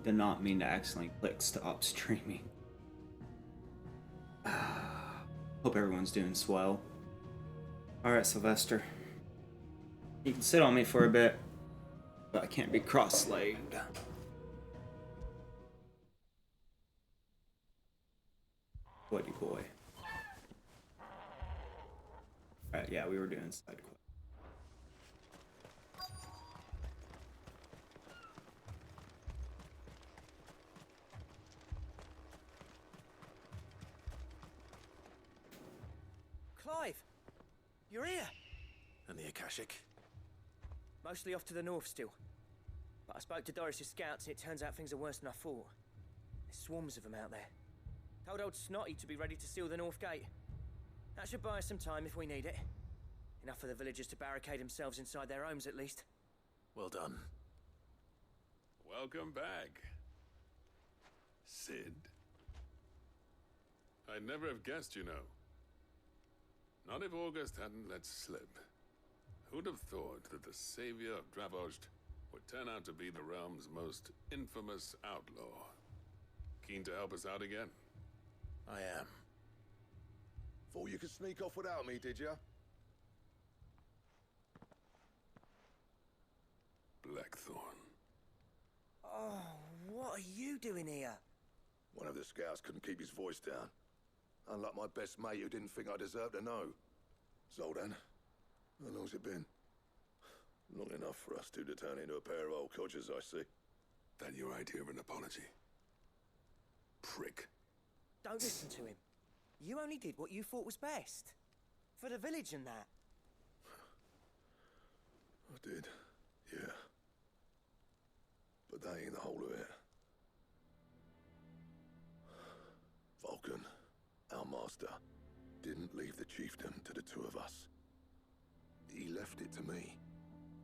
did not mean to accidentally click stop streaming. Hope everyone's doing swell. Alright, Sylvester. You can sit on me for a bit, but I can't be cross-legged. Buddy boy. Alright, yeah, we were doing side quest. Clive! You're here! And the Akashic? Mostly off to the north still. But I spoke to Doris's scouts and it turns out things are worse than I thought. There's swarms of them out there. Told old Snotty to be ready to seal the north gate. That should buy us some time if we need it. Enough for the villagers to barricade themselves inside their homes at least. Well done. Welcome back, Sid. I'd never have guessed, you know. Not if August hadn't let slip. Who'd have thought that the savior of Dravost would turn out to be the realm's most infamous outlaw? Keen to help us out again? I am. Thought you could sneak off without me, did ya? Blackthorn. Oh, what are you doing here? One of the scouts couldn't keep his voice down. Unlike my best mate who didn't think I deserved to know. Zoldan, how long's it been? Long enough for us two to turn into a pair of old codgers, I see. That your idea of an apology? Prick. Don't listen to him. You only did what you thought was best. For the village and that. I did, yeah. But that ain't the whole of it. Vulcan, our master, didn't leave the chiefdom to the two of us. He left it to me.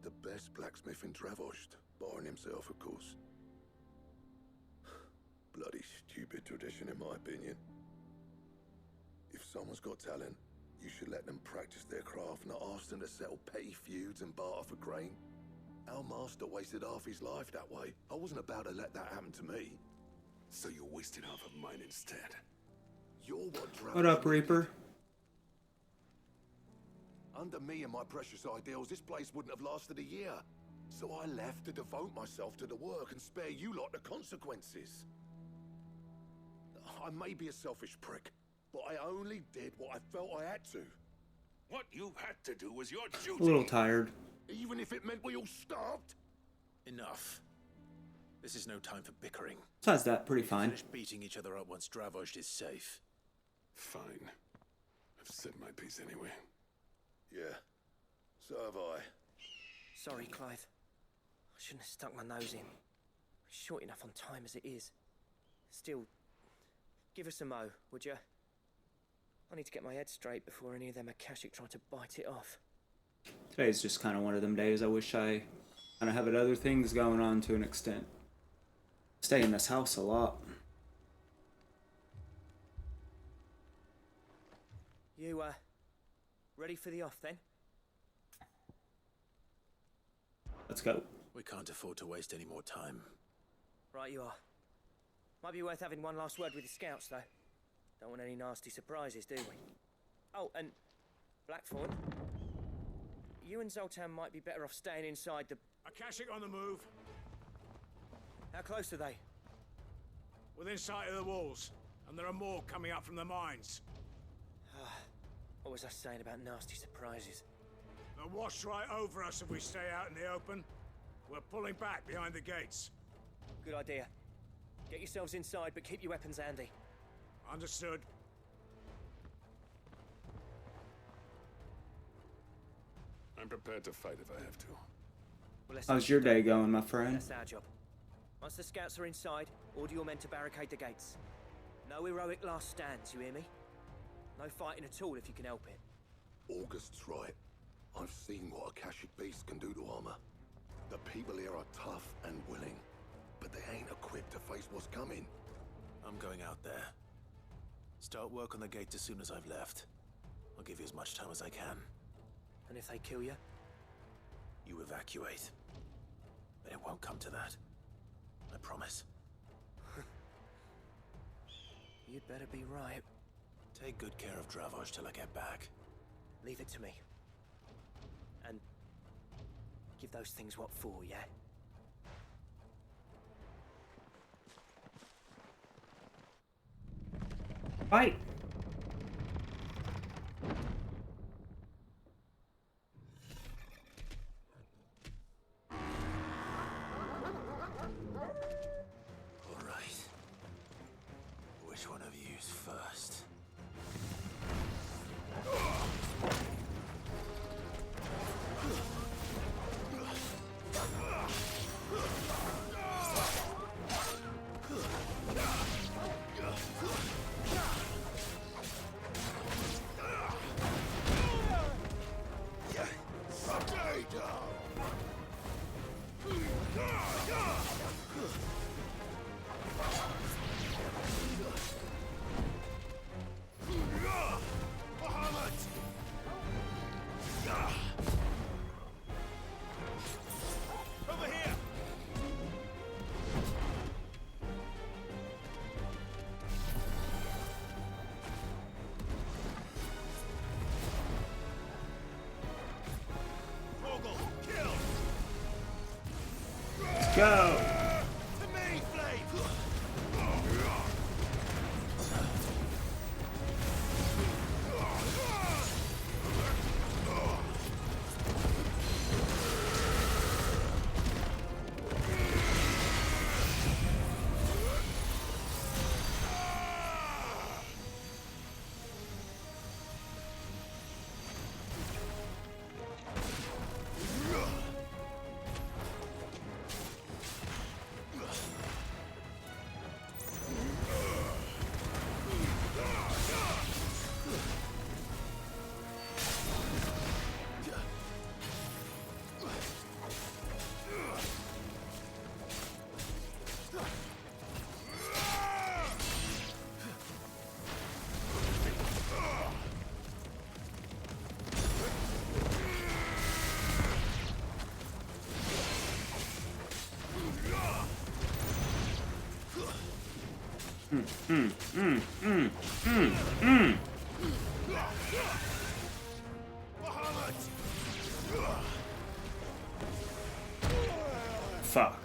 The best blacksmith in Dravost, barring himself, of course. Bloody stupid tradition, in my opinion. If someone's got talent, you should let them practice their craft, not ask them to settle petty feuds and barter for grain. Our master wasted half his life that way. I wasn't about to let that happen to me. So you wasted half of mine instead. You're what drove What up, me. Reaper? Under me and my precious ideals, this place wouldn't have lasted a year. So I left to devote myself to the work and spare you lot the consequences. I may be a selfish prick, but I only did what I felt I had to. What you had to do was your A duty. little tired. Even if it meant we all starved. Enough. This is no time for bickering. Besides that, pretty fine. Finish beating each other up once Dravost is safe. Fine. I've said my piece anyway. Yeah, so have I. Sorry, Clive. I shouldn't have stuck my nose in. Short enough on time as it is. Still, give us a mo, would you? I need to get my head straight before any of them Akashic try to bite it off. Today's just kind of one of them days. I wish I kind of have other things going on to an extent. Stay in this house a lot. You, ready for the off then? Let's go. We can't afford to waste any more time. Right you are. Might be worth having one last word with the scouts, though. Don't want any nasty surprises, do we? Oh, and Blackthorn, you and Zoltan might be better off staying inside the... Akashic on the move. How close are they? Within sight of the walls. And there are more coming up from the mines. What was I saying about nasty surprises? They'll wash right over us if we stay out in the open. We're pulling back behind the gates. Good idea. Get yourselves inside, but keep your weapons handy. Understood. I'm prepared to fight if I have to. Well, let's How's your day going, my friend? That's our job. Once the scouts are inside, order your men to barricade the gates. No heroic last stands, you hear me? No fighting at all if you can help it. August's right. I've seen what Akashic beasts can do to armor. The people here are tough and willing, but they ain't equipped to face what's coming. I'm going out there. Start work on the gate as soon as I've left. I'll give you as much time as I can. And if they kill you? You evacuate. But it won't come to that. I promise. You'd better be right. Take good care of Dravoj till I get back. Leave it to me. And give those things what for, yeah? Fight! All right. Which one of you's first? Go! Fuck.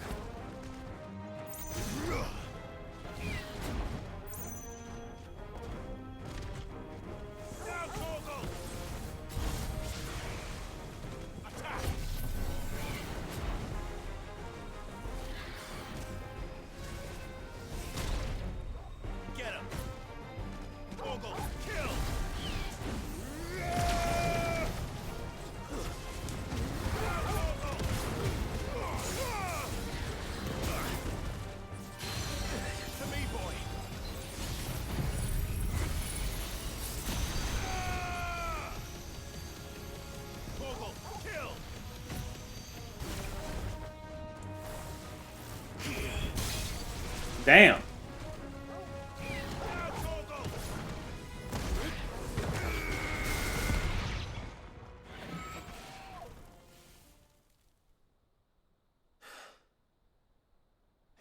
Damn.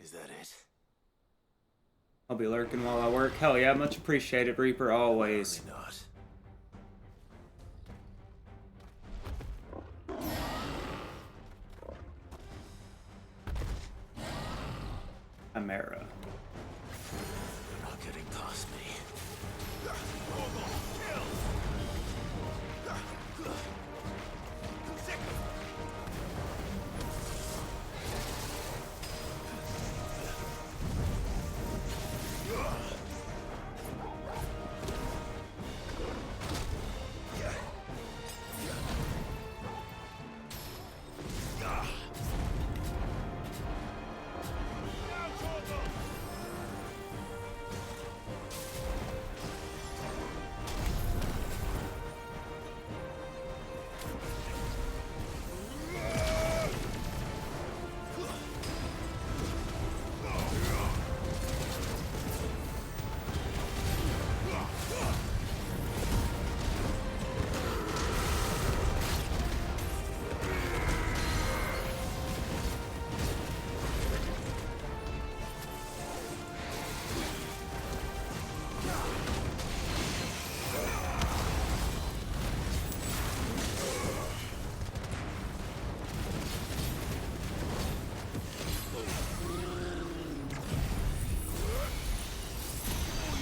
Is that it? I'll be lurking while I work. Hell yeah, much appreciated, Reaper, always. Probably not. Chimera. You're not getting past me.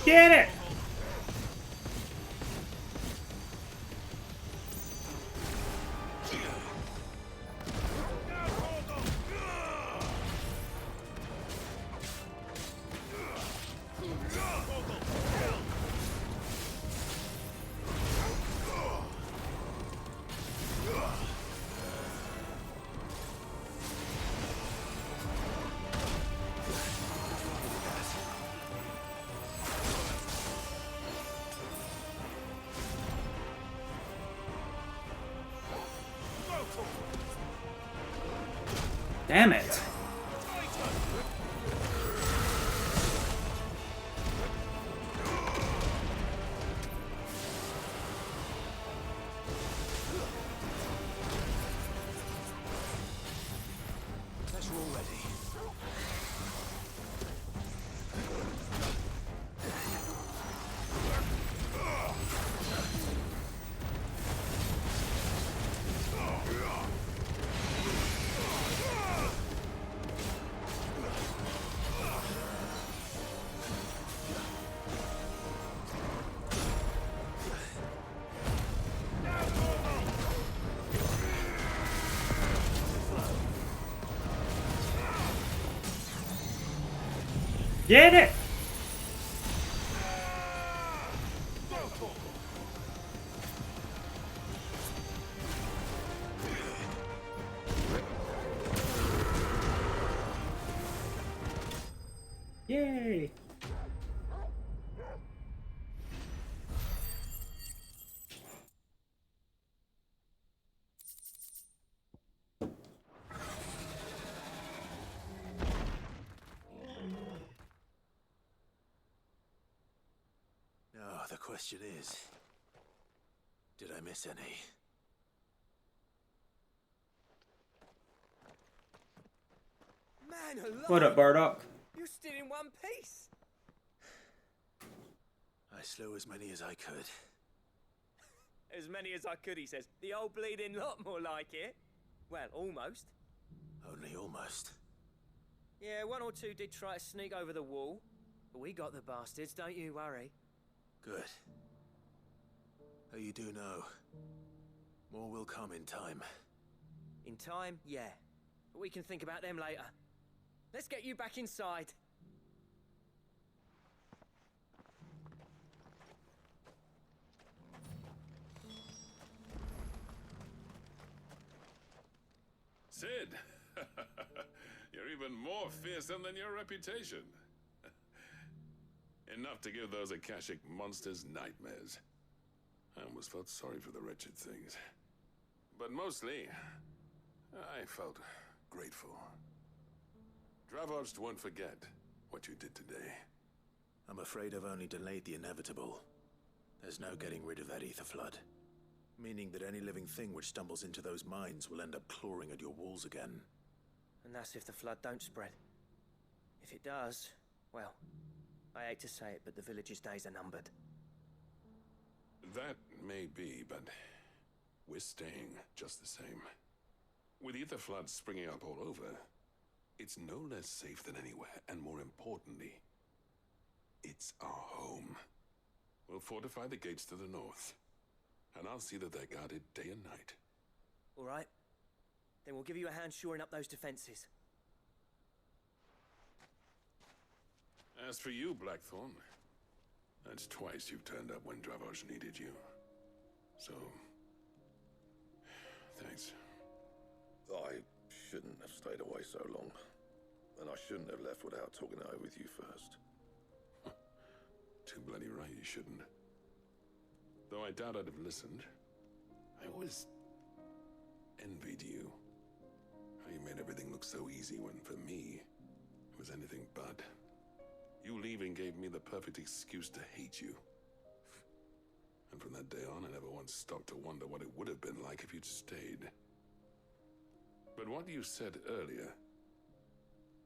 Get it! Damn it. Guess we're all ready. Get it! Yay! Now, the question is, did I miss any? Man alive! What up, Bardock? You're still in one piece. I slew as many as I could. As many as I could, he says. The old bleeding lot, more like it. Well, almost. Only almost. Yeah, one or two did try to sneak over the wall. But we got the bastards, don't you worry. Good. Oh, you do know. More will come in time. In time, yeah. But we can think about them later. Let's get you back inside. Sid! You're even more fearsome than your reputation. Enough to give those Akashic monsters nightmares. I almost felt sorry for the wretched things. But mostly, I felt grateful. Dravoged won't forget what you did today. I'm afraid I've only delayed the inevitable. There's no getting rid of that ether flood. Meaning that any living thing which stumbles into those mines will end up clawing at your walls again. And that's if the flood don't spread. If it does, well, I hate to say it, but the village's days are numbered. That may be, but we're staying just the same. With ether floods springing up all over, it's no less safe than anywhere, and more importantly, it's our home. We'll fortify the gates to the north, and I'll see that they're guarded day and night. All right. Then we'll give you a hand shoring up those defenses. As for you, Blackthorn, that's twice you've turned up when Dravos needed you. So, thanks. I shouldn't have stayed away so long. And I shouldn't have left without talking it over with you first. Too bloody right you shouldn't. Though I doubt I'd have listened. I always envied you. How you made everything look so easy when, for me, it was anything but. You leaving gave me the perfect excuse to hate you. And from that day on, I never once stopped to wonder what it would have been like if you'd stayed. But what you said earlier,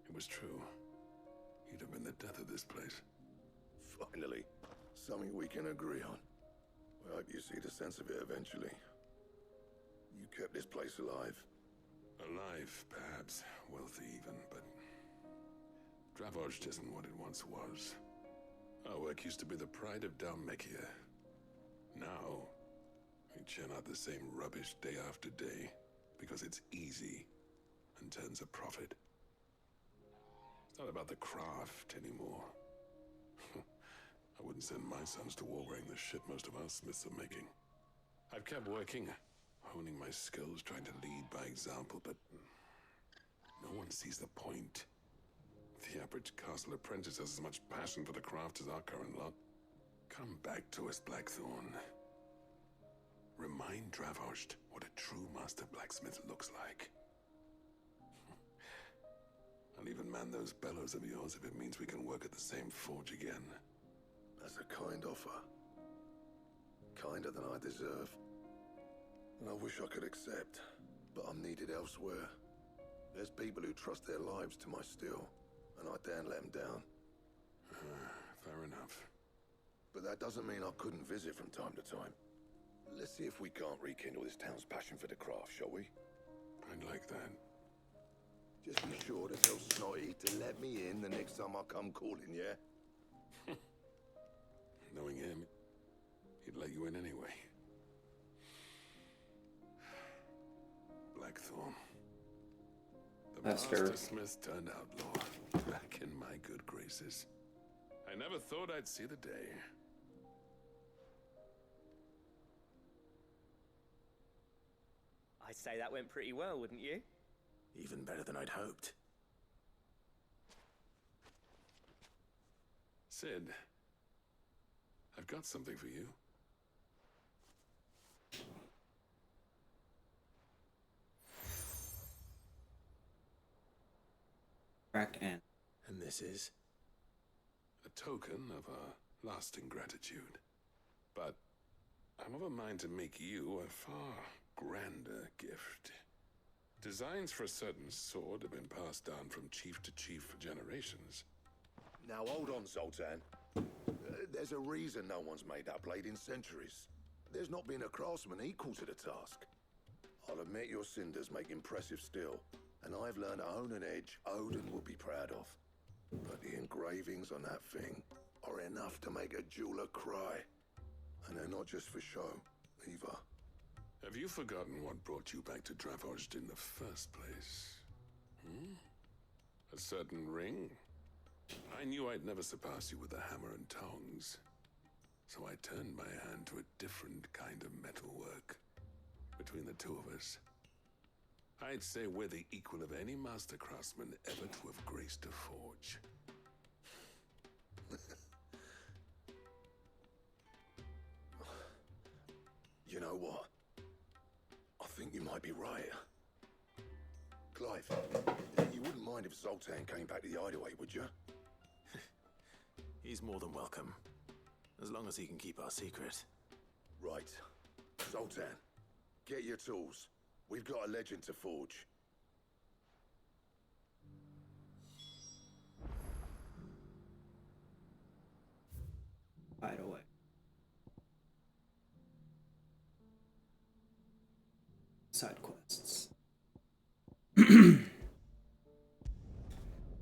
it was true. You'd have been the death of this place. Finally, something we can agree on. I hope you see the sense of it eventually. You kept this place alive. Alive, perhaps. Wealthy even, but Dravoged isn't what it once was. Our work used to be the pride of Dalmekia. Now, we churn out the same rubbish day after day because it's easy and turns a profit. It's not about the craft anymore. I wouldn't send my sons to war wearing the shit most of our smiths are making. I've kept working, honing my skills, trying to lead by example, but no one sees the point. The average castle apprentice has as much passion for the craft as our current lot. Come back to us, Blackthorn. Remind Dravost what a true master blacksmith looks like. I'll even man those bellows of yours if it means we can work at the same forge again. That's a kind offer. Kinder than I deserve. And I wish I could accept, but I'm needed elsewhere. There's people who trust their lives to my steel, and I daren't let them down. Fair enough. But that doesn't mean I couldn't visit from time to time. Let's see if we can't rekindle this town's passion for the craft, shall we? I'd like that. Just be sure to tell Snotty to let me in the next time I come calling, yeah? Knowing him, he'd let you in anyway. Blackthorn. The Master. Master Smith turned outlaw, back in my good graces. I never thought I'd see the day. I'd say that went pretty well, wouldn't you? Even better than I'd hoped. Sid, I've got something for you. Cracked and And this is? A token of our lasting gratitude. But I'm of a mind to make you a far grander gift. Designs for a certain sword have been passed down from chief to chief for generations. Now hold on, Zoltan. There's a reason no one's made that blade in centuries. There's not been a craftsman equal to the task. I'll admit your cinders make impressive steel, and I've learned to own an edge Odin will be proud of. But the engravings on that thing are enough to make a jeweler cry. And they're not just for show, either. Have you forgotten what brought you back to Dravost in the first place? A certain ring? I knew I'd never surpass you with the hammer and tongs. So I turned my hand to a different kind of metalwork. Between the two of us, I'd say we're the equal of any master craftsman ever to have graced a forge. You know what? I think you might be right. Clive, you wouldn't mind if Zoltan came back to the hideaway, would you? He's more than welcome. As long as he can keep our secret. Right. Zoltan, get your tools. We've got a legend to forge. hide away. Side quests.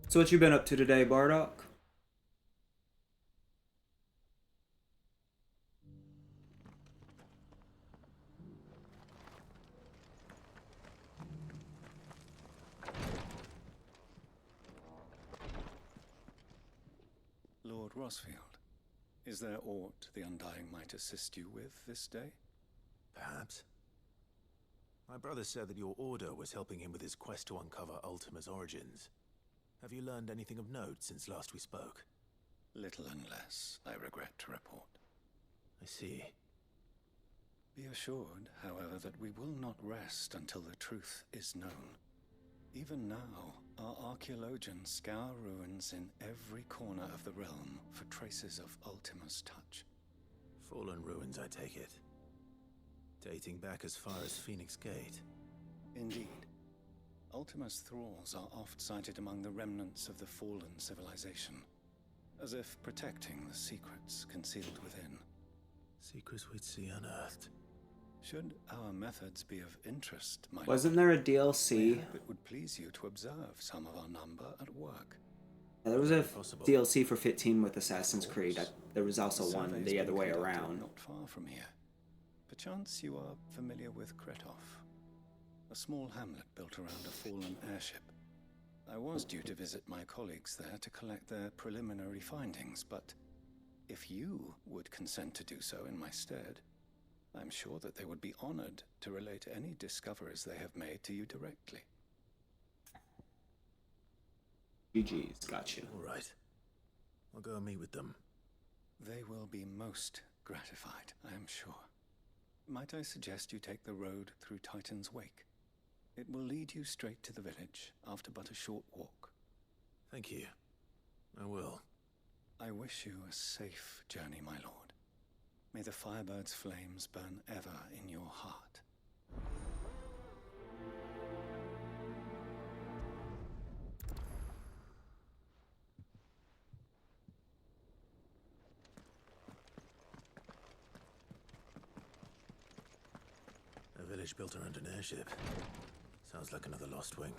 So what you been up to today, Bardock? Lord Rosfield, is there aught the Undying might assist you with this day? Perhaps. My brother said that your order was helping him with his quest to uncover Ultima's origins. Have you learned anything of note since last we spoke? Little unless, I regret to report. I see. Be assured, however, that we will not rest until the truth is known. Even now, our archaeologians scour ruins in every corner of the realm for traces of Ultima's touch. Fallen ruins, I take it. Dating back as far as Phoenix Gate. Indeed. Ultima's thralls are oft sighted among the remnants of the fallen civilization, as if protecting the secrets concealed within. Secrets we'd see unearthed. Should our methods be of interest, my Wasn't there a I DLC? hope it would please you to observe some of our number at work. Yeah, there was a Possible. DLC for 15 with Assassin's Creed. There was also The one survey's the other been way conducted around. Not far from here. Perchance you are familiar with Kretov, a small hamlet built around a fallen airship. I was due to visit my colleagues there to collect their preliminary findings, but if you would consent to do so in my stead, I'm sure that they would be honored to relate any discoveries they have made to you directly. GG's, gotcha. All right. I'll go and meet with them. They will be most gratified, I am sure. Might I suggest you take the road through Titan's Wake? It will lead you straight to the village after but a short walk. Thank you. I will. I wish you a safe journey, my lord. May the Firebird's flames burn ever in your heart. A village built around an airship. Sounds like another Lost Wing.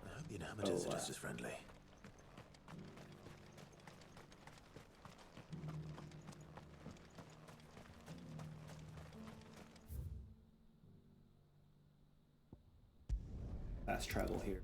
I hope the inhabitants are just as friendly. Fast travel here.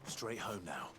Straight home now.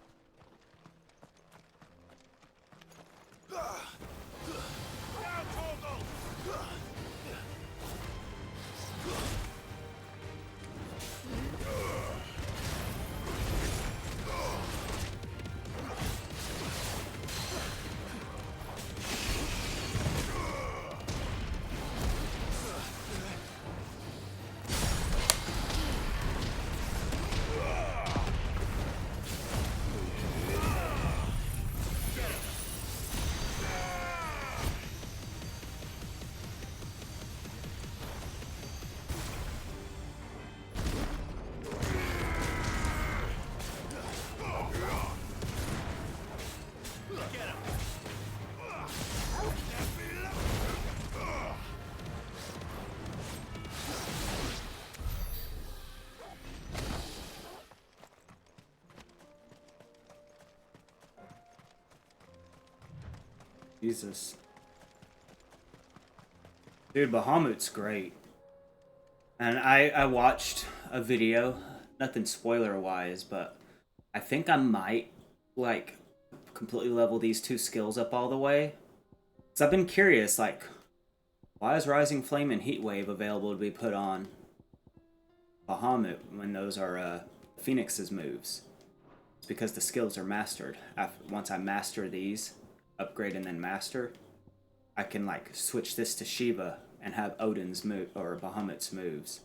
Jesus. Dude, Bahamut's great. And I watched a video, nothing spoiler-wise, but I think I might, like, completely level these two skills up all the way. Because I've been curious, like, why is Rising Flame and Heatwave available to be put on Bahamut when those are Phoenix's moves? It's because the skills are mastered. Once I master these, upgrade and then master, I can like switch this to Shiva and have Odin's move or Bahamut's moves.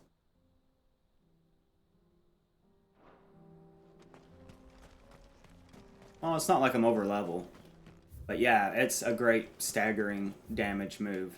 Well, it's not like I'm over level, but yeah, it's a great staggering damage move.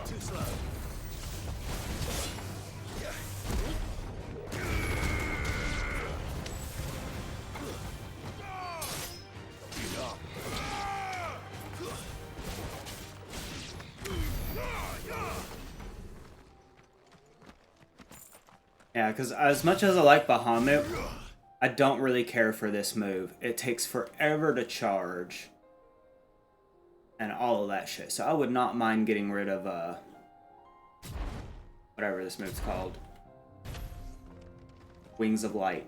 Too slow. Yeah, because as much as I like Bahamut, I don't really care for this move. It takes forever to charge. And all of that shit. So I would not mind getting rid of, whatever this move's called. Wings of Light.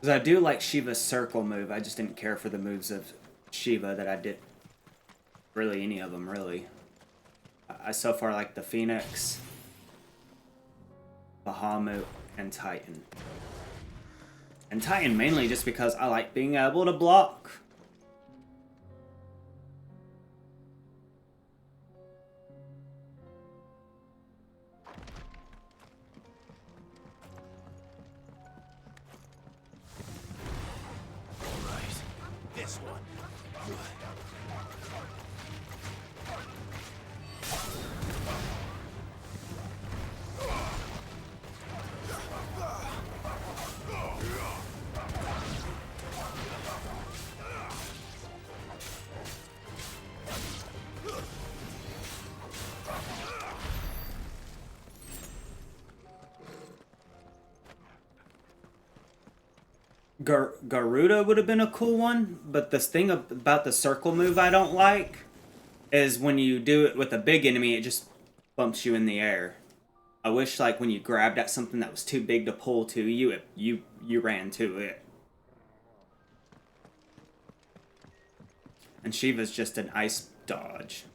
Because I do like Shiva's circle move. I just didn't care for the moves of Shiva that I did. Really, any of them, really. I so far like the Phoenix, Bahamut, and Titan. And Titan mainly just because I like being able to block. Garuda would have been a cool one, but this thing about the circle move I don't like is when you do it with a big enemy, it just bumps you in the air. I wish, like, when you grabbed at something that was too big to pull to you, you ran to it. And Shiva's just an ice dodge.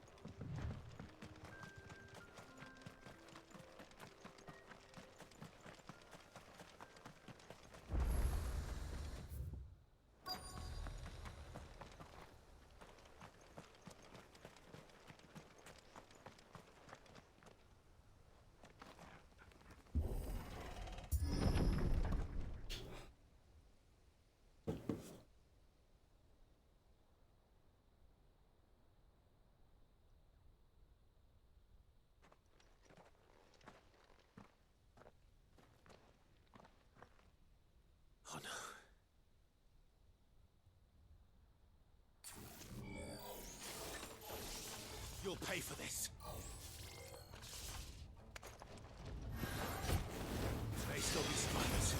Oh no. You'll pay for this. May still be survivors.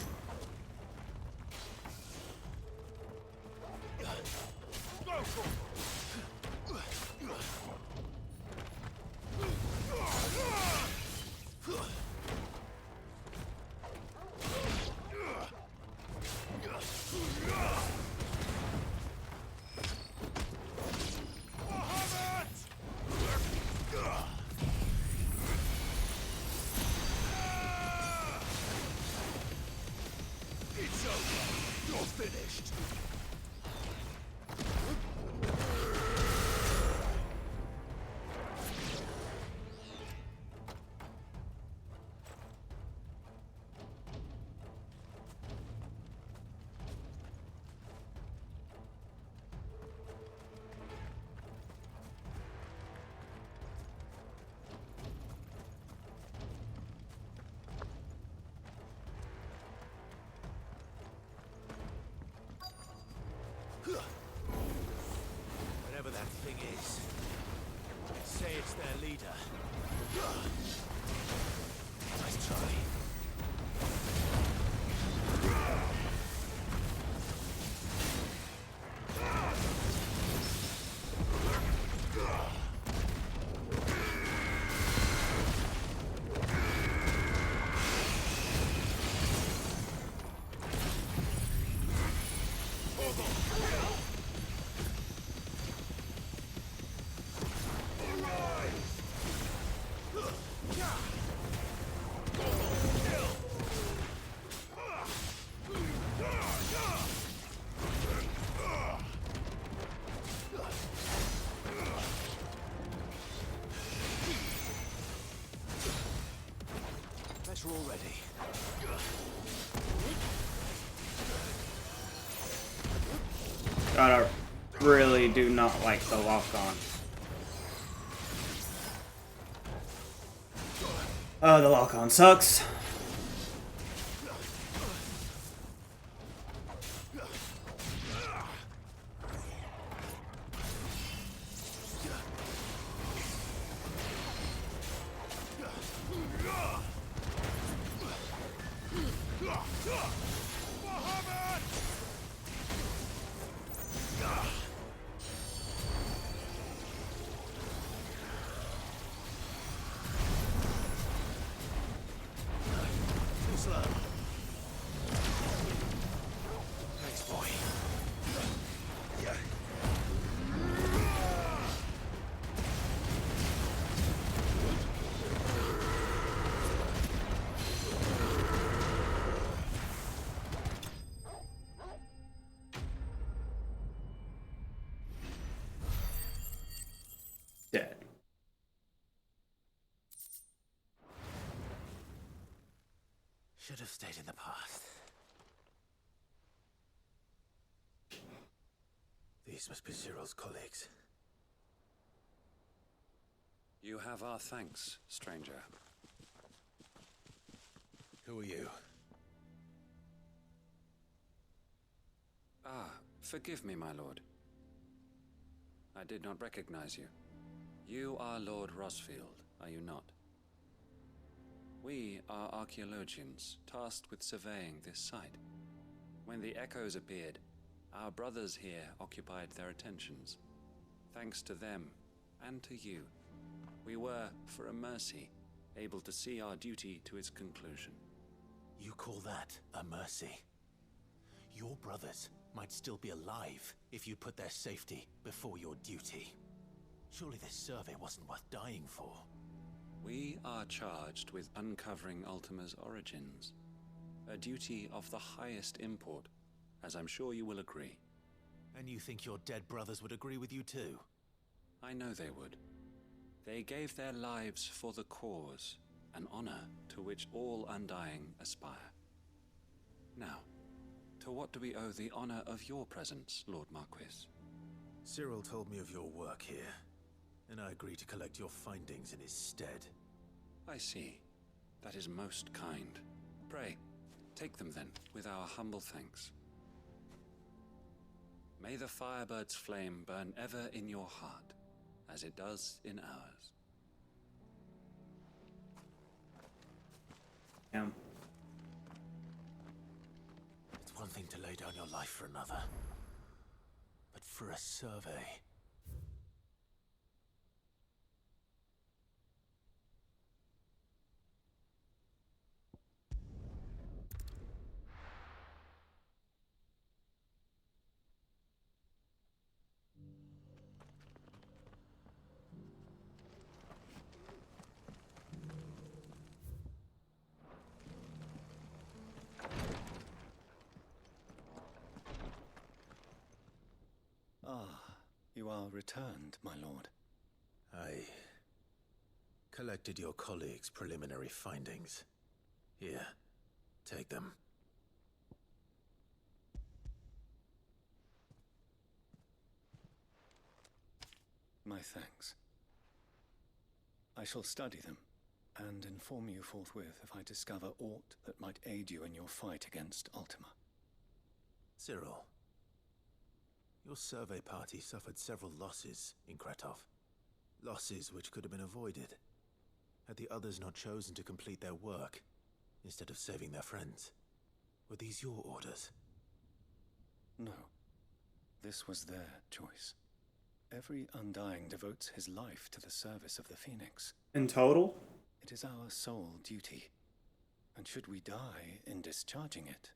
It's over. You're finished. Whatever that thing is, say it's their leader. Nice try. We're all ready. God, I really do not like the lock-on. Oh, the lock-on sucks. Should have stayed in the past. These must be Cyril's colleagues. You have our thanks, stranger. Who are you? Ah, forgive me, my lord. I did not recognize you. You are Lord Rosfield, are you not? We are archaeologians, tasked with surveying this site. When the echoes appeared, our brothers here occupied their attentions. Thanks to them, and to you, we were, for a mercy, able to see our duty to its conclusion. You call that a mercy? Your brothers might still be alive if you put their safety before your duty. Surely this survey wasn't worth dying for. We are charged with uncovering Ultima's origins. A duty of the highest import, as I'm sure you will agree. And you think your dead brothers would agree with you too? I know they would. They gave their lives for the cause, an honor to which all Undying aspire. Now, to what do we owe the honor of your presence, Lord Marquis? Cyril told me of your work here, and I agreed to collect your findings in his stead. I see. That is most kind. Pray, take them then, with our humble thanks. May the Firebird's flame burn ever in your heart, as it does in ours. Yeah. It's one thing to lay down your life for another, but for a survey... You are returned, my lord. I collected your colleagues' preliminary findings. Here, take them. My thanks. I shall study them, and inform you forthwith if I discover aught that might aid you in your fight against Ultima. Cyril, your survey party suffered several losses in Kretov. Losses which could have been avoided, had the others not chosen to complete their work, instead of saving their friends. Were these your orders? No. This was their choice. Every Undying devotes his life to the service of the Phoenix. In total? It is our sole duty. And should we die in discharging it,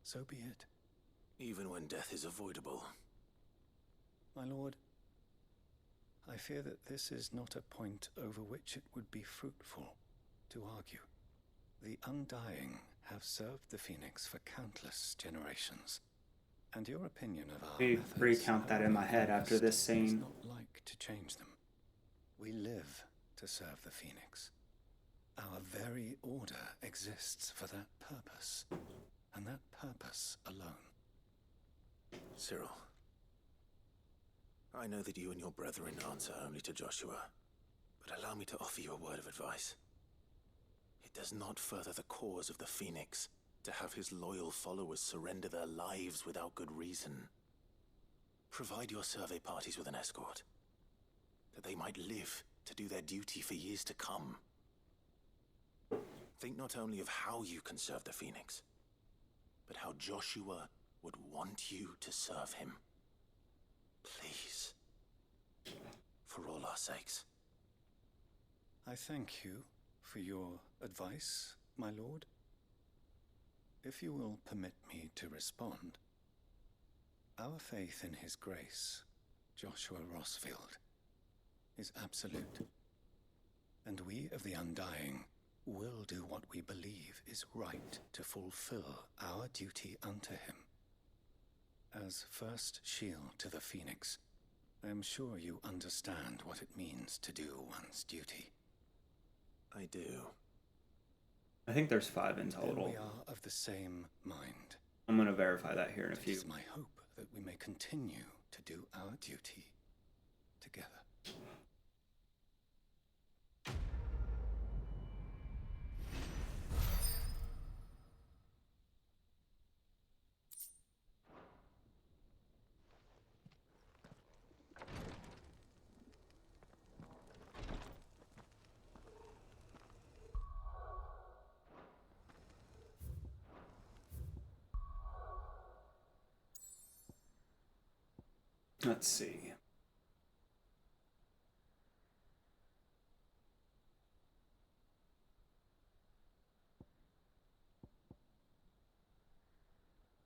so be it. Even when death is avoidable. My lord, I fear that this is not a point over which it would be fruitful to argue. The Undying have served the Phoenix for countless generations, and your opinion of our methods, recount that in my head after this scene. is not like to change them. We live to serve the Phoenix. Our very order exists for that purpose, and that purpose alone. Cyril, I know that you and your brethren answer only to Joshua, but allow me to offer you a word of advice. It does not further the cause of the Phoenix to have his loyal followers surrender their lives without good reason. Provide your survey parties with an escort, that they might live to do their duty for years to come. Think not only of how you can serve the Phoenix, but how Joshua would want you to serve him. Please. For all our sakes. I thank you for your advice, my lord. If you will permit me to respond, our faith in his grace, Joshua Rosfield, is absolute. And we of the Undying will do what we believe is right to fulfill our duty unto him. As first shield to the Phoenix, I am sure you understand what it means to do one's duty. I do. I think there's 5 in Then total. we are of the same mind. I'm going to verify that here in a It few. is my hope that we may continue to do our duty together. Let's see.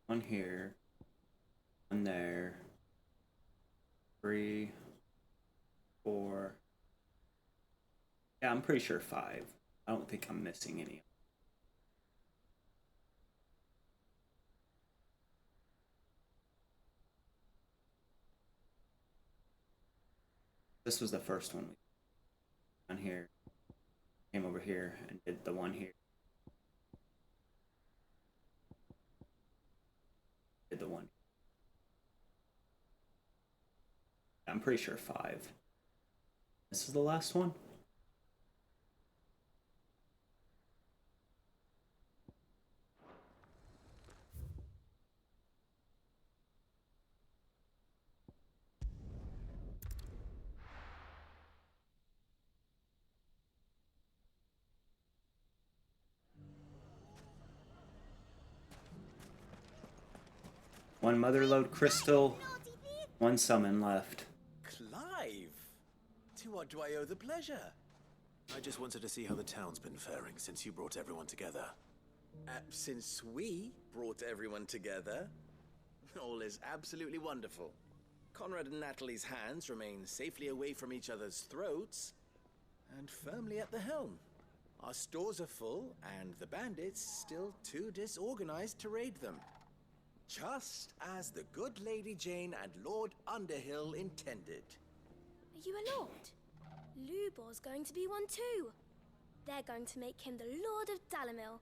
One here. One there. 3, 4. Yeah, I'm pretty sure 5. I don't think I'm missing any. This was the first one. On here. Came over here and did the one here. Did the one. I'm pretty sure 5. This is the last one. One Motherlode crystal, one summon left. Clive! To what do I owe the pleasure? I just wanted to see how the town's been faring since you brought everyone together. Since we brought everyone together, all is absolutely wonderful. Conrad and Natalie's hands remain safely away from each other's throats and firmly at the helm. Our stores are full, and the bandits still too disorganized to raid them. Just as the good Lady Jane and Lord Underhill intended. Are you a lord? Lubor's going to be one too. They're going to make him the Lord of Dalamil,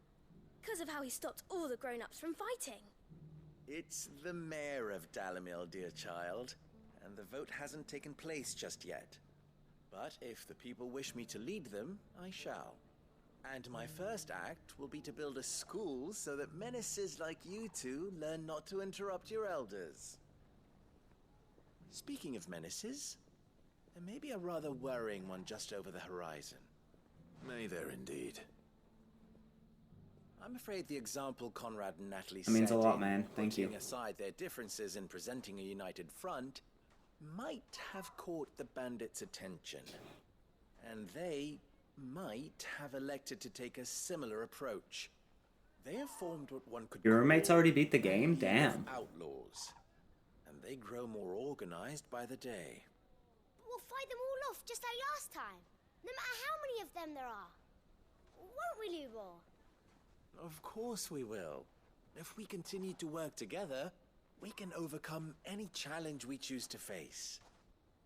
because of how he stopped all the grown-ups from fighting. It's the mayor of Dalamil, dear child, and the vote hasn't taken place just yet. But if the people wish me to lead them, I shall. And my first act will be to build a school so that menaces like you two learn not to interrupt your elders. Speaking of menaces, there may be a rather worrying one just over the horizon. May there indeed. I'm afraid the example Conrad and Natalie That means set a lot, in man. Thank you. putting aside their differences in presenting a united front might have caught the bandits' attention. And they might have elected to take a similar approach. They have formed what one could Your roommates call already beat the a game? league of Damn. outlaws, and they grow more organized by the day. We'll fight them all off just like last time, no matter how many of them there are. Won't we, Lubor? Of course we will. If we continue to work together, we can overcome any challenge we choose to face.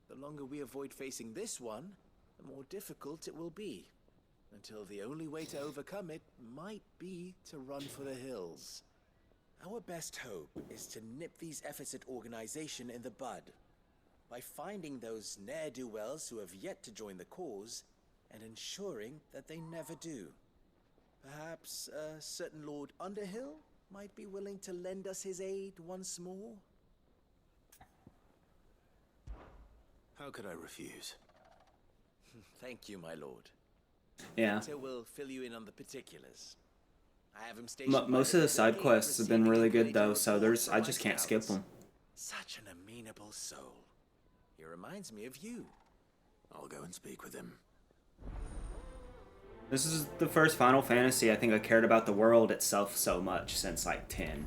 The longer we avoid facing this one, the more difficult it will be, until the only way to overcome it might be to run for the hills. Our best hope is to nip these efforts at organization in the bud, by finding those ne'er-do-wells who have yet to join the cause, and ensuring that they never do. Perhaps a certain Lord Underhill might be willing to lend us his aid once more? How could I refuse? Thank you, my lord. Yeah. Victor will fill you in on the particulars. I have him stationed by Most of the side gate, quests have been receiving really good information though, so reports I from just my can't skip scouts. them. Such an amenable soul. He reminds me of you. I'll go and speak with him. This is the first Final Fantasy I think I cared about the world itself so much since like 10.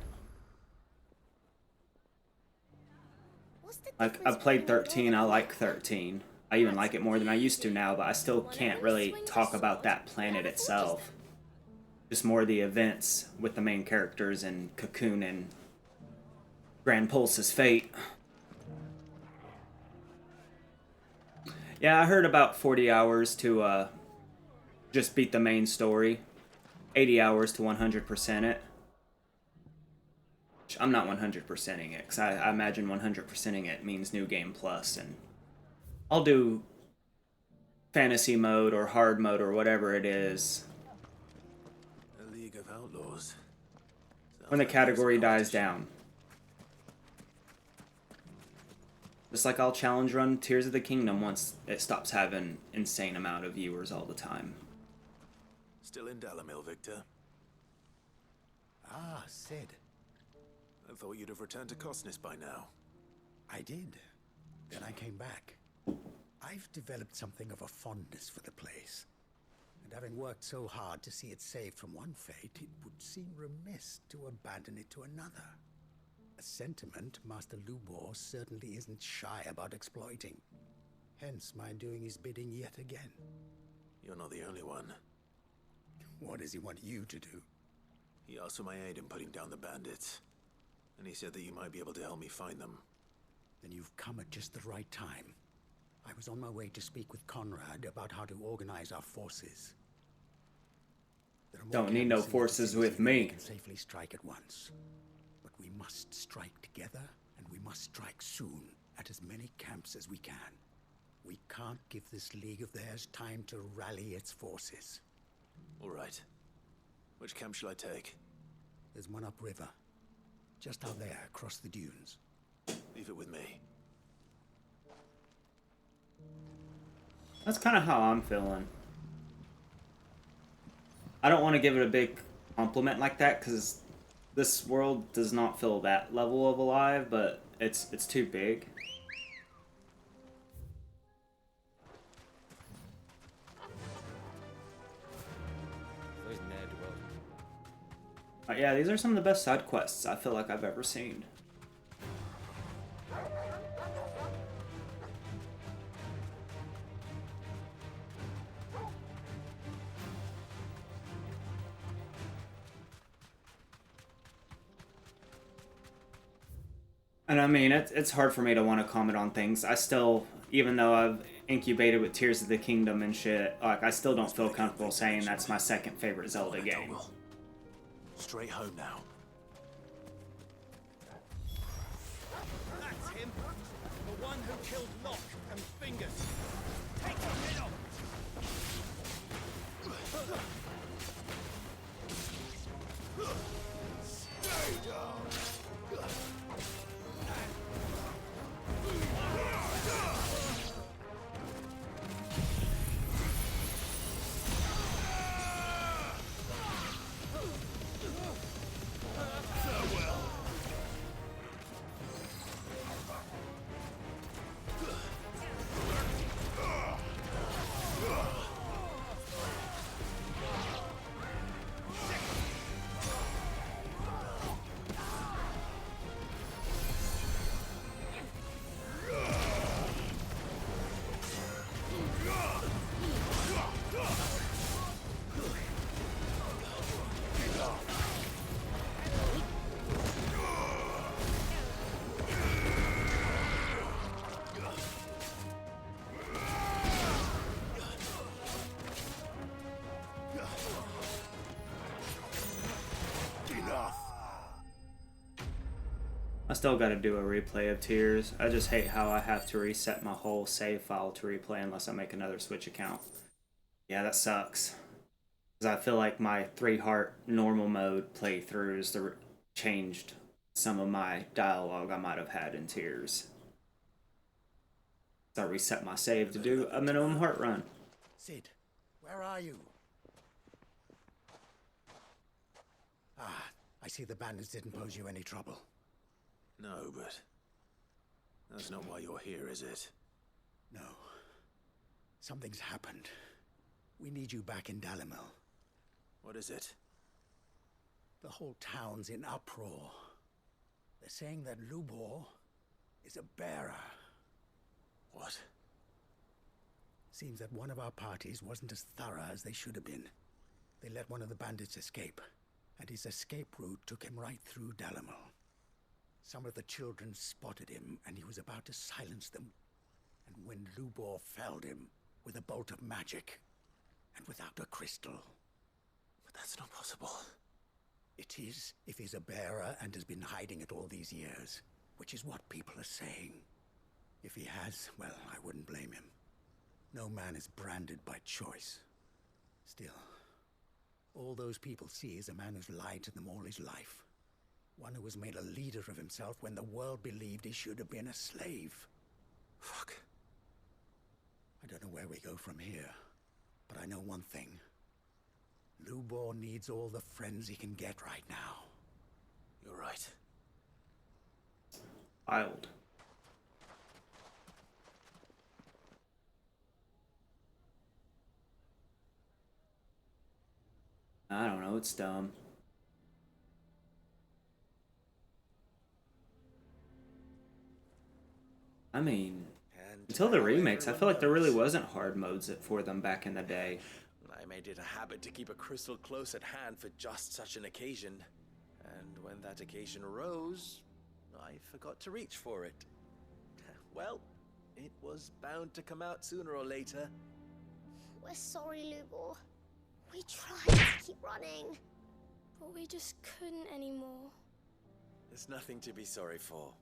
What's the Like difference I've played between a 13, I lord like and a 13. I even like it more than I used to now, but I still can't really talk about that planet itself. Just more the events with the main characters and Cocoon and Grand Pulse's fate. Yeah, I heard about 40 hours to just beat the main story. 80 hours to 100% it. I'm not 100%ing it, because I imagine 100%ing it means New Game Plus, and I'll do fantasy mode or hard mode or whatever it is A League of Outlaws. when the category dies down. Just like I'll challenge run Tears of the Kingdom once it stops having insane amount of viewers all the time. Still in Dalamil, Victor? Ah, Sid. I thought you'd have returned to Cosnis by now. I did. Then I came back. I've developed something of a fondness for the place. And having worked so hard to see it saved from one fate, it would seem remiss to abandon it to another. A sentiment Master Lubor certainly isn't shy about exploiting. Hence my doing his bidding yet again. You're not the only one. What does he want you to do? He asked for my aid in putting down the bandits. And he said that you might be able to help me find them. Then you've come at just the right time. I was on my way to speak with Conrad about how to organize our forces. Don't need no forces with me. We can safely strike at once. But we must strike together, and we must strike soon at as many camps as we can. We can't give this league of theirs time to rally its forces. All right. Which camp shall I take? There's one upriver. Just out there, across the dunes. Leave it with me. That's kind of how I'm feeling. I don't want to give it a big compliment like that, because this world does not feel that level of alive, but it's too big. Yeah, these are some of the best side quests I feel like I've ever seen. And I mean, it's hard for me to want to comment on things. I still, even though I've incubated with Tears of the Kingdom and shit, like, I still don't feel comfortable saying that's my second favorite Zelda game. Straight home now. That's him. The one who killed Locke and Fingers. Take your head off. Stay down. I still gotta do a replay of Tears. I just hate how I have to reset my whole save file to replay unless I make another Switch account. Yeah, that sucks. Because I feel like my 3-heart normal mode playthroughs changed some of my dialogue I might have had in Tears. So I reset my save to do a minimum heart run. Sid, where are you? Ah, I see the bandits didn't pose you any trouble. No, but that's not why you're here, is it? No. Something's happened. We need you back in Dalamil. What is it? The whole town's in uproar. They're saying that Lubor is a bearer. What? Seems that one of our parties wasn't as thorough as they should have been. They let one of the bandits escape, and his escape route took him right through Dalamil. Some of the children spotted him, and he was about to silence them. And when Lubor felled him with a bolt of magic, and without a crystal. That's not possible. It is if he's a bearer and has been hiding it all these years, which is what people are saying. If he has, well, I wouldn't blame him. No man is branded by choice. Still, all those people see is a man who's lied to them all his life. One who has made a leader of himself when the world believed he should have been a slave. Fuck. I don't know where we go from here, but I know one thing. Lubor needs all the friends he can get right now. You're right. Wild. I don't know, it's dumb. I mean, until the remakes, I feel like there really wasn't hard modes for them back in the day. I made it a habit to keep a crystal close at hand for just such an occasion. And when that occasion arose, I forgot to reach for it. Well, it was bound to come out sooner or later. We're sorry, Lubor. We tried to keep running. But we just couldn't anymore. There's nothing to be sorry for.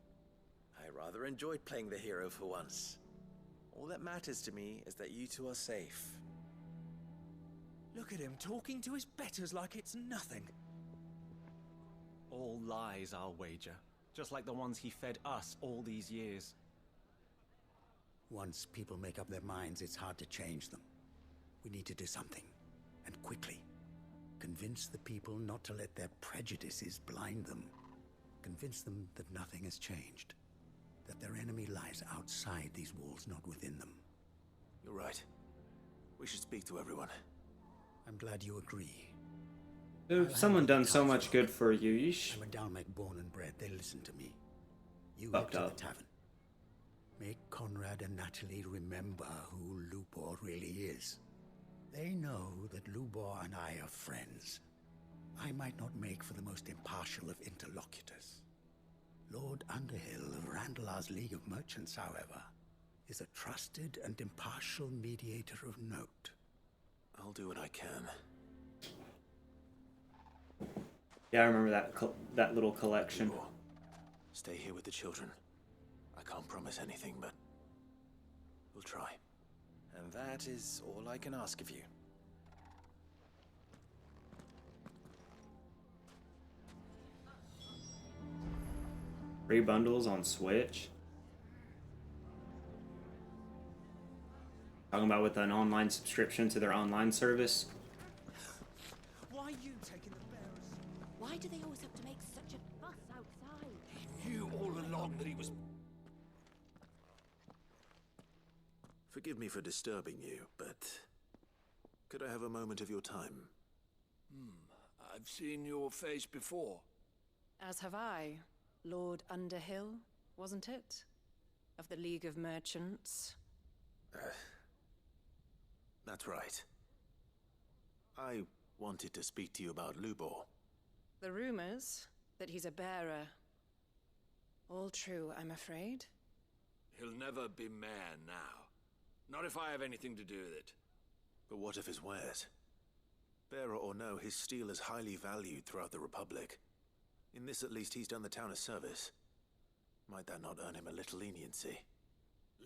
I rather enjoyed playing the hero for once. All that matters to me is that you two are safe. Look at him talking to his betters like it's nothing. All lies, I'll wager. Just like the ones he fed us all these years. Once people make up their minds, it's hard to change them. We need to do something, and quickly. Convince the people not to let their prejudices blind them. Convince them that nothing has changed. That their enemy lies outside these walls, not within them. You're right. We should speak to everyone. I'm glad you agree. If someone done so much good for you, you I'm a Dalmec born and bred. They listen to me. You fucked head to up. the tavern. Make Conrad and Natalie remember who Lubor really is. They know that Lubor and I are friends. I might not make for the most impartial of interlocutors. Lord Underhill of Randalar's League of Merchants, however, is a trusted and impartial mediator of note. I'll do what I can. Yeah, I remember that little collection. Lubor, stay here with the children. I can't promise anything, but we'll try. And that is all I can ask of you. Free bundles on Switch. Talking about with an online subscription to their online service. Why are you taking the bearers? Why do they always have to make such a fuss outside? He knew all along that he was... Forgive me for disturbing you, but could I have a moment of your time? I've seen your face before. As have I. Lord Underhill, wasn't it? Of the League of Merchants. That's right. I wanted to speak to you about Lubor. The rumors that he's a bearer. All true, I'm afraid. He'll never be mayor now. Not if I have anything to do with it. But what of his wares? Bearer or no, his steel is highly valued throughout the Republic. In this, at least, he's done the town a service. Might that not earn him a little leniency?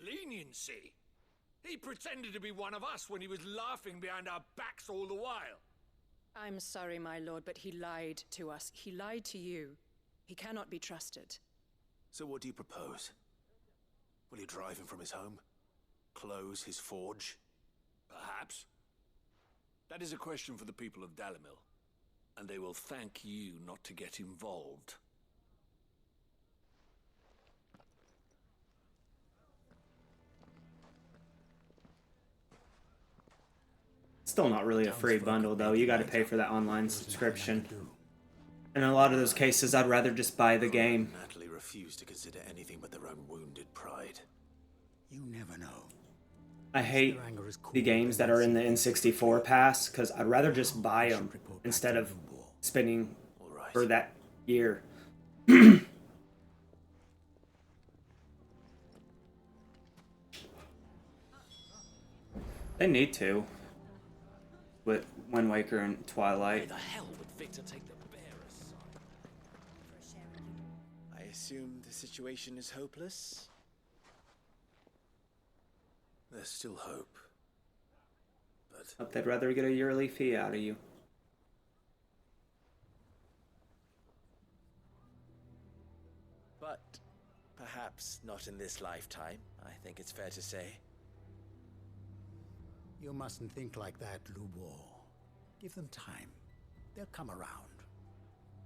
Leniency? He pretended to be one of us when he was laughing behind our backs all the while. I'm sorry, my lord, but he lied to us. He lied to you. He cannot be trusted. So what do you propose? Will you drive him from his home? Close his forge? Perhaps. That is a question for the people of Dalimil. And they will thank you not to get involved. Still not really a free bundle, though. You got to pay for that online subscription. In a lot of those cases, I'd rather just buy the game. Natalie refused to consider anything but their own wounded pride. You never know. I hate the games that are in the N64 pass, because I'd rather just buy them instead of spending for that year. They need to. With Wind Waker and Why Twilight. the hell would Victor take the bearer's side? I assume the situation is hopeless? There's still hope. But they'd rather get a yearly fee out of you. But perhaps not in this lifetime, I think it's fair to say. You mustn't think like that, Lubor. Give them time. They'll come around.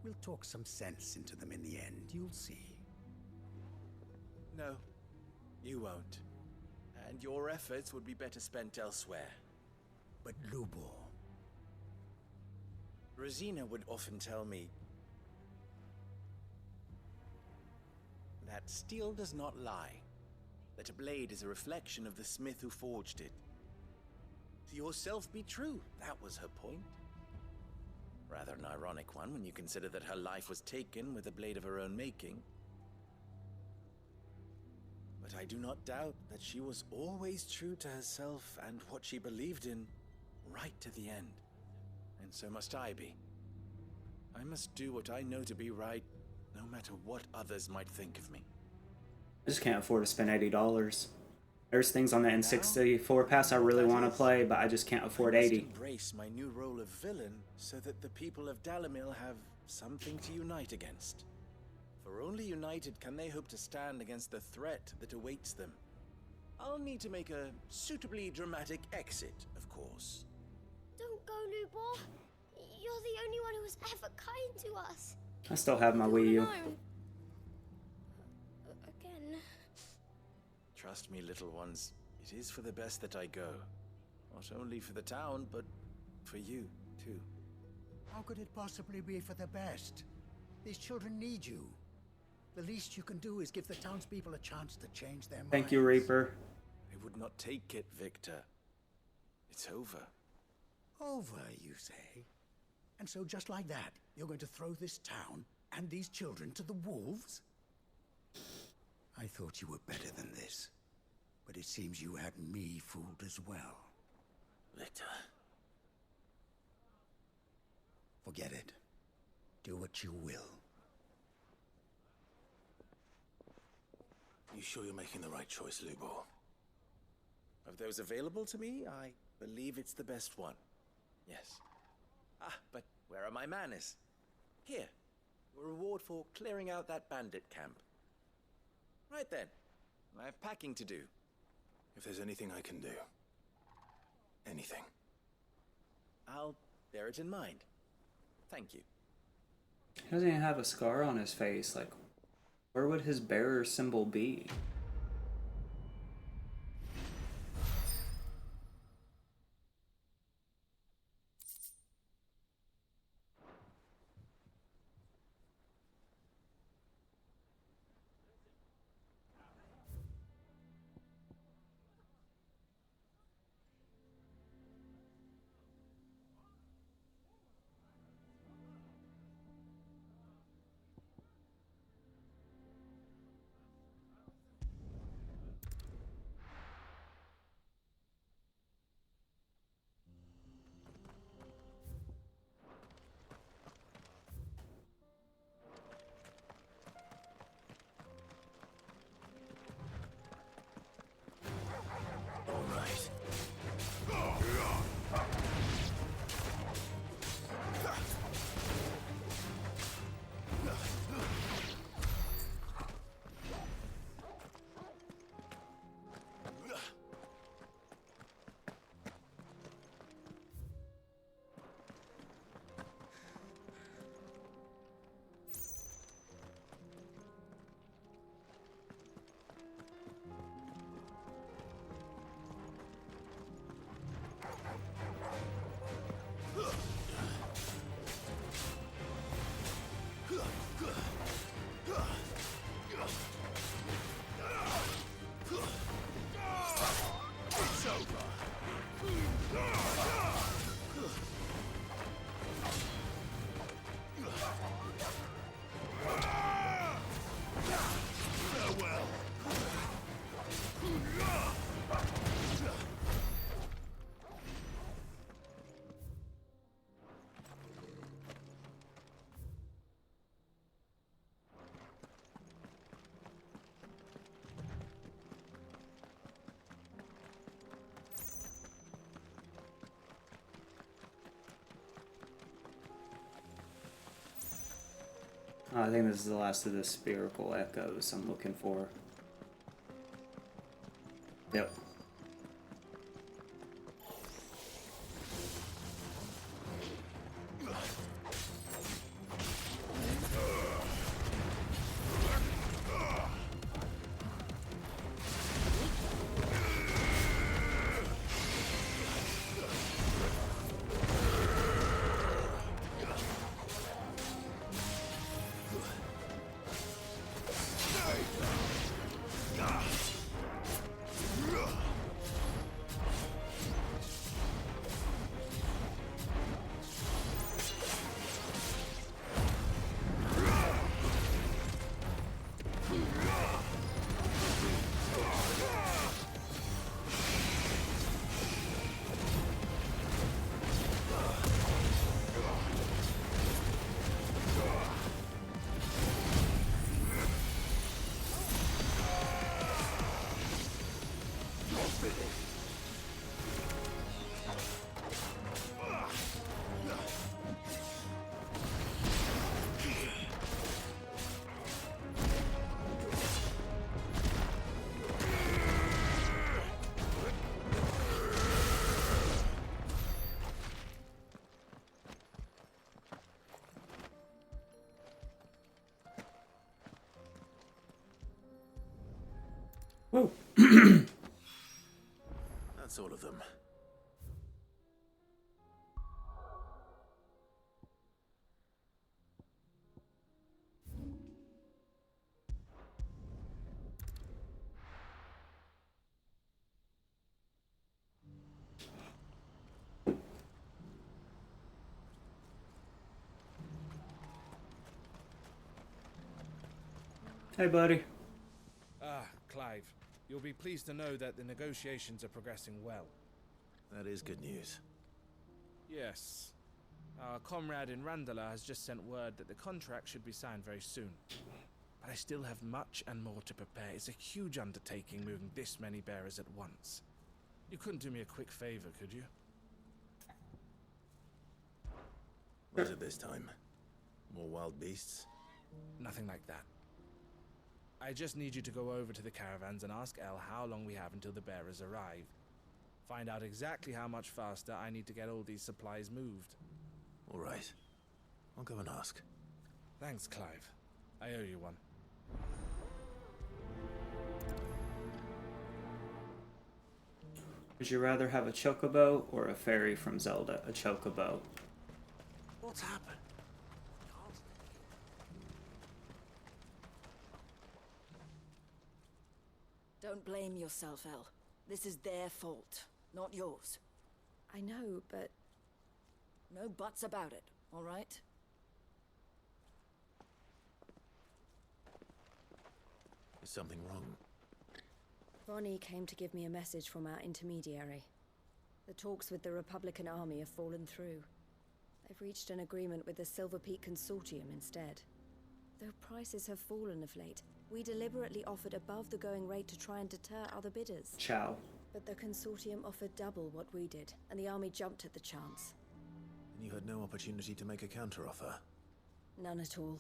We'll talk some sense into them in the end, you'll see. No, you won't. And your efforts would be better spent elsewhere. But Lubor... Rosina would often tell me that steel does not lie, that a blade is a reflection of the smith who forged it. To yourself be true, that was her point. Rather an ironic one when you consider that her life was taken with a blade of her own making. But I do not doubt that she was always true to herself and what she believed in, right to the end. And so must I be. I must do what I know to be right, no matter what others might think of me. I just can't afford to spend $80. There's things on the N64 pass I really want to play, but I just can't afford I must $80. embrace my new role of villain so that the people of Dalimil have something to unite against. For only united can they hope to stand against the threat that awaits them. I'll need to make a suitably dramatic exit, of course. Don't go, Lubor. You're the only one who was ever kind to us. I still have my Wii U. Alone. Again. Trust me, little ones, it is for the best that I go. Not only for the town, but for you, too. How could it possibly be for the best? These children need you. The least you can do is give the townspeople a chance to change their minds. Thank you, Reaper. I would not take it, Victor. It's over. Over, you say? And so just like that, you're going to throw this town and these children to the wolves? I thought you were better than this. But it seems you had me fooled as well. Victor. Forget it. Do what you will. You sure you're making the right choice, Lubor? Of those available to me, I believe it's the best one. Yes. Ah, but where are my manners? Here. Your reward for clearing out that bandit camp. Right then. I have packing to do. If there's anything I can do. Anything. I'll bear it in mind. Thank you. He doesn't even have a scar on his face. Like, where would his bearer symbol be? I think this is the last of the spherical echoes I'm looking for. Yep. Whoa. That's all of them. Hey, buddy. Ah, Clive. You'll be pleased to know that the negotiations are progressing well. That is good news. Yes. Our comrade in Randala has just sent word that the contract should be signed very soon. But I still have much and more to prepare. It's a huge undertaking moving this many bearers at once. You couldn't do me a quick favor, could you? What is it this time? More wild beasts? Nothing like that. I just need you to go over to the caravans and ask El how long we have until the bearers arrive. Find out exactly how much faster I need to get all these supplies moved. All right. I'll go and ask. Thanks, Clive. I owe you one. Would you rather have a chocobo or a fairy from Zelda? A chocobo. What's happened? Don't blame yourself, El. This is their fault, not yours. I know, but... No buts about it, all right? Is something wrong? Vonnie came to give me a message from our intermediary. The talks with the Republican army have fallen through. They've reached an agreement with the Silver Peak Consortium instead. Though prices have fallen of late, we deliberately offered above the going rate to try and deter other bidders. Ciao. But the Consortium offered double what we did, and the army jumped at the chance. And you had no opportunity to make a counteroffer? None at all.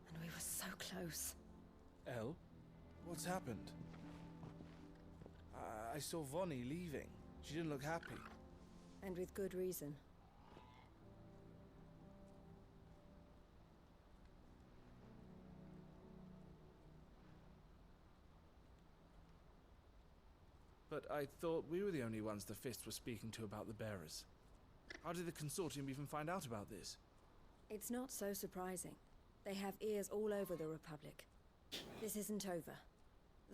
And we were so close. El? What's happened? I saw Vonnie leaving. She didn't look happy. And with good reason. But I thought we were the only ones the Fist was speaking to about the bearers. How did the Consortium even find out about this? It's not so surprising. They have ears all over the Republic. This isn't over.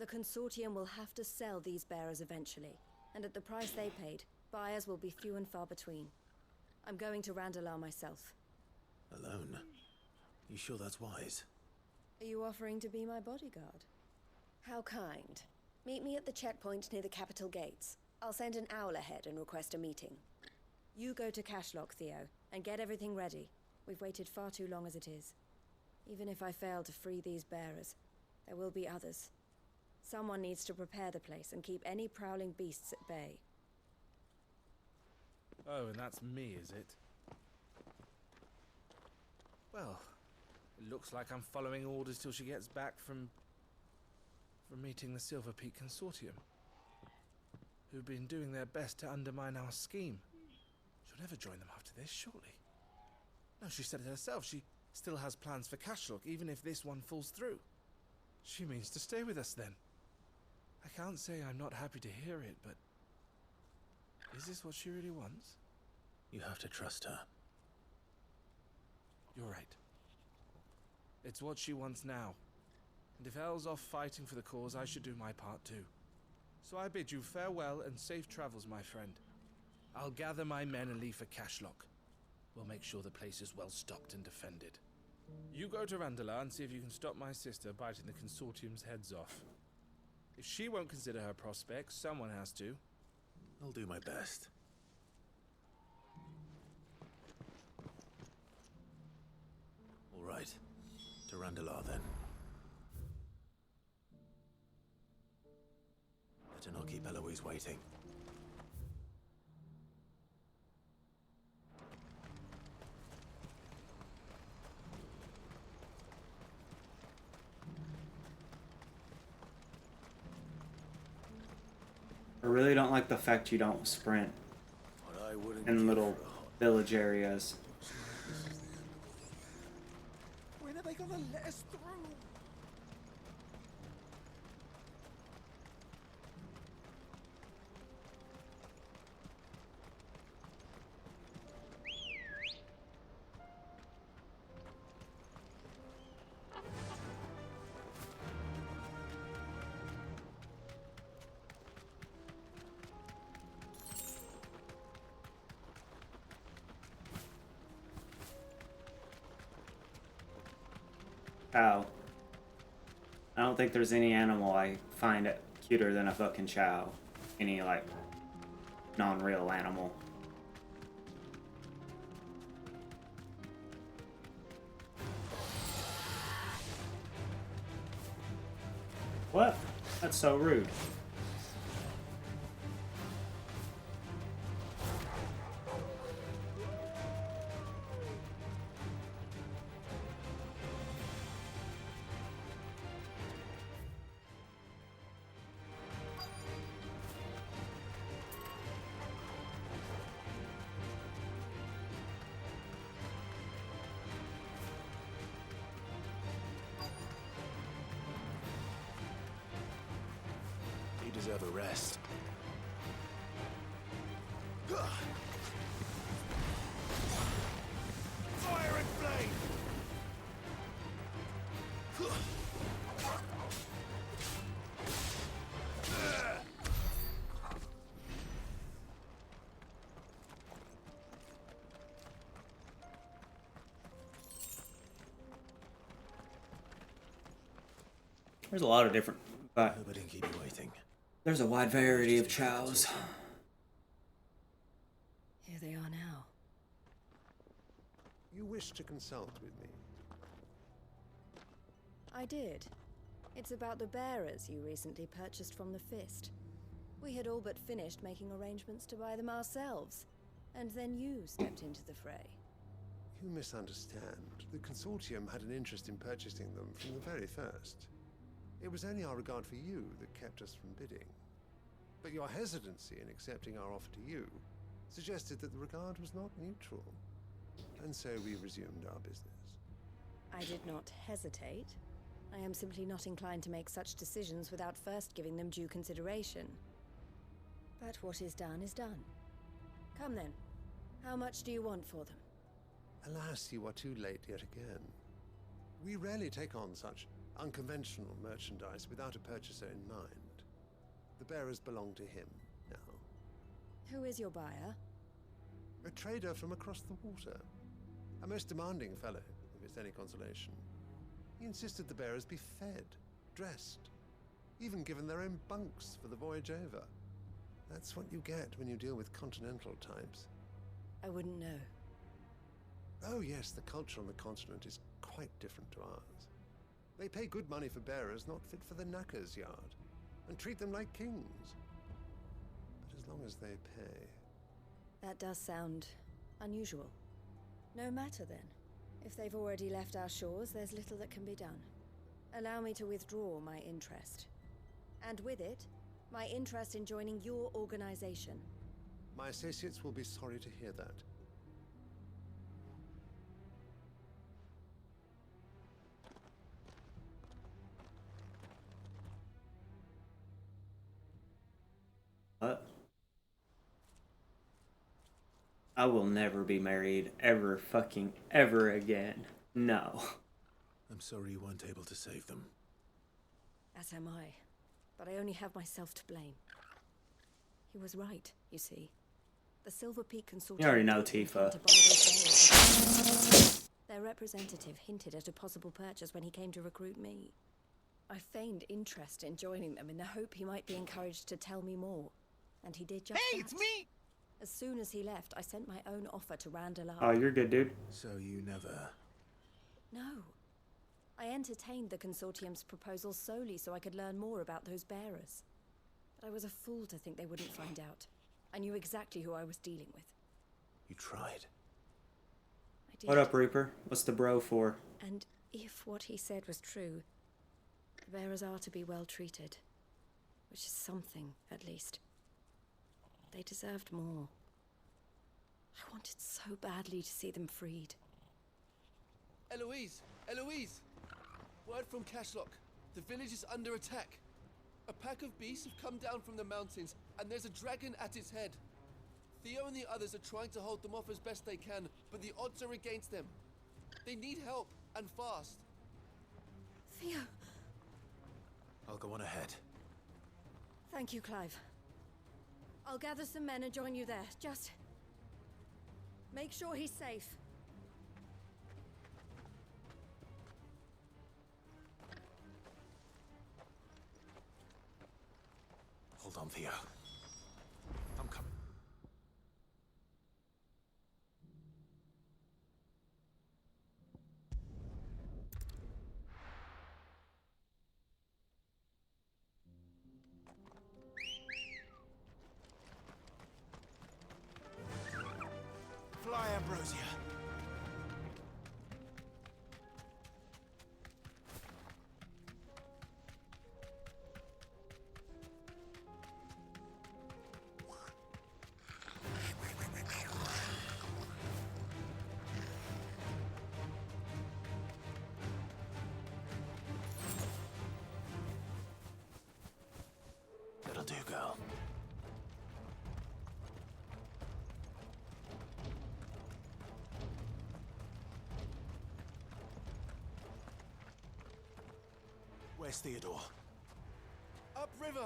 The Consortium will have to sell these bearers eventually, and at the price they paid, buyers will be few and far between. I'm going to Randalar myself. Alone? You sure that's wise? Are you offering to be my bodyguard? How kind. Meet me at the checkpoint near the capital gates. I'll send an owl ahead and request a meeting. You go to Cashlock, Theo, and get everything ready. We've waited far too long as it is. Even if I fail to free these bearers, there will be others. Someone needs to prepare the place and keep any prowling beasts at bay. Oh, and that's me, is it? Well, It looks like I'm following orders till she gets back from meeting the Silver Peak Consortium, who've been doing their best to undermine our scheme. She'll never join them after this, surely. No, she said it herself. She still has plans for Cashlock, even if this one falls through. She means to stay with us then. I can't say I'm not happy to hear it, but is this what she really wants? You have to trust her. You're right. It's what she wants now. And if Elle's off fighting for the cause, I should do my part too. So I bid you farewell and safe travels, my friend. I'll gather my men and leave for Cashlock. We'll make sure the place is well stocked and defended. You go to Randala and see if you can stop my sister biting the Consortium's heads off. If she won't consider her prospects, someone has to. I'll do my best. All right. To Randala, then. Better not keep Eloise waiting. I really don't like the fact you don't sprint in little village areas. When are they gonna let us through? Chow. I don't think there's any animal I find it cuter than a fucking chow. Any, like, non-real animal. What? That's so rude. You deserve a rest. Fire and flame! There's a lot of different, but Hope I didn't keep you waiting. there's a wide variety of chows. Here they are now. You wish to consult with me? I did. It's about the bearers you recently purchased from the Fist. We had all but finished making arrangements to buy them ourselves, and then you stepped into the fray. You misunderstand. The Consortium had an interest in purchasing them from the very first. It was only our regard for you that kept us from bidding. But your hesitancy in accepting our offer to you suggested that the regard was not mutual. And so we resumed our business. I did not hesitate. I am simply not inclined to make such decisions without first giving them due consideration. But what is done is done. Come then. How much do you want for them? Alas, you are too late yet again. We rarely take on such unconventional merchandise without a purchaser in mind. The bearers belong to him now. Who is your buyer? A trader from across the water. A most demanding fellow, if it's any consolation. He insisted the bearers be fed, dressed, even given their own bunks for the voyage over. That's what you get when you deal with continental types. I wouldn't know. Oh yes, the culture on the continent is quite different to ours. They pay good money for bearers not fit for the knacker's yard, and treat them like kings. But as long as they pay... That does sound unusual. No matter then. If they've already left our shores, there's little that can be done. Allow me to withdraw my interest. And with it, my interest in joining your organization. My associates will be sorry to hear that. What? I will never be married ever fucking ever again. No. I'm sorry you weren't able to save them. As am I. But I only have myself to blame. He was right, you see. The Silver Peak Consortium... You already know, Tifa. Their representative hinted at a possible purchase when he came to recruit me. I feigned interest in joining them in the hope he might be encouraged to tell me more. And he did just that. Hey, it's me! As soon as he left, I sent my own offer to Randall. Oh, you're good, dude. So you never... No. I entertained the Consortium's proposal solely so I could learn more about those bearers. But I was a fool to think they wouldn't find out. I knew exactly who I was dealing with. You tried. I did. What up, Reaper? What's the bro for? And if what he said was true, the bearers are to be well treated. Which is something, at least. They deserved more. I wanted so badly to see them freed. Eloise! Eloise! Word from Cashlock. The village is under attack. A pack of beasts have come down from the mountains, and there's a dragon at its head. Theo and the others are trying to hold them off as best they can, but the odds are against them. They need help, and fast. Theo! I'll go on ahead. Thank you, Clive. I'll gather some men and join you there. Just... make sure he's safe. Hold on, Theo. I'm coming. Fly, Ambrosia. That'll do, girl. Where's Theodore? Upriver!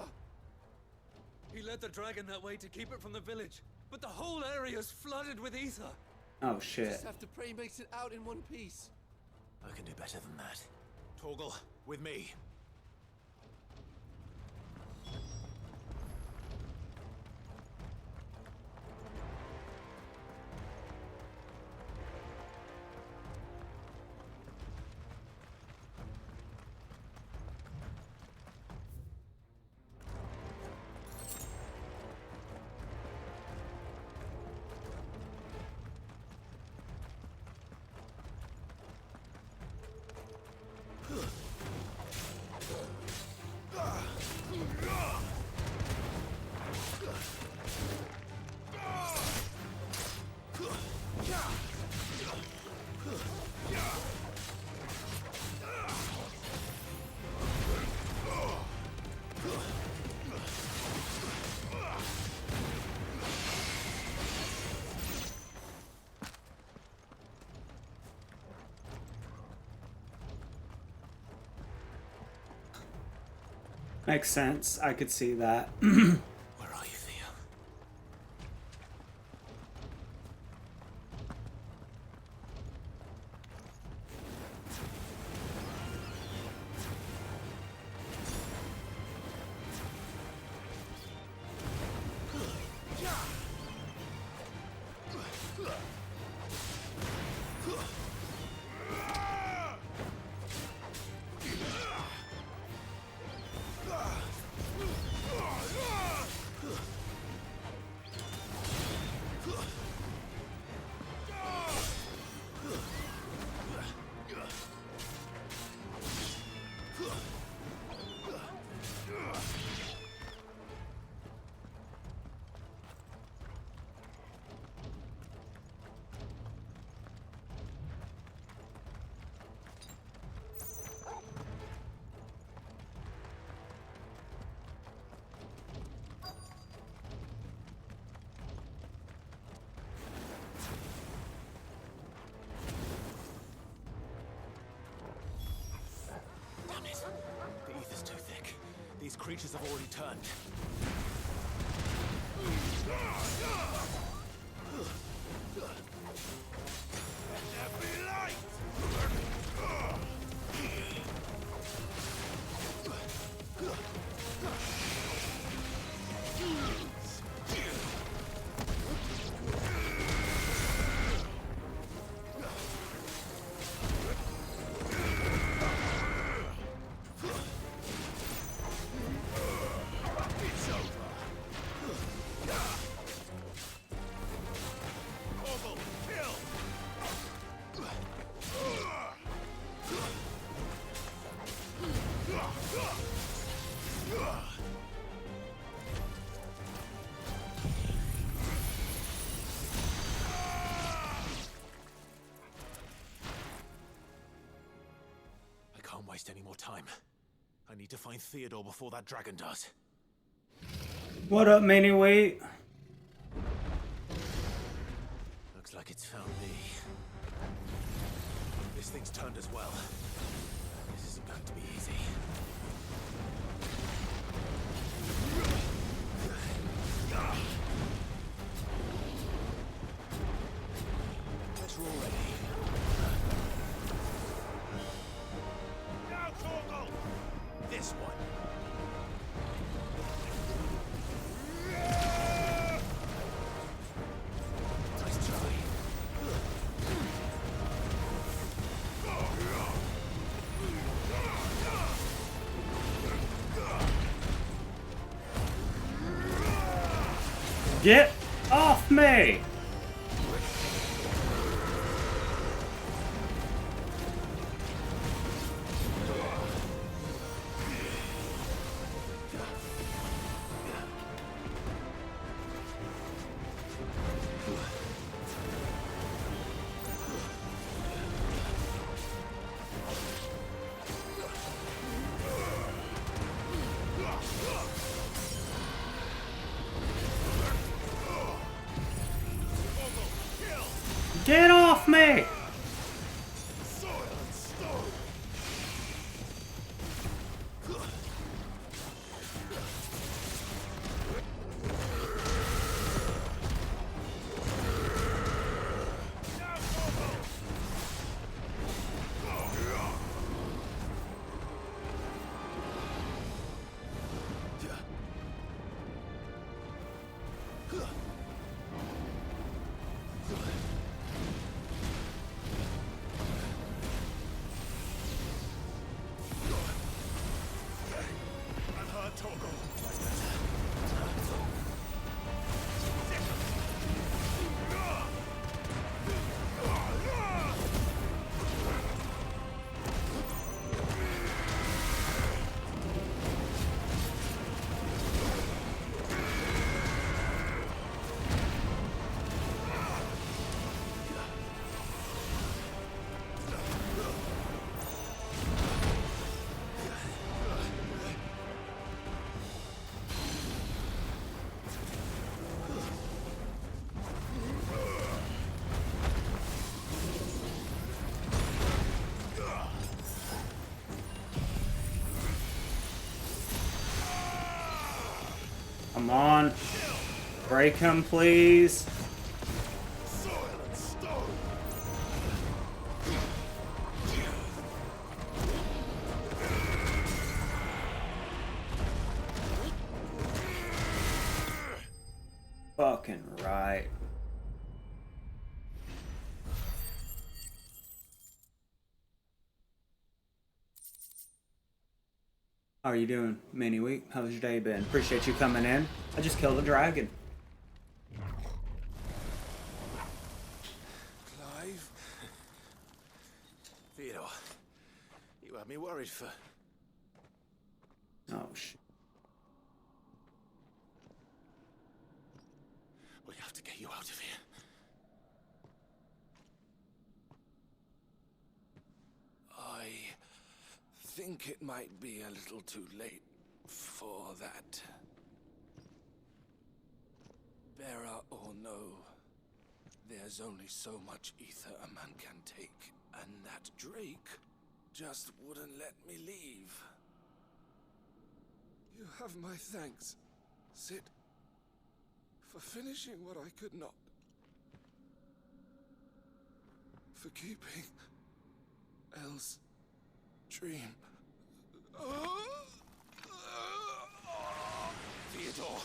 He led the dragon that way to keep it from the village, but the whole area's flooded with ether. Oh, shit. Just have to pray he makes it out in one piece. I can do better than that. Torgal, with me. Makes sense. I could see that. Where are you, Theo? These creatures have already turned. Let there be light! Waste any more time. I need to find Theodore before that dragon does. What up, Mini Wait? Looks like it's found me. This thing's turned as well. This isn't going to be easy. Guess we're all ready. This one. Nice try. Get off me! Get off me! Come on. Break him, please. Fucking right. How are you doing, Mini Week? How's your day been? Appreciate you coming in. I just killed a dragon. Clive? Theodore, you had me worried for... Oh, shit. We have to get you out of here. I think it might be a little too late for that. Bearer or no, there's only so much ether a man can take, and that Drake just wouldn't let me leave. have my thanks, Sid, for finishing what I could not. For keeping Elle's dream. Theodore!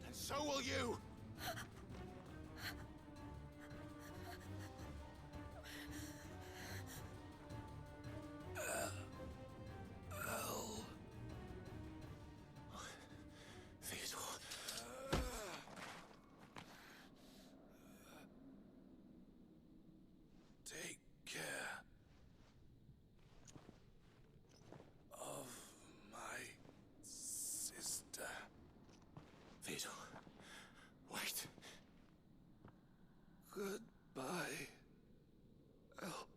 And so will you! Theodore. Take care of my sister. Theodore, wait. Goodbye, Elle.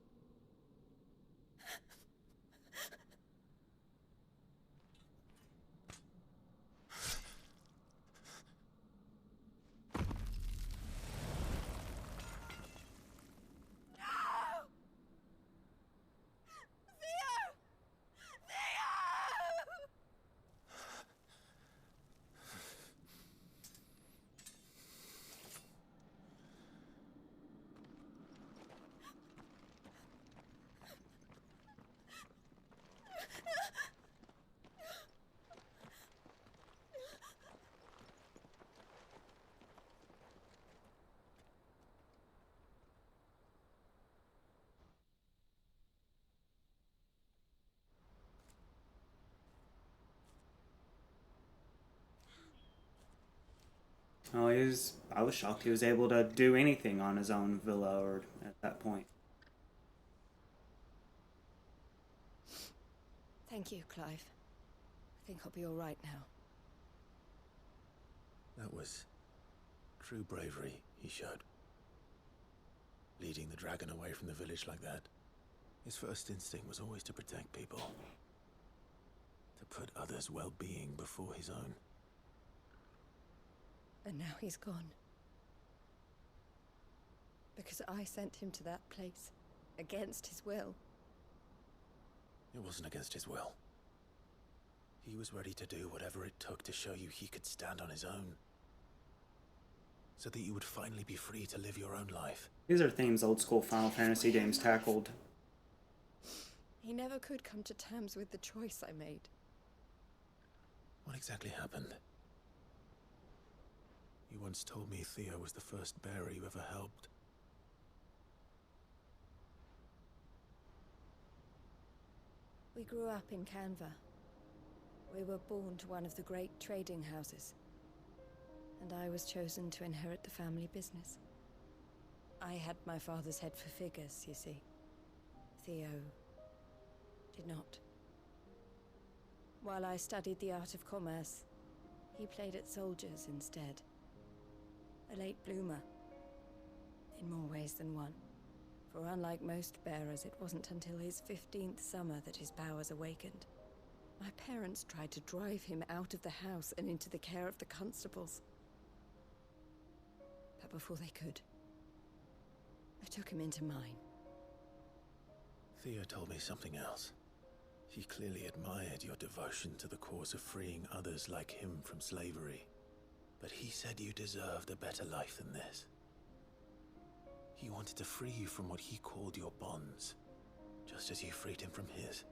Oh, I was shocked he was able to do anything on his own villa or at that point. Thank you, Clive. I think I'll be all right now. That was true bravery he showed. Leading the dragon away from the village like that. His first instinct was always to protect people. To put others' well-being before his own. And now he's gone. Because I sent him to that place, against his will. It wasn't against his will. He was ready to do whatever it took to show you he could stand on his own. So that you would finally be free to live your own life. These are themes old school Final Fantasy games tackled. He never could come to terms with the choice I made. What exactly happened? You once told me Theo was the first bearer you ever helped. We grew up in Canva. We were born to one of the great trading houses. And I was chosen to inherit the family business. I had my father's head for figures, you see. Theo did not. While I studied the art of commerce, he played at soldiers instead. A late bloomer, in more ways than one. For unlike most bearers, it wasn't until his 15th summer that his powers awakened. My parents tried to drive him out of the house and into the care of the constables. But before they could, I took him into mine. Theo told me something else. He clearly admired your devotion to the cause of freeing others like him from slavery. But he said you deserved a better life than this. He wanted to free you from what he called your bonds, just as you freed him from his.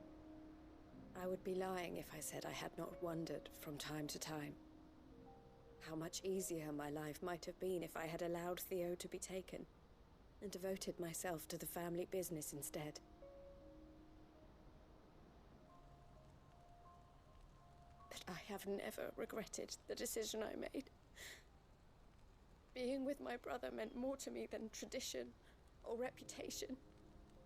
I would be lying if I said I had not wondered from time to time how much easier my life might have been if I had allowed Theo to be taken and devoted myself to the family business instead. But I have never regretted the decision I made. Being with my brother meant more to me than tradition or reputation.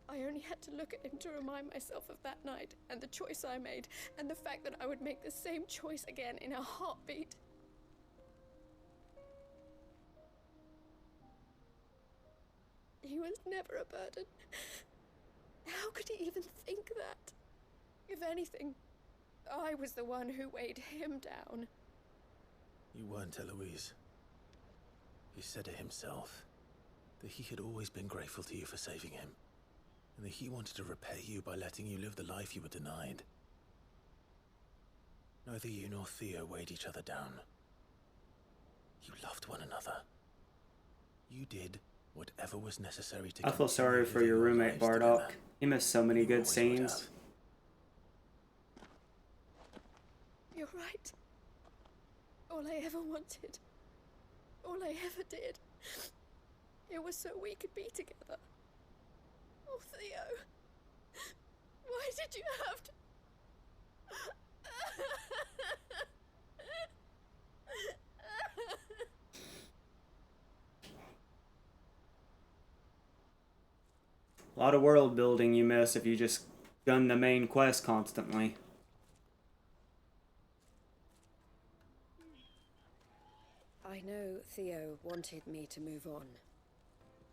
I only had to look at him to remind myself of that night and the choice I made, and the fact that I would make the same choice again in a heartbeat. He was never a burden. How could he even think that? If anything, I was the one who weighed him down. You weren't, Eloise. He said it himself, that he had always been grateful to you for saving him, and that he wanted to repay you by letting you live the life you were denied. Neither you nor Theo weighed each other down. You loved one another. You did whatever was necessary to... I feel sorry for your roommate, Bardock. He missed so many good scenes. You're right. All I ever wanted, all I ever did, it was so we could be together. Oh, Theo, why did you have to... A lot of world building you miss if you just gun the main quest constantly. I know Theo wanted me to move on,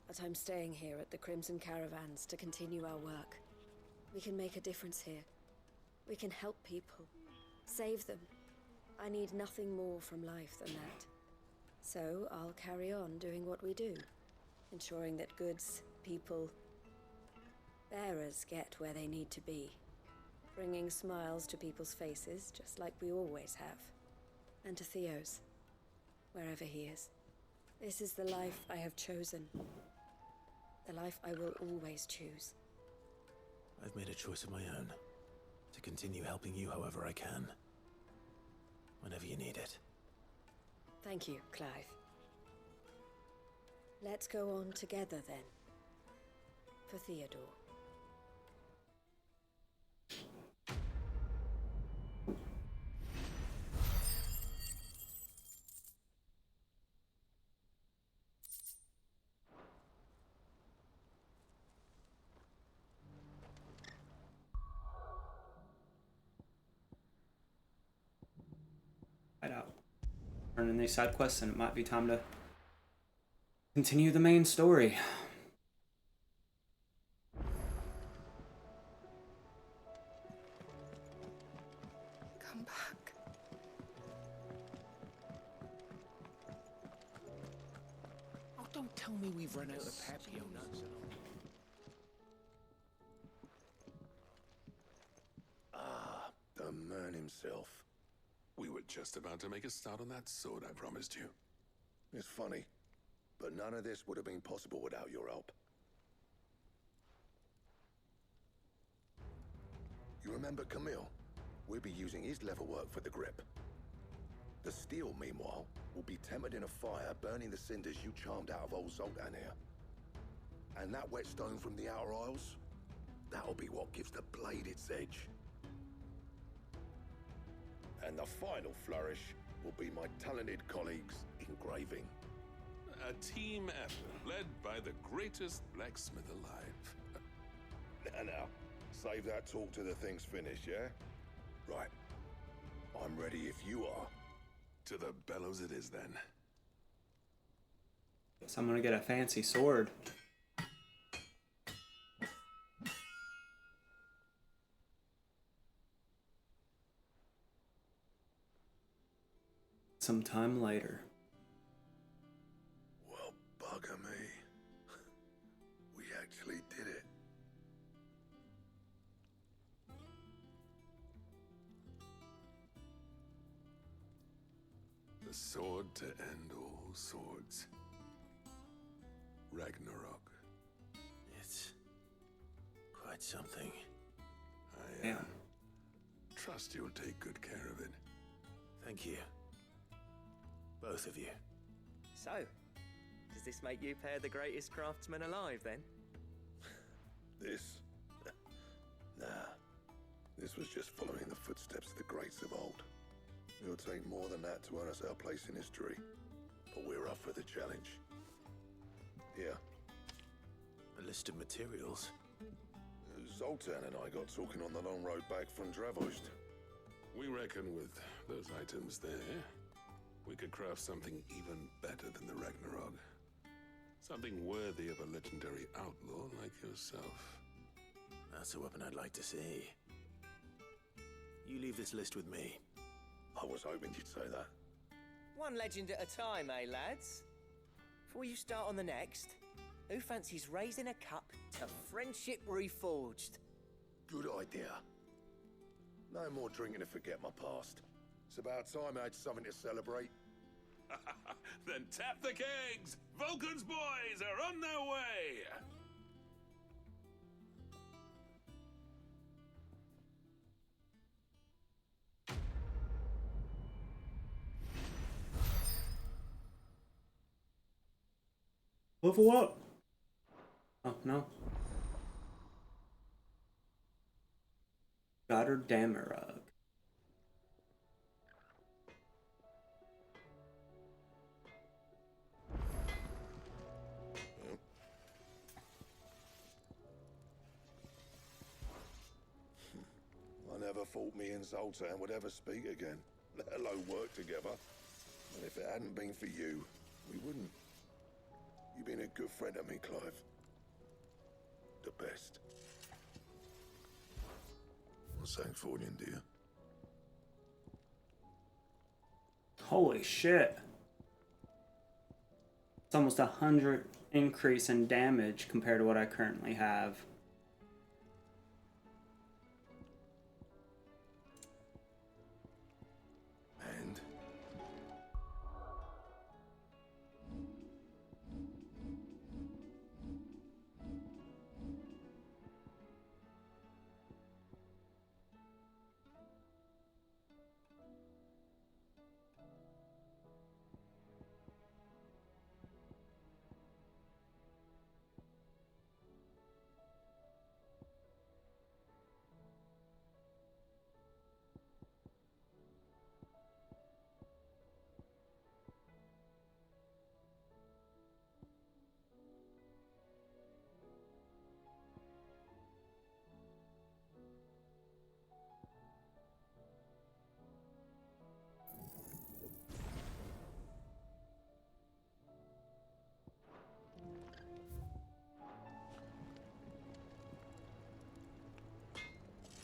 but I'm staying here at the Crimson Caravans to continue our work. We can make a difference here. We can help people, save them. I need nothing more from life than that. So I'll carry on doing what we do, ensuring that goods, people, bearers get where they need to be, bringing smiles to people's faces just like we always have, and to Theo's, wherever he is. This is the life I have chosen, the life I will always choose. I've made a choice of my own, to continue helping you however I can, whenever you need it. Thank you, Clive. Let's go on together then, for Theodore. Out. Turning these side quests, and it might be time to continue the main story. Come back. Oh, don't tell me we've run out of Papio nuts. Ah, the man himself. We were just about to make a start on that sword I promised you. It's funny, but none of this would have been possible without your help. You remember Camille? We'll be using his leather work for the grip. The steel, meanwhile, will be tempered in a fire, burning the cinders you charmed out of old Zoltan here. And that whetstone from the Outer Isles, that'll be what gives the blade its edge. And the final flourish will be my talented colleagues' engraving. A team effort led by the greatest blacksmith alive. Now, save that talk till the thing's finished, yeah? Right. I'm ready if you are. To the bellows it is, then. Guess I'm gonna get a fancy sword. Sometime later. Well, bugger me. We actually did it. The sword to end all swords. Ragnarok. It's quite something. I trust you'll take good care of it. Thank you. Both of you. So, does this make you pair the greatest craftsmen alive, then? This? Nah. This was just following the footsteps of the greats of old. It'll take more than that to earn us our place in history. but we're up for the challenge. Here. A list of materials. Zoltan and I got talking on the long road back from Dravost. We reckon with those items there, we could craft something even better than the Ragnarok. Something worthy of a legendary outlaw like yourself. That's a weapon I'd like to see. You leave this list with me. I was hoping you'd say that. One legend at a time, eh, lads? Before you start on the next, who fancies raising a cup to friendship reforged? Good idea. No more drinking to forget my past. It's about time I had something to celebrate. Then tap the kegs! Vulcan's boys are on their way! Level up! Oh, no. Goddard Damarug. I never thought me and Zoltan would ever speak again, let alone work together. And if it hadn't been for you, we wouldn't. You've been a good friend to me, Clive. The best. Well, thanks for Odin, dear. Holy shit. It's almost 100 increase in damage compared to what I currently have. And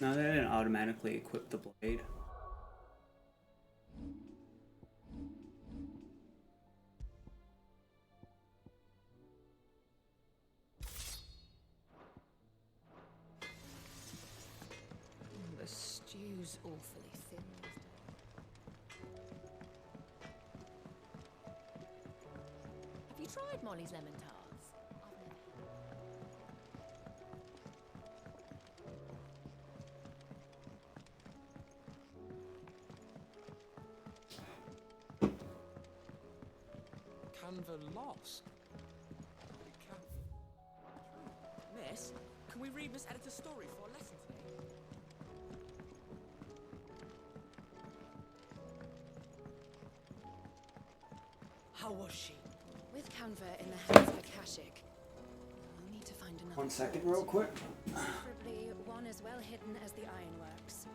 No, they didn't automatically equip the blade. The stew's awfully thin these days. Have you tried Molly's lemon tarts? Canva lost. Miss, can we read Miss Editor's story for a lesson today? How was she? With Canva in the hands of Akashic, we'll need to find another. 1 second, real quick. Preferably one as well hidden as the ironworks.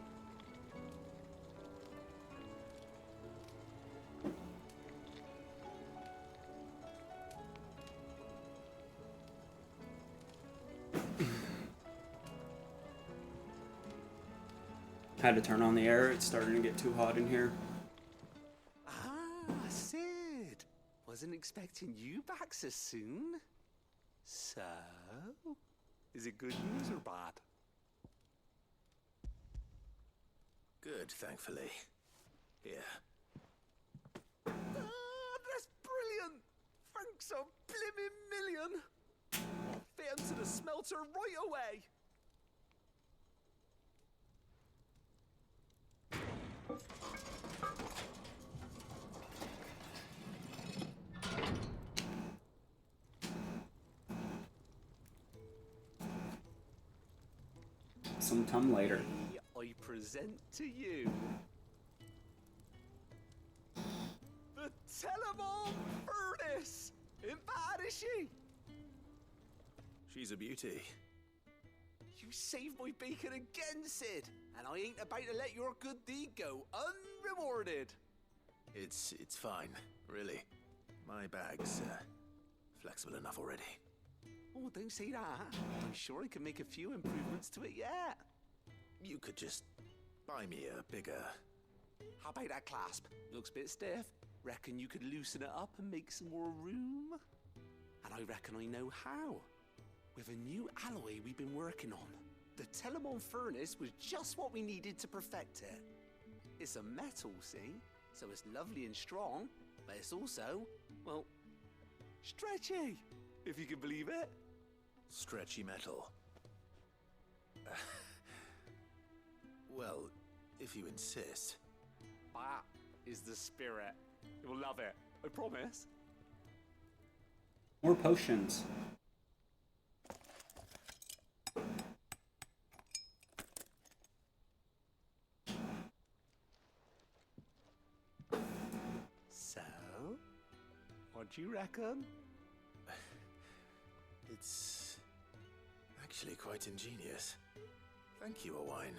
Had to turn on the air, it's starting to get too hot in here. Ah, Sid! Wasn't expecting you back so soon. So, is it good news or bad? Good, thankfully. Here. Ah, that's brilliant! Thanks a blimmin' million! Fit 'em to the smelter right away! Sometime later. I present to you the Telemon is she? She's a beauty. You saved my bacon again, Sid, and I ain't about to let your good deed go unrewarded. It's fine, really. My bag's flexible enough already. Oh, don't say that. I'm sure I can make a few improvements to it yet. You could just buy me a bigger... How about that clasp? Looks a bit stiff. Reckon you could loosen it up and make some more room? And I reckon I know how. With a new alloy we've been working on. The Telemon furnace was just what we needed to perfect it. It's a metal, see? So it's lovely and strong, but it's also, well, stretchy, if you can believe it. Stretchy metal. Well, if you insist. That is the spirit. You'll love it, I promise. More potions. So, what do you reckon? It's actually quite ingenious. Thank you, Owain.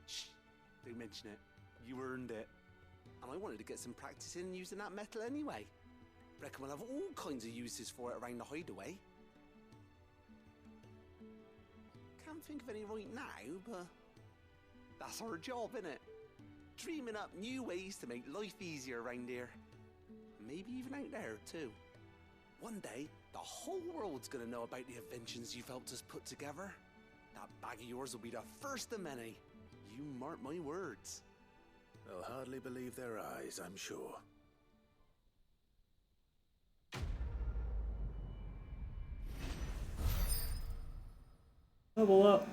Shh, don't mention it. You earned it. And I wanted to get some practice in using that metal anyway. Reckon we'll have all kinds of uses for it around the hideaway. Can't think of any right now, but that's our job, innit? Dreaming up new ways to make life easier around here. Maybe even out there, too. One day, the whole world's gonna know about the inventions you've helped us put together. That bag of yours will be the first of many. You mark my words. They'll hardly believe their eyes, I'm sure. Level up.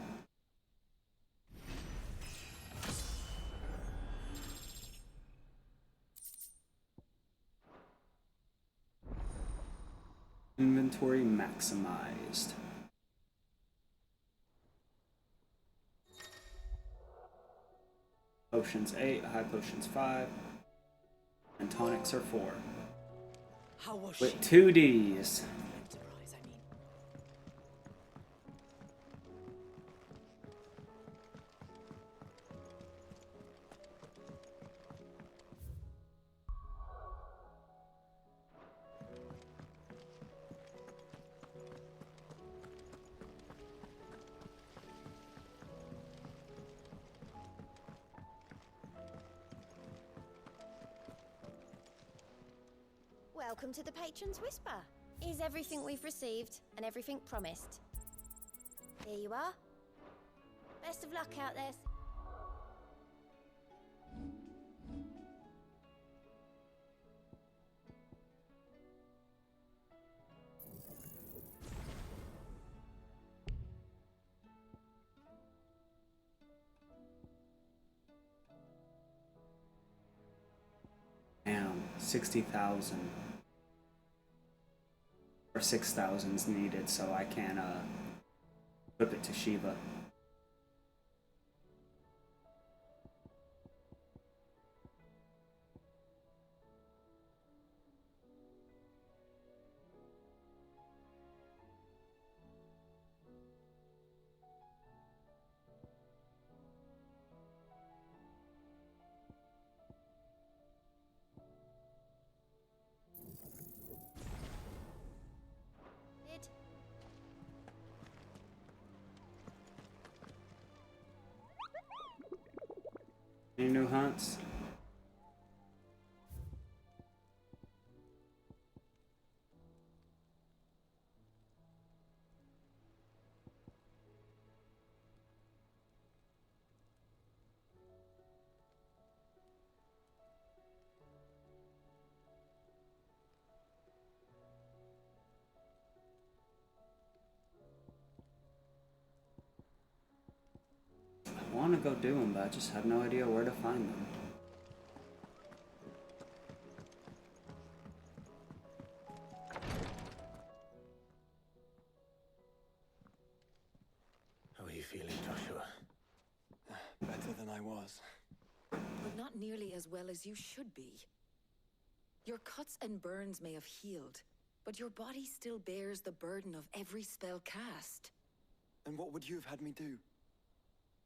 Inventory maximized. Potions 8, high potions 5, and tonics are 4. How was with she? 2 Ds. Enterprise, I mean. Welcome to the Patron's Whisper. Is everything we've received and everything promised? Here you are. Best of luck out there. Damn, 60,000. Or 6,000's needed, so I can flip it to Shiva. Any new hunts? I want to go do them, but I just have no idea where to find them. How are you feeling, Joshua? Better than I was. But not nearly as well as you should be. Your cuts and burns may have healed, But your body still bears the burden of every spell cast. And what would you have had me do?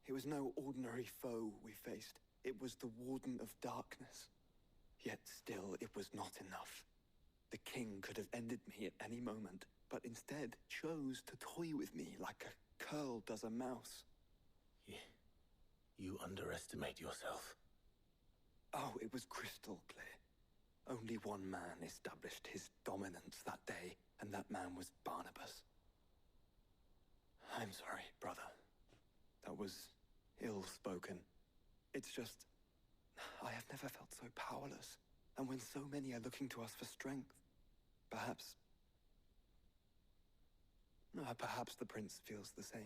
It was no ordinary foe we faced. It was the Warden of Darkness. Yet still, it was not enough. The king could have ended me at any moment, but instead chose to toy with me like a curl does a mouse. You underestimate yourself. Oh, it was crystal clear. Only one man established his dominance that day, and that man was Barnabas. I'm sorry, brother. That was ill-spoken. It's just, I have never felt so powerless. And when so many are looking to us for strength, perhaps the prince feels the same.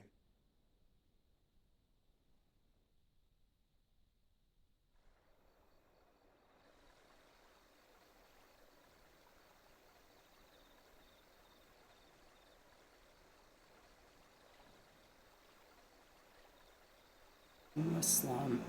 Muslim.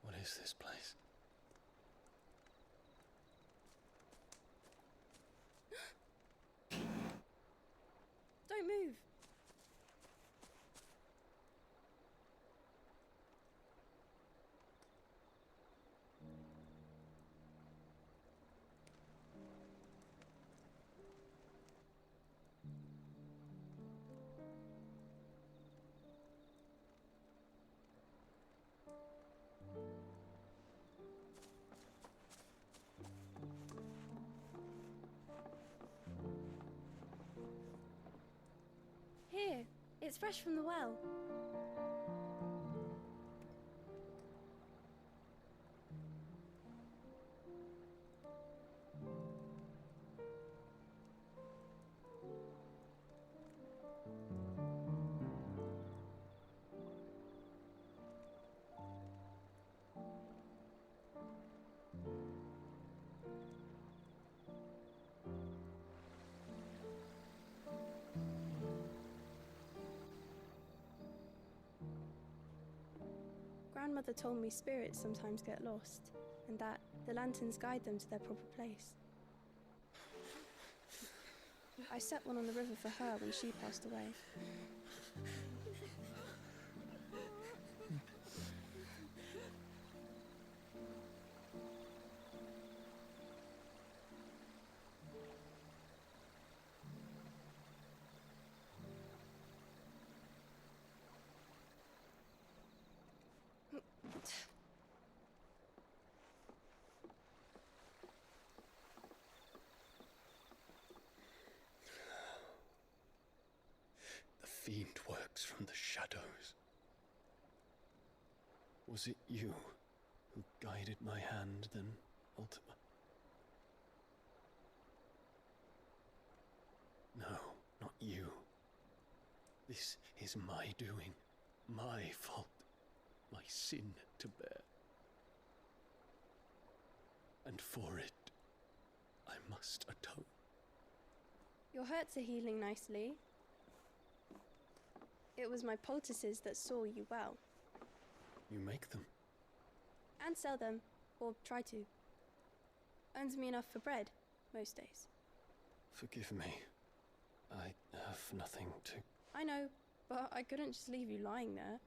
What is this place? Don't move. Here, it's fresh from the well. Grandmother told me spirits sometimes get lost, and that the lanterns guide them to their proper place. I set one on the river for her when she passed away. The fiend works from the shadows. Was it you who guided my hand, then ultimately? No, not you. This is my doing, my fault, my sin to bear. And for it, I must atone. Your hurts are healing nicely. It was my poultices that saw you well. You make them? And sell them, or try to. Earns me enough for bread, most days. Forgive me. I have nothing to... I know, but I couldn't just leave you lying there.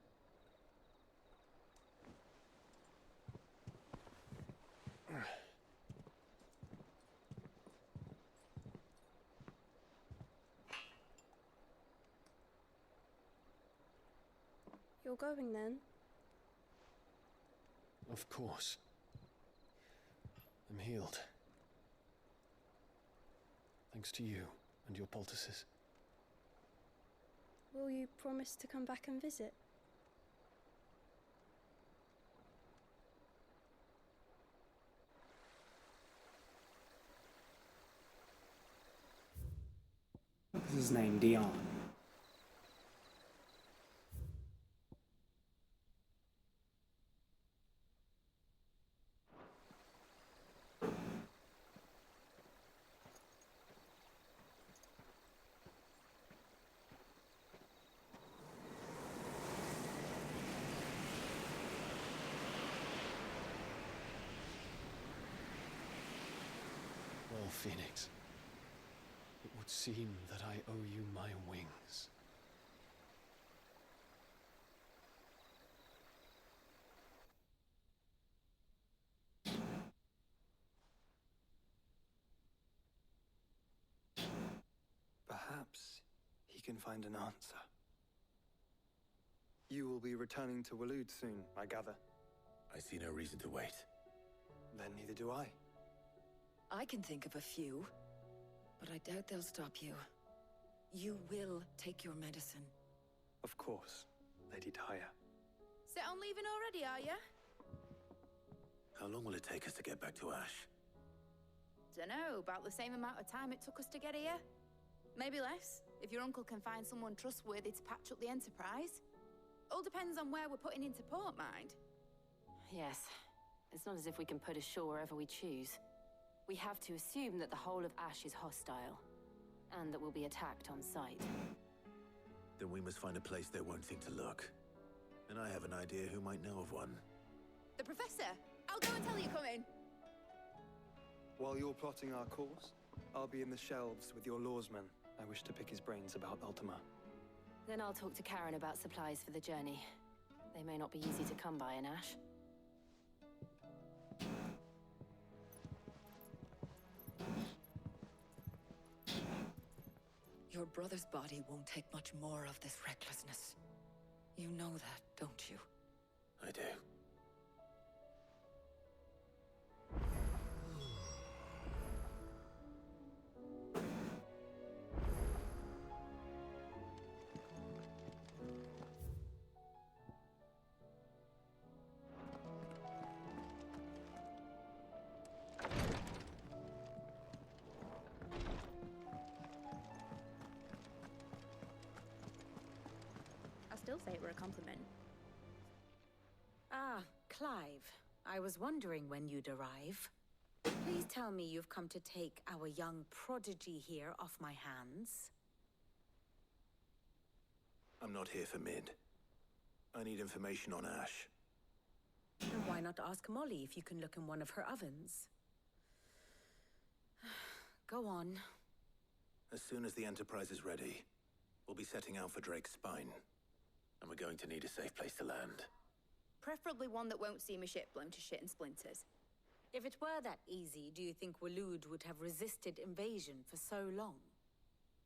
You're going then? Of course. I'm healed. Thanks to you and your poultices. Will you promise to come back and visit? What's his name? Dion. Oh, Phoenix. It would seem that I owe you my wings. Perhaps he can find an answer. You will be returning to Waloed soon, I gather. I see no reason to wait. Then neither do I. I can think of a few, but I doubt they'll stop you. You will take your medicine. Of course, Lady Daya. Set on leaving already, are ya? How long will it take us to get back to Ash? Dunno, about the same amount of time it took us to get here. Maybe less, if your uncle can find someone trustworthy to patch up the Enterprise. All depends on where we're putting into port, mind. Yes. It's not as if we can put ashore wherever we choose. We have to assume that the whole of Ash is hostile, and that we'll be attacked on sight. Then we must find a place they won't think to look. And I have an idea who might know of one. The Professor! I'll go and tell you come in! While you're plotting our course, I'll be in the shelves with your lawsman. I wish to pick his brains about Ultima. Then I'll talk to Karen about supplies for the journey. They may not be easy to come by in Ash. Your brother's body won't take much more of this recklessness. You know that, don't you? I do. I'll still say it were a compliment. Ah, Clive. I was wondering when you'd arrive. Please tell me you've come to take our young prodigy here off my hands. I'm not here for Mid. I need information on Ash. Then why not ask Molly if you can look in one of her ovens? Go on. As soon as the Enterprise is ready, we'll be setting out for Drake's Spine. And we're going to need a safe place to land. Preferably one that won't see my ship blown to shit and splinters. If it were that easy, do you think Waloed would have resisted invasion for so long?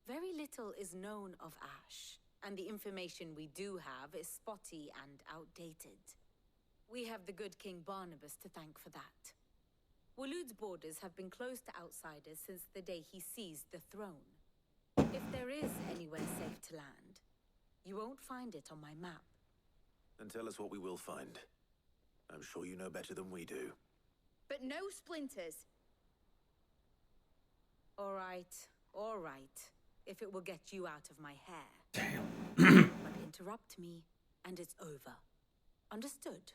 Very little is known of Ash, and the information we do have is spotty and outdated. We have the good King Barnabas to thank for that. Waloed's borders have been closed to outsiders since the day he seized the throne. If there is anywhere safe to land, you won't find it on my map. Then tell us what we will find. I'm sure you know better than we do. But no splinters! All right. If it will get you out of my hair. Damn. But interrupt me, and it's over. Understood?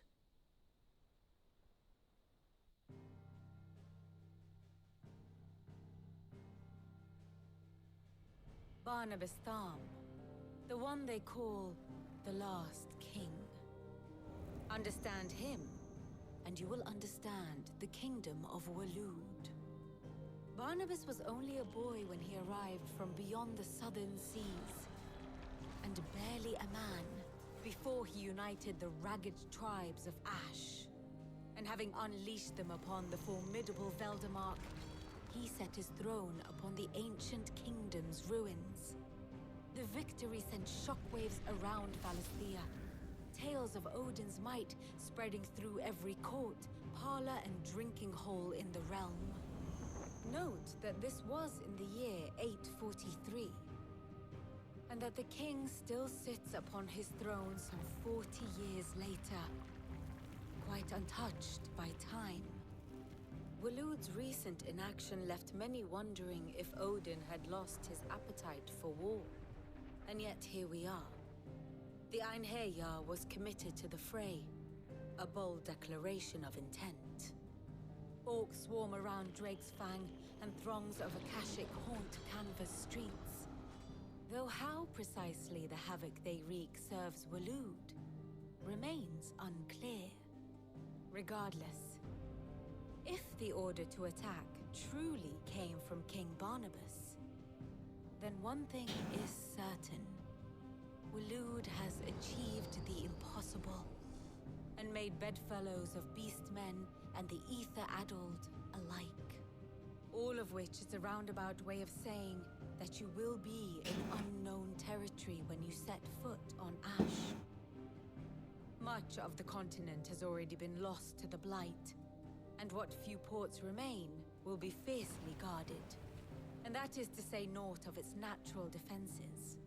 Barnabas Tham, the one they call the last king. Understand him, and you will understand the kingdom of Waloed. Barnabas was only a boy when he arrived from beyond the southern seas, and barely a man before he united the ragged tribes of Ash. And having unleashed them upon the formidable Veldamark, he set his throne upon the ancient kingdom's ruins. The victory sent shockwaves around Valisthea. Tales of Odin's might spreading through every court, parlor, and drinking hole in the realm. Note that this was in the year 843. and that the king still sits upon his throne some 40 years later, quite untouched by time. Waloed's recent inaction left many wondering if Odin had lost his appetite for war. And yet here we are. The Einherjar was committed to the fray, a bold declaration of intent. Orcs swarm around Drakesfang, and throngs of Akashic haunt canvas streets. Though how precisely the havoc they wreak serves Waloed remains unclear. Regardless, if the order to attack truly came from King Barnabas, then one thing is certain. Waloed has achieved the impossible, and made bedfellows of beastmen and the ether-addled alike. All of which is a roundabout way of saying that you will be in unknown territory when you set foot on Ash. Much of the continent has already been lost to the Blight, and what few ports remain will be fiercely guarded. And that is to say naught of its natural defenses.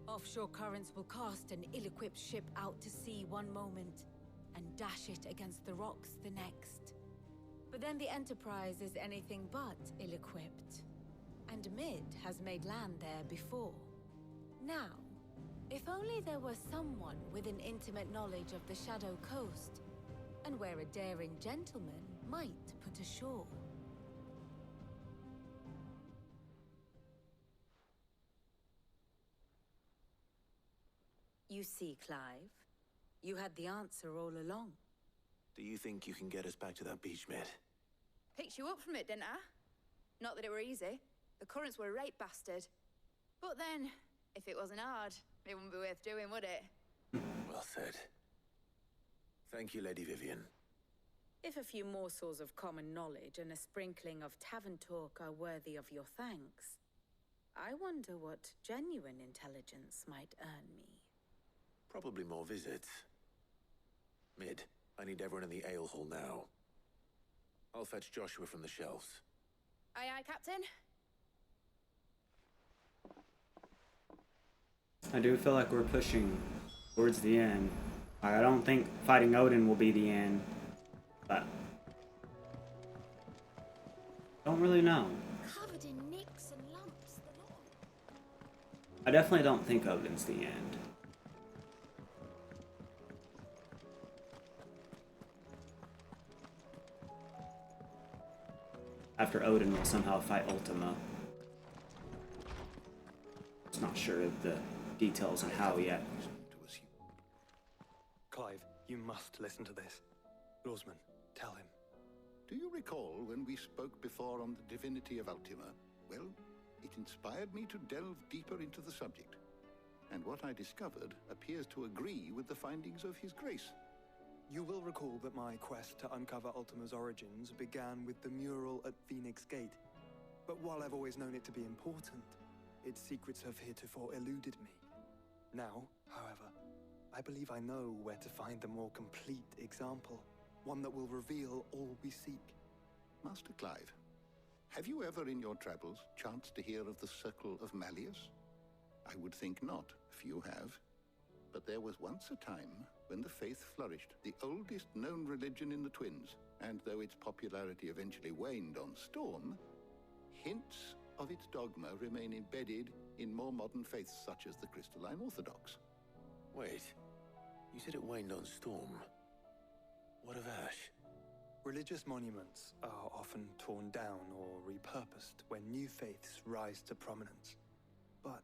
Offshore currents will cast an ill-equipped ship out to sea one moment, and dash it against the rocks the next. But then the Enterprise is anything but ill-equipped. And Mid has made land there before. Now, if only there were someone with an intimate knowledge of the Shadow Coast, and where a daring gentleman might put ashore. You see, Clive, you had the answer all along. Do you think you can get us back to that beach, Mid? Picked you up from it, didn't I? Not that it were easy. The currents were a right bastard. But then, if it wasn't hard, it wouldn't be worth doing, would it? Well said. Thank you, Lady Vivian. If a few morsels of common knowledge and a sprinkling of tavern talk are worthy of your thanks, I wonder what genuine intelligence might earn me. Probably more visits. Mid, I need everyone in the ale hall now. I'll fetch Joshua from the shelves. Aye, aye, Captain. I do feel like we're pushing towards the end. I don't think fighting Odin will be the end, but don't really know. Covered in nicks and lumps. I definitely don't think Odin's the end. After Odin will somehow fight Ultima. Just not sure of the details on how yet. Clive, you must listen to this. Lawsman, tell him. Do you recall when we spoke before on the divinity of Ultima? Well, it inspired me to delve deeper into the subject. And what I discovered appears to agree with the findings of His Grace. You will recall that my quest to uncover Ultima's origins began with the mural at Phoenix Gate. But while I've always known it to be important, its secrets have heretofore eluded me. Now, however, I believe I know where to find the more complete example, one that will reveal all we seek. Master Clive, have you ever in your travels chanced to hear of the Circle of Malleus? I would think not, few have. But there was once a time when the faith flourished, the oldest known religion in the Twins, and though its popularity eventually waned on Storm, hints of its dogma remain embedded in more modern faiths such as the Crystalline Orthodox. Wait, you said it waned on Storm. What of Ash? Religious monuments are often torn down or repurposed when new faiths rise to prominence. But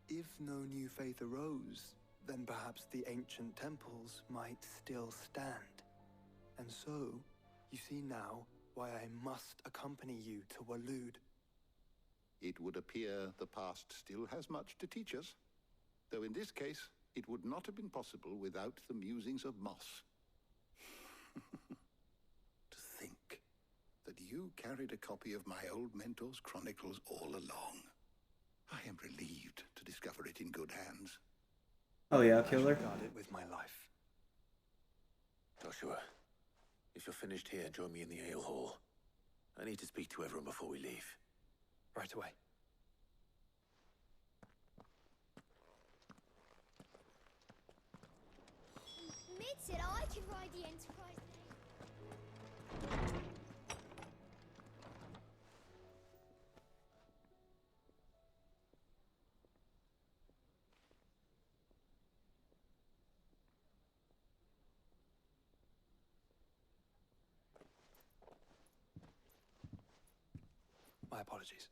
if no new faith arose, then perhaps the ancient temples might still stand. And so, you see now why I must accompany you to Waloed. It would appear the past still has much to teach us, though in this case, it would not have been possible without the musings of Moss. To think that you carried a copy of my old mentor's chronicles all along. I am relieved to discover it in good hands. Oh yeah, killer. I shall guard it with my life. Joshua, if you're finished here, join me in the ale hall. I need to speak to everyone before we leave. Right away. It said I could ride the Enterprise. My apologies.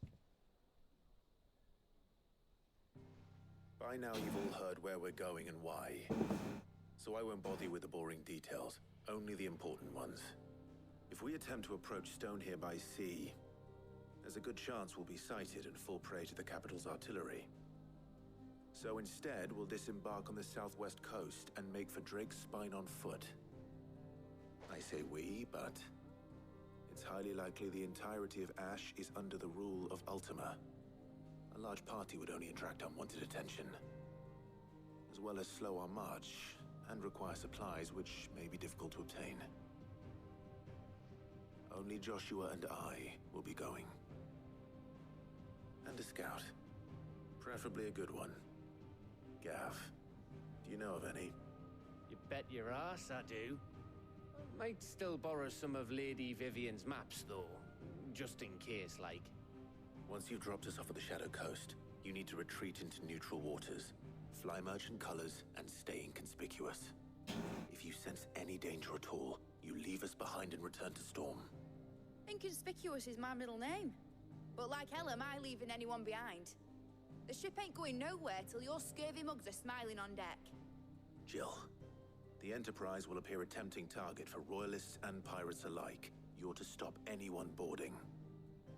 By now you've all heard where we're going and why. So I won't bother you with the boring details, only the important ones. If we attempt to approach Stone here by sea, there's a good chance we'll be sighted and fall prey to the capital's artillery. So instead, we'll disembark on the southwest coast and make for Drake's Spine on foot. I say we, but it's highly likely the entirety of Ash is under the rule of Ultima. A large party would only attract unwanted attention, as well as slow our march and require supplies which may be difficult to obtain. Only Joshua and I will be going. And a scout. Preferably a good one. Gav, do you know of any? You bet your ass I do. Might still borrow some of Lady Vivian's maps, though. Just in case, like. Once you've dropped us off at the Shadow Coast, you need to retreat into neutral waters, fly merchant colors, and stay inconspicuous. If you sense any danger at all, you leave us behind and return to Storm. Inconspicuous is my middle name. But like hell am I leaving anyone behind. The ship ain't going nowhere till your scurvy mugs are smiling on deck. Jill, the Enterprise will appear a tempting target for royalists and pirates alike. You're to stop anyone boarding.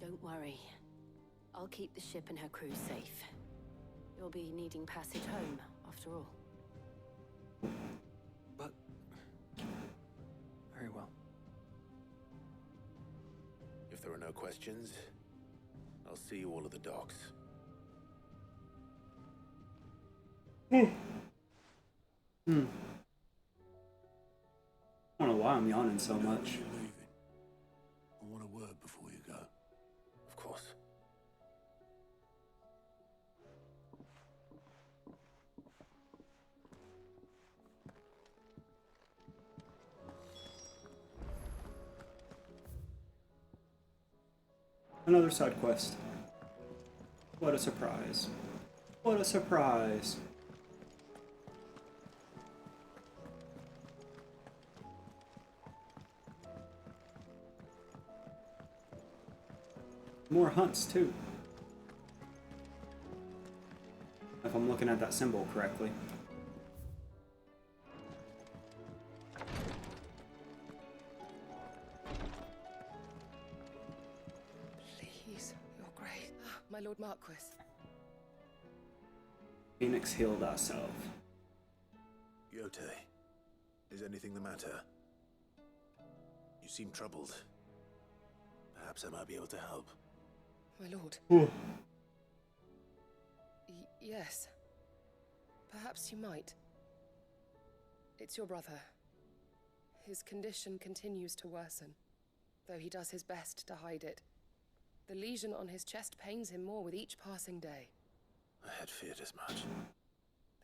Don't worry. I'll keep the ship and her crew safe. You'll be needing passage home, after all. But... very well. If there are no questions, I'll see you all at the docks. I don't know why I'm yawning so much. I want a word before you go. Of course. Another side quest. What a surprise. What a surprise. More hunts, too. If I'm looking at that symbol correctly. Please, your grace. My Lord Marquis. Phoenix healed ourselves. Yote, is anything the matter? You seem troubled. Perhaps I might be able to help. My lord. Yes. Perhaps you might. It's your brother. His condition continues to worsen, though he does his best to hide it. The lesion on his chest pains him more with each passing day. I had feared as much.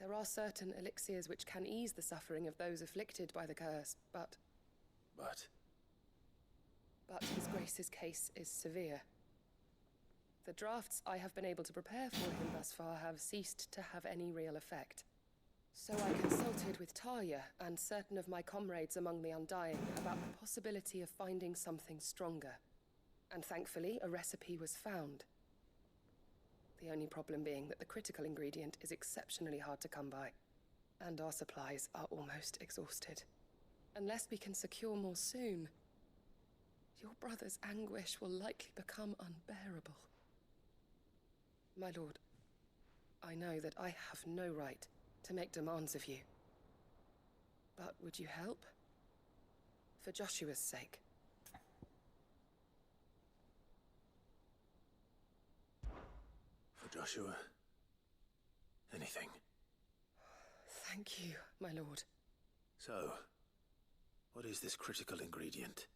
There are certain elixirs which can ease the suffering of those afflicted by the curse, but His Grace's case is severe. The drafts I have been able to prepare for him thus far have ceased to have any real effect. So I consulted with Talia and certain of my comrades among the Undying about the possibility of finding something stronger. And thankfully, a recipe was found. The only problem being that the critical ingredient is exceptionally hard to come by, and our supplies are almost exhausted. Unless we can secure more soon, your brother's anguish will likely become unbearable. My lord, I know that I have no right to make demands of you. But would you help? For Joshua's sake. For Joshua, anything. Thank you, my lord. So, what is this critical ingredient?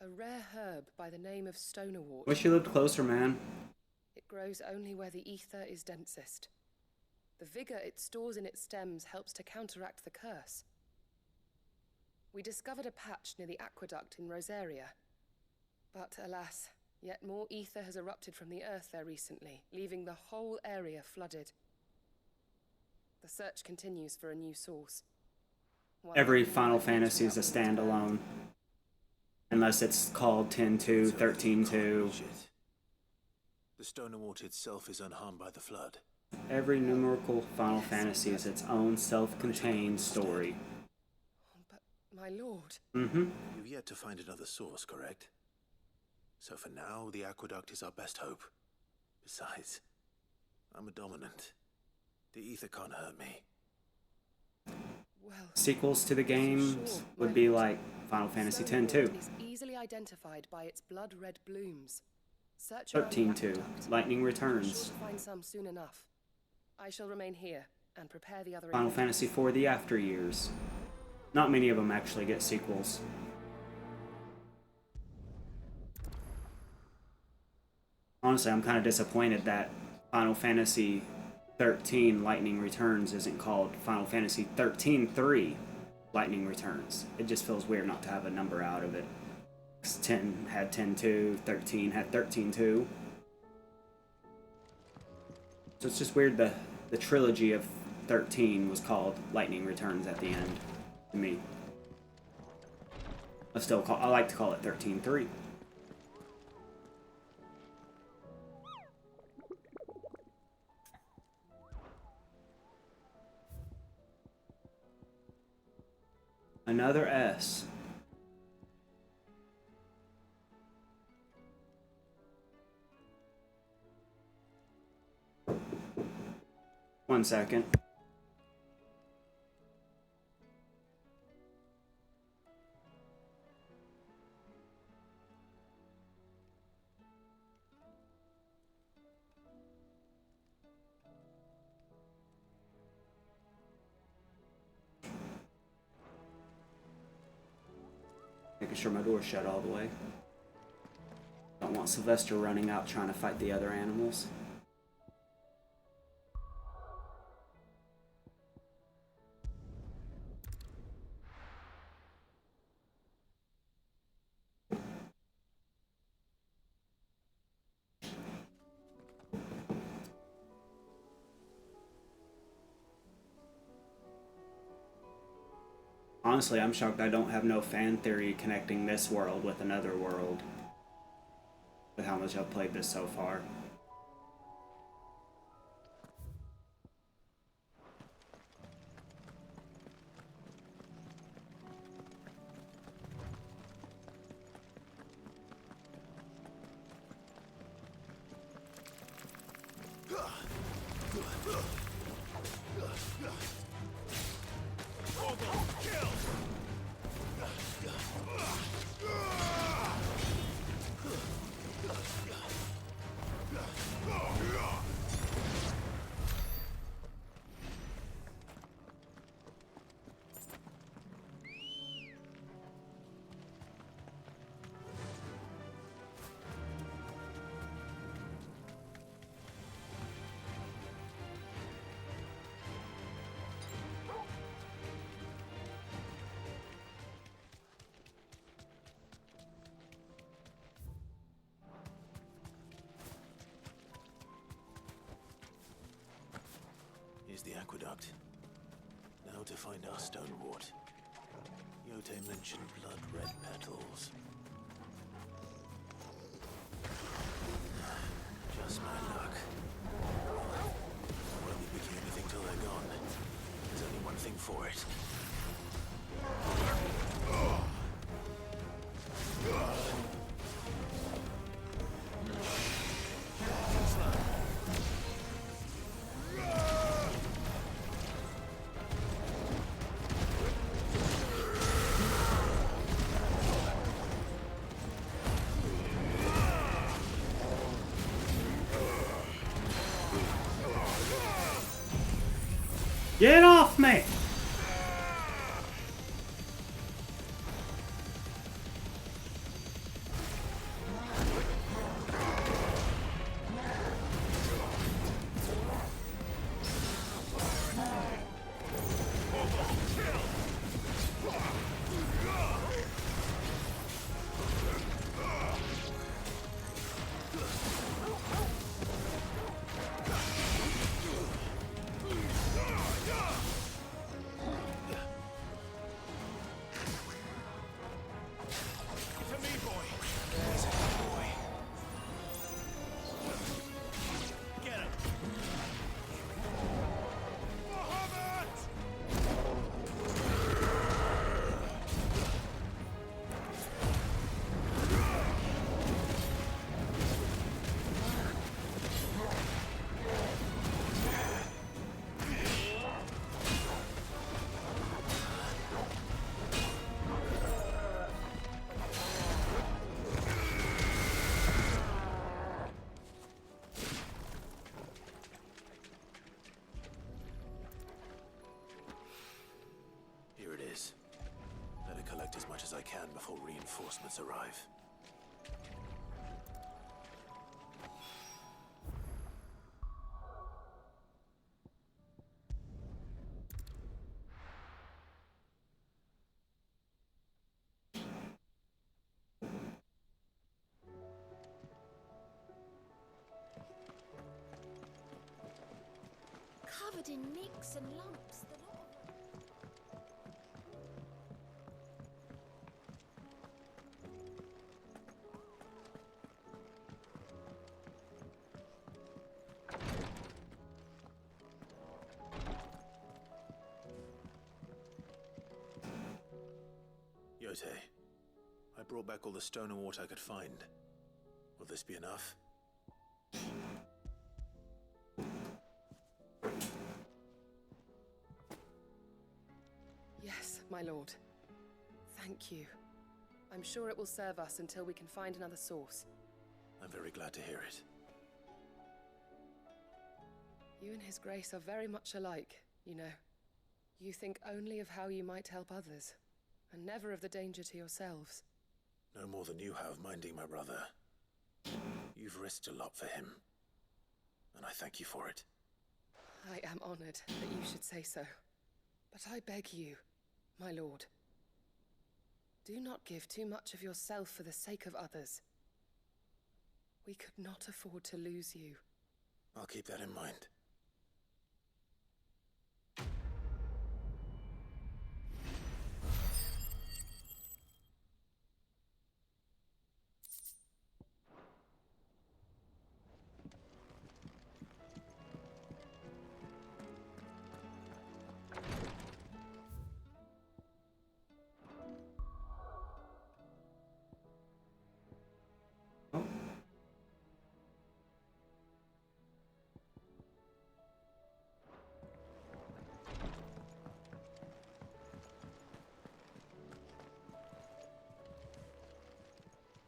A rare herb by the name of stonerwort. Wish you lived closer, man. It grows only where the ether is densest. The vigor it stores in its stems helps to counteract the curse. We discovered a patch near the aqueduct in Rosaria. But alas, yet more ether has erupted from the earth there recently, leaving the whole area flooded. The search continues for a new source. Every Final Fantasy is a standalone. Unless it's called 10-2, 13-2. The Stone of Water itself is unharmed by the flood. Every numerical Final Fantasy is its own self-contained story. But, my lord... Mm-hmm. You've yet to find another source, correct? So for now, the aqueduct is our best hope. Besides, I'm a dominant. The ether can't hurt me. Well, sequels to the games would be like Final Fantasy X-2. Is easily identified by its blood-red blooms. Search 13-2. Lightning Returns. I'm sure to find some soon enough. I shall remain here and prepare the other. Final Fantasy IV: The After Years. Not many of them actually get sequels. Honestly, I'm kind of disappointed that Final Fantasy 13 Lightning Returns isn't called Final Fantasy 13-3 Lightning Returns. It just feels weird not to have a number out of it. 10 had 10-2, 13 had 13-2. So it's just weird the trilogy of 13 was called Lightning Returns at the end, to me. I like to call it 13-3. Another S. One second. Making sure my door's shut all the way. Don't want Sylvester running out trying to fight the other animals. Honestly, I'm shocked I don't have no fan theory connecting this world with another world. With how much I've played this so far. Here's the aqueduct. Now to find our stone wart. Yote mentioned blood-red petals. Just my luck. I won't be picking anything till they're gone. There's only one thing for it. Get off me! collect as much as I can before reinforcements arrive. Covered in nicks and lumps. The lot of Yote, I brought back all the stone and water I could find. Will this be enough? Yes, my lord. Thank you. I'm sure it will serve us until we can find another source. I'm very glad to hear it. You and His Grace are very much alike, you know. You think only of how you might help others, and never of the danger to yourselves. No more than you have minding my brother. You've risked a lot for him, and I thank you for it. I am honored that you should say so. But I beg you, my lord, do not give too much of yourself for the sake of others. We could not afford to lose you. I'll keep that in mind.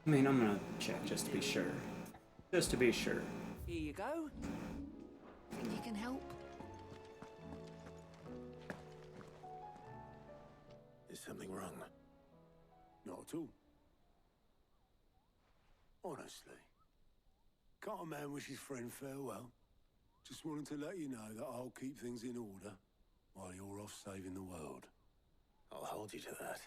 I mean, I'm gonna check just to be sure. Just to be sure. Here you go. Think you can help? Is something wrong? Not at all. Honestly. Can't a man wish his friend farewell? Just wanted to let you know that I'll keep things in order while you're off saving the world. I'll hold you to that.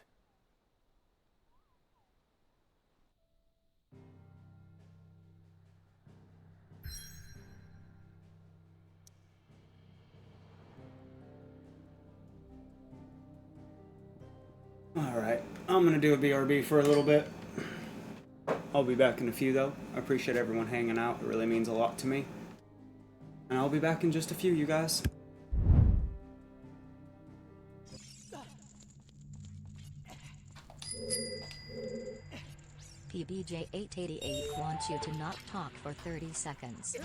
Alright, I'm gonna do a BRB for a little bit. I'll be back in a few though. I appreciate everyone hanging out. It really means a lot to me. And I'll be back in just a few, you guys. PBJ888 wants you to not talk for 30 seconds.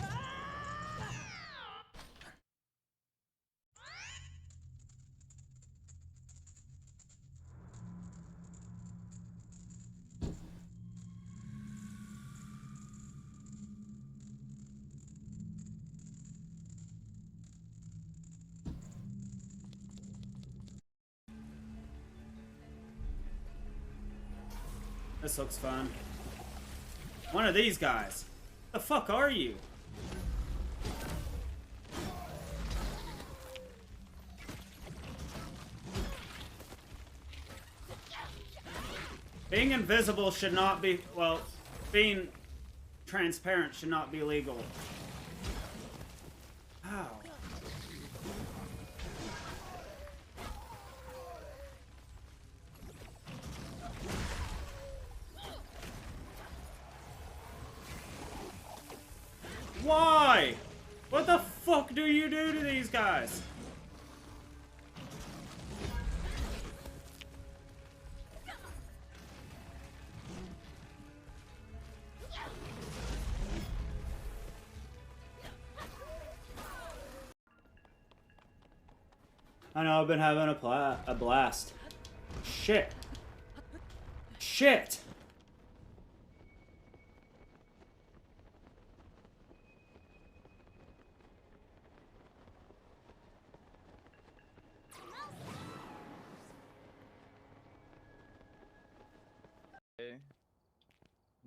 This looks fun. One of these guys. The fuck are you? Being invisible should not be, well, being transparent should not be legal. Ow. Why? What the fuck do you do to these guys? I know, I've been having a blast. Shit. Shit!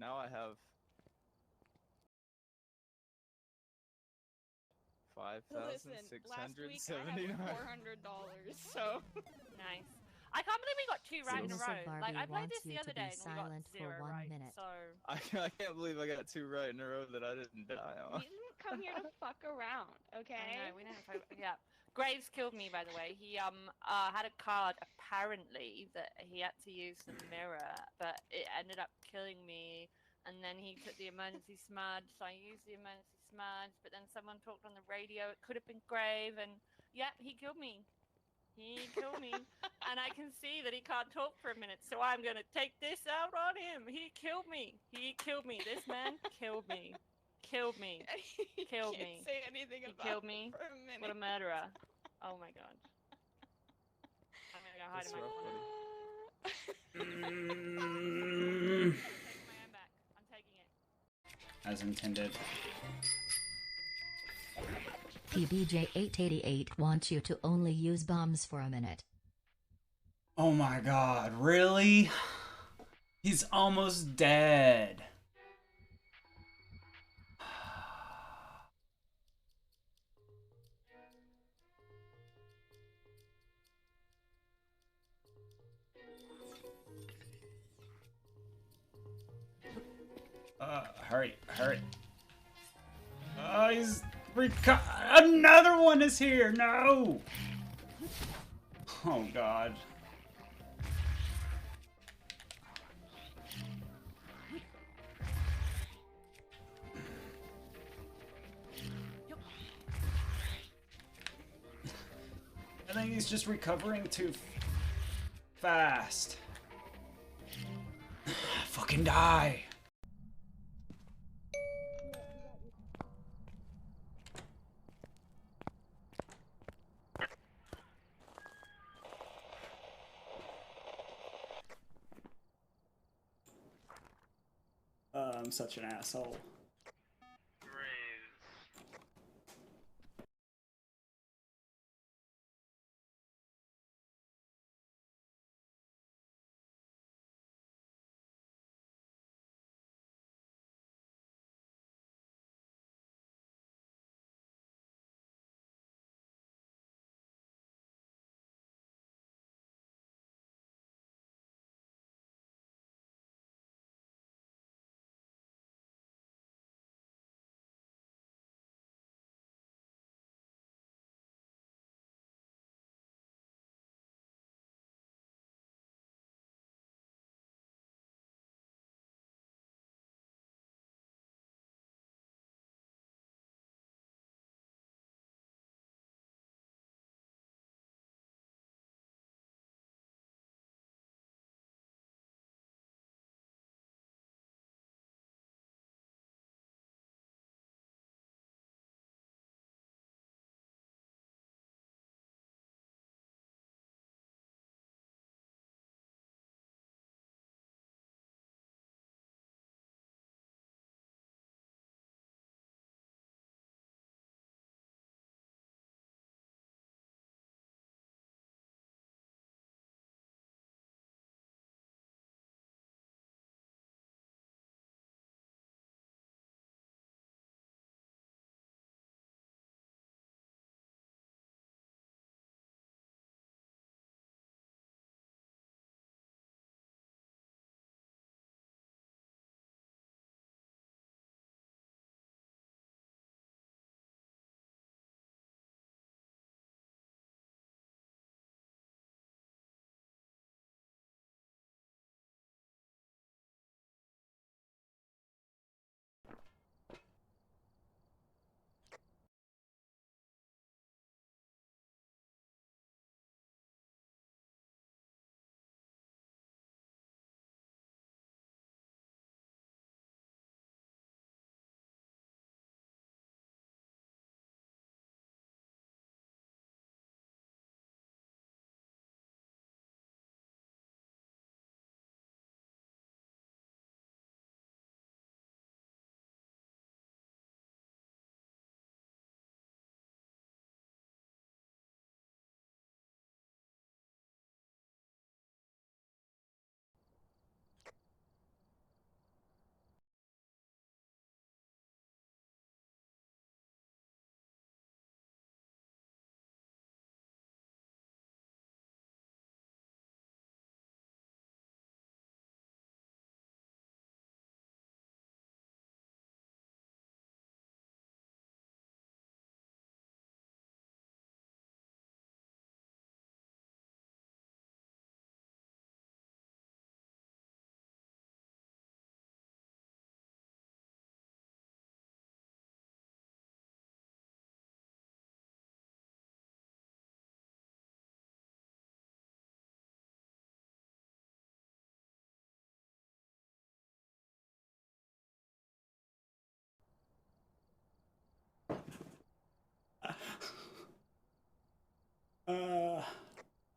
now I have Listen, last week I had $5,679. $400, so nice. I can't believe we got 2 right in a Submissive row. Barbie Like I played wants this the you other to be day and we got silent 0 for 1 right. minute. So I can't believe I got 2 right in a row that I didn't die on. we didn't come here to fuck around, okay? I know, we didn't fuck. Yeah. Graves killed me, by the way. He had a card apparently that he had to use the mirror, but it ended up killing me. And then he took the emergency smudge, so I used the emergency smudge. But then someone talked on the radio. It could have been Grave, and yeah, he killed me. He killed me, and I can see that he can't talk for a minute. So I'm gonna take this out on him. He killed me. He killed me. This man killed me. Killed me. Killed me. Say anything He about killed it me. for a minute. What a murderer! Oh my god. I'm gonna go hide in my corner. I'm taking my own back. I'm taking it. As intended. PBJ888 wants you to only use bombs for a minute. Oh my god, really? He's almost dead. Hurry, hurry. Oh, he's another one is here. No. Oh god. I think he's just recovering too fast. Fucking die. I'm such an asshole.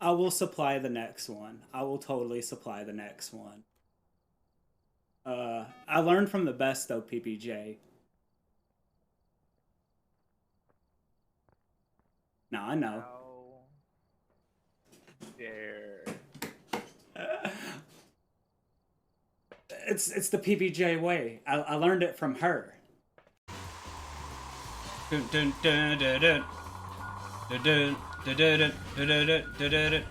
I will supply the next one. I will totally supply the next one. I learned from the best though, PPJ. No, I know. Dare. It's the PPJ way. I learned it from her. Dun, dun, dun, dun, dun. Dun, dun, dun, dun, dun, dun, dun, dun, dun, dun.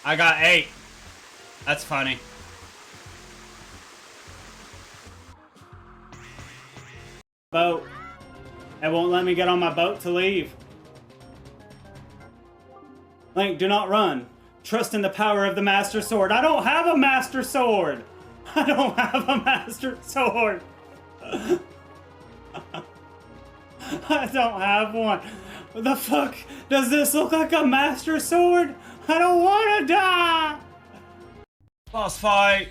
I got 8. That's funny. Boat. It won't let me get on my boat to leave. Link, do not run. Trust in the power of the Master Sword. I don't have a Master Sword. I don't have a Master Sword. I don't have one. What the fuck? Does this look like a Master Sword? I don't want to die. Boss fight.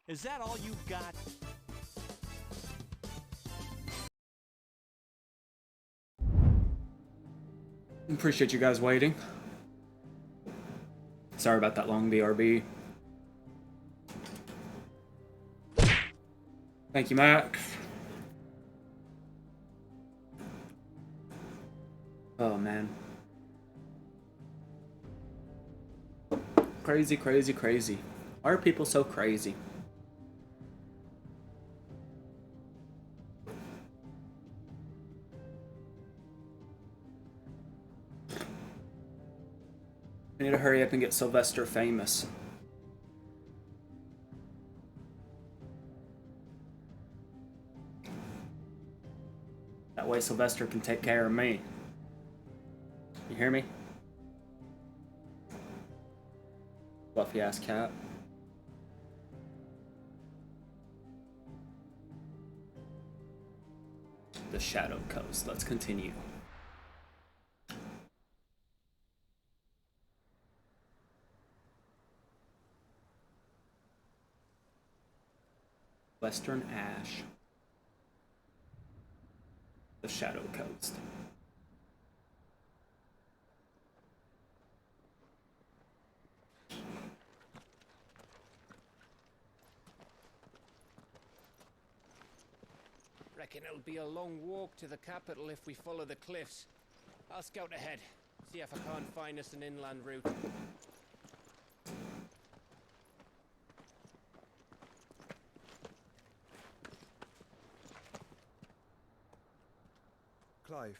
Is that all you've got? Appreciate you guys waiting. Sorry about that long BRB. Thank you, Max. Oh, man. Crazy, crazy, crazy. Why are people so crazy? I need to hurry up and get Sylvester famous. That way Sylvester can take care of me. You hear me? Fluffy ass cat. The Shadow Coast. Let's continue. Western Ash. The Shadow Coast. Reckon it'll be a long walk to the capital if we follow the cliffs. I'll scout ahead, see if I can't find us an inland route. Clive.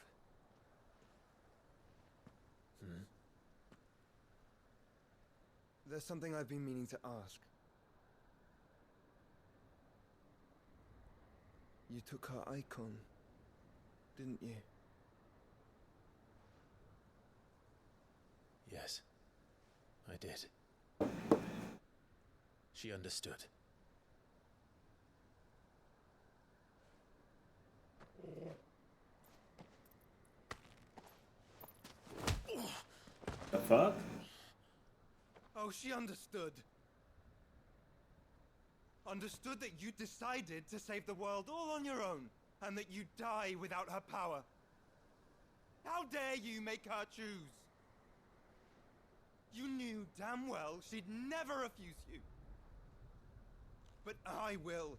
There's something I've been meaning to ask. You took her icon, didn't you? Yes, I did. She understood. The fuck? Oh, she understood. Understood that you decided to save the world all on your own, and that you'd die without her power. How dare you make her choose? You knew damn well she'd never refuse you. But I will.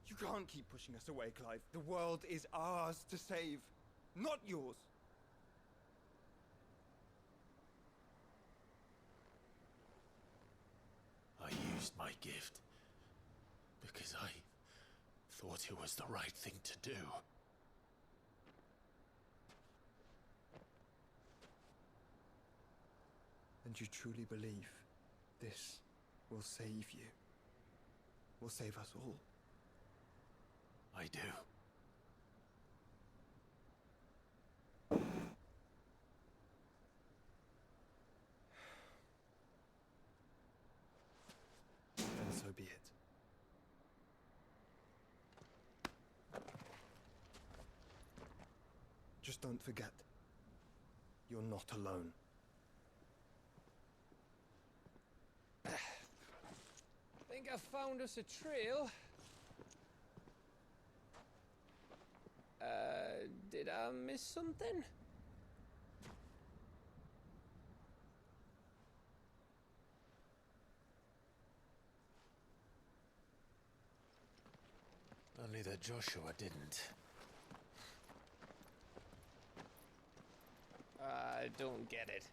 You can't keep pushing us away, Clive. The world is ours to save, not yours. refused my gift because I thought it was the right thing to do. And you truly believe this will save you? Will save us all? I do. Then so be it. Just don't forget, you're not alone. Think I found us a trail. Did I miss something? Only that Joshua didn't. I don't get it.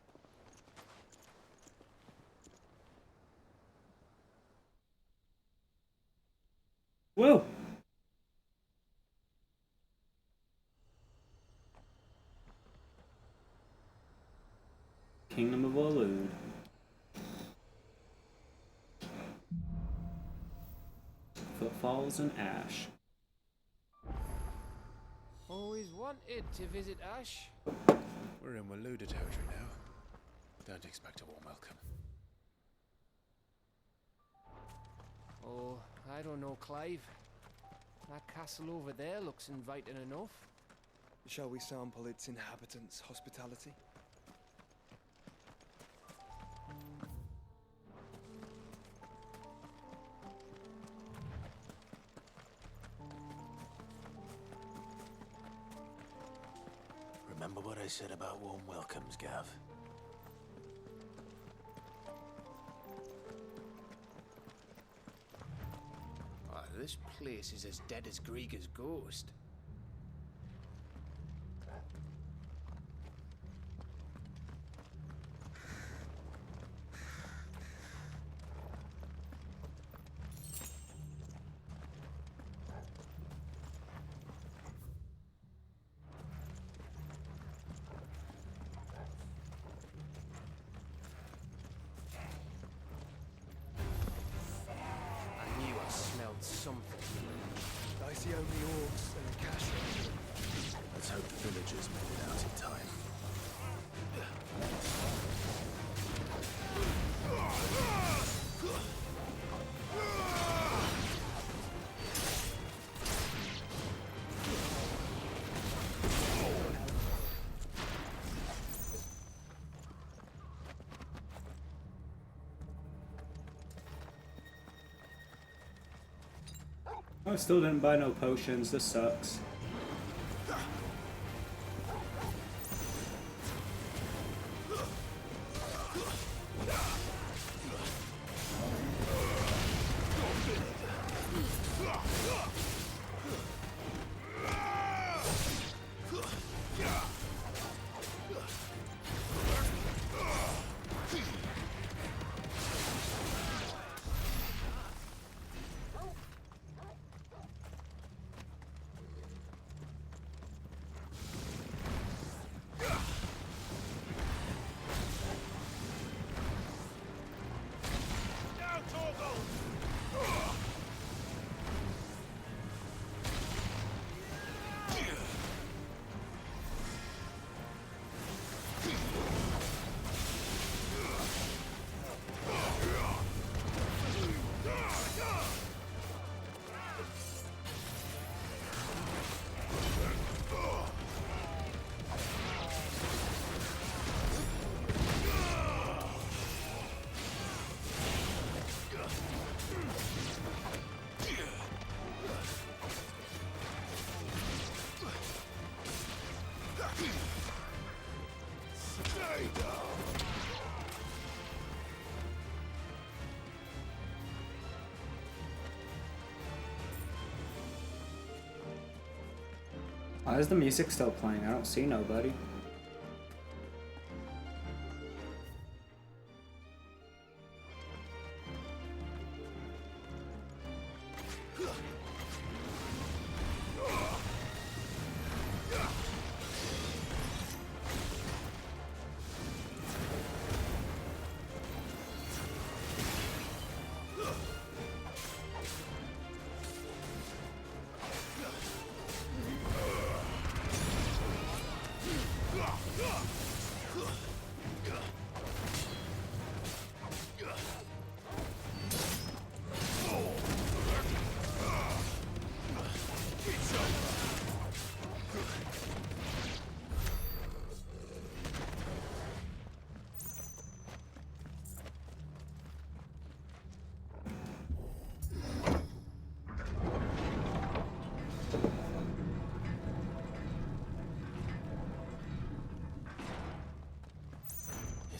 Whoa! Kingdom of Olud. Footfalls in Ash. Always wanted to visit Ash. We're in Waluda territory now. Don't expect a warm welcome. Oh, I don't know, Clive. That castle over there looks inviting enough. Shall we sample its inhabitants' hospitality? Remember what I said about warm welcomes, Gav? Oh, this place is as dead as Grieger's ghost. I see only orcs and a cash. Let's hope the villagers made it out in time. I still didn't buy no potions. This sucks. Why is the music still playing? I don't see nobody.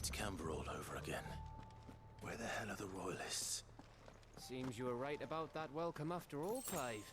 It's Camber all over again. Where the hell are the royalists? Seems you were right about that welcome after all, Clive.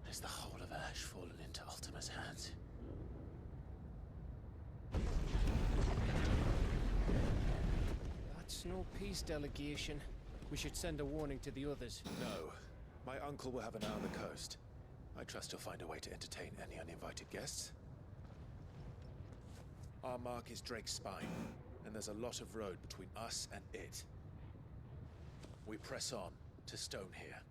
Has the whole of Ash fallen into Ultima's hands? That's no peace delegation. We should send a warning to the others. No. My uncle will have an eye on the coast. I trust he'll find a way to entertain any uninvited guests. Our mark is Drake's Spine, and there's a lot of road between us and it. We press on to Stonehere.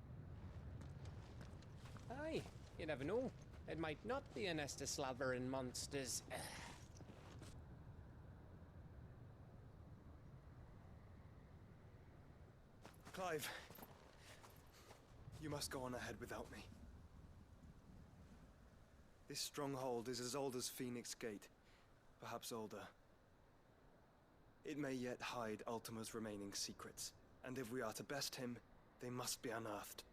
Aye, you never know. It might not be a nest of slavering monsters. Clive, you must go on ahead without me. This stronghold is as old as Phoenix Gate, perhaps older. It may yet hide Ultima's remaining secrets, and if we are to best him, they must be unearthed.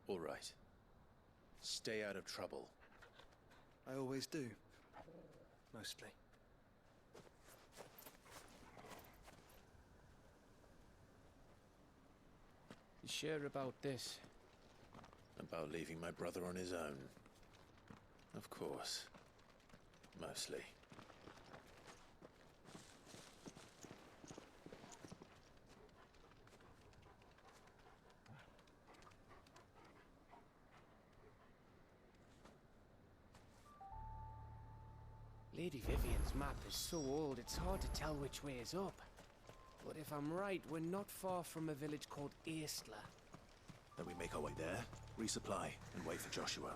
All right. Stay out of trouble. I always do. Mostly. You sure about this? About leaving my brother on his own. Of course. Mostly. Lady Vivian's map is so old it's hard to tell which way is up. But if I'm right, we're not far from a village called Aistla. Then we make our way there, resupply, and wait for Joshua.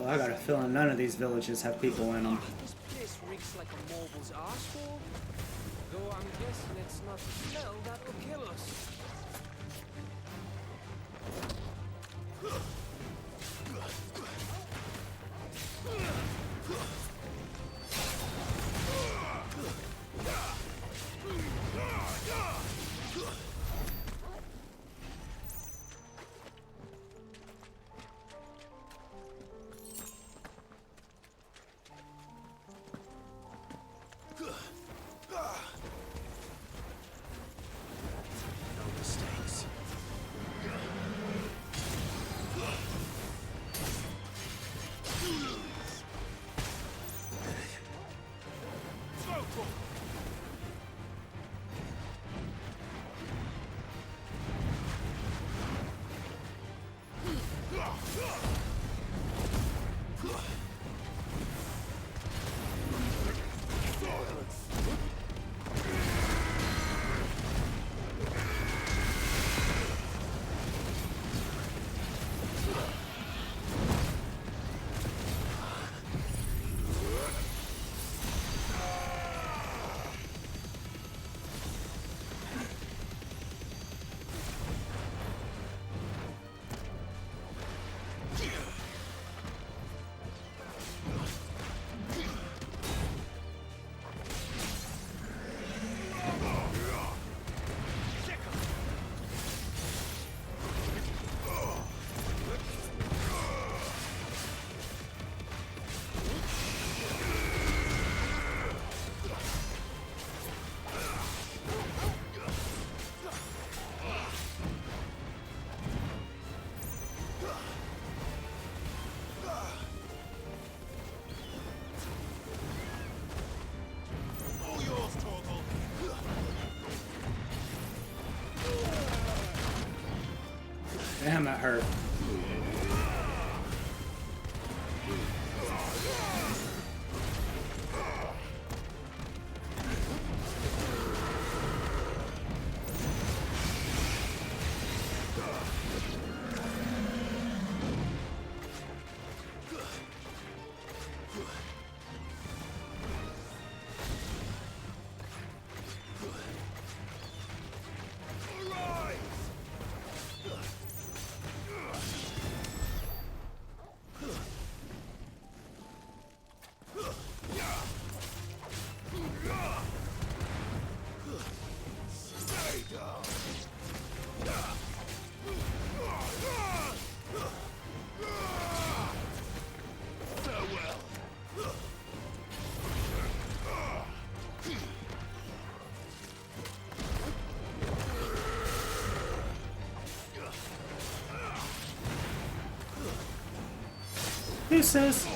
I got a feeling none of these villages have people in them. This place reeks like a moble's arsehole. Though I'm guessing it's not the smell that will kill us. Damn, that hurt. Deuces.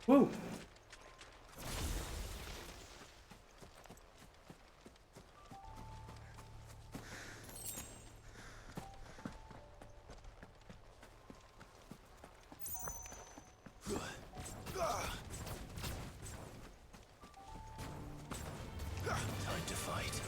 Woo. Time to fight.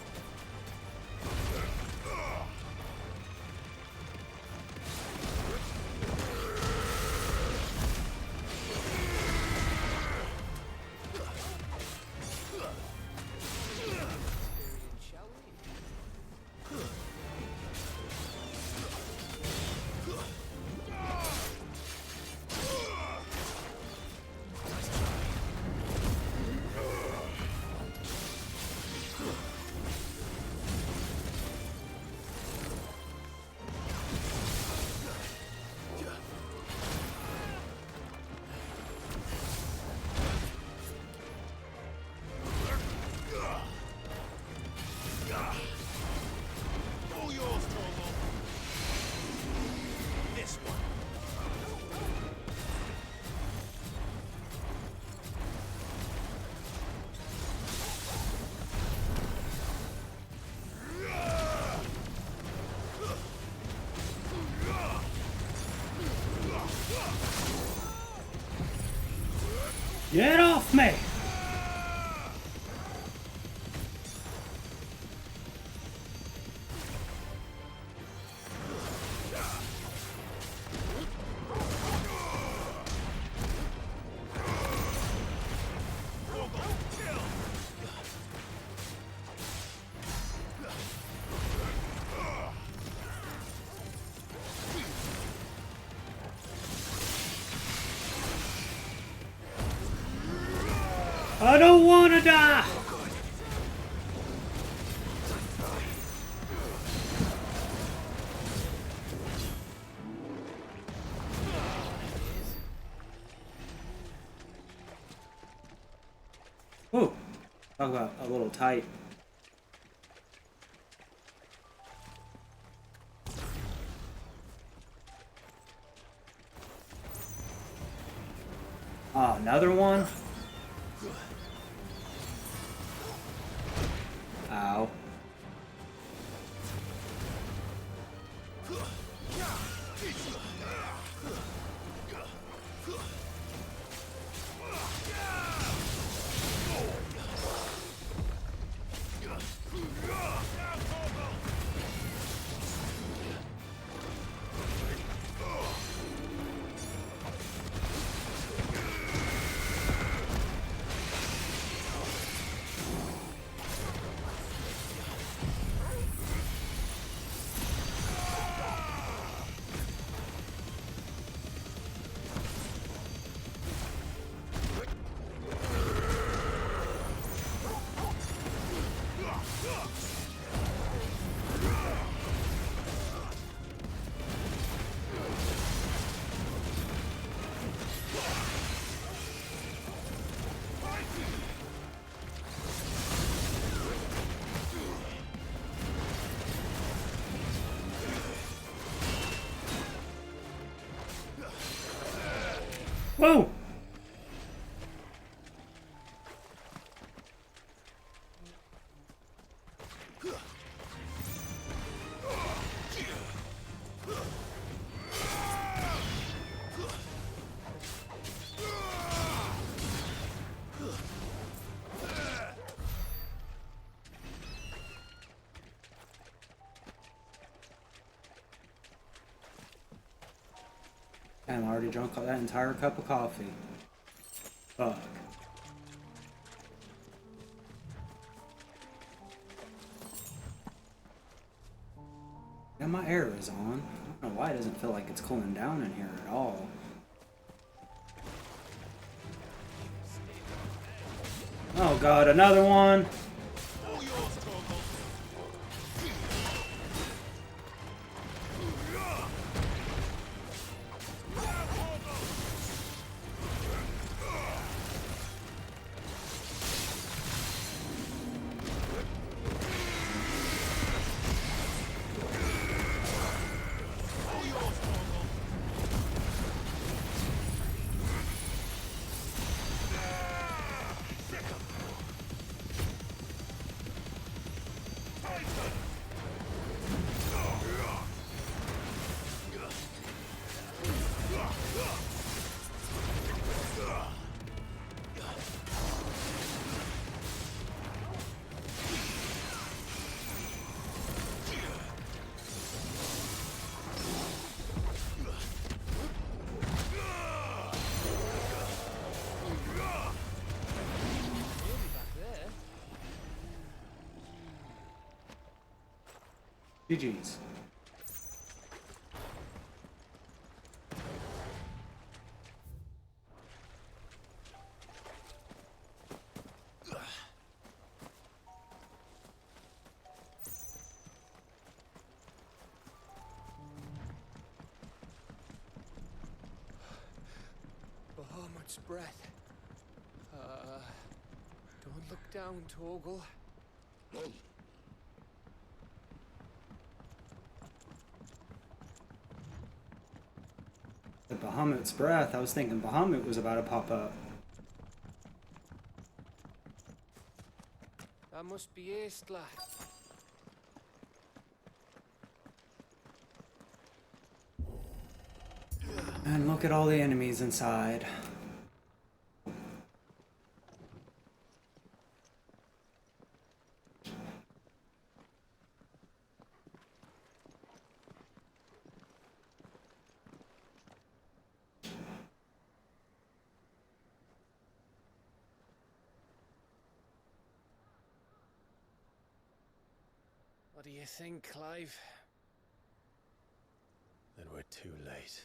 Get off me! I don't want to die! Ooh, talk about a little tight. Ah, another one? Ow. Whoa! I'm already drunk that entire cup of coffee. Fuck. Yeah, my air is on. I don't know why it doesn't feel like it's cooling down in here at all. Oh god, another one! GG's. Bahamut's breath. Don't look down, Torgal. The Bahamut's breath. I was thinking Bahamut was about to pop up. That must be Aistla. And look at all the enemies inside. What do you think, Clive? Then we're too late.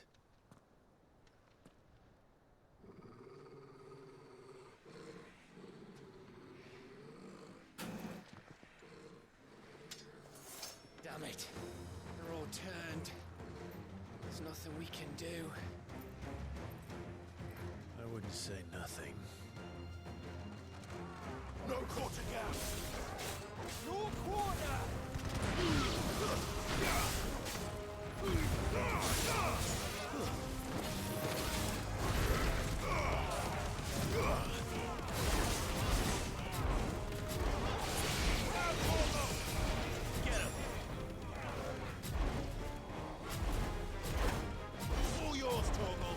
Damn it. They're all turned. There's nothing we can do. I wouldn't say nothing. No quarter gap! No quarter! All yours, Torgal!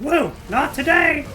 Woo! Not today!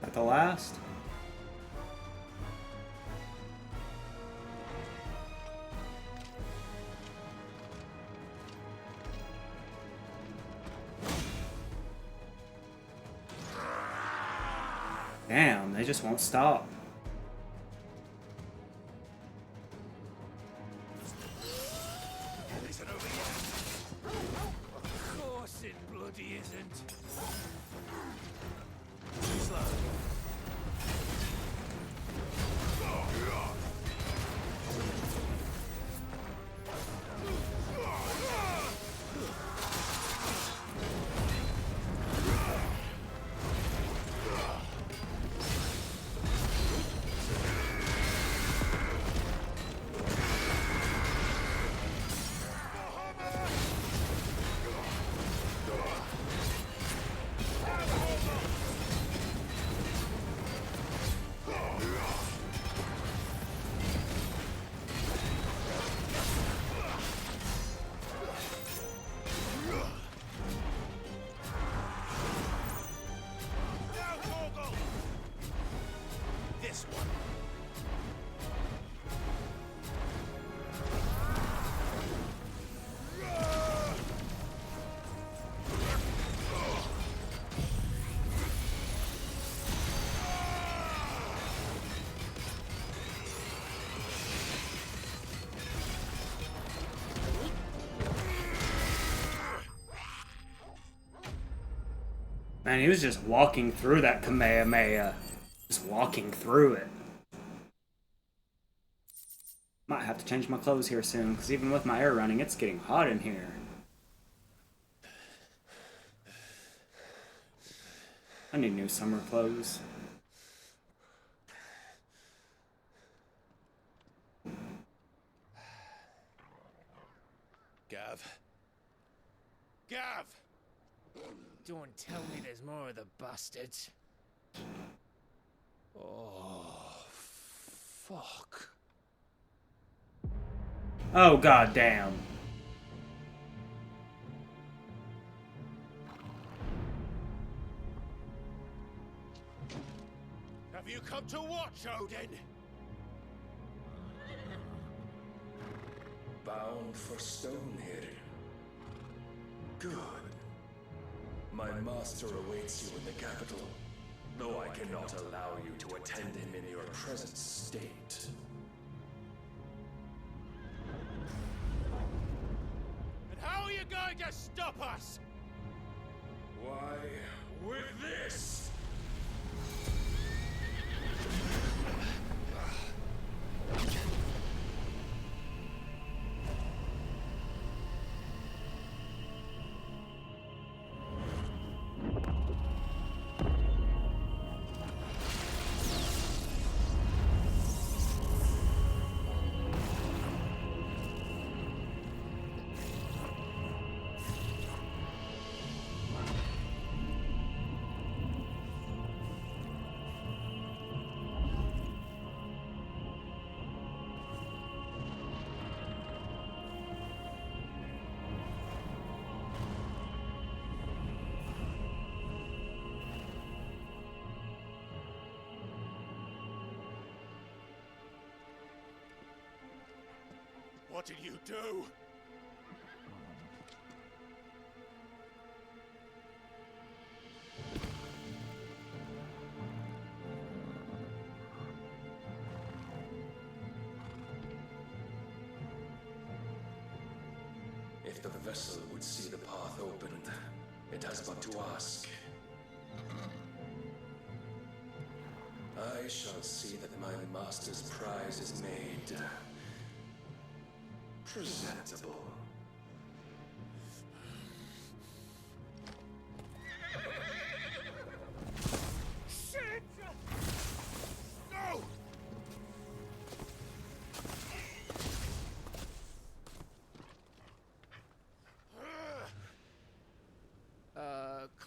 At the last? Damn, they just won't stop. Of course it bloody isn't. Slow. Man, he was just walking through that Kamehameha. Just walking through it. Might have to change my clothes here soon, because even with my air running, it's getting hot in here. I need new summer clothes. Gav. Gav! Don't tell me there's more of the bastards. Oh, fuck. Oh, goddamn. Have you come to watch, Odin? Bound for Stonehill. Good. My master awaits you in the capital, though I cannot allow you to attend him in your present state. And how are you going to stop us? Why, with this! What did you do? If the vessel would see the path opened, it has but to ask. I shall see that my master's prize is made presentable. Shit! No!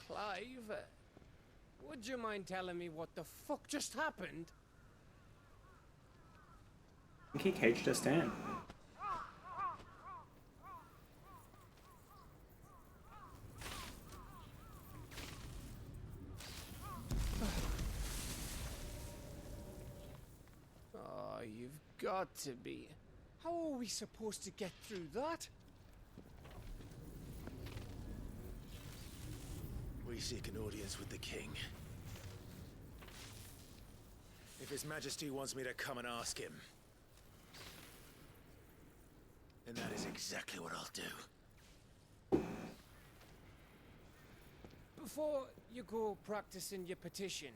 Clive, would you mind telling me what the fuck just happened? I think he caged us in. Oh, you've got to be. How are we supposed to get through that? We seek an audience with the king. If His Majesty wants me to come and ask him, then that is exactly what I'll do. Before you go practicing your petition,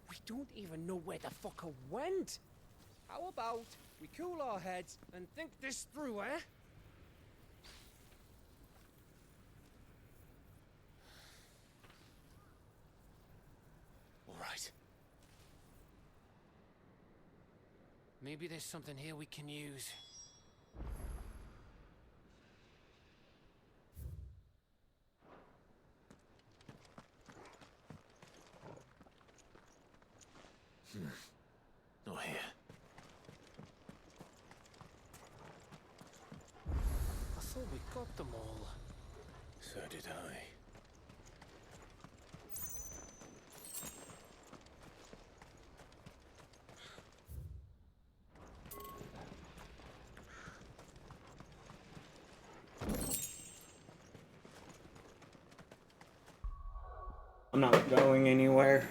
we don't even know where the fucker went. How about we cool our heads and think this through, eh? All right. Maybe there's something here we can use. Not here. I thought we got them all. So did I. I'm not going anywhere.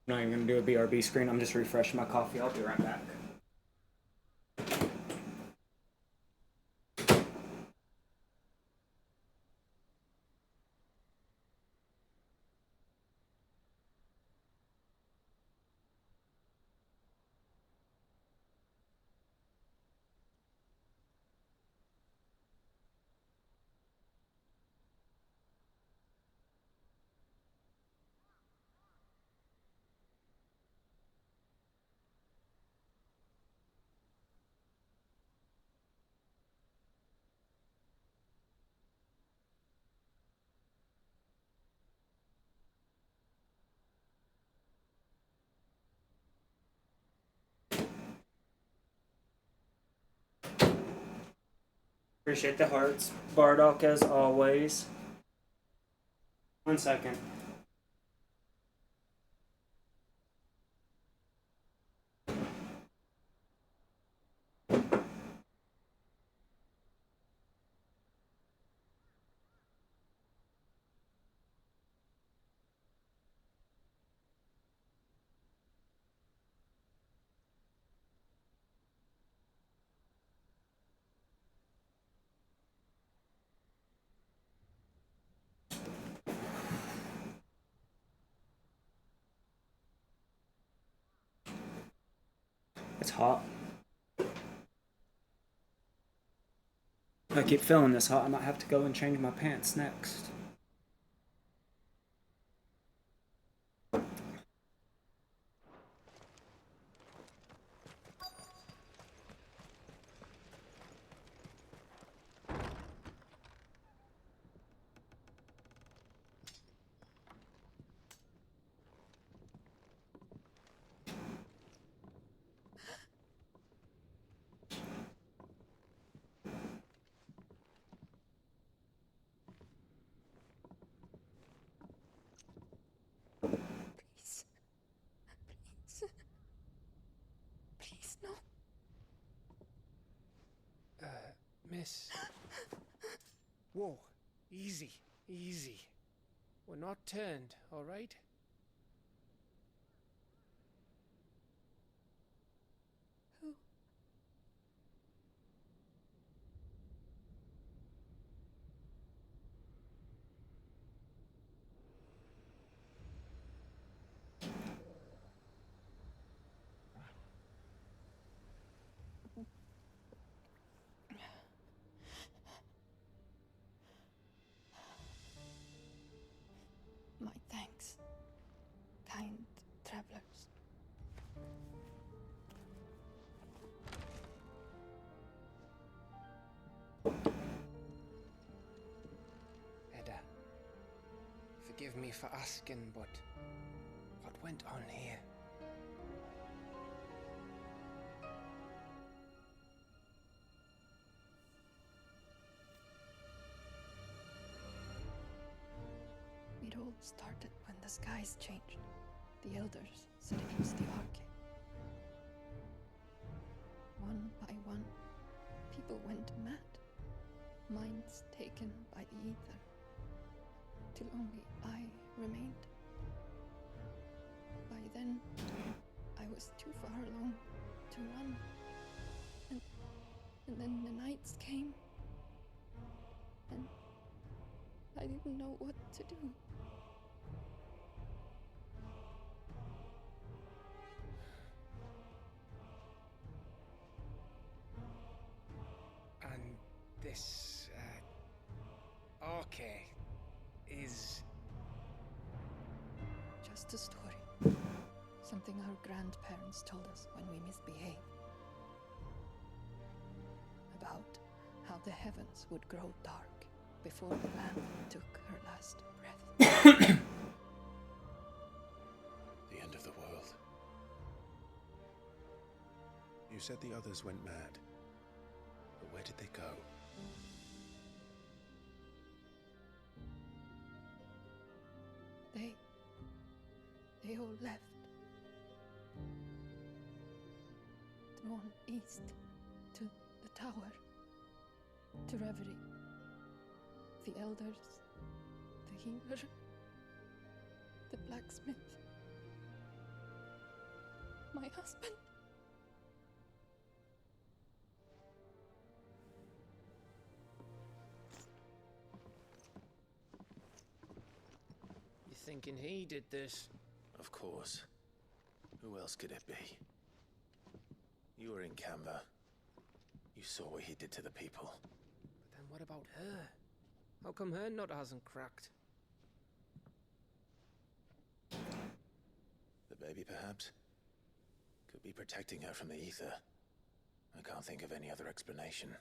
I'm not even gonna do a BRB screen. I'm just refreshing my coffee. I'll be right back. Appreciate the hearts. Bardock as always. 1 second. It's hot. If I keep feeling this hot, I might have to go and change my pants next. Please. Please. Please, no. Miss. Whoa. Easy. Easy. We're not turned, all right? Who? My thanks, kind travelers. Edda, forgive me for asking, but what went on here? It all started when the skies changed. The elders said it was the Arcade. One by one, people went mad. Minds taken by the ether. Till only I remained. By then, I was too far along to run. And then the nights came. And I didn't know what to do. And this, okay, is... Just a story. Something our grandparents told us when we misbehaved. About how the heavens would grow dark before the land took her last breath. The end of the world. You said the others went mad. But where did they go? They all left. Drawn east to the tower, to Reverie. The elders, the healer, the blacksmith, my husband. You thinking he did this? Of course. Who else could it be? You were in Canberra. You saw what he did to the people. But then what about her? How come her nut hasn't cracked? The baby, perhaps? Could be protecting her from the ether. I can't think of any other explanation.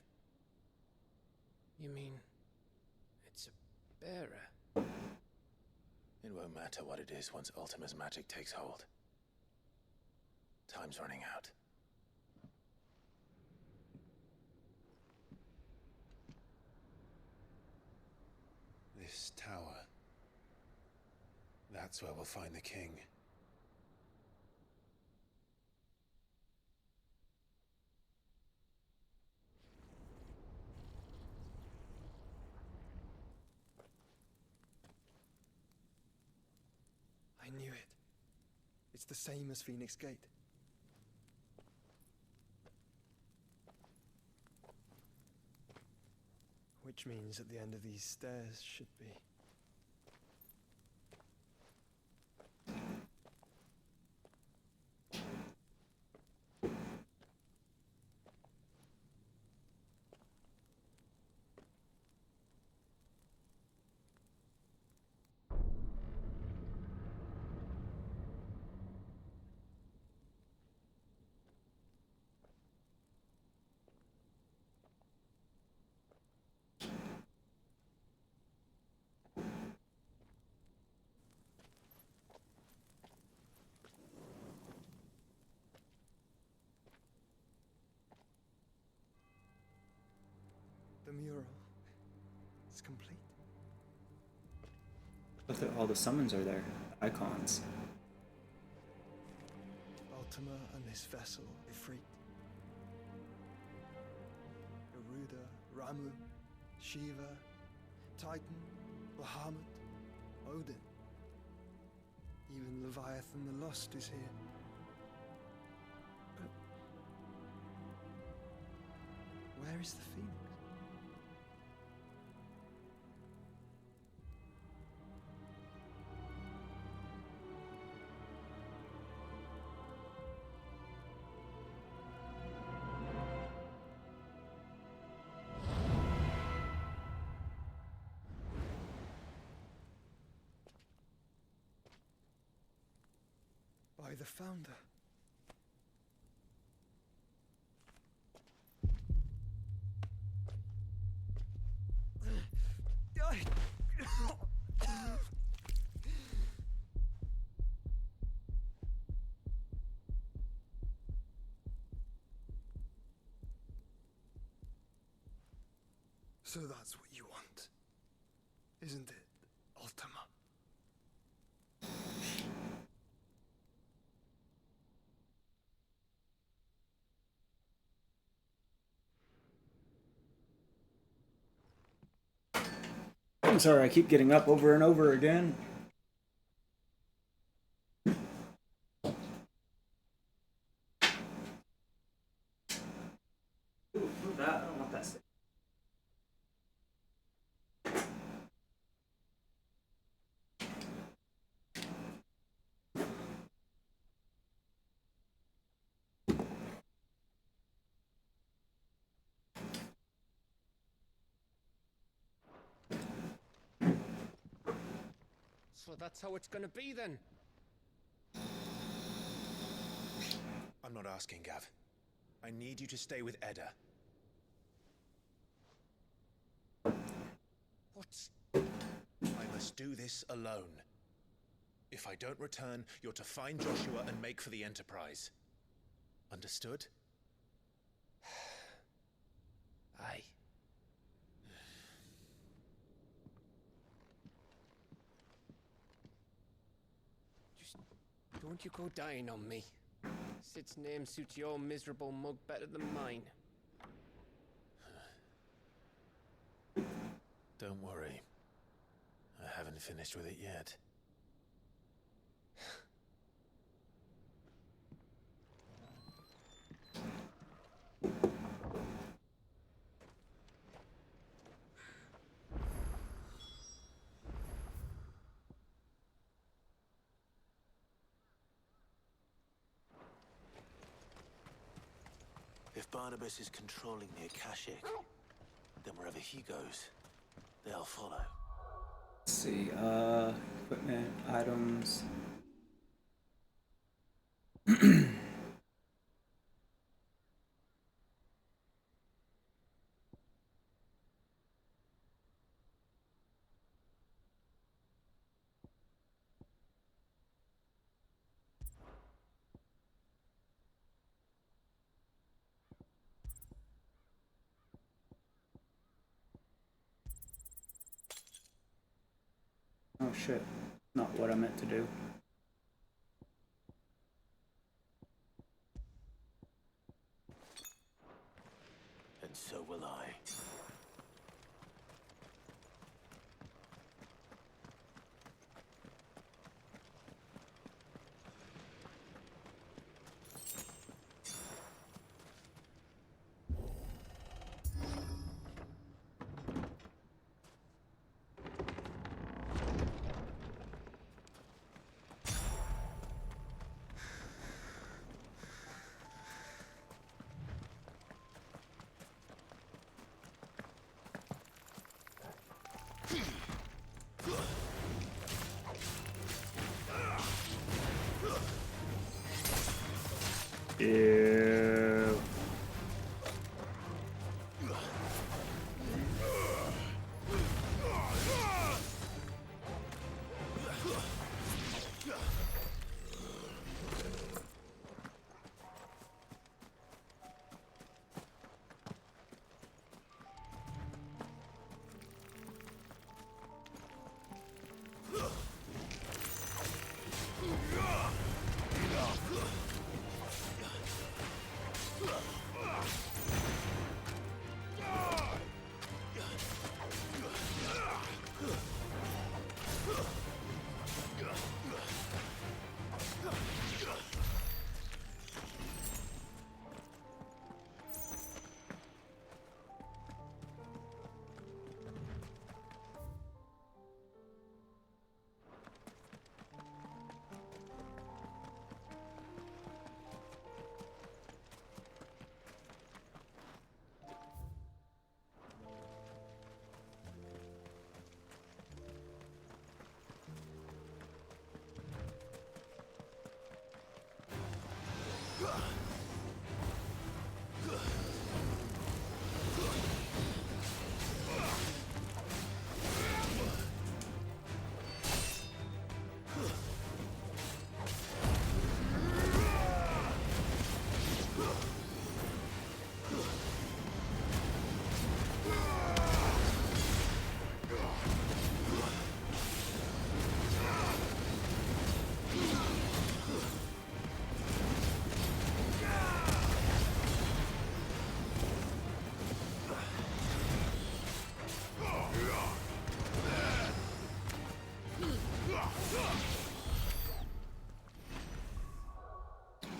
You mean... it's a bearer? It won't matter what it is once Ultima's magic takes hold. Time's running out. This tower. That's where we'll find the king. I knew it. It's the same as Phoenix Gate. Which means at the end of these stairs should be... The mural is complete. Look at all the summons are there, icons. Ultima and this vessel, Ifrit. Garuda, Ramu, Shiva, Titan, Bahamut, Odin. Even Leviathan the Lost is here. But where is the Phoenix? By the Founder. So that's what you want, isn't it, Ultima? I'm sorry, I keep getting up over and over again. Ooh, that, I don't want that stick. So that's how it's gonna be then? I'm not asking, Gav. I need you to stay with Edda. What? I must do this alone. If I don't return, you're to find Joshua and make for the Enterprise. Understood? Aye. Just don't you go dying on me. Sid's name suits your miserable mug better than mine. Don't worry. I haven't finished with it yet. If Barnabas is controlling the Akashic, then wherever he goes, they'll follow. Let's see, equipment, items. Oh shit, not what I meant to do. And so will I.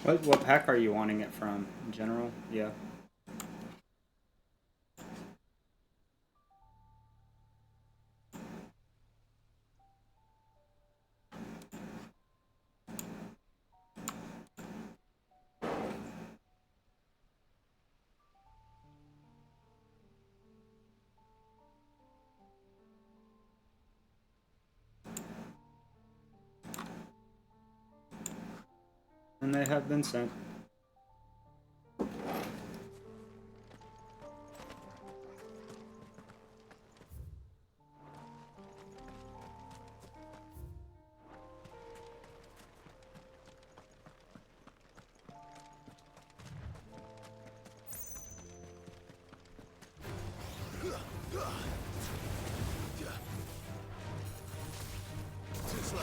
What pack are you wanting it from? In general? Yeah. And they have been sent. Too slow.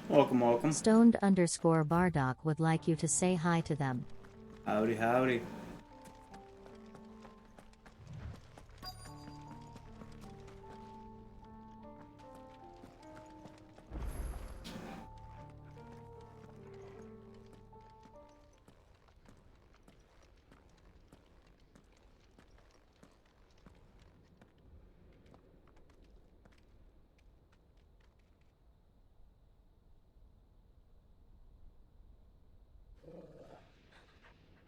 Welcome, welcome. Stoned_Bardock would like you to say hi to them. Howdy, howdy.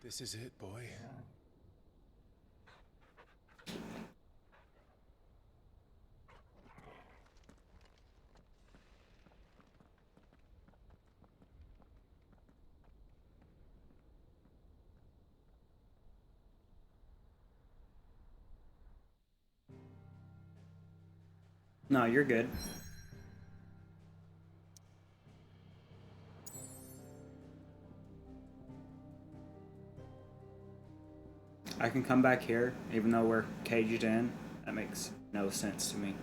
This is it, boy. No, you're good. I can come back here, even though we're caged in. That makes no sense to me.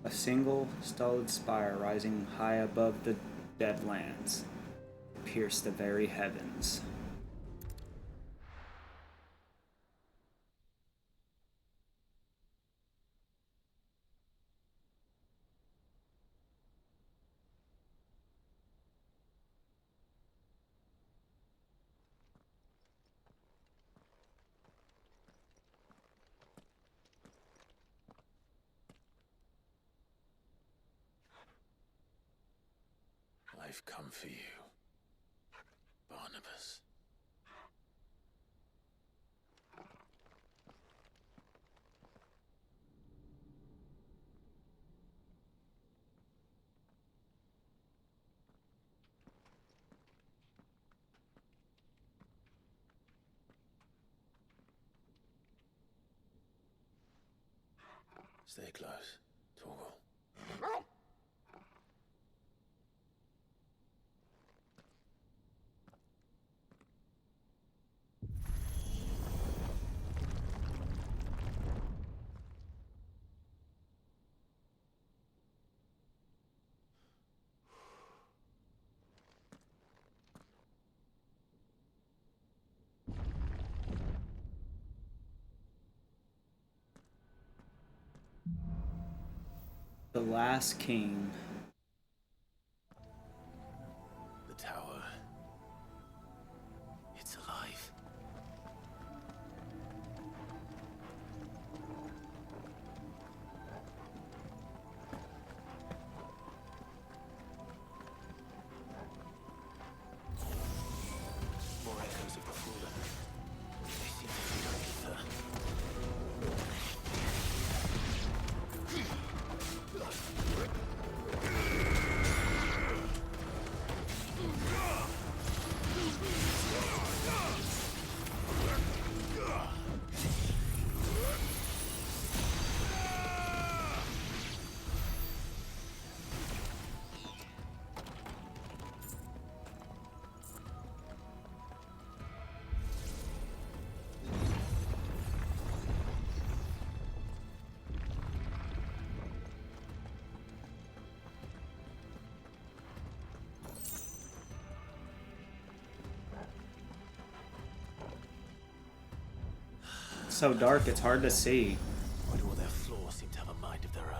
A single stolid spire rising high above the deadlands, pierce the very heavens. I've come for you, Barnabas. Stay close, Torgal. The last king. The tower. It's alive. More echoes of the fallen. They seem to feed on ether. so dark, it's hard to see. Why do all their floors seem to have a mind of their own?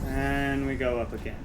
And we go up again.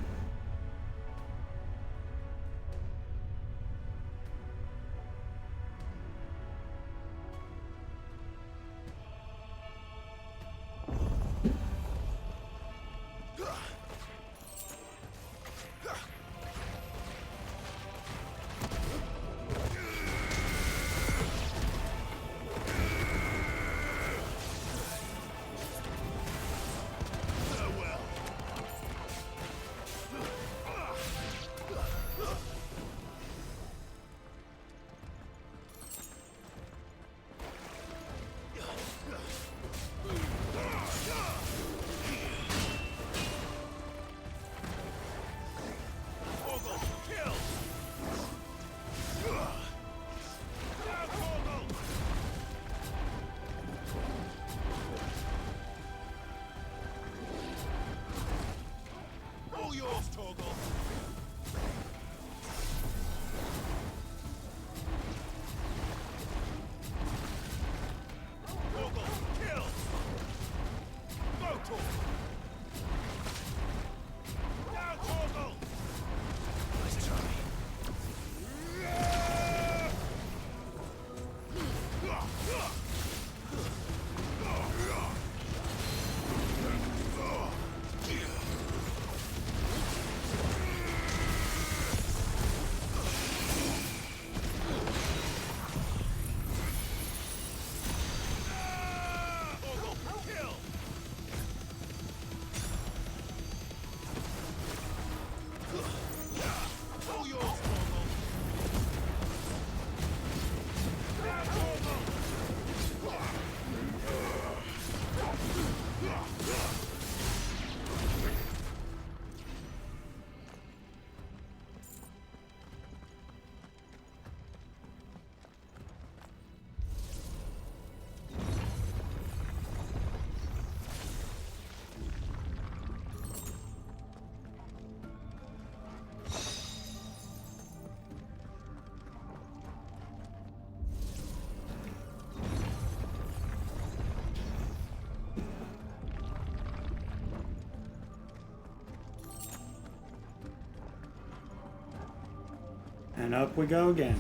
And up we go again.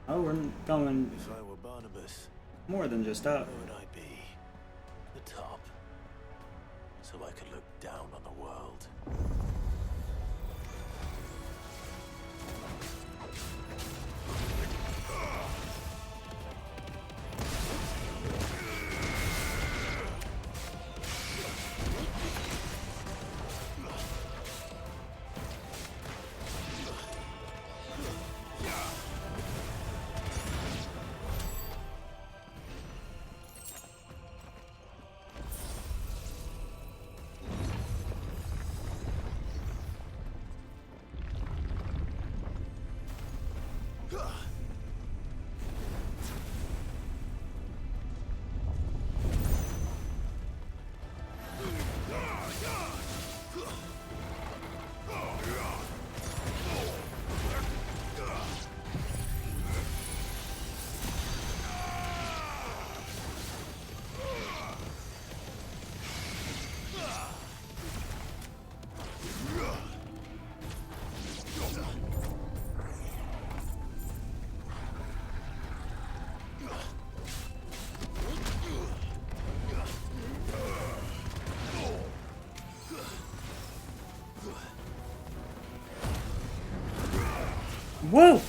Oh, we're going If I were Barnabas, more than just up. where would I be? At the top. So I could look down on the world. Whoa!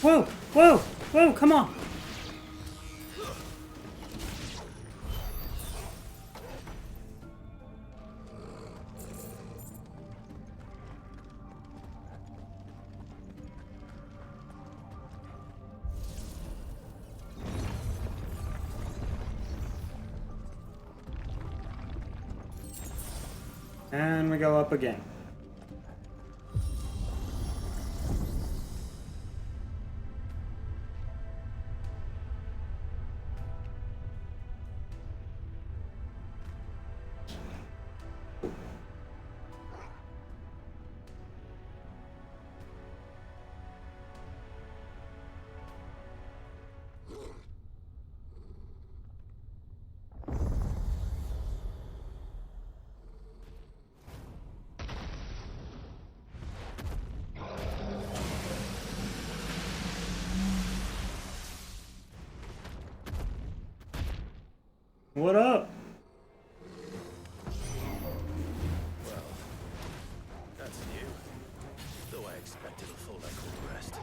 Whoa! Whoa! Whoa! Come on! And we go up again. What up? Well, that's new. Though I expected a full like rest.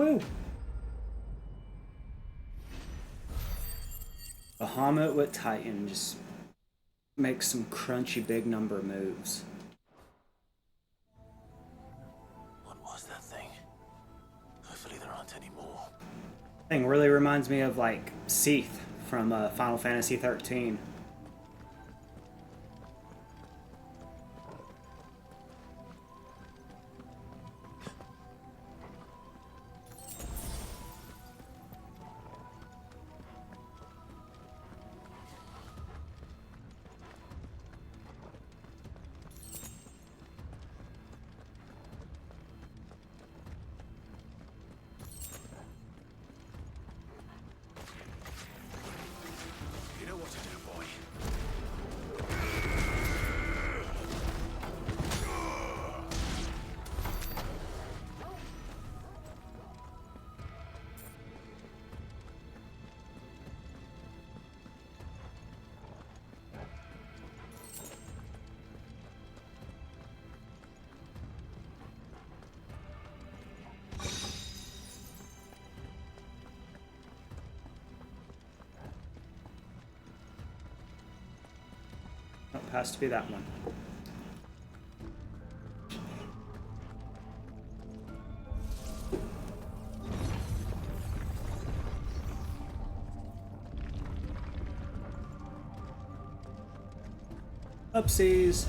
No! Bahamut with Titan just makes some crunchy big number moves. What was that thing? Hopefully there aren't any more. Thing really reminds me of like Seath from Final Fantasy XIII. Oh, has to be that one. Oopsies.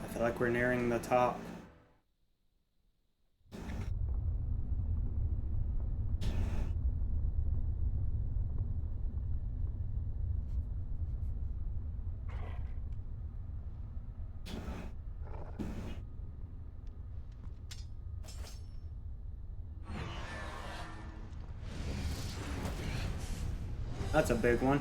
I feel like we're nearing the top. That's a big one.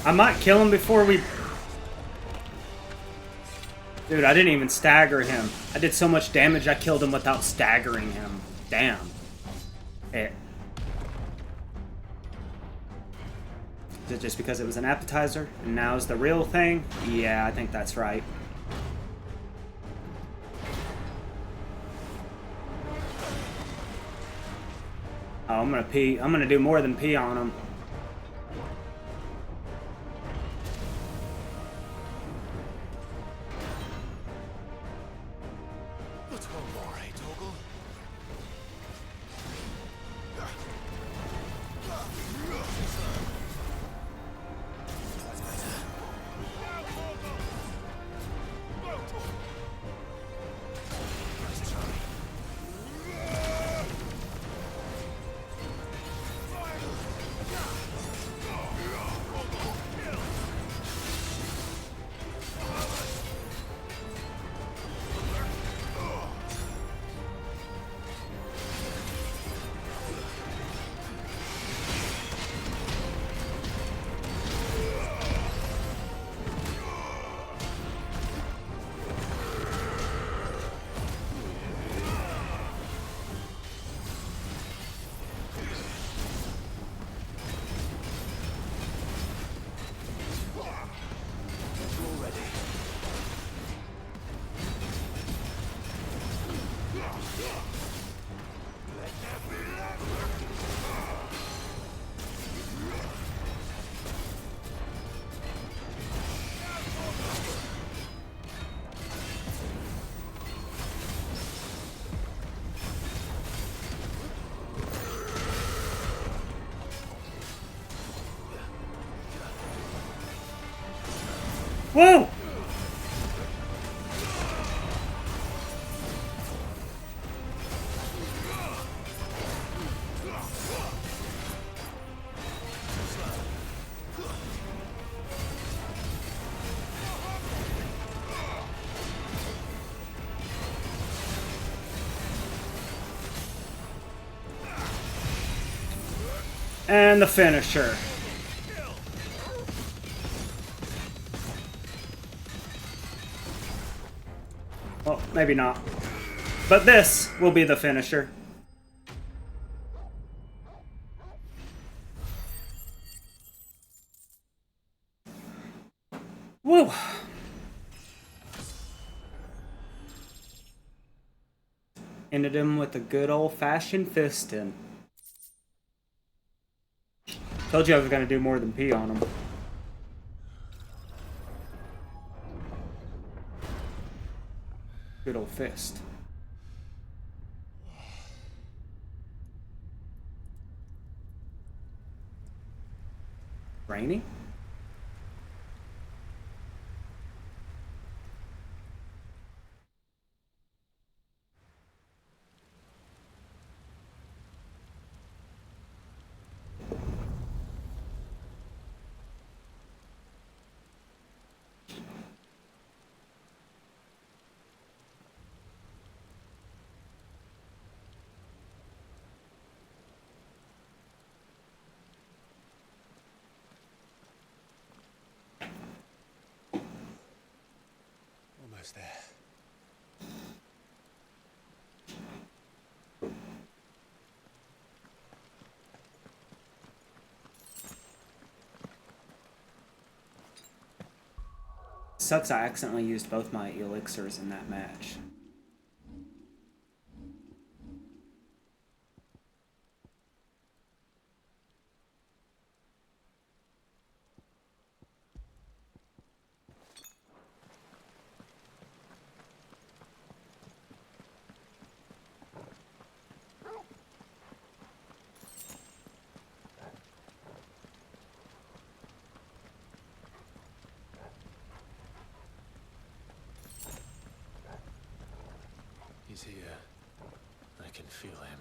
I might kill him before we... Dude, I didn't even stagger him. I did so much damage I killed him without staggering him. Damn. Is it just because it was an appetizer and now is the real thing? Yeah, I think that's right. I'm gonna pee. I'm gonna do more than pee on him. Whoa! And the finisher. Well, maybe not. But this will be the finisher. Woo! Ended him with a good old-fashioned fisting. Told you I was gonna do more than pee on him. Good old fist. Rainy? Almost there. Sucks I accidentally used both my elixirs in that match. He's here. I can feel him.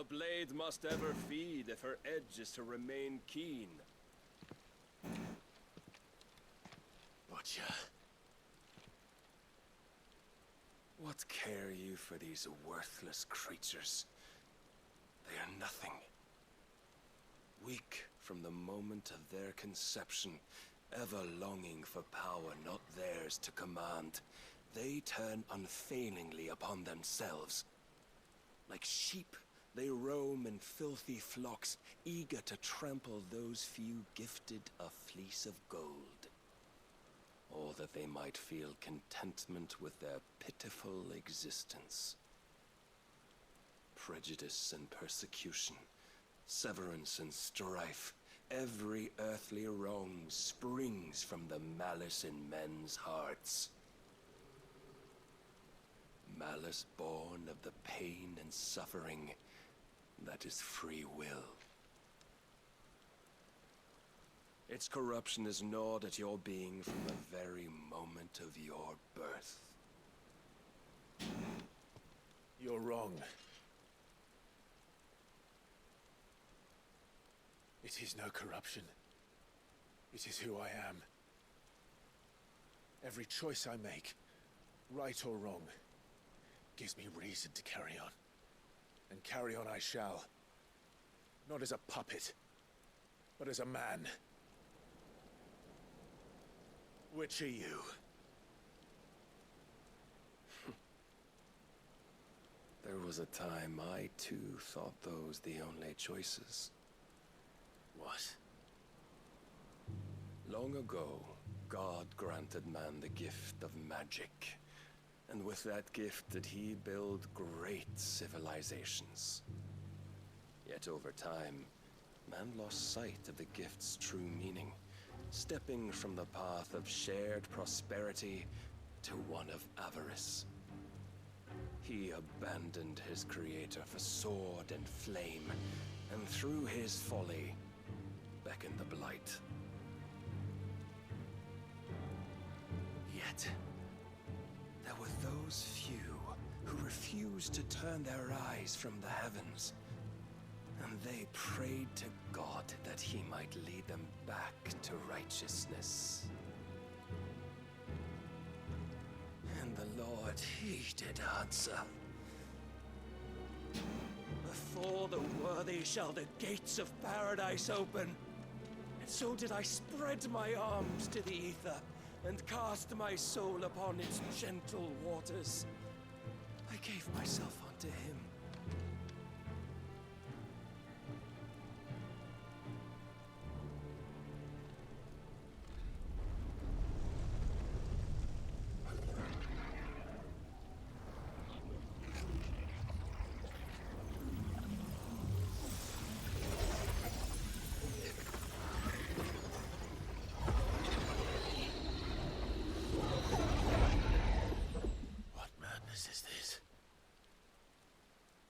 A blade must ever feed if her edge is to remain keen. Butcher. What care you for these worthless creatures? They are nothing. Weak from the moment of their conception, ever longing for power not theirs to command, they turn unfailingly upon themselves. Like sheep, they roam in filthy flocks, eager to trample those few gifted a fleece of gold. Or that they might feel contentment with their pitiful existence. Prejudice and persecution, severance and strife, every earthly wrong springs from the malice in men's hearts. Malice born of the pain and suffering that is free will. Its corruption is gnawed at your being from the very moment of your birth. You're wrong. It is no corruption. It is who I am. Every choice I make, right or wrong, gives me reason to carry on. And carry on I shall. Not as a puppet, but as a man. Which are you? There was a time I too thought those the only choices. What? Long ago, God granted man the gift of magic. And with that gift did he build great civilizations. Yet over time, man lost sight of the gift's true meaning, stepping from the path of shared prosperity to one of avarice. He abandoned his creator for sword and flame, and through his folly, beckoned the blight. Yet, there were those few who refused to turn their eyes from the heavens, and they prayed to God that he might lead them back to righteousness. And the Lord, he did answer. Before the worthy shall the gates of paradise open. And so did I spread my arms to the ether, and cast my soul upon its gentle waters. I gave myself unto him.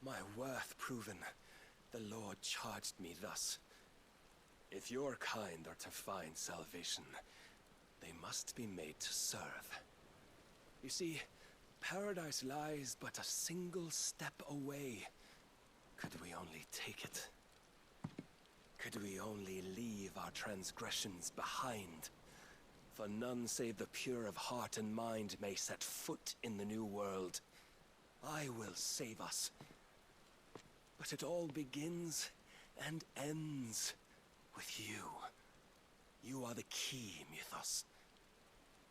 My worth proven, the Lord charged me thus. If your kind are to find salvation, they must be made to serve. You see, paradise lies but a single step away. Could we only take it? Could we only leave our transgressions behind? For none save the pure of heart and mind may set foot in the new world. I will save us. But it all begins and ends with you. You are the key, Mythos.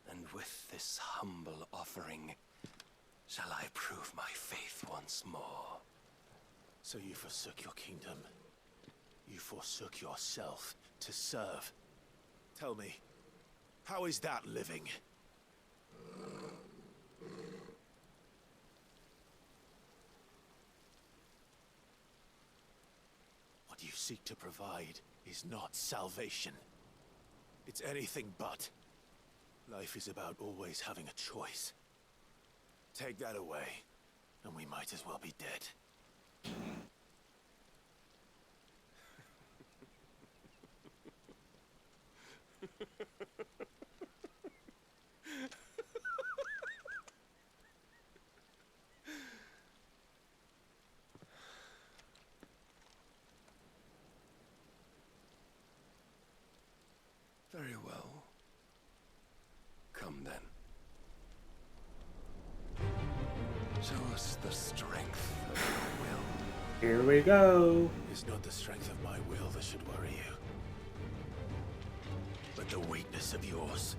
And with this humble offering, shall I prove my faith once more. So you forsook your kingdom. You forsook yourself to serve. Tell me, how is that living? What you seek to provide is not salvation. It's anything but. Life is about always having a choice. Take that away, and we might as well be dead. Very well. Come then. Show us the strength of your will. Here we go. It's not the strength of my will that should worry you, but the weakness of yours.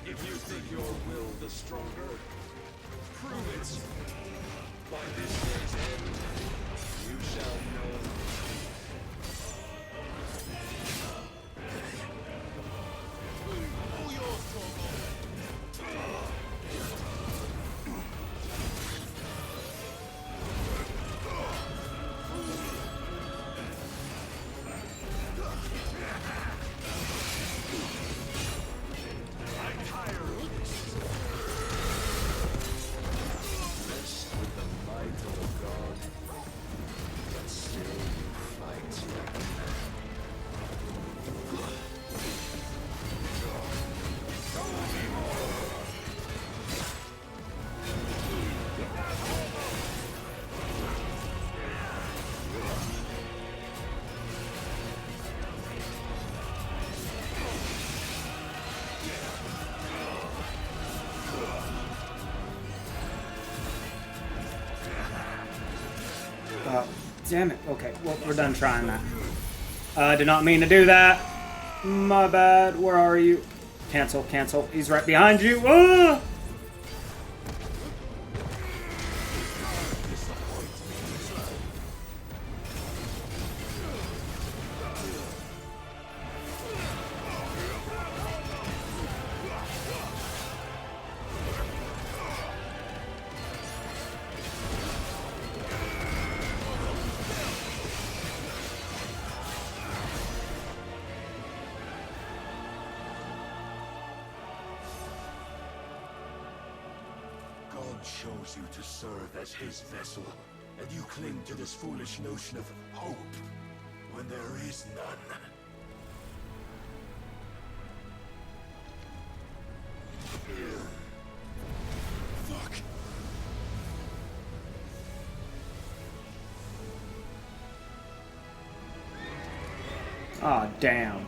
If you think your will the stronger, prove it. By this day's end, you shall know. All yours, I'm tired. With the might of a god, but still you fight. Damn it. Okay, well, we're done trying that. Did not mean to do that. My bad. Where are you? Cancel, cancel. He's right behind you. Ah! God chose you to serve as his vessel, and you cling to this foolish notion of hope when there is none. Fuck. Aw, damn.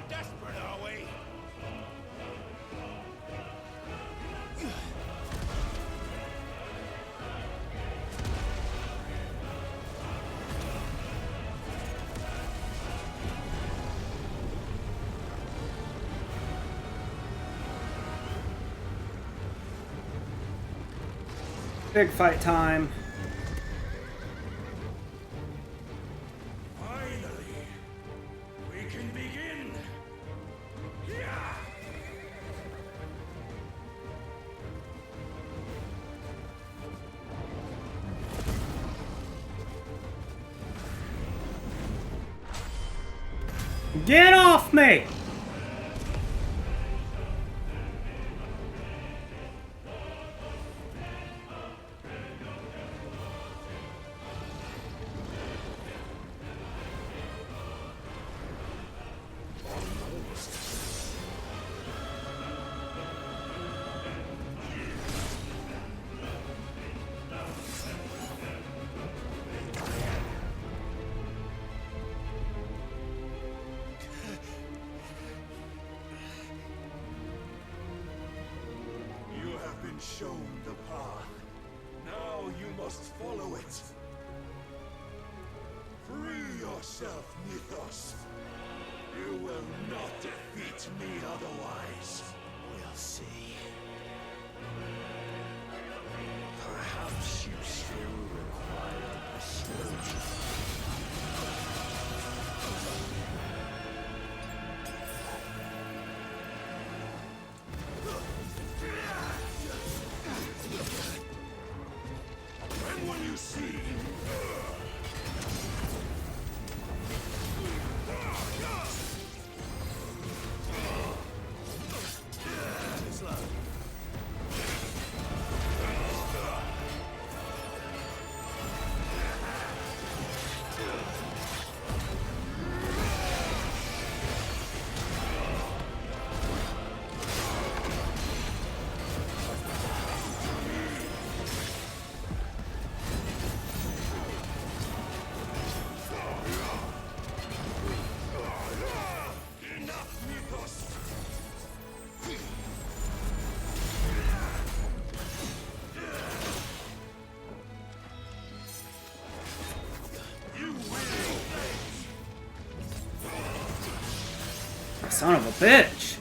Desperate, are we? Big fight time. Finally, we can begin. Yeah. Get off me! You have been shown the path. Now you must follow it. Free yourself, Mythos. You will not defeat me otherwise. We'll see. Perhaps you still require persuasion. When will you see? Son of a bitch.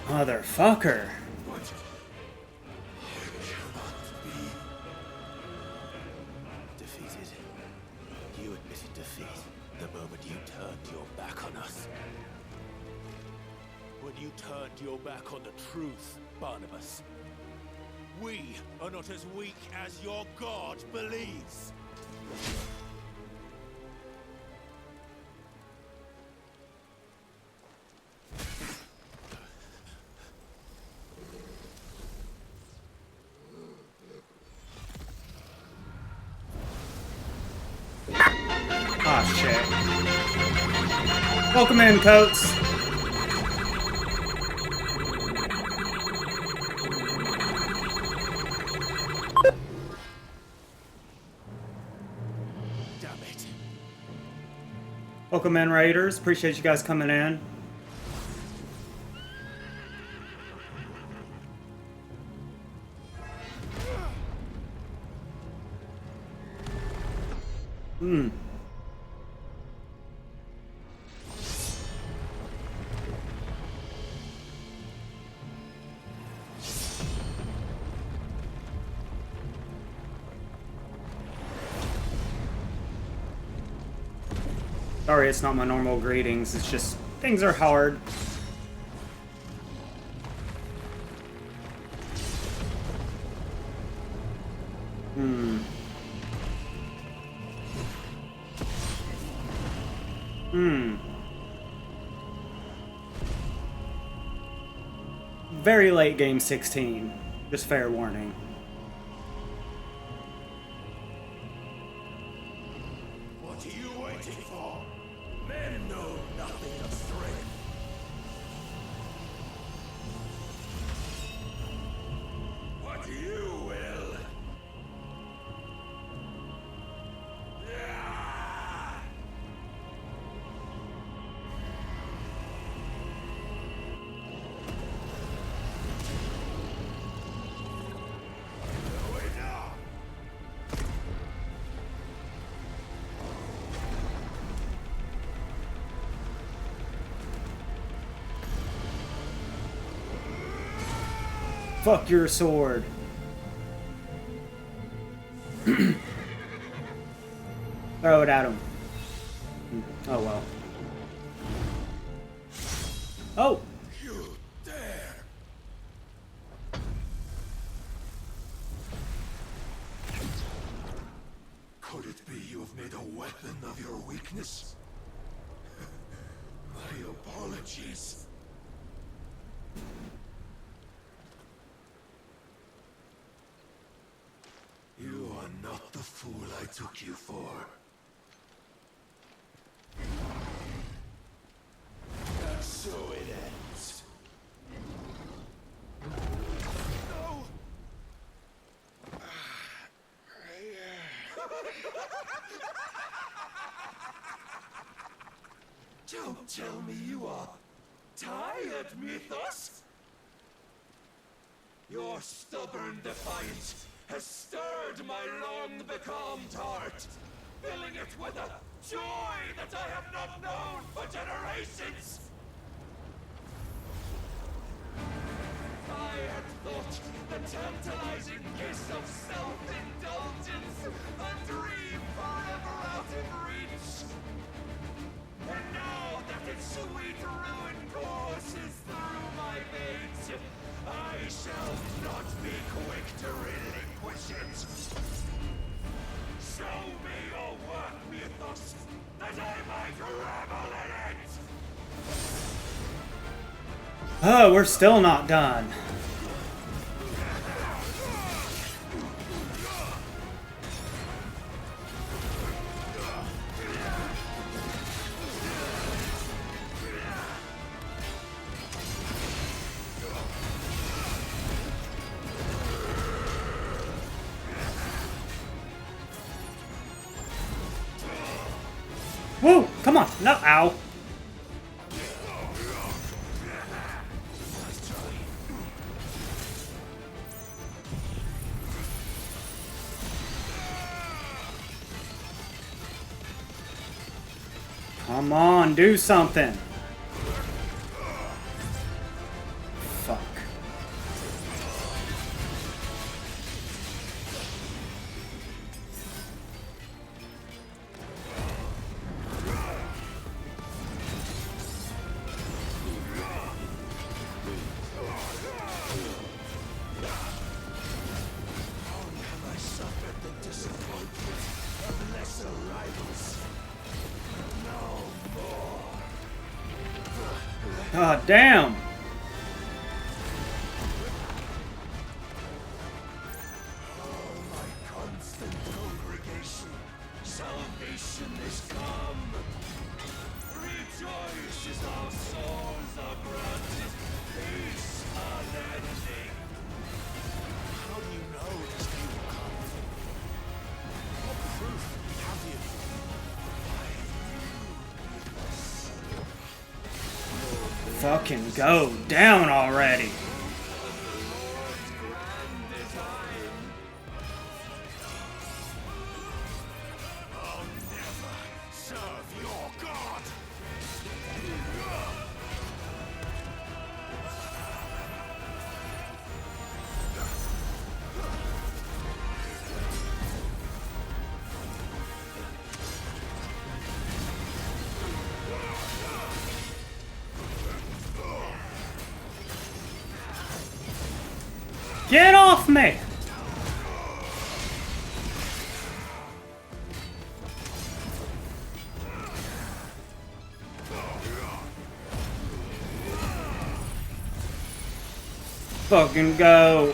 Motherfucker. Defeated. You admitted defeat the moment you turned your back on us. When you turned your back on the truth, Barnabas. We are not as weak as your god believes. Oh shit. Welcome in, Coates. Damn it. Welcome in, Raiders. Appreciate you guys coming in. Sorry, it's not my normal greetings. It's just things are hard. Very late game 16. Just fair warning. What are you waiting for? Men know nothing of strength. What you will. Fuck your sword. Throw it at him. Oh well. Oh! You dare! Could it be you have made a weapon of your weakness? My apologies. You are not the fool I took you for. And so it ends. No! Don't tell me you are tired, Mythos! Your stubborn defiance has stirred my long-becalmed heart, filling it with a joy that I have not known for generations! I had thought the tantalizing kiss of self-indulgence a dream forever Oh, we're still not done. Woo! Come on! No! Ow! Come on, do something! Fuck. God damn! Constant congregation, salvation is come. Rejoice as our souls are granted peace unending. How do you know this day will come? What proof have you? Fucking go down already! Get off me! Fucking go!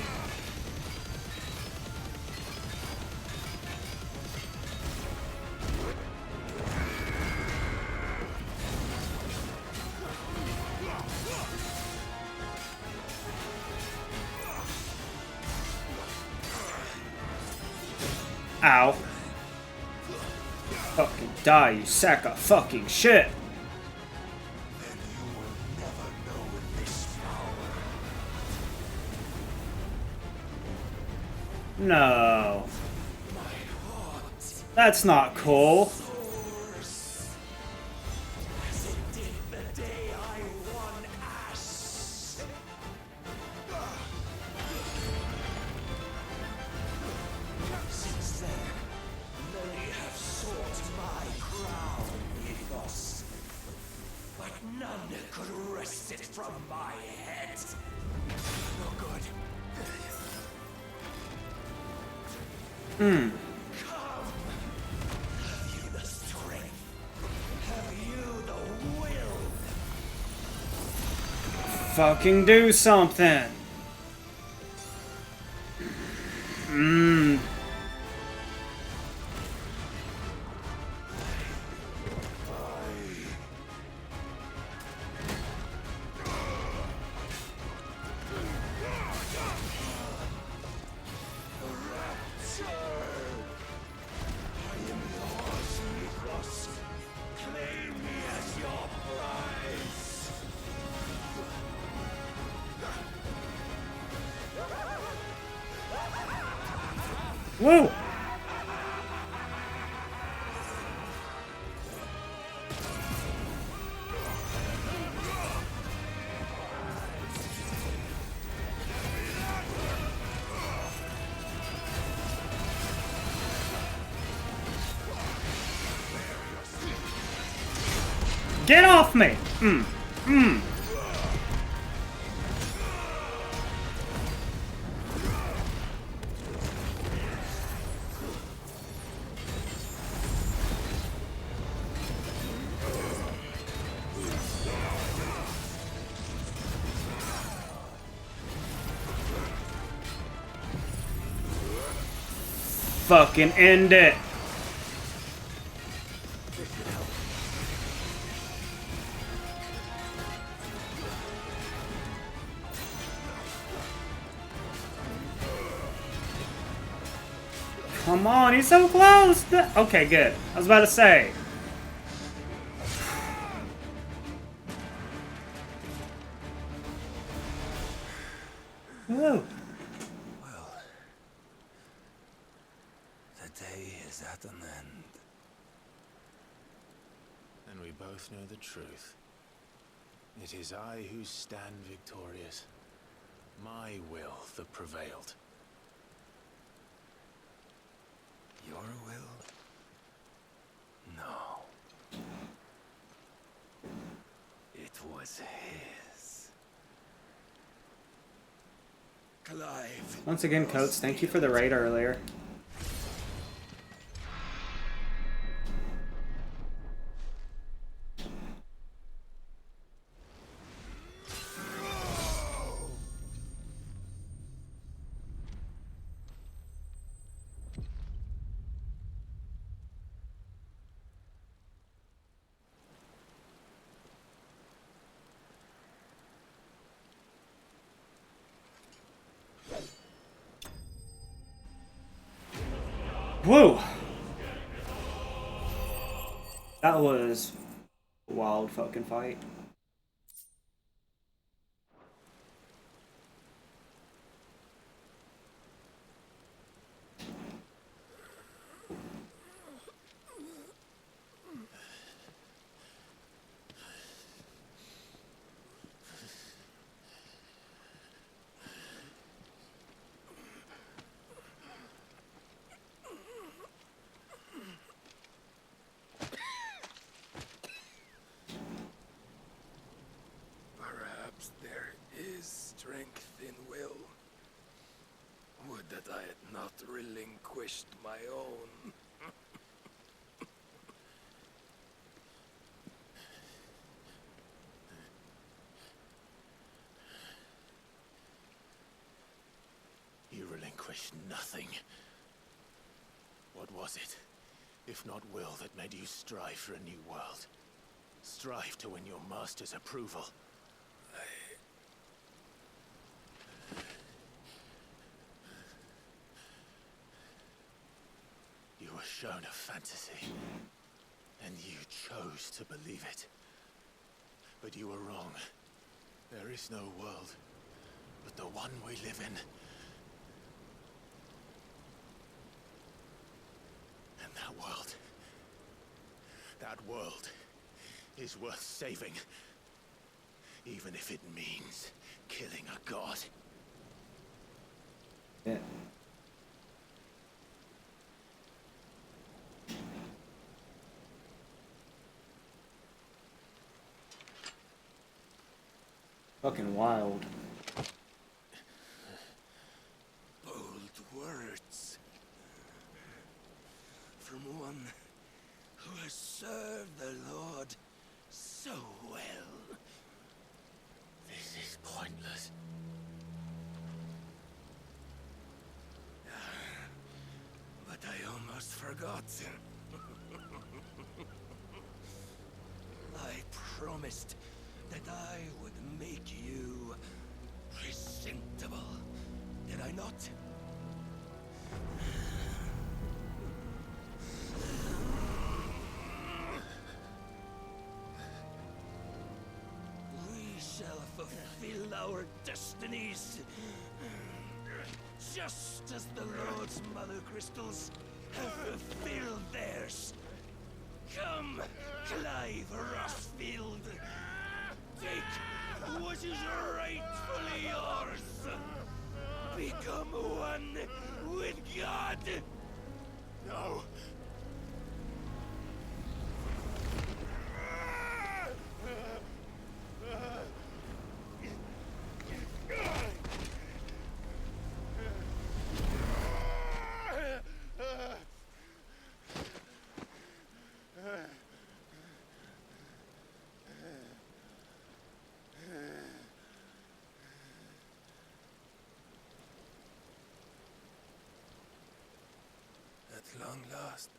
Ow. Fucking die, you sack of fucking shit. No. That's not cool. Fucking do something. Woo! Get off me! fucking end it. Come on, he's so close. Okay, good. I was about to say. Whoa. Well, the day is at an end. And we both know the truth. It is I who stand victorious. My will that prevailed. Your will? No. It was his. Clive. Once again, Coates, thank you for the raid earlier. Whoa! That was a wild fucking fight. Perhaps there is strength in will. Would that I had not relinquished my own. You relinquished nothing. What was it, if not will, that made you strive for a new world? Strive to win your master's approval. You were shown a fantasy, and you chose to believe it. But you were wrong. There is no world but the one we live in. And that world is worth saving. Even if it means killing a god. Yeah. Fucking wild. Bold words. From one who has served the Lord so well. This is pointless. But I almost forgot. I promised that I would make you presentable. Did I not? We shall fulfill our destinies. Just as the Lord's Mother Crystals have fulfilled theirs. Come, Clive Rossfield. Take what is rightfully yours. Become one with God. No. At long last,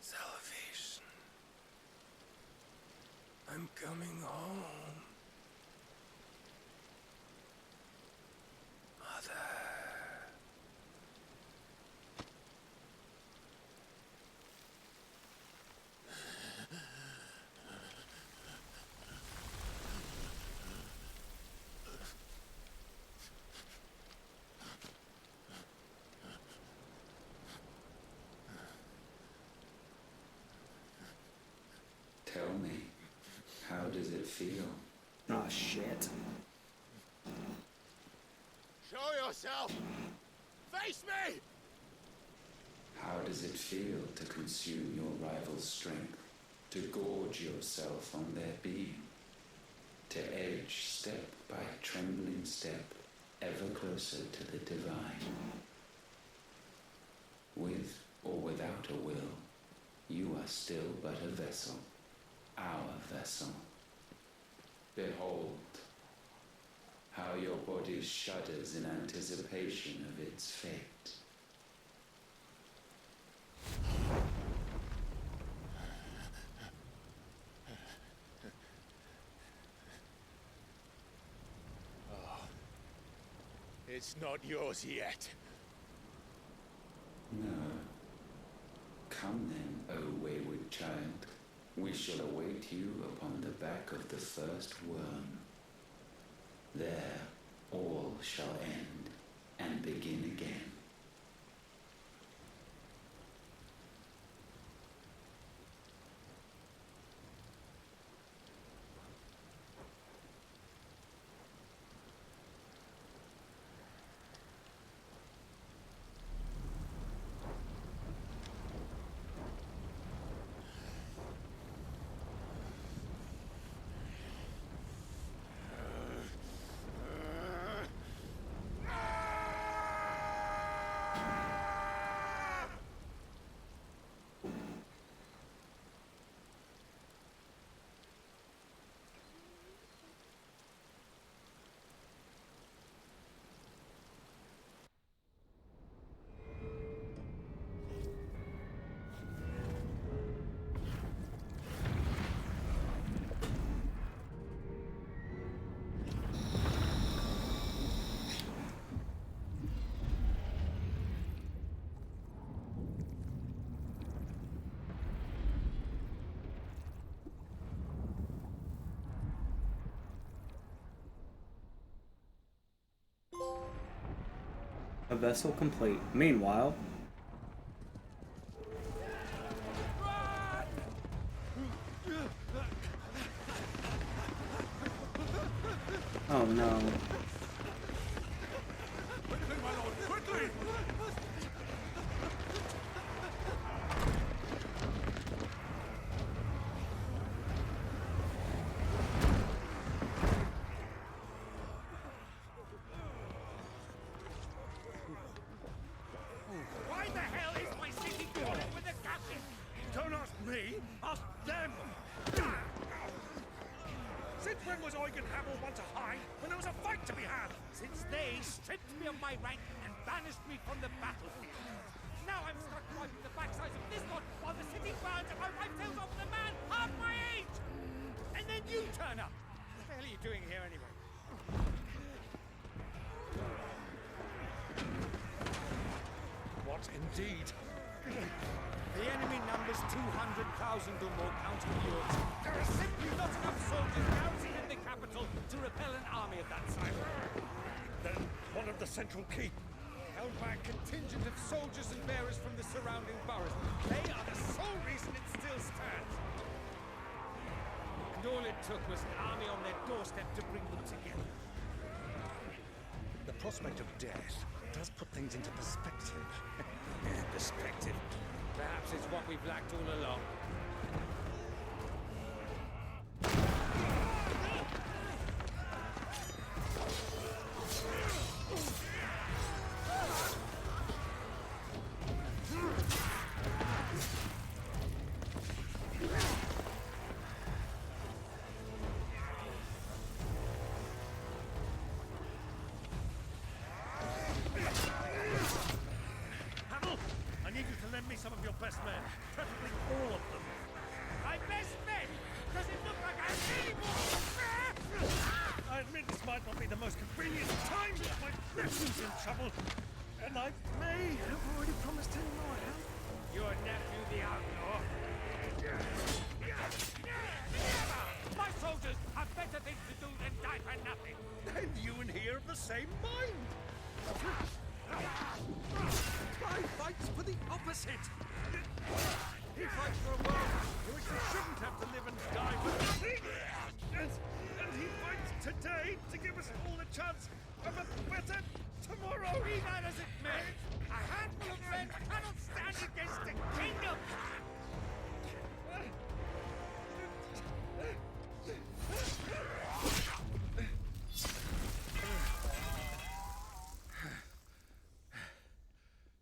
salvation. I'm coming home. Mother. Tell me, how does it feel? Oh, shit. Show yourself! Face me! How does it feel to consume your rival's strength? To gorge yourself on their being? To edge step by trembling step ever closer to the divine? With or without a will, you are still but a vessel. Our vessel. Behold, how your body shudders in anticipation of its fate. Oh, it's not yours yet. No. Come then, O wayward child. We shall await you upon the back of the first worm. There all shall end and begin again. A vessel complete. Meanwhile... Oh no. Why the hell is my city falling with the captain? Don't ask me, ask them! Since when was Eugen Hamel one to hide when there was a fight to be had? Since they stripped me of my rank and banished me from the battlefield. Now I'm stuck wiping the backsides of this lot while the city burns and my wife tells off the man half my age! And then you turn up! What the hell are you doing here anyway? What indeed? The enemy numbers 200,000 or more, counting yours. There are simply not enough soldiers garrisoned in the capital to repel an army of that size. Then one of the central keep, held by a contingent of soldiers and bearers from the surrounding boroughs. They are the sole reason it still stands. And all it took was an army on their doorstep to bring them together. The prospect of death does put things into perspective. Perspective. Perhaps it's what we've lacked all along. best men, preferably all of them. My best men? Does it look like I have any more? I admit this might not be the most convenient time, but my nephew's in trouble, and I may have already promised him my help. Your nephew, the outlaw? My soldiers have better things to do than die for nothing. And you and he are of the same mind. Clive fights for the opposite. He fights for a world in which we shouldn't have to live and die for nothing. And he fights today to give us all a chance of a better tomorrow. Be that as it may, a handful of men cannot stand against a kingdom.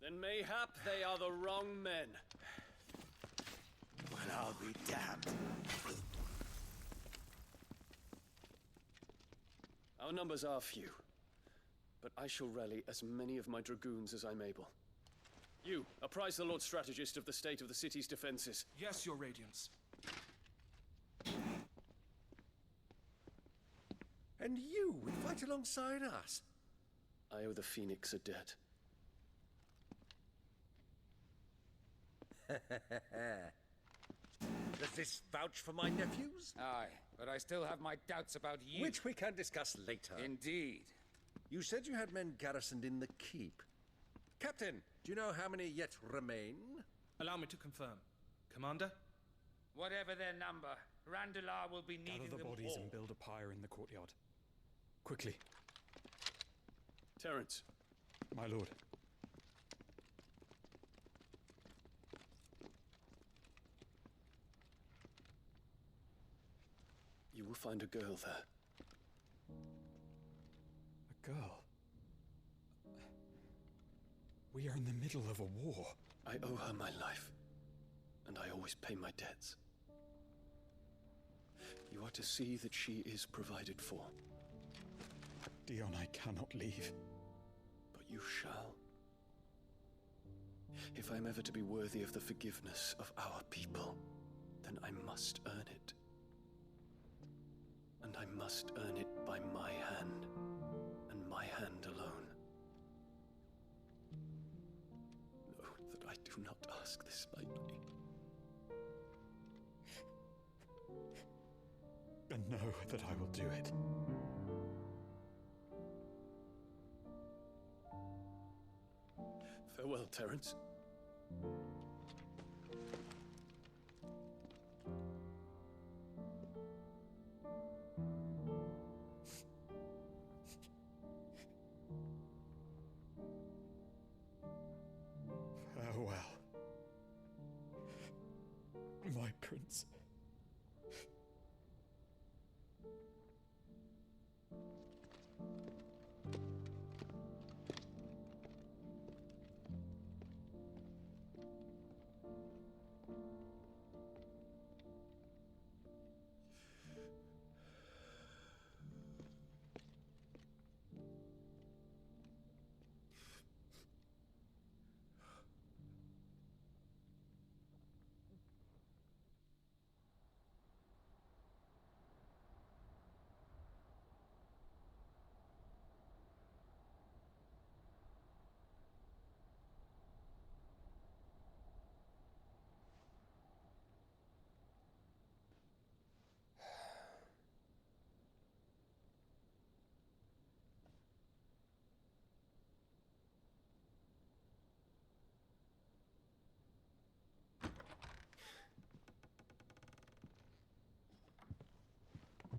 Then mayhap they are the wrong men. Well, I'll be damned. Our numbers are few, but I shall rally as many of my dragoons as I'm able. You, apprise the Lord Strategist of the state of the city's defenses. Yes, Your Radiance. And you would fight alongside us? I owe the Phoenix a debt. Does this vouch for my nephews? Aye, but I still have my doubts about you. Which we can discuss later. Indeed. You said you had men garrisoned in the keep. Captain, do you know how many yet remain? Allow me to confirm. Commander? Whatever their number, Randalar will be needing Gather the them bodies all. and build a pyre in the courtyard. Quickly. Terence. My lord. You will find a girl there. A girl? We are in the middle of a war. I owe her my life, and I always pay my debts. You are to see that she is provided for. Dion, I cannot leave. But you shall. If I am ever to be worthy of the forgiveness of our people, then I must earn it. And I must earn it by my hand, and my hand alone. Know that I do not ask this lightly. And know that I will do it. Farewell, Terence. Farewell, my prince.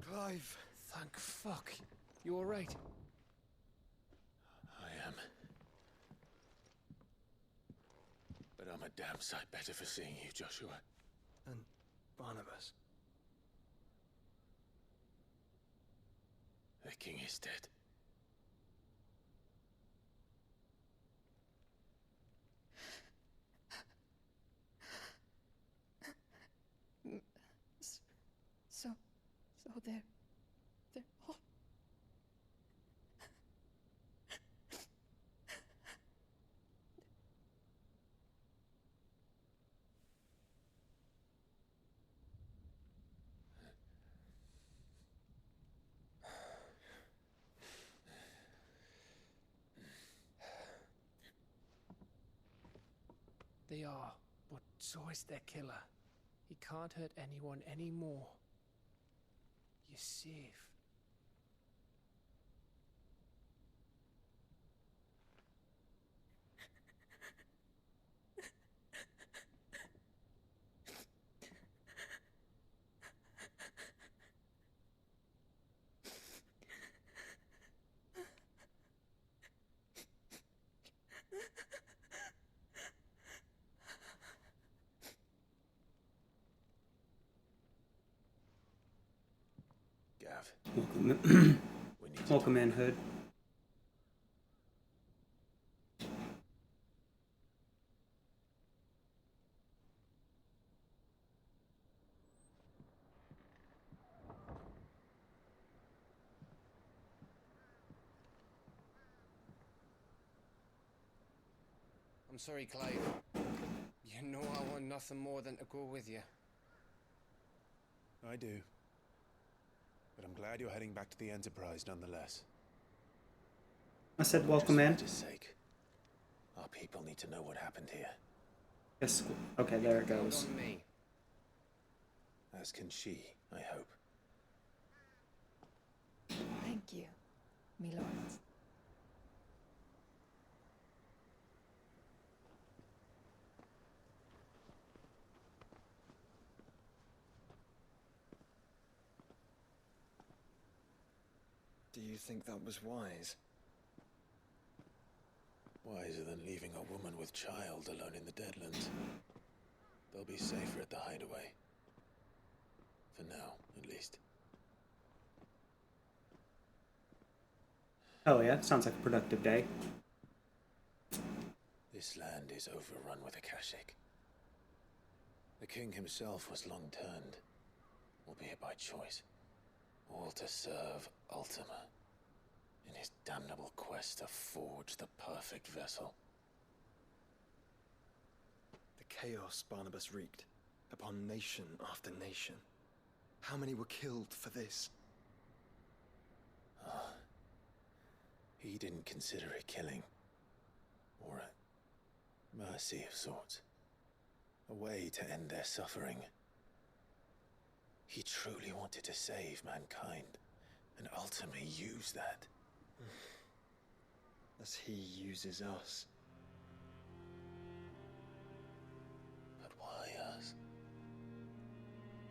Clive! Thank fuck. You alright? I am. But I'm a damn sight better for seeing you, Joshua. And Barnabas. The king is dead. So they're all... they are, but so is their killer. He can't hurt anyone anymore. You're safe. Gav. Welcome in, Hood. I'm sorry, Clive. You know I want nothing more than to go with you. I do. But I'm glad you're heading back to the Enterprise nonetheless. I said welcome in. For just sake. Our people need to know what happened here. Yes. Okay, there it goes. On me. As can she, I hope. Thank you, my lord. Do you think that was wise? Wiser than leaving a woman with child alone in the Deadlands. They'll be safer at the hideaway. For now, at least. Oh yeah, sounds like a productive day. This land is overrun with Akashic. The king himself was long turned, albeit by choice, all to serve Ultima in his damnable quest to forge the perfect vessel. The chaos Barnabas wreaked upon nation after nation. How many were killed for this? He didn't consider it killing, or a mercy of sorts. A way to end their suffering. He truly wanted to save mankind, and Ultima used that. As he uses us. But why us?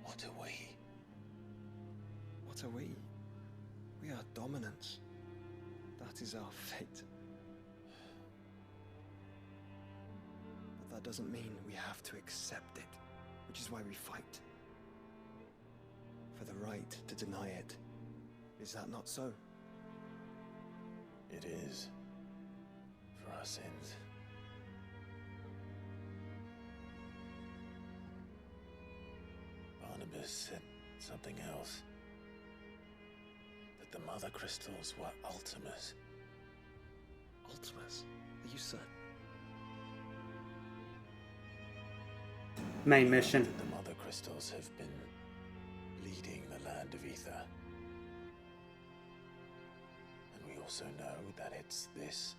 What are we? What are we? We are dominance. That is our fate. But that doesn't mean we have to accept it, which is why we fight. For the right to deny it. Is that not so? It is. For our sins. Barnabas said something else. That the Mother Crystals were Ultimas. Ultimas? Are you certain? Main mission. The Mother Crystals have been leading the land of ether. And we also know that it's this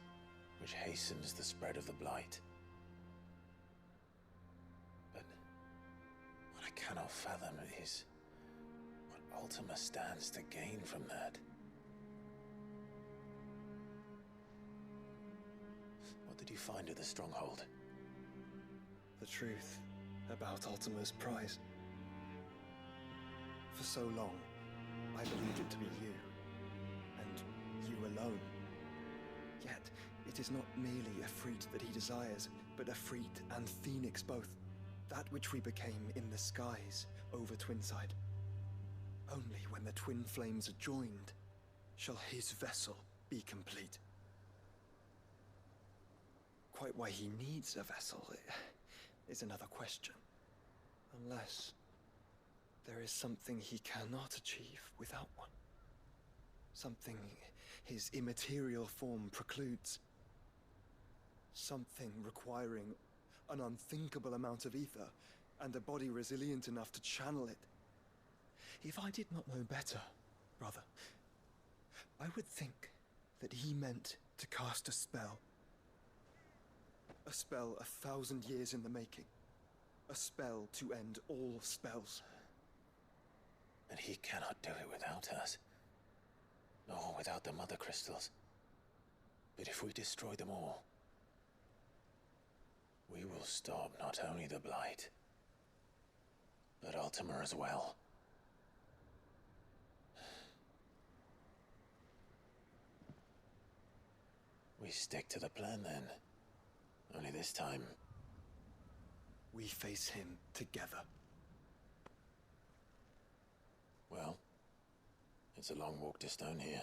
which hastens the spread of the blight. But what I cannot fathom is what Ultima stands to gain from that. What did you find at the stronghold? The truth about Ultima's prize. For so long, I believed it to be you, and you alone. Yet, it is not merely a freed that he desires, but a freed and phoenix both. That which we became in the skies over Twinside. Only when the twin flames are joined, shall his vessel be complete. Quite why he needs a vessel is another question. Unless there is something he cannot achieve without one. Something his immaterial form precludes. Something requiring an unthinkable amount of ether and a body resilient enough to channel it. If I did not know better, brother, I would think that he meant to cast a spell. A spell 1,000 years in the making. A spell to end all spells. And he cannot do it without us. Nor without the Mother Crystals. But if we destroy them all, we will stop not only the Blight, but Ultima as well. We stick to the plan then. Only this time, we face him together. Well, it's a long walk to Stone here.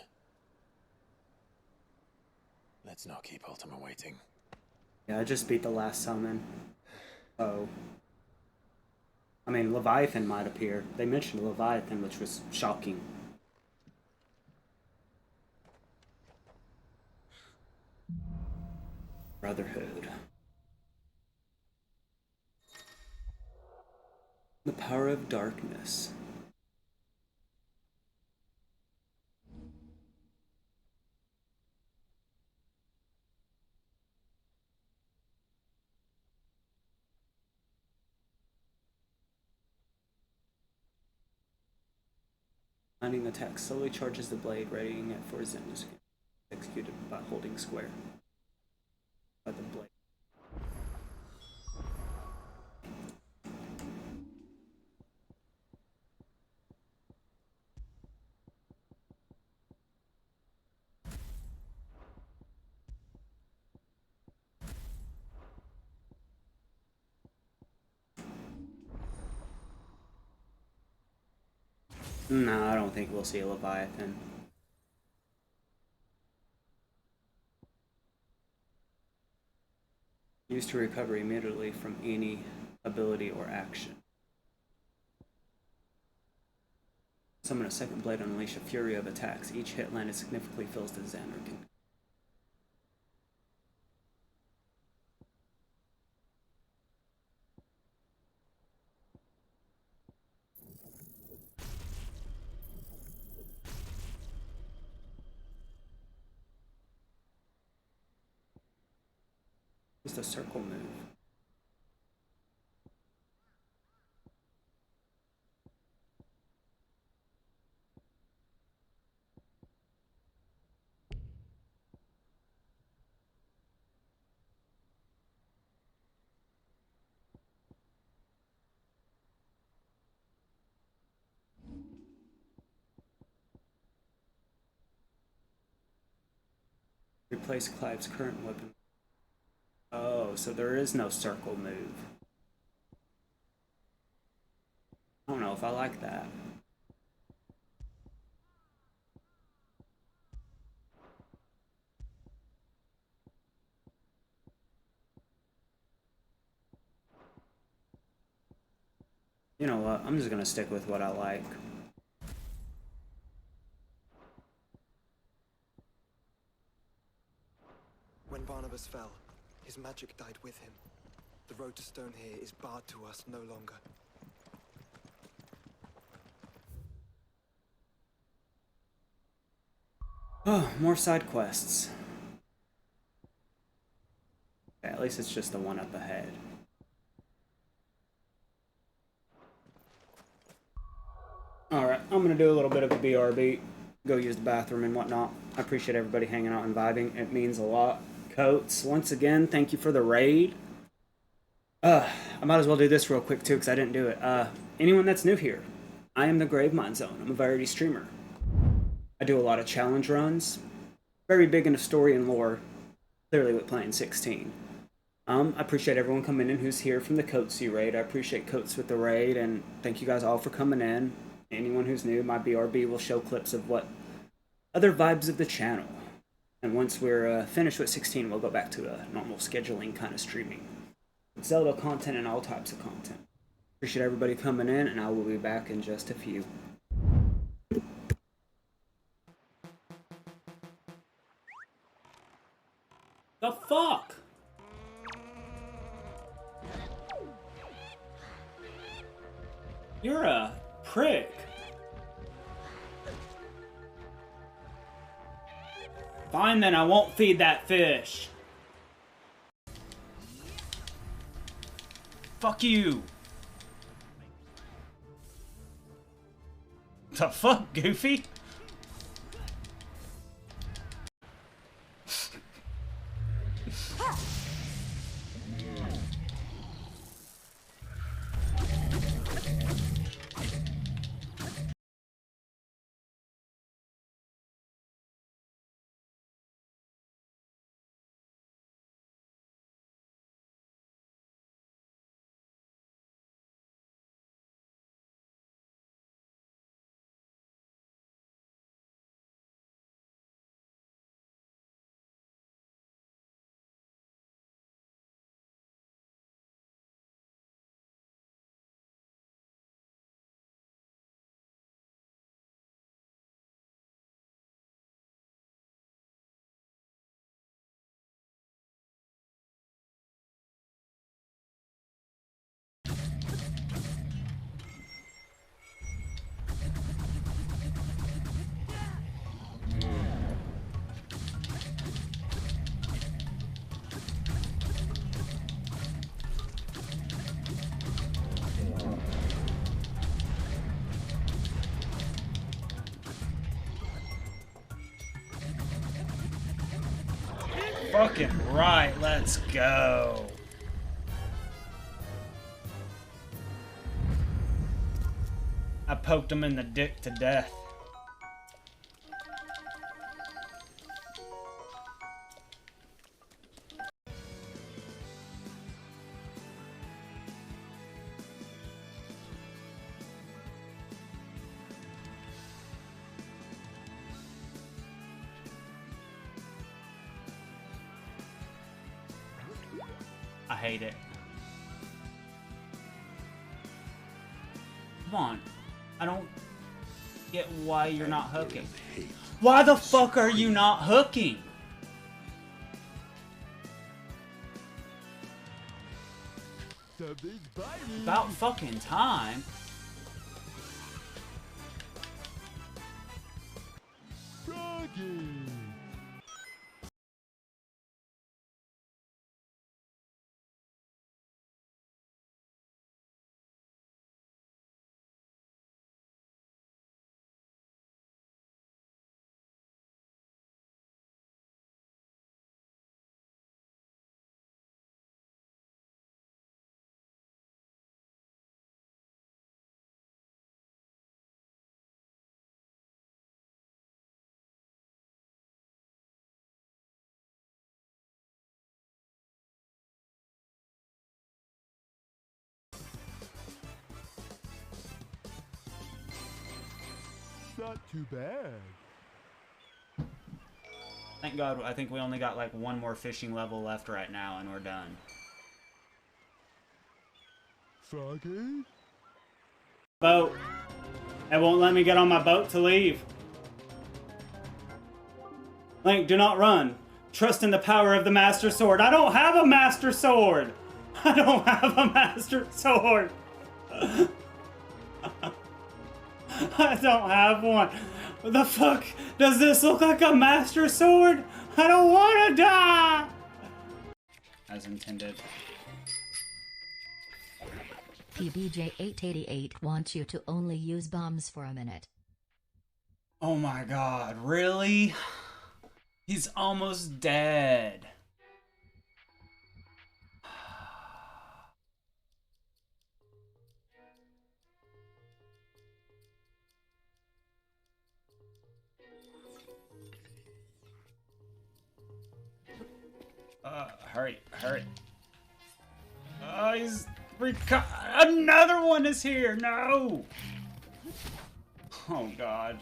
Let's not keep Ultima waiting. Yeah, I just beat the last summon. Oh. I mean, Leviathan might appear. They mentioned Leviathan, which was shocking. Brotherhood. The power of darkness. Finding attack slowly charges the blade, readying it for his end. Executed by holding square. By the blade. No, I don't think we'll see a Leviathan. Used to recover immediately from any ability or action. Summon a second blade and unleash a fury of attacks. Each hit landed significantly fills the Xander Kingdom. Just a circle move. Replace Clive's current weapon. Oh, so there is no circle move. I don't know if I like that. You know what? I'm just gonna stick with what I like. When Barnabas fell, his magic died with him. The road to Stone here is barred to us no longer. Oh, more side quests. Okay, at least it's just the one up ahead. Alright, I'm gonna do a little bit of a BRB. Go use the bathroom and whatnot. I appreciate everybody hanging out and vibing. It means a lot. Coates, once again, thank you for the raid. I might as well do this real quick too, because I didn't do it. Anyone that's new here, I am the Gravemind Zone. I'm a variety streamer. I do a lot of challenge runs. Very big into story and lore. Clearly with playing 16. I appreciate everyone coming in who's here from the Coatesy raid. I appreciate Coates with the raid, and thank you guys all for coming in. Anyone who's new, my BRB will show clips of what other vibes of the channel. And once we're finished with 16, we'll go back to a normal scheduling kind of streaming. Zelda content and all types of content. Appreciate everybody coming in, and I will be back in just a few. The fuck? You're a prick. Fine then, I won't feed that fish. Fuck you! The fuck, Goofy? Fucking right, let's go. I poked him in the dick to death. I hate it. Come on. I don't get why you're not hooking. Why the fuck are you not hooking? About fucking time. Not too bad. Thank God, I think we only got like one more fishing level left right now and we're done. Froggy? Boat. It won't let me get on my boat to leave. Link, do not run. Trust in the power of the Master Sword. I don't have a Master Sword! I don't have a Master Sword! I don't have one. What the fuck? Does this look like a Master Sword? I don't want to die! As intended. PBJ888 wants you to only use bombs for a minute. Oh my god, really? He's almost dead. Hurry, hurry. Oh, he's another one is here. No. Oh god.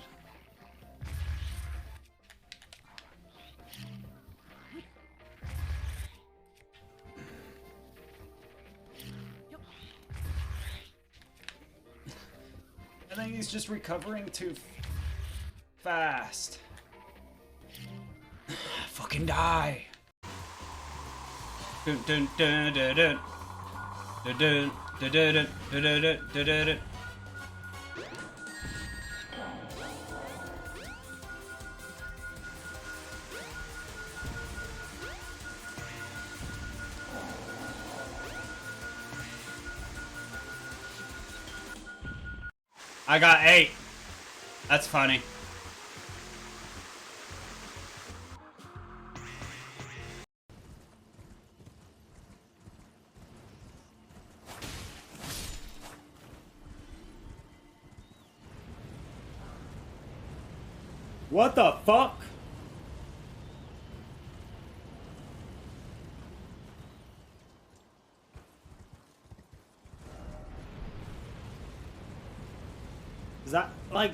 I think he's just recovering too fast. Fucking die. Dun dun dun dun dun. Dun dun dun dun dun dun dun dun. I got 8. That's funny. What the fuck? Is that like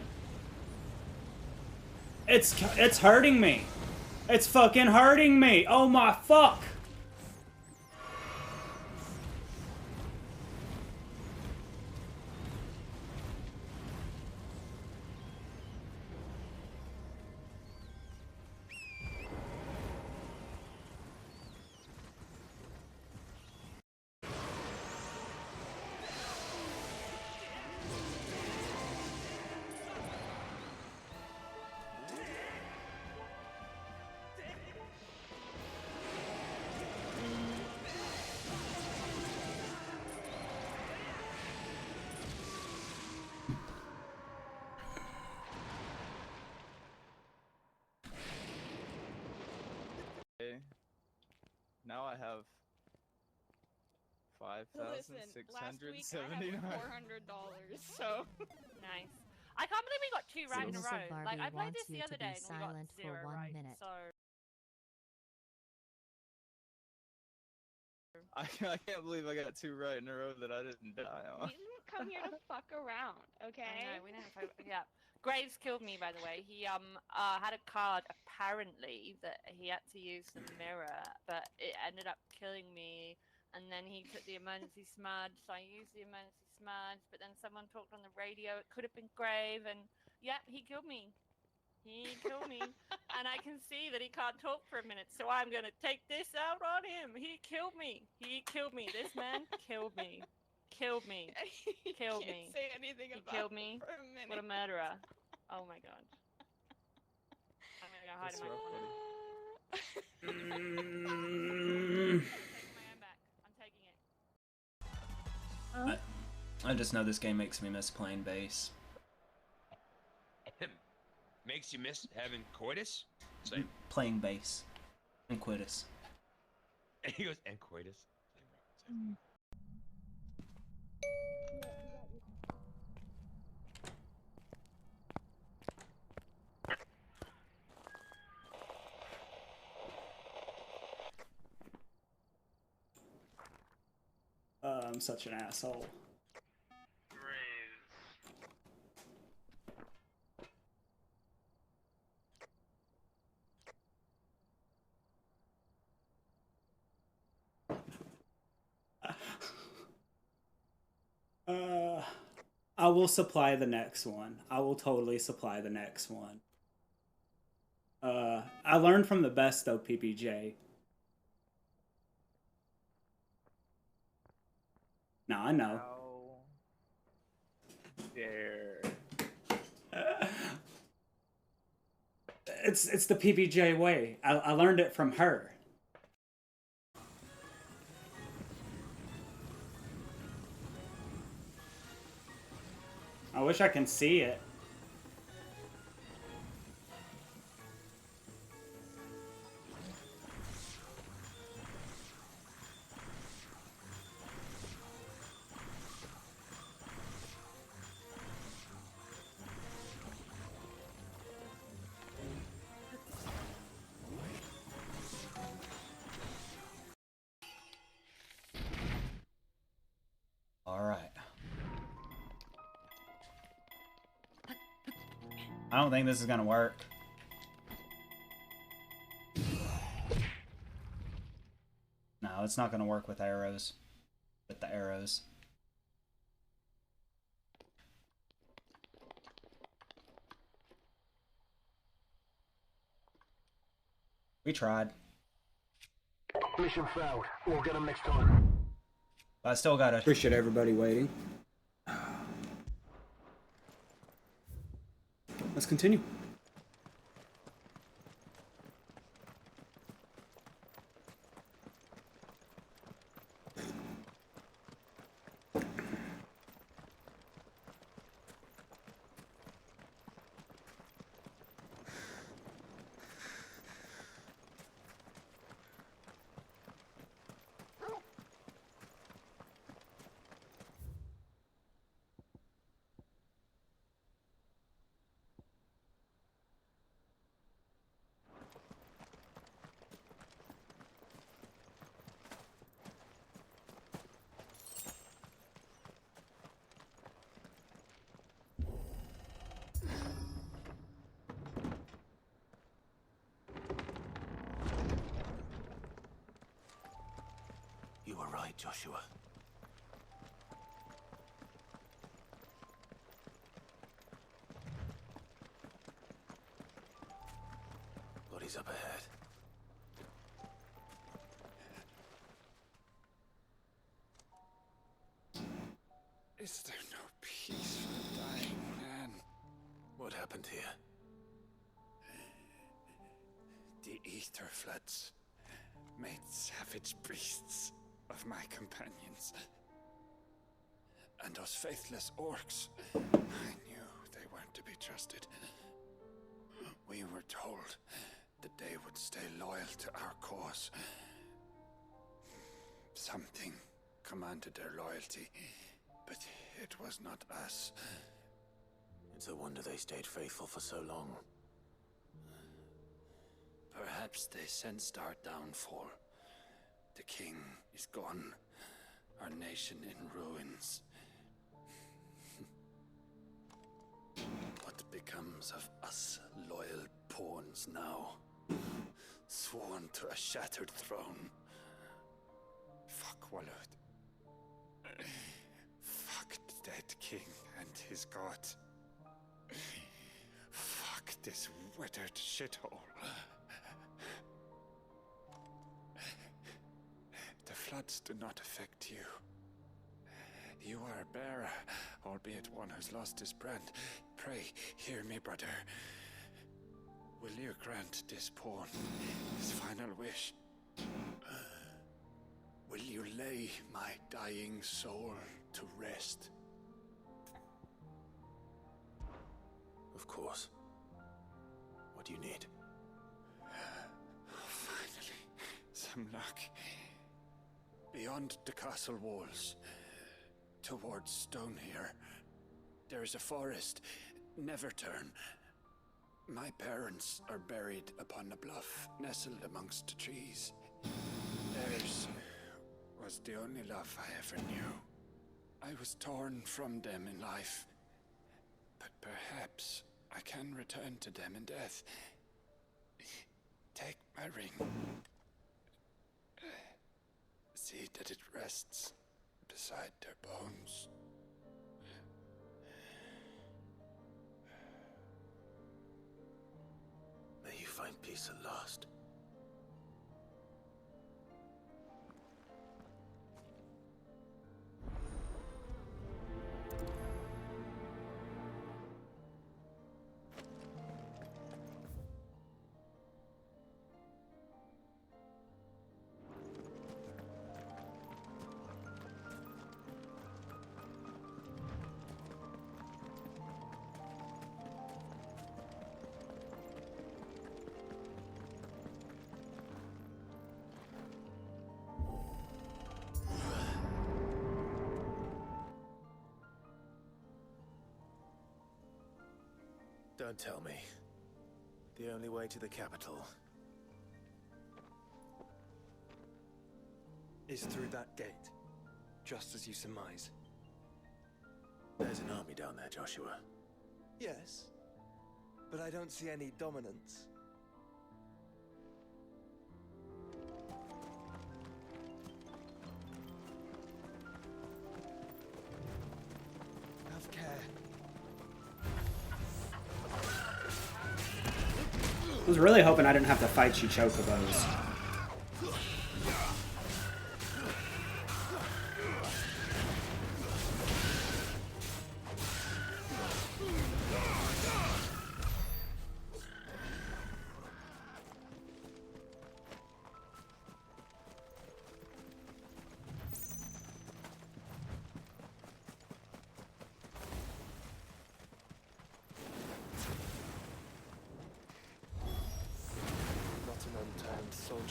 it's hurting me. It's fucking hurting me. Oh my fuck. Now I have Listen, last week I $5,679. had $400, so nice. I can't believe we got 2 right in a row. Like I played this the other day and we got 0 right. So I can't believe I got 2 right in a row that I didn't die on. we didn't come here to fuck around, okay? I know, we didn't fuck. Yeah. Graves killed me, by the way. He had a card apparently that he had to use the mirror, but it ended up killing me. And then he took the emergency smudge, so I used the emergency smudge. But then someone talked on the radio. It could have been Grave, and yeah, he killed me. He killed me, and I can see that he can't talk for a minute. So I'm gonna take this out on him. He killed me. He killed me. This man killed me. Killed me. Killed me. Say anything He about killed it me. for a minute. What a murderer. Oh my god. I'm gonna go hide in my corner. I just know this game makes me miss playing bass. Makes you miss having coitus? Same. Playing bass. And quitus. He goes, and coitus. I'm such an asshole. I will supply the next one. I will totally supply the next one. I learned from the best though, PPJ. No, I know. Dare. It's the PPJ way. I learned it from her. I wish I can see it. All right. I don't think this is gonna work. No, it's not gonna work with arrows. With the arrows. We tried. Mission failed. We'll get them next time. But I still gotta appreciate everybody waiting. Let's continue. were right, Joshua. Bodies up ahead. Is there no peace for dying man? What happened here? The ether floods made savage beasts of my companions. And those faithless orcs, I knew they weren't to be trusted. We were told that they would stay loyal to our cause. Something commanded their loyalty, but it was not us. It's a wonder they stayed faithful for so long. Perhaps they sensed our downfall. The king is gone, our nation in ruins. What becomes of us loyal pawns now? Sworn to a shattered throne. Fuck Walud. Fuck the dead king and his god. Fuck this withered shithole. The floods do not affect you. You are a bearer, albeit one who's lost his brand. Pray, hear me, brother. Will you grant this pawn his final wish? Will you lay my dying soul to rest? Of course. What do you need? Finally, some luck. Beyond the castle walls, towards Stonehere, there is a forest. Never turn. My parents are buried upon a bluff, nestled amongst the trees. Theirs was the only love I ever knew. I was torn from them in life, but perhaps I can return to them in death. Take my ring. See that it rests beside their bones. May you find peace at last. Don't tell me. The only way to the capital is through that gate, just as you surmise. There's an army down there, Joshua. Yes, but I don't see any dominance. Have care. I was really hoping I didn't have to fight Chocobos. Not an unturned soldier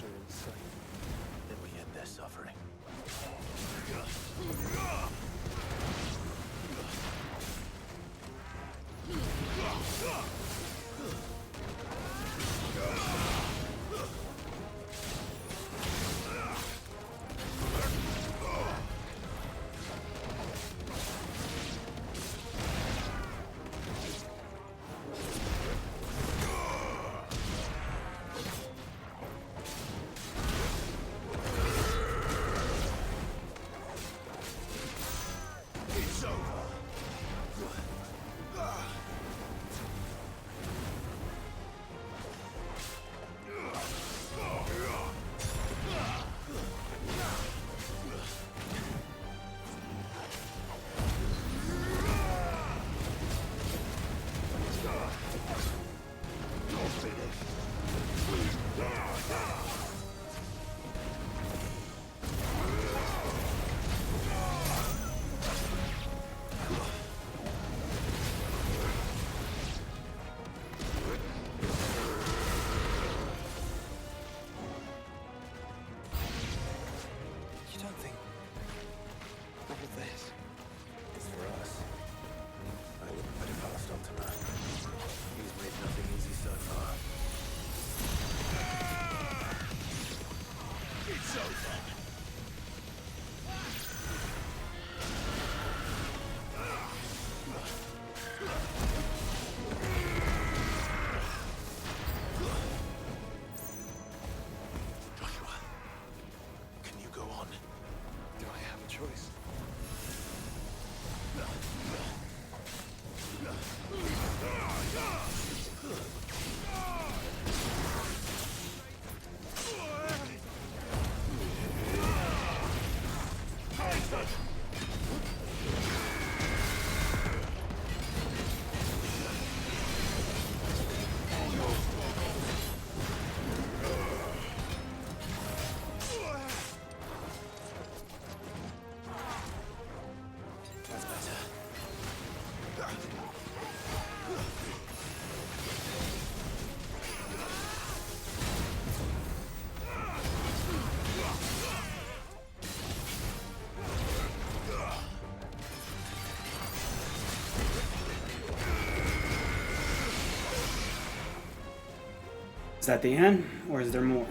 Is that the end, or is there more?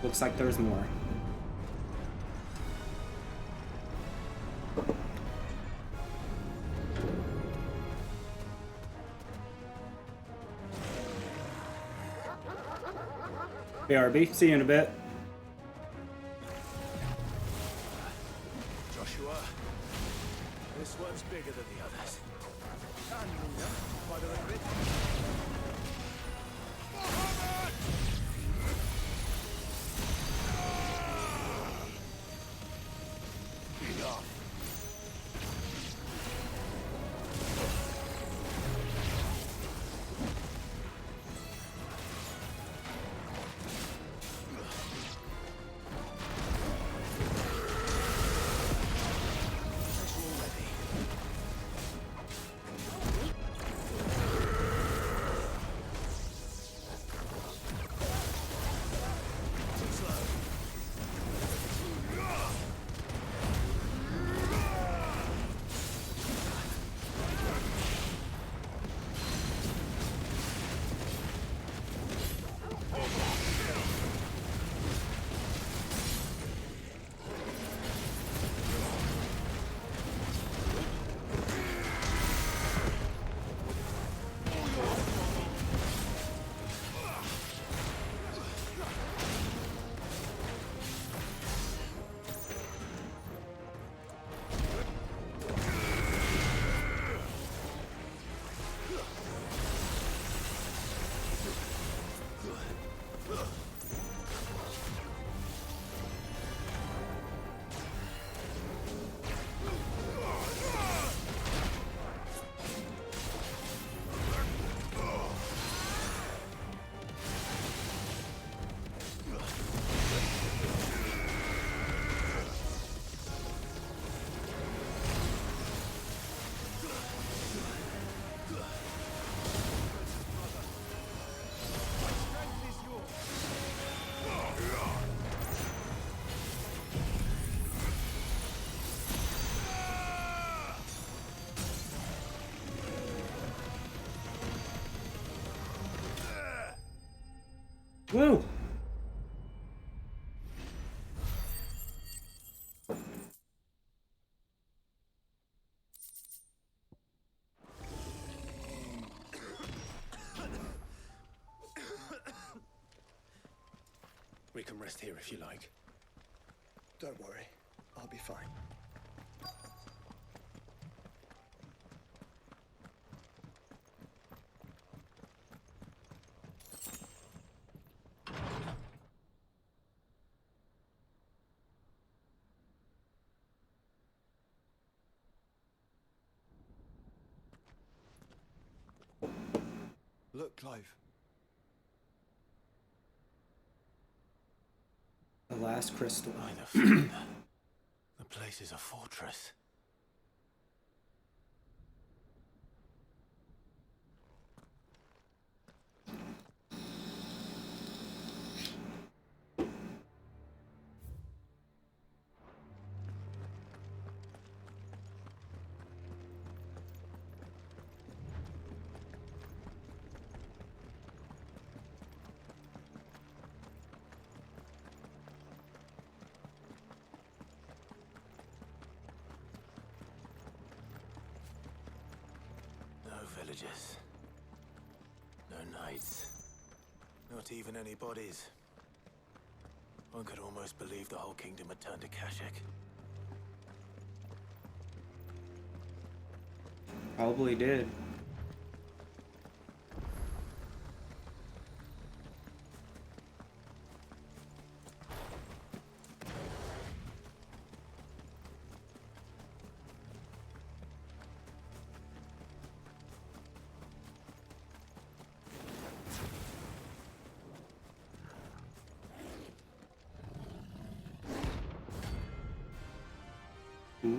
Looks like there's more. BRB, see you in a bit. Joshua, this one's bigger than the others. Woo! We can rest here if you like. Don't worry, I'll be fine. Look, Clive. The last crystal. By the Father, the place is a fortress. Villages. No knights. Not even any bodies. One could almost believe the whole kingdom had turned to Kashyyyk. Probably did.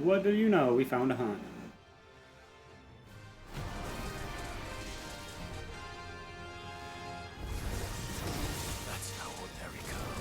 What do you know? We found a hunt. That's no ordinary girl.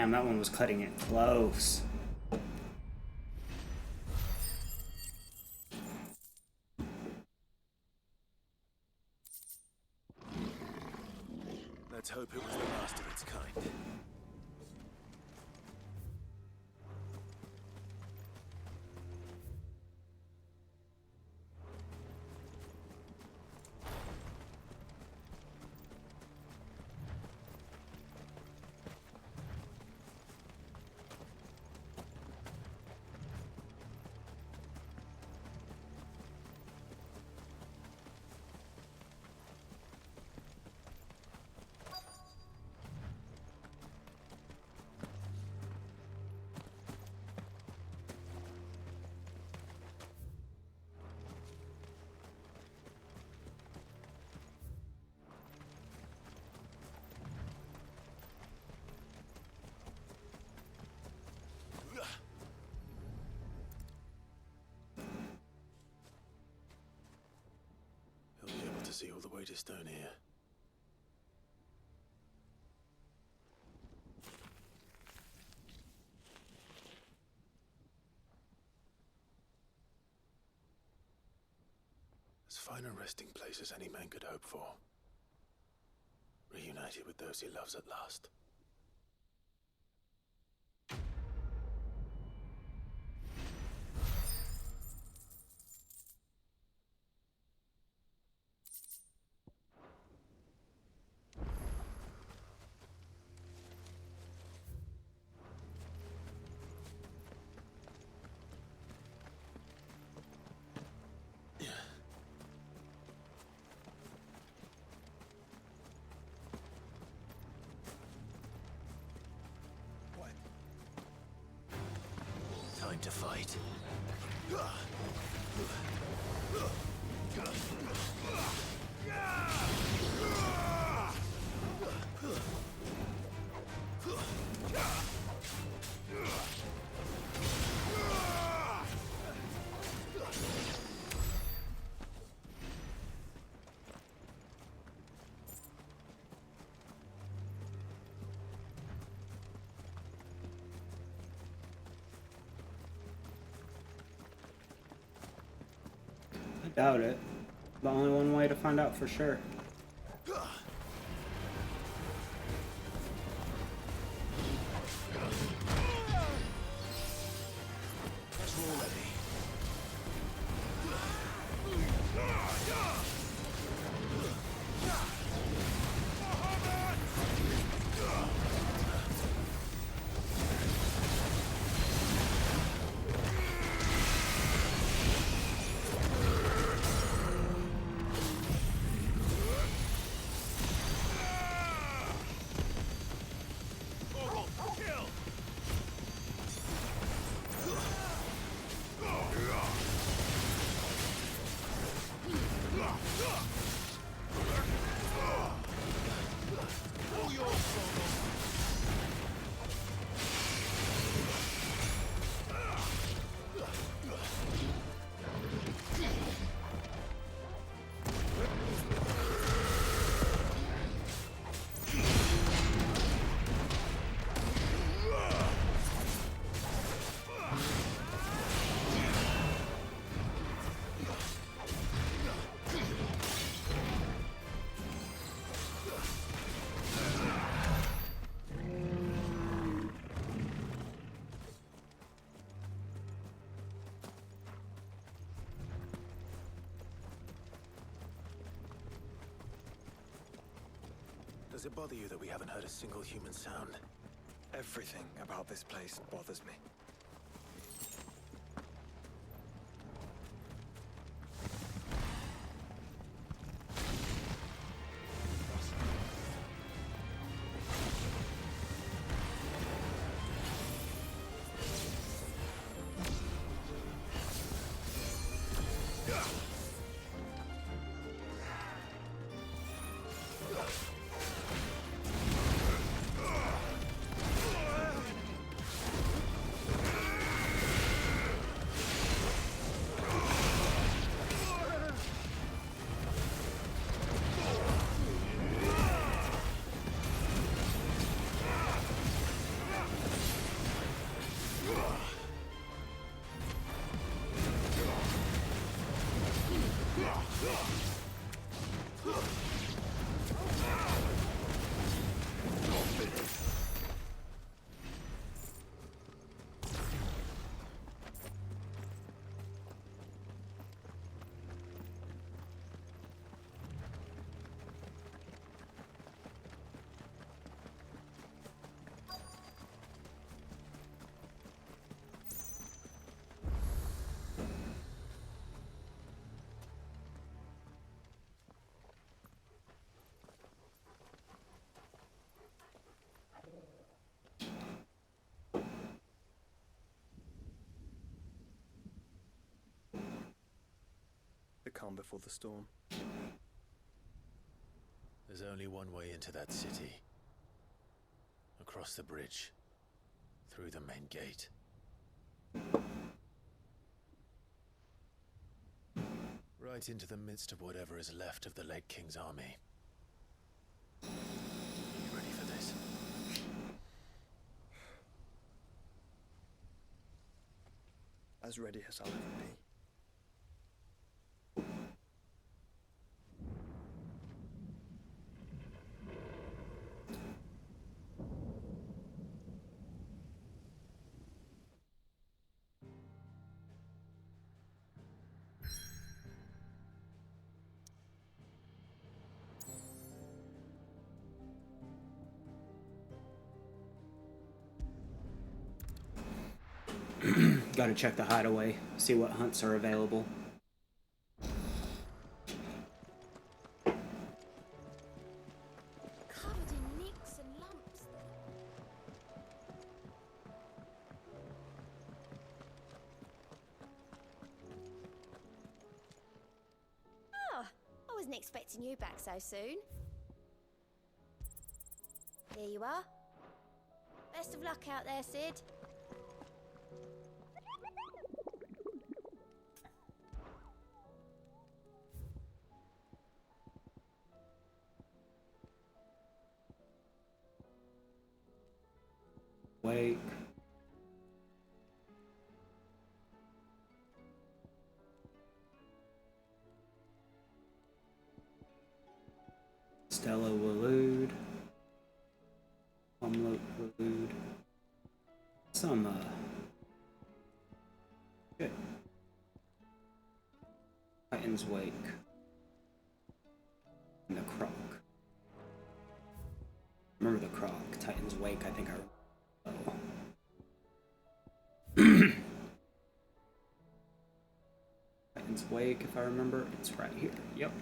Damn, that one was cutting it close. Let's hope it was the last of its kind. He'll be able to see all the way to stone here. As fine a resting place as any man could hope for. Reunited with those he loves at last. Time to fight. I doubt it. The only one way to find out for sure. Does it bother you that we haven't heard a single human sound? Everything about this place bothers me. The calm before the storm. There's only one way into that city. Across the bridge. Through the main gate. Right into the midst of whatever is left of the late King's army. You ready for this? As ready as I'll ever be. Gotta check the hideaway, see what hunts are available. Covered in nicks and lumps. Oh, I wasn't expecting you back so soon. Here you are. Best of luck out there, Sid. Wake. Stella Wallood. Omloop Wallood. Some, good. Titan's Wake. And the Croc. Remember the Croc. Titan's Wake, I think I remember. Titan's Wake, if I remember, it's right here. Yep.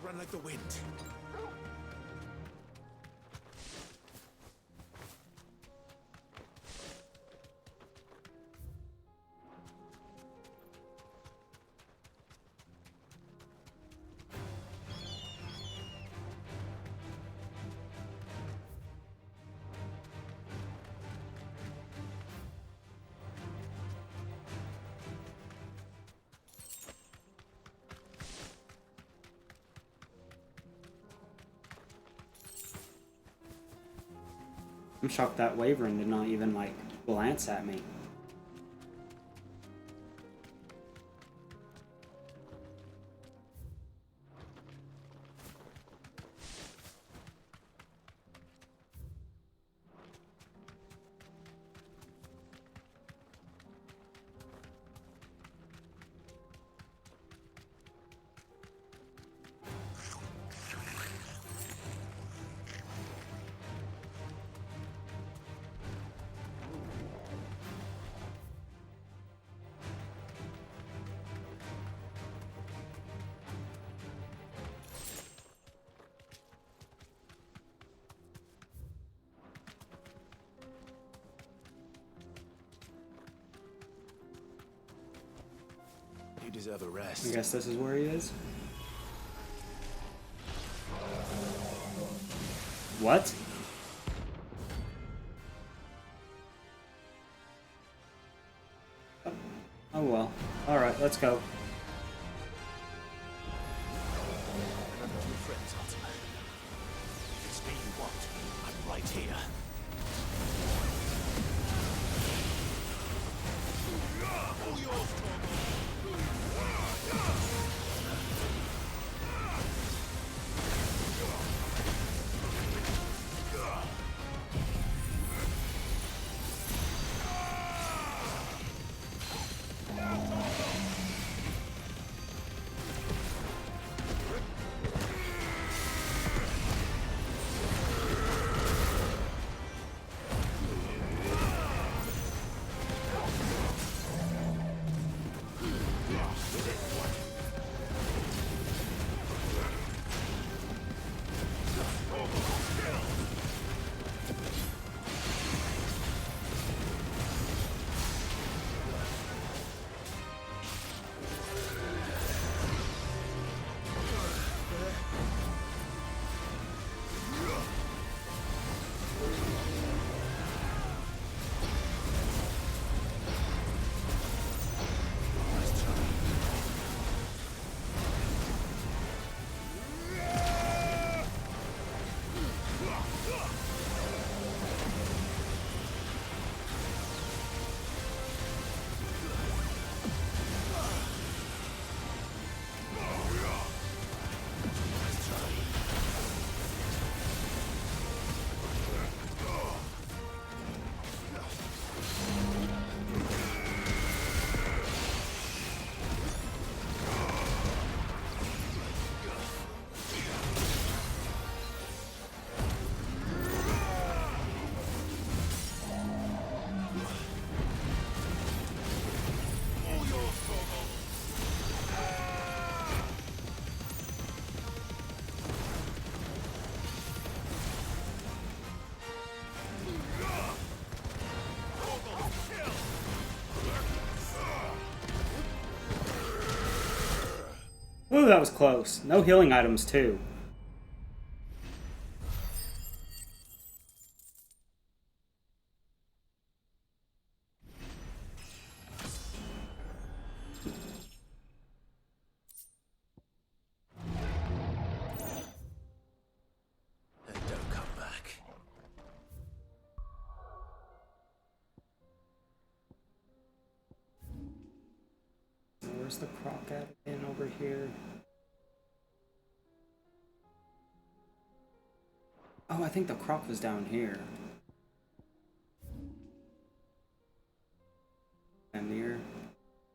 Run like the wind. I'm shocked that Wyvern did not even, like, glance at me. You deserve a rest. I guess this is where he is. What? Oh well. Alright, let's go. right here. All yours, Ooh, that was close. No healing items, too. And don't come back. Where's the croc at again over here? Oh, I think the croc was down here. And near?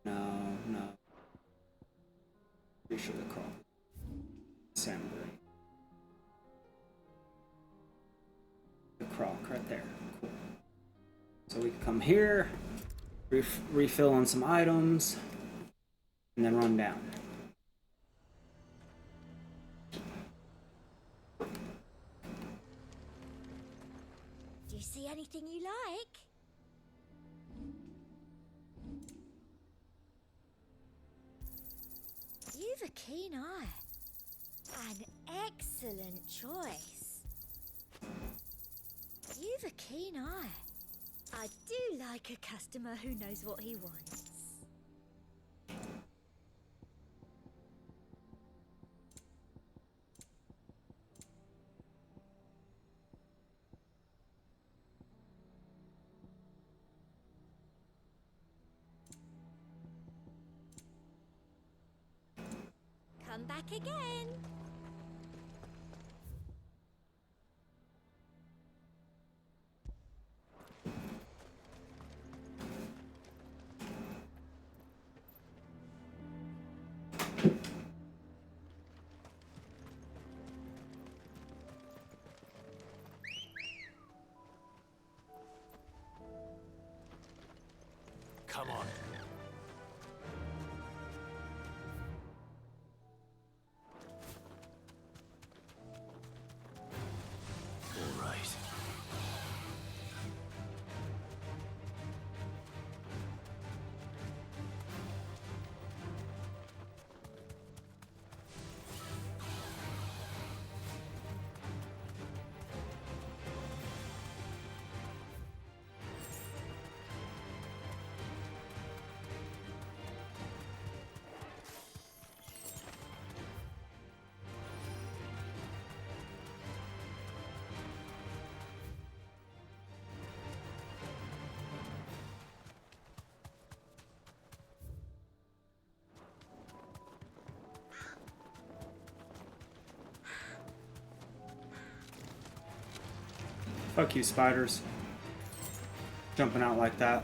No. Pretty sure the croc. Samurai. The croc right there. Cool. So we can come here, refill on some items, and then run down. Do you see anything you like? You've a keen eye. An excellent choice. You've a keen eye. I do like a customer who knows what he wants. Come back again. Come on. All right. Fuck you, spiders. Jumping out like that.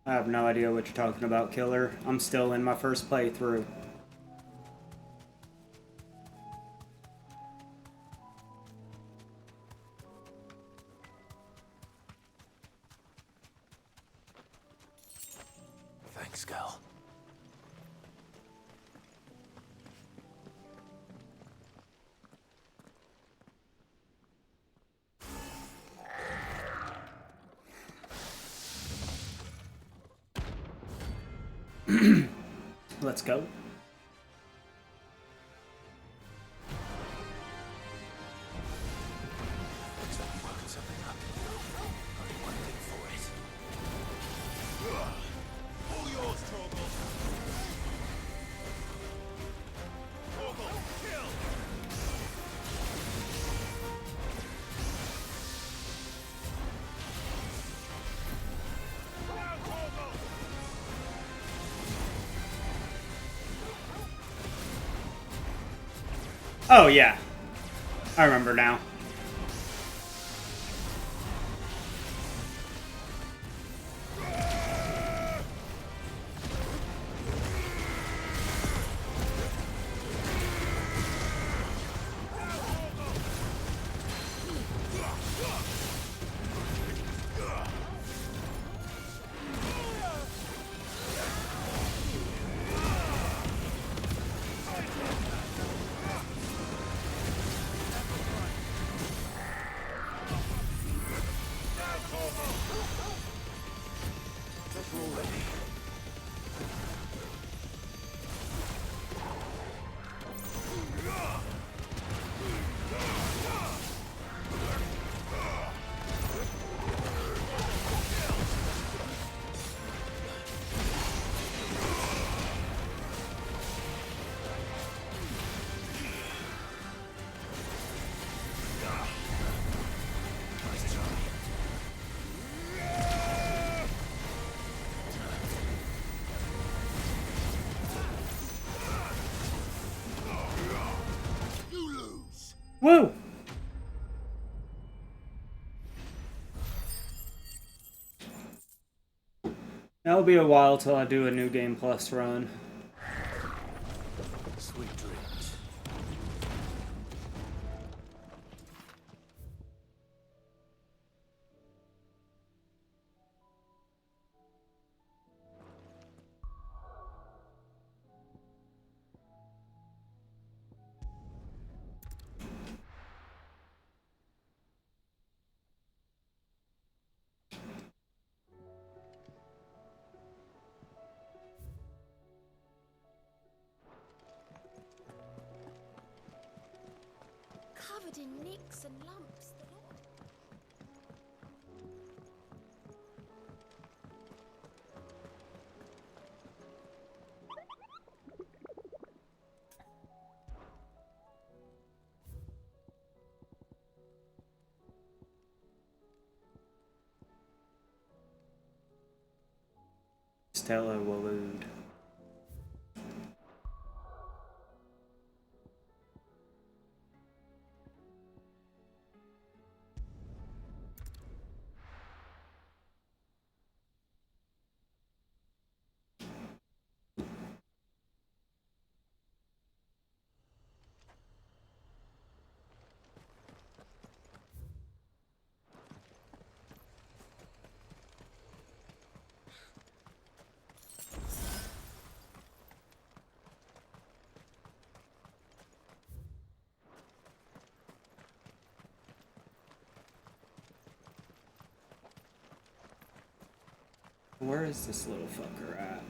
I have no idea what you're talking about, Killer. I'm still in my first playthrough. Thanks, Gal. Let's go. Oh yeah, I remember now. Woo! That'll be a while till I do a New Game Plus run. Sweet dreams. Covered in nicks and lumps. The lot. Stella Wallood. Where is this little fucker at?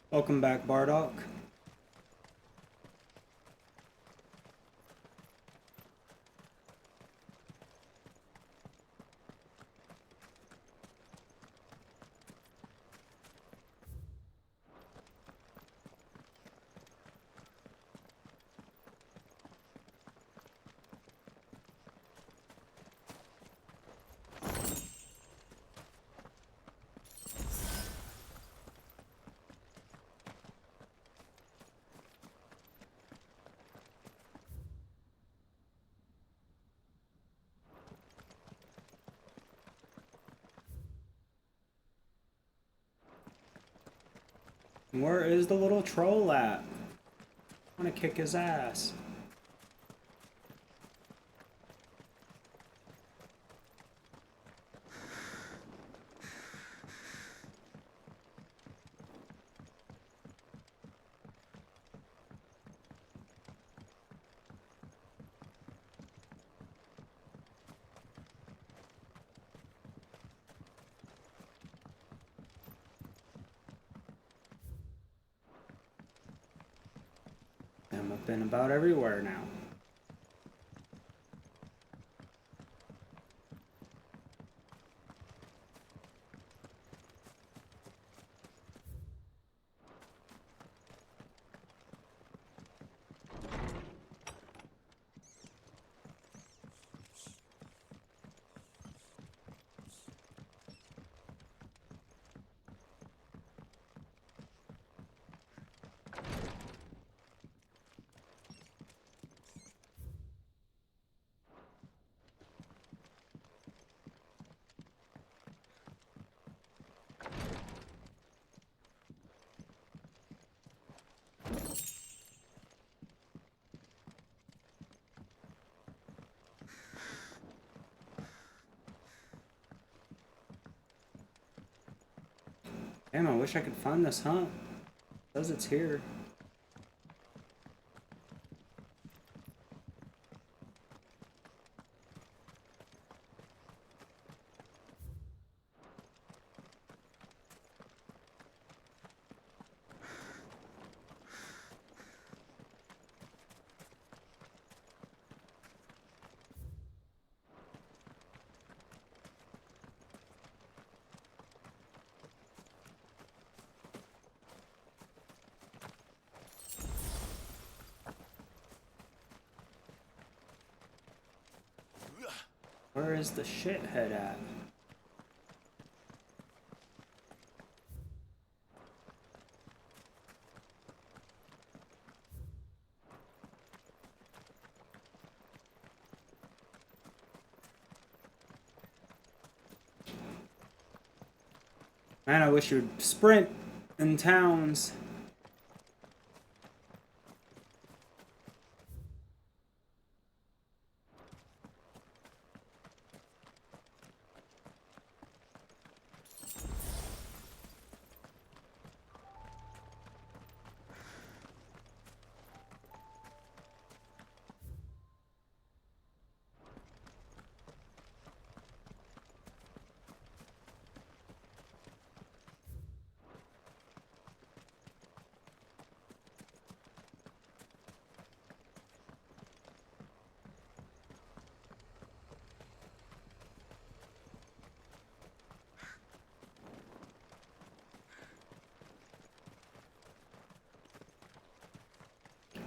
Welcome back, Bardock. Where is the little troll at? I want to kick his ass. I've been about everywhere now. Damn, I wish I could find this hunt. It says it's here. Where is the shithead at? Man, I wish you'd sprint in towns.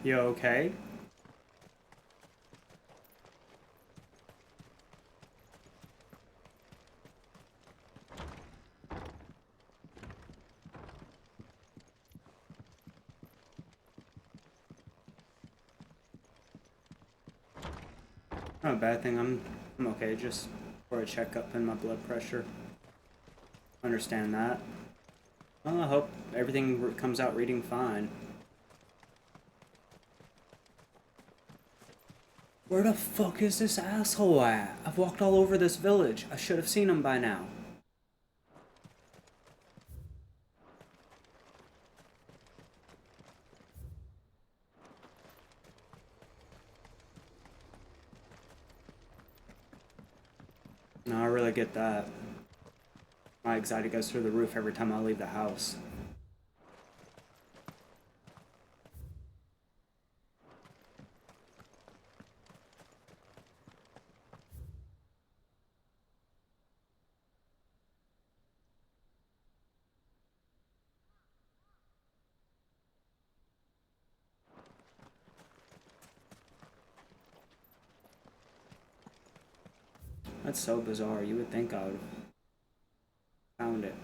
You okay? Not a bad thing. I'm okay. Just for a checkup in my blood pressure. Understand that. Well, I hope everything comes out reading fine. Where the fuck is this asshole at? I've walked all over this village. I should have seen him by now. No, I really get that. My anxiety goes through the roof every time I leave the house. That's so bizarre. You would think I would have found it.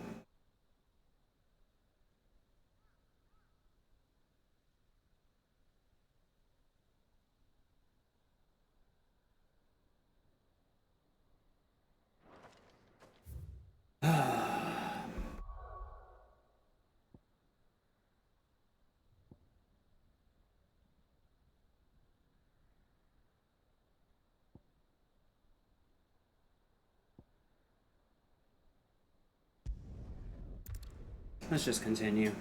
Let's just continue.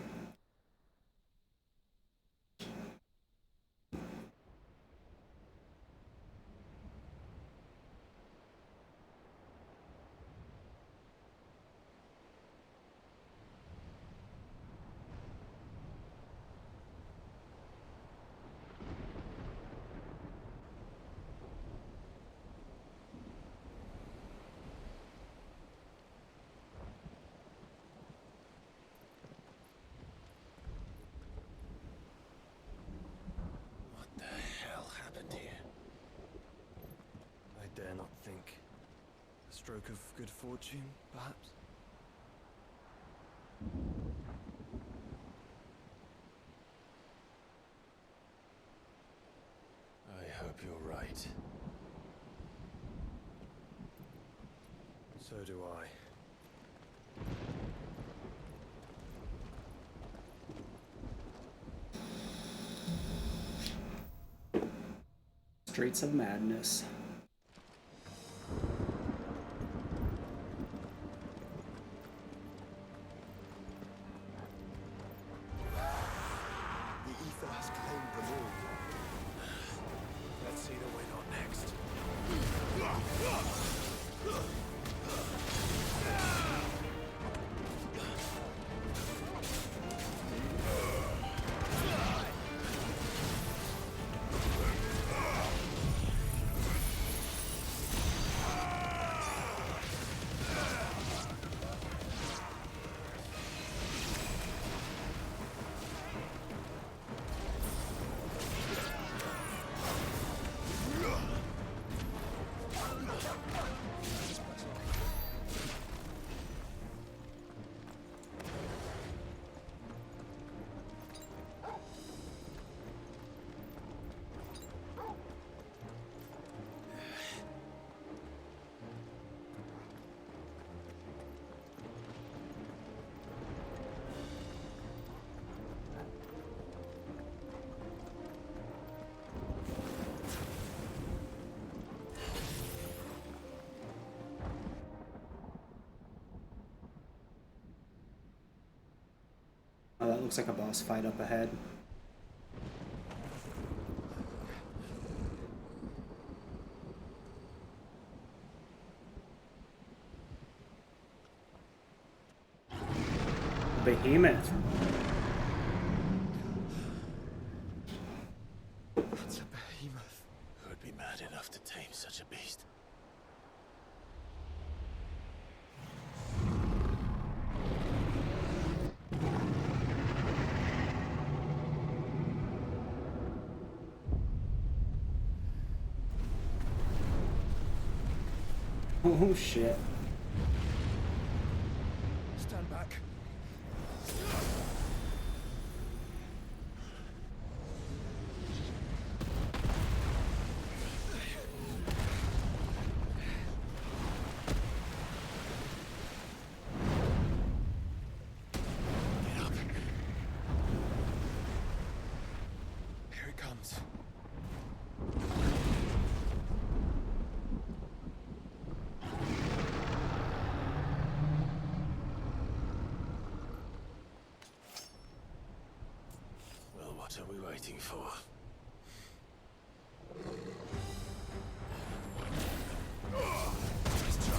Dare not think. A stroke of good fortune, perhaps? I hope you're right. So do I. Streets of Madness. Oh, that looks like a boss fight up ahead. Behemoth. That's a behemoth. Who would be mad enough to tame such a beast? Oh shit. Stand back. Here it comes. Well, what are we waiting for? Let's try.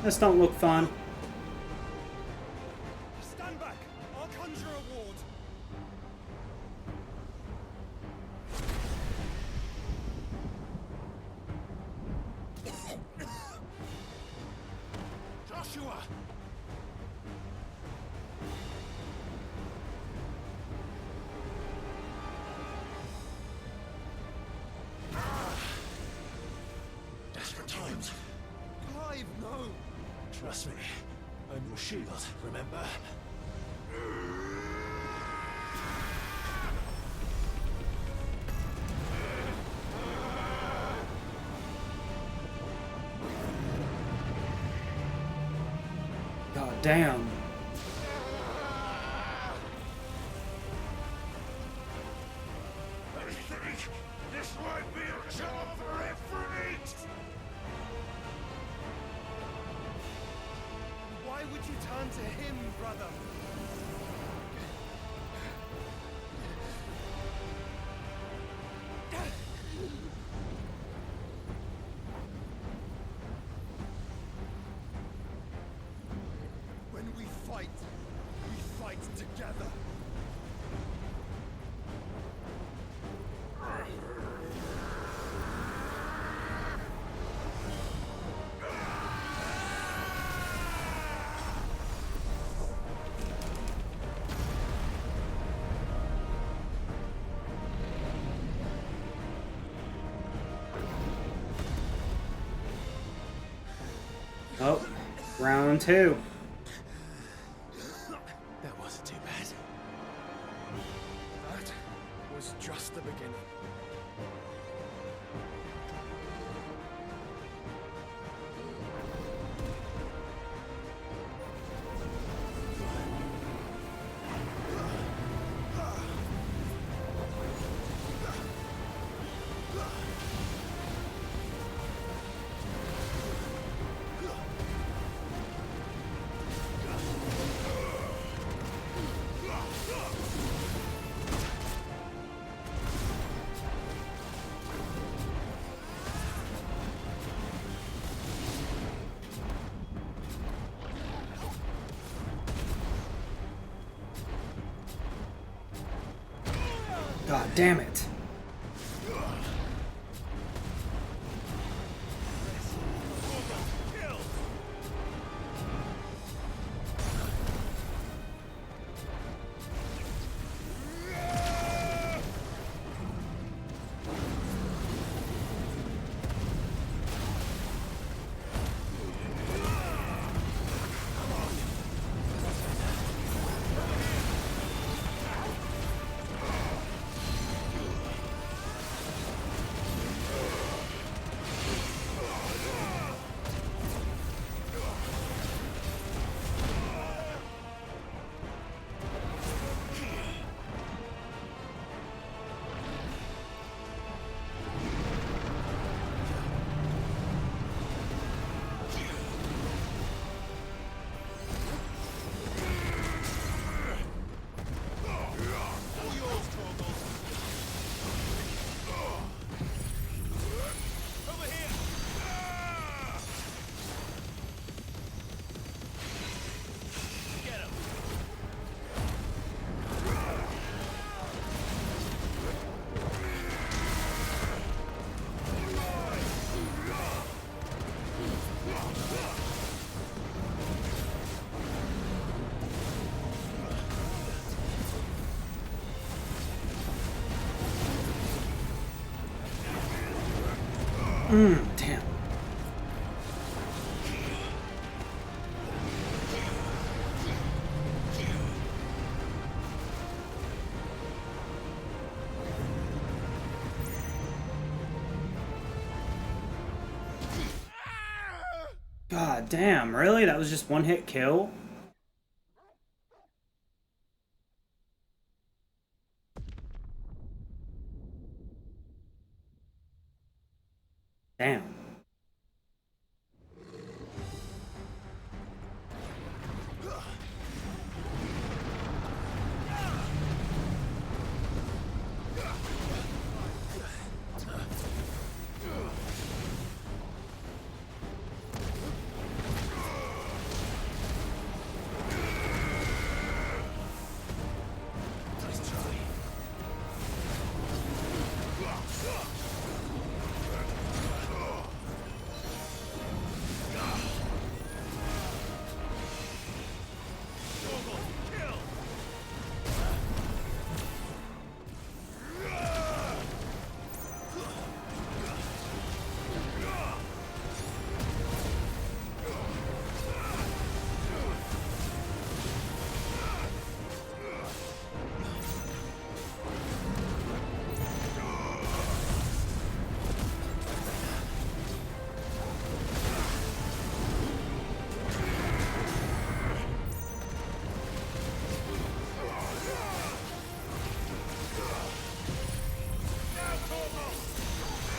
This don't look fun. Stand back! I'll conjure a ward! Joshua! Desperate times. Clive, no! Trust me, I'm your shield, remember? God damn. I think this might be a job for Ifrit! Why would you turn to him, brother? When we fight together. Oh, round 2. That wasn't too bad. That was just the beginning. God damn it. Damn. God damn, really? That was just one hit kill? Damn.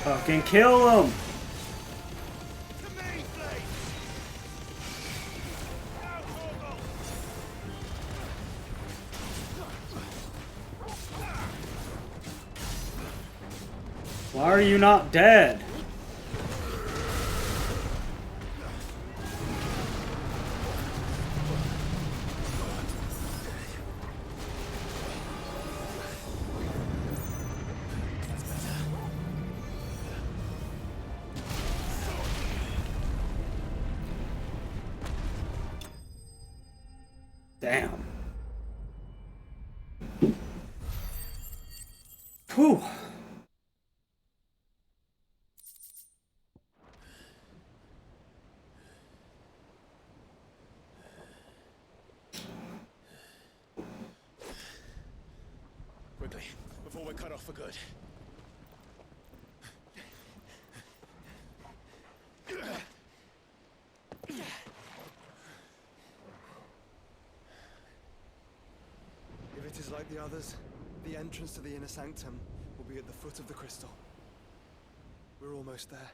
Fucking kill him! Why are you not dead? Damn. Whew. Quickly, before we're cut off for good. If it is like the others, the entrance to the inner sanctum will be at the foot of the crystal. We're almost there.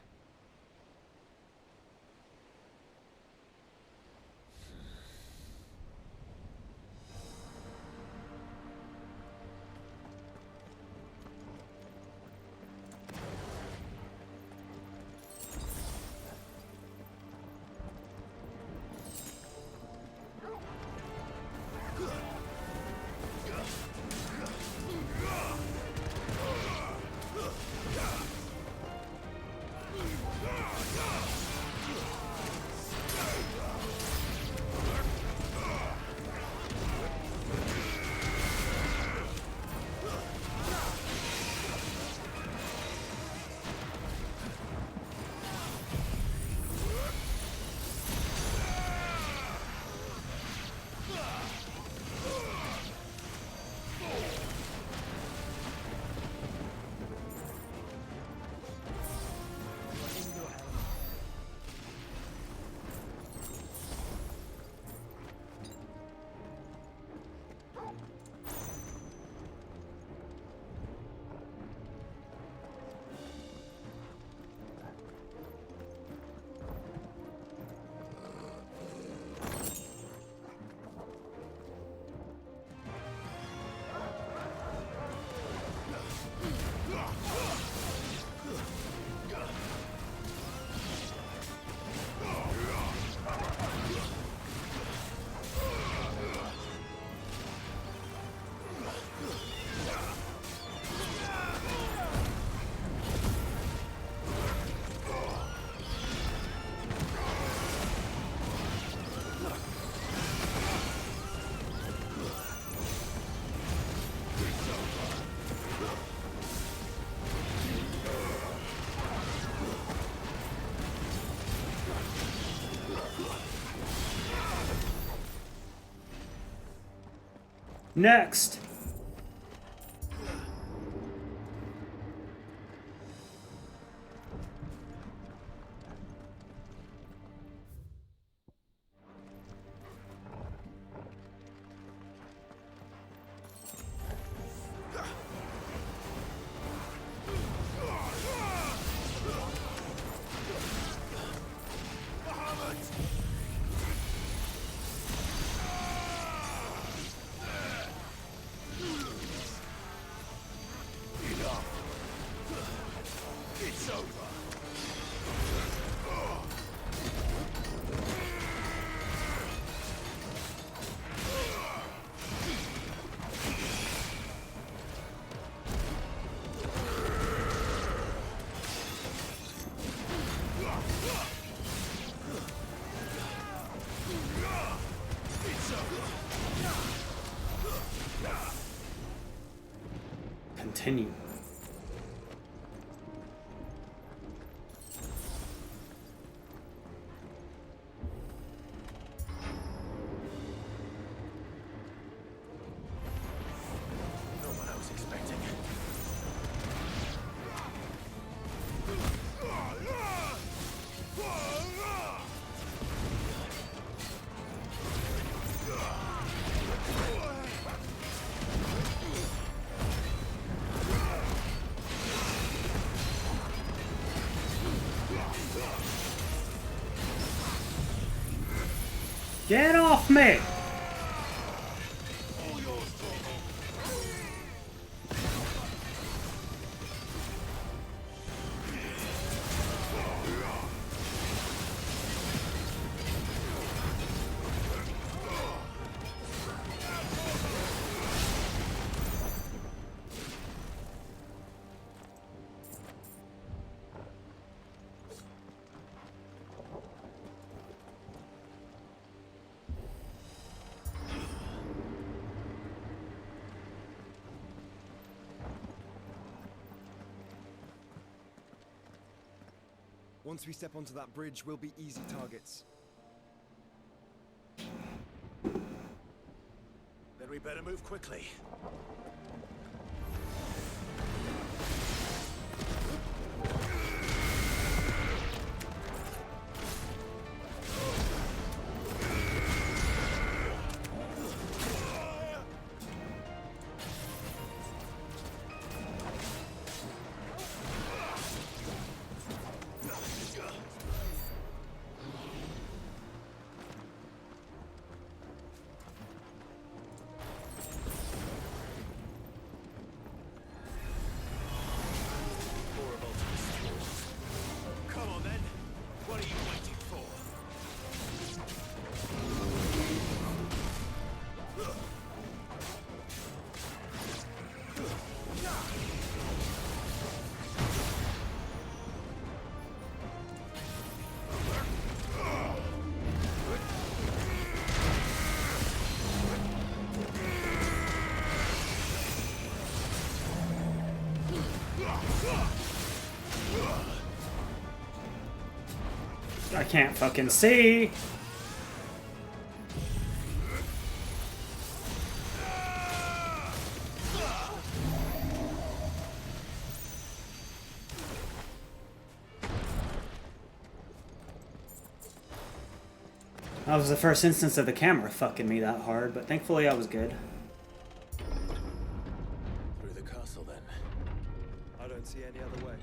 Next! Continue. Not what I was expecting. Get off me! Once we step onto that bridge, we'll be easy targets. Then we better move quickly. I can't fucking see. That was the first instance of the camera fucking me that hard, but thankfully I was good. Through the castle, then. I don't see any other way.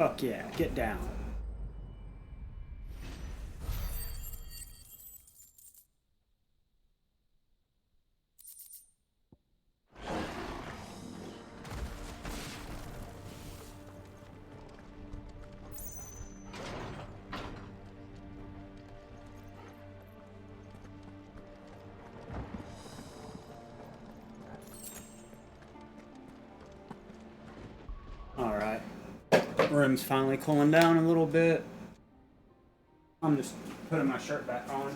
Fuck yeah, get down. Alright. Room's finally cooling down a little bit. I'm just putting my shirt back on.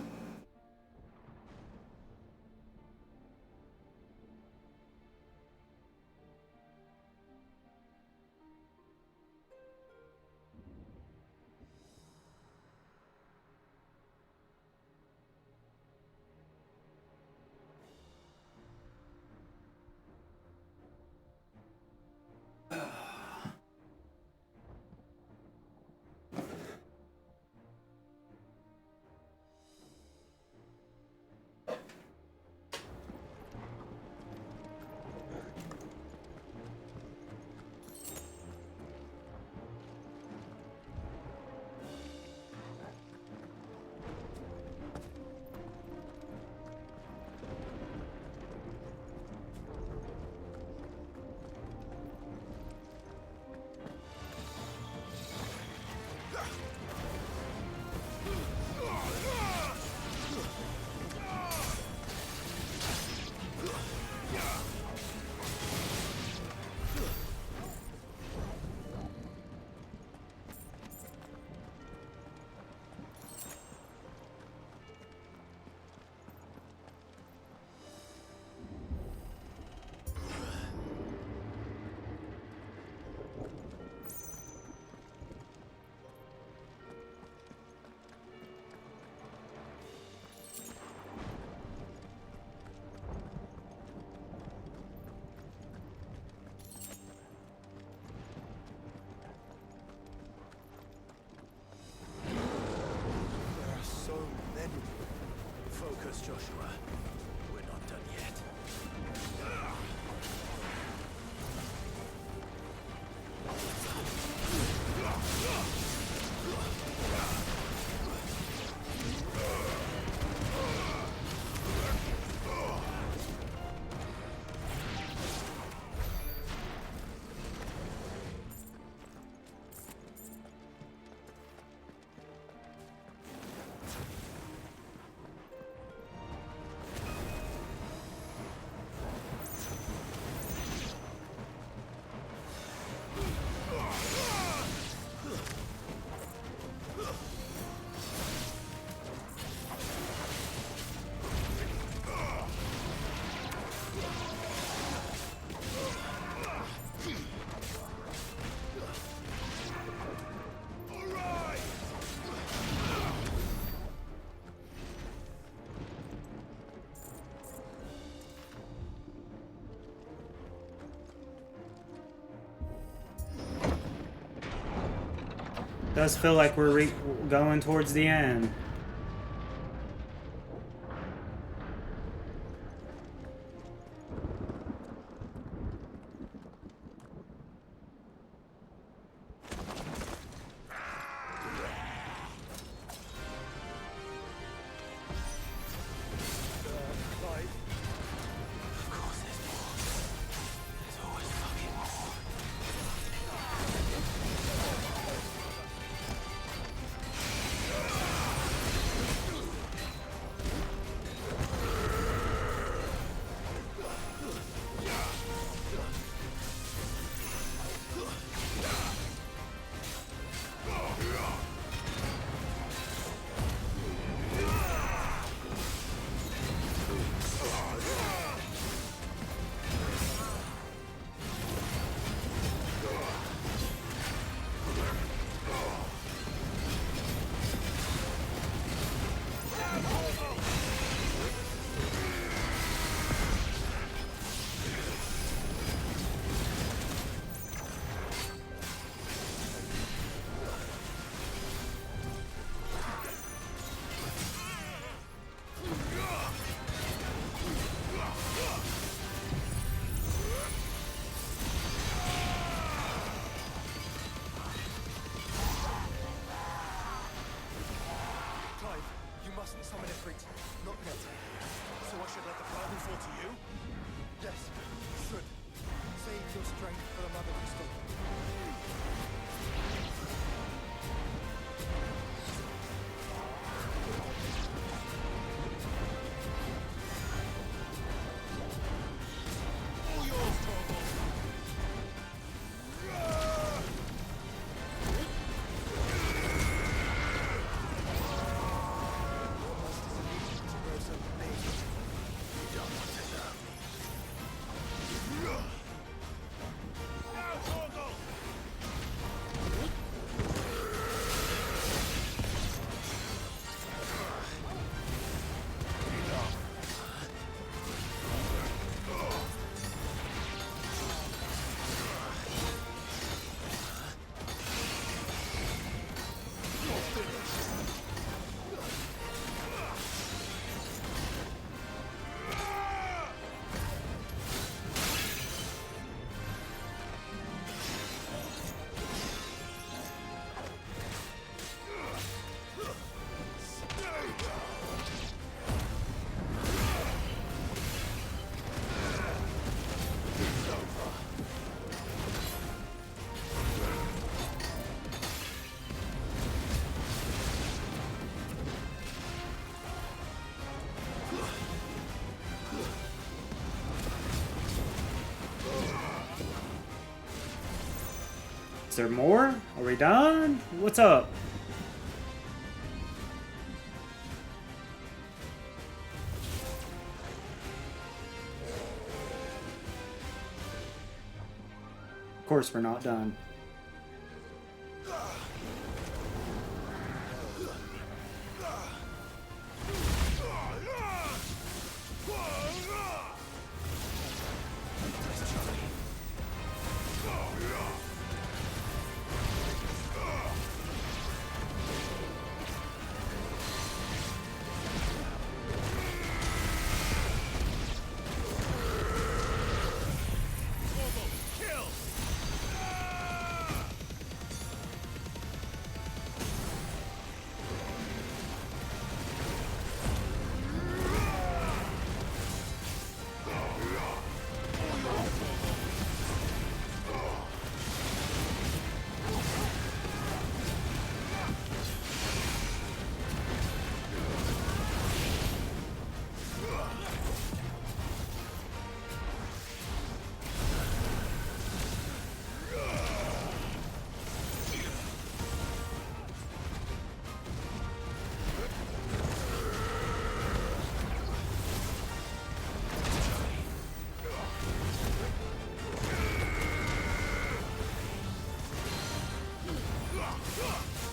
Focus, Joshua. We're not done yet. Does feel like we're going towards the end. mustn't summon Ifrit. Not yet. So I should let the Father fall to you? Yes, you should. Save your strength for the Mother Crystal. Is there more? Are we done? What's up? Of course we're not done.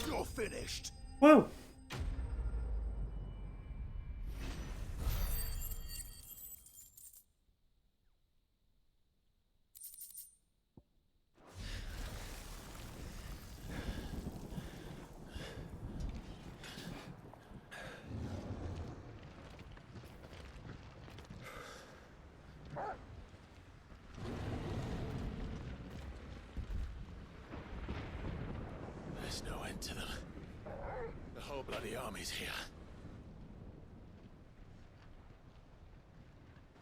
You're finished. Whoa! There's no end to them. The whole bloody army's here.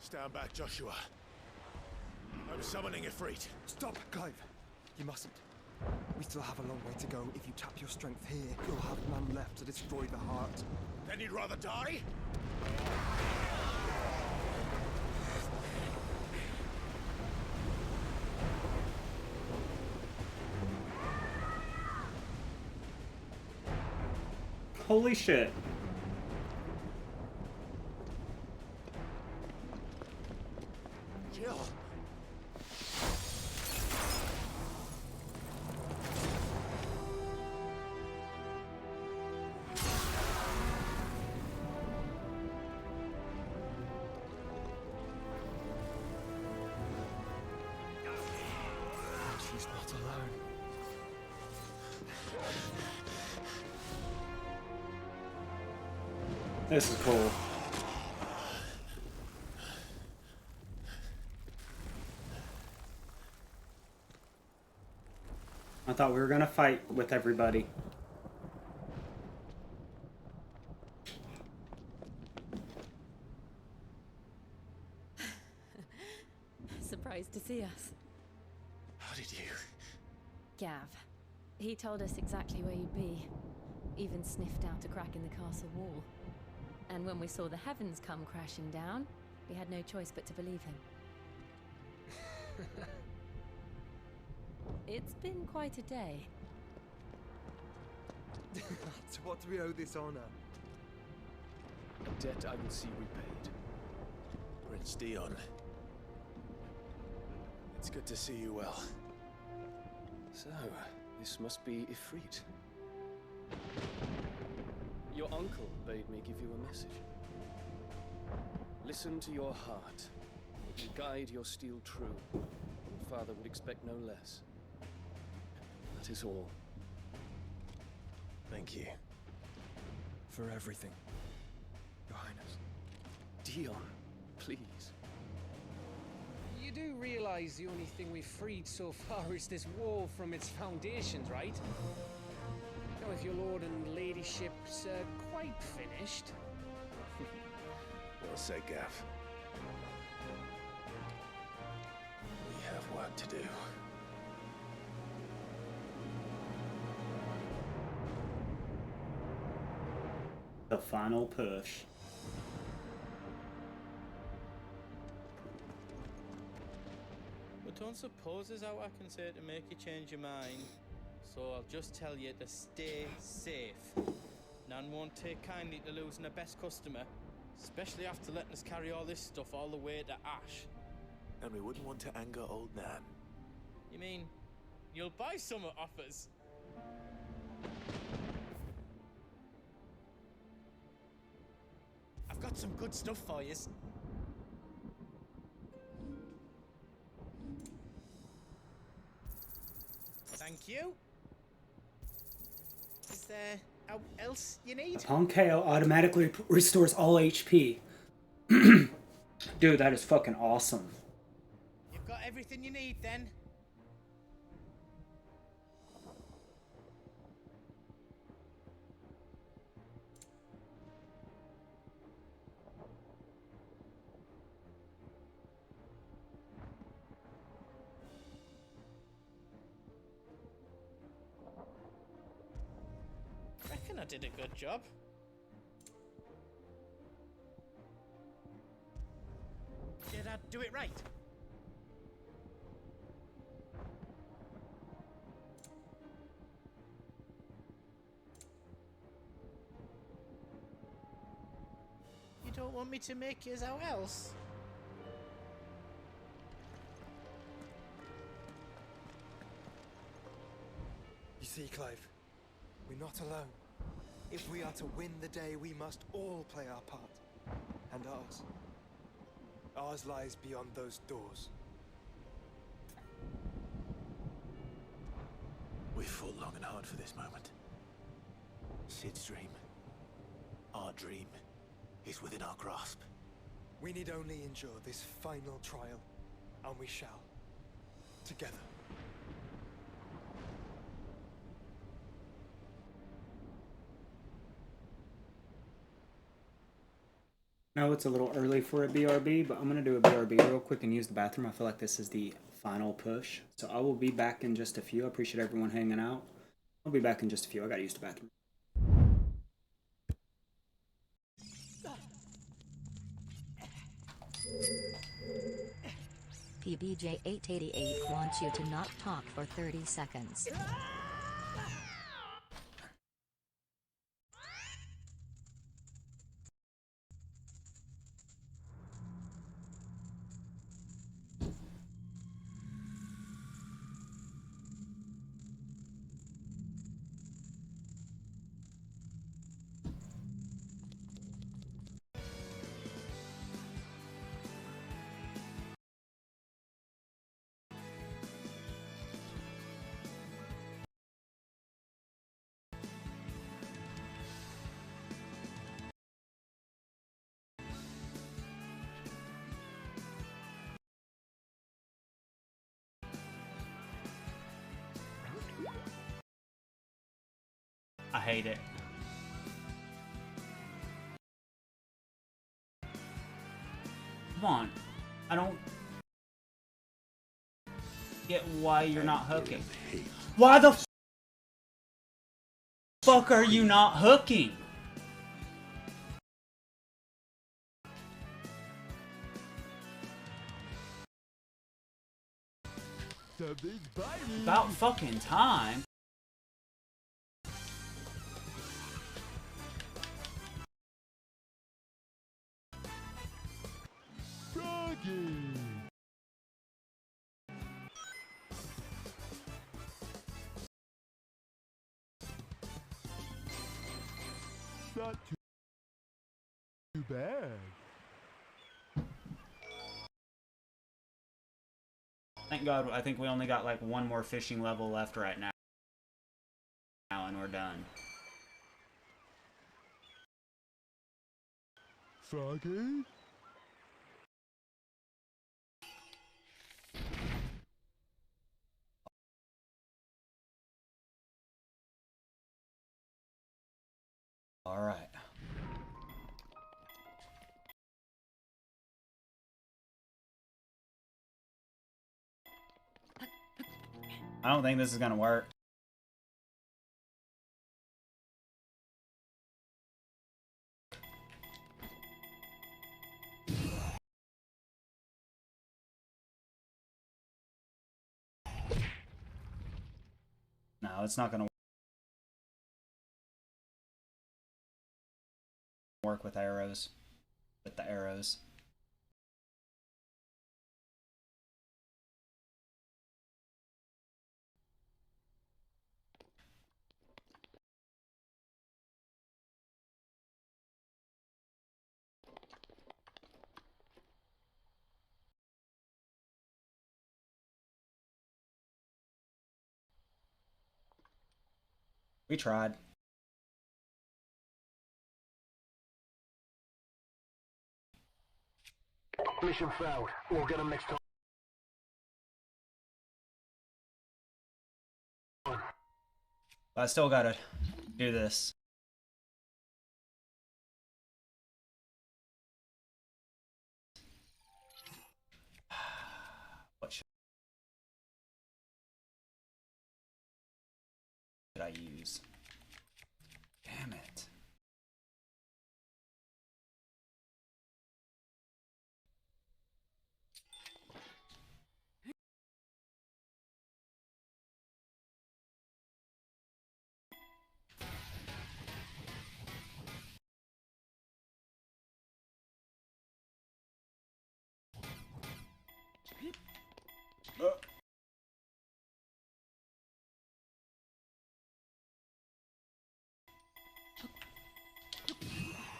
Stand back, Joshua. I'm summoning Ifrit. Stop, Clive. You mustn't. We still have a long way to go. If you tap your strength here, you'll have none left to destroy the heart. Then you'd rather die? Holy shit. Jill. She's not alone. This is cool. I thought we were gonna fight with everybody. surprised to see us. How did you? Gav. He told us exactly where you'd be. Even sniffed out a crack in the castle wall. And when we saw the heavens come crashing down, we had no choice but to believe him. It's been quite a day. To what do we owe this honor? A debt I will see repaid. Prince Dion. It's good to see you well. So, this must be Ifrit. Your uncle bade me give you a message. Listen to your heart. It will guide your steel true. Your father would expect no less. That is all. Thank you. For everything, Your Highness. Dion, please. You do realize the only thing we've freed so far is this wall from its foundations, right? Now, if your lord and ladyship's quite finished. Well said, Gav. We have work to do. The final push. But don't suppose there's how I can say to make you change your mind. So I'll just tell you to stay safe. Nan won't take kindly to losing her best customer, especially after letting us carry all this stuff all the way to Ash. And we wouldn't want to anger old Nan. You mean, you'll buy some off us? I've got some good stuff for you. Thank you. Is there else you need? Upon KO, automatically restores all HP. Dude, that is fucking awesome. You've got everything you need then. Reckon I did a good job. Did I do it right? You don't want me to make yours out else? You see, Clive, we're not alone. If we are to win the day, we must all play our part. And ours. Ours lies beyond those doors. We've fought long and hard for this moment. Sid's dream, our dream, is within our grasp. We need only endure this final trial, and we shall. Together. No, it's a little early for a BRB, but I'm going to do a BRB real quick and use the bathroom. I feel like this is the final push. So I will be back in just a few. I appreciate everyone hanging out. I'll be back in just a few. I got to use the bathroom. PBJ888 wants you to not talk for 30 seconds. I hate it. Come on. I don't get why you're not hooking. Why the fuck are you not hooking? About fucking time. Not too bad. Thank God, I think we only got like one more fishing level left right now, and we're done. Froggy? All right. I don't think this is gonna work. No, it's not gonna work with arrows. With the arrows. We tried. Mission failed. We'll get them next time. I still gotta do this. What should I use? Damn it.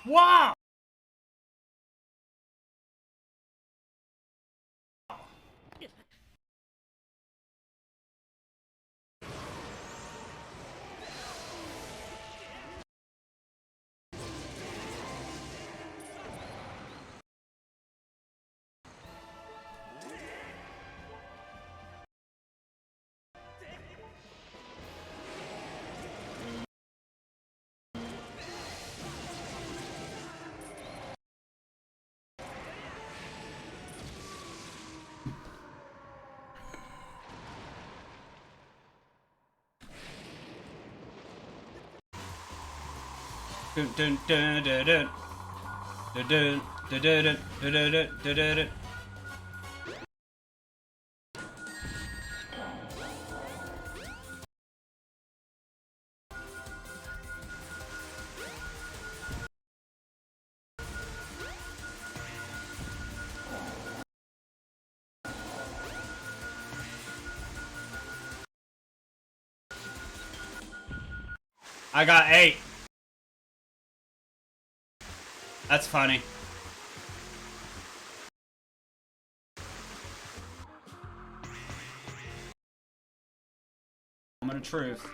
Wow! Dun dun dun dun dun dun dun dun dun dun dun dun dun. I got 8. That's funny. Moment of truth.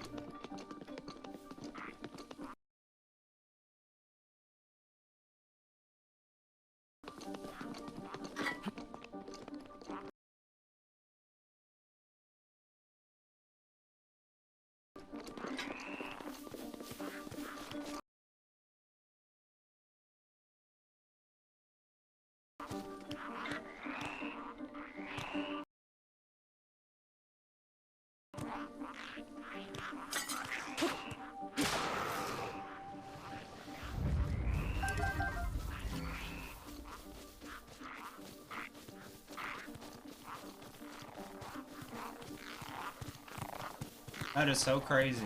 That is so crazy.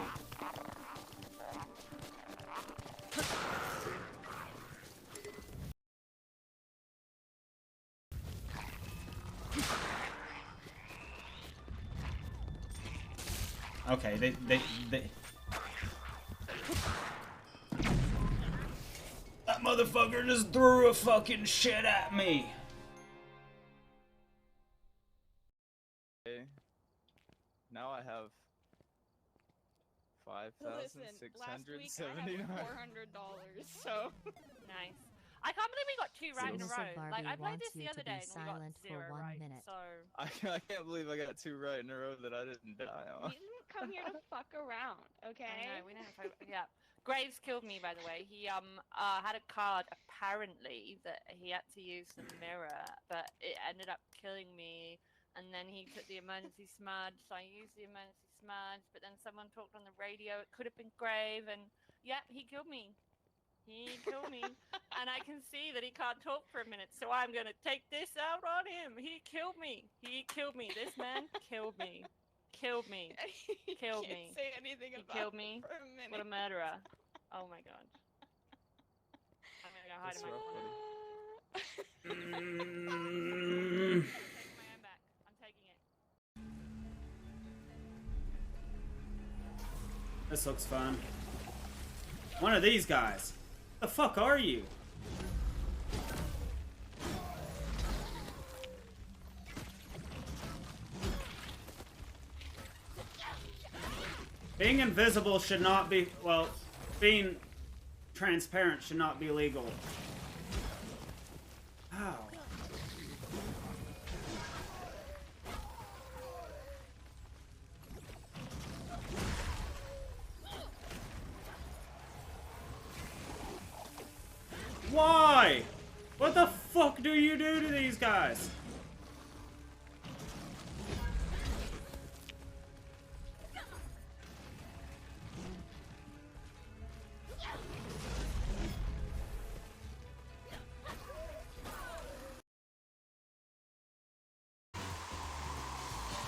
Okay, they that motherfucker just threw a fucking shit at me. Okay. Now I have Listen, last week I $5,679. had $400, so nice. I can't believe we got 2 right in a row. Like I played this the other day and we got 0 right. So I can't believe I got 2 right in a row that I didn't die on. you didn't come here to fuck around, okay? I know, we know. Yeah. Graves killed me, by the way. He had a card apparently that he had to use the mirror, but it ended up killing me. And then he took the emergency smudge, so I used the emergency smudge. But then someone talked on the radio. It could have been Grave, and yeah, he killed me. He killed me, and I can see that he can't talk for a minute. So I'm gonna take this out on him. He killed me. He killed me. This man killed me. Killed me. Killed me. Say anything He about killed me. for a minute. What a murderer. Oh my god. I'm gonna go hide in my corner. I'm taking my own back. I'm taking it. This looks fun. One of these guys. The fuck are you? Being invisible should not be, well, being transparent should not be legal. Ow. Why? What the fuck do you do to these guys?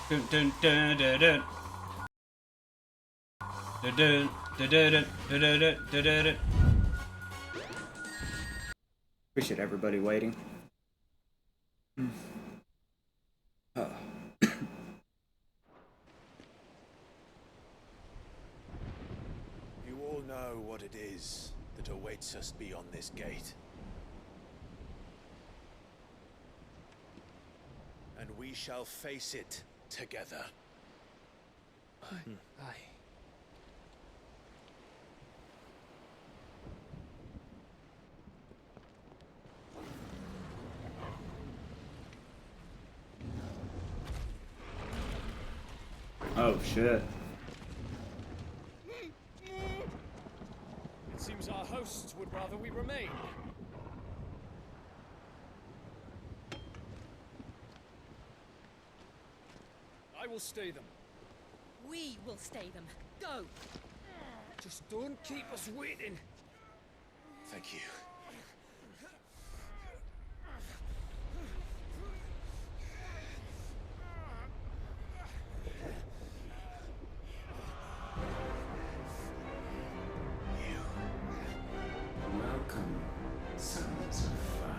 Dun dun dun dun dun. Dun dun dun dun dun dun dun dun. Appreciate everybody waiting. You all know what it is that awaits us beyond this gate. And we shall face it together. Aye. Oh shit. It seems our hosts would rather we remain. I will stay them. We will stay them. Go! Just don't keep us waiting. Thank you. Welcome, sons of fire.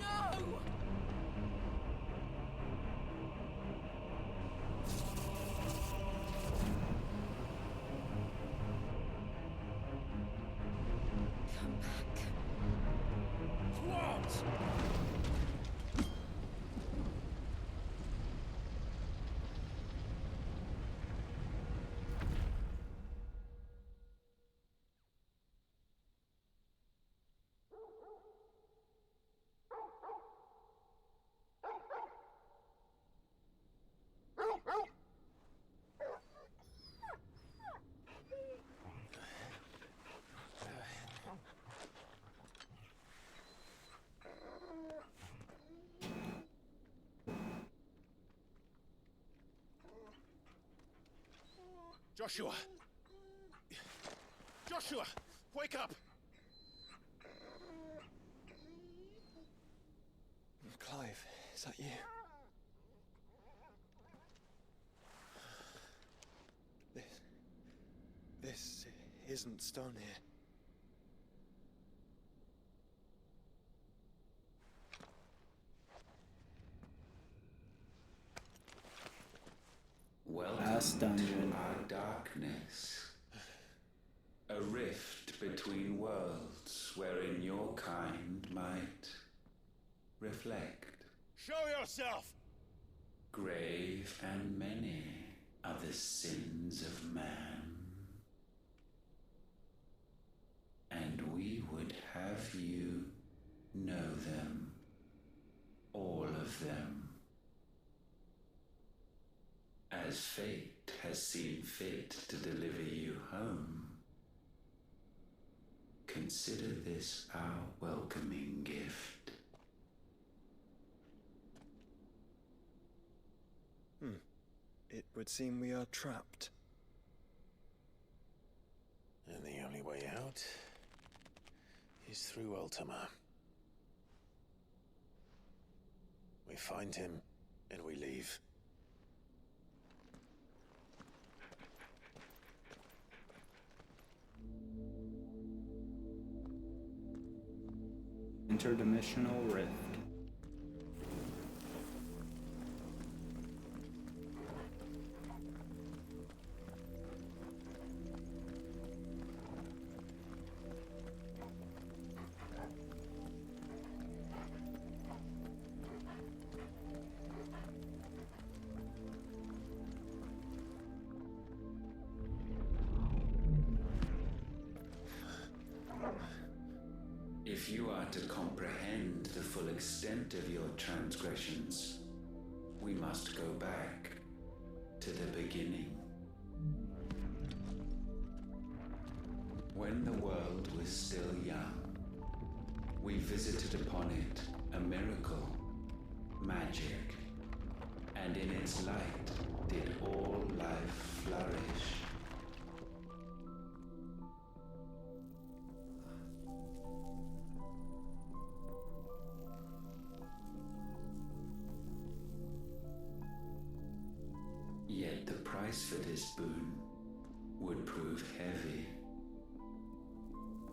No! Come back. What? Joshua! Joshua! Wake up! Clive, is that you? This isn't Stone here. Welcome dungeon. to our darkness. A rift between worlds wherein your kind might reflect. Show yourself! Grave and many are the sins of man. And we would have you know them. All of them. As fate has seen fit to deliver you home, consider this our welcoming gift. It would seem we are trapped. And the only way out is through Ultima. We find him, and we leave. Interdimensional rift. If you are to comprehend the full extent of your transgressions, we must go back to the beginning. When the world was still young, we visited upon it a miracle, magic, and in its light did all life flourish. Yet the price for this boon would prove heavy.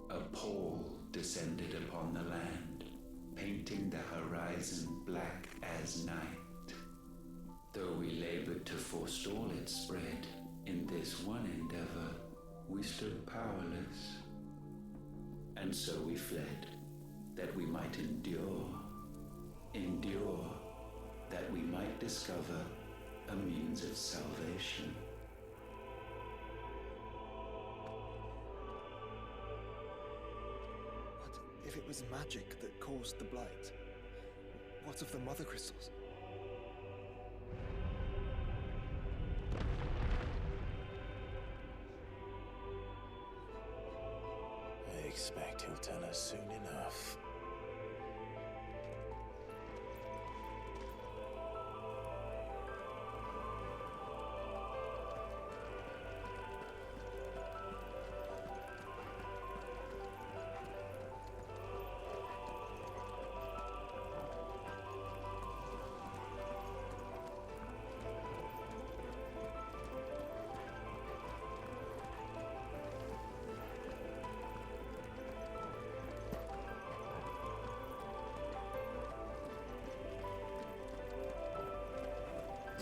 A pall descended upon the land, painting the horizon black as night. Though we labored to forestall its spread, in this one endeavor we stood powerless. And so we fled, that we might endure, that we might discover a means of salvation. What if it was magic that caused the blight? What of the mother crystals? I expect he'll tell us soon enough.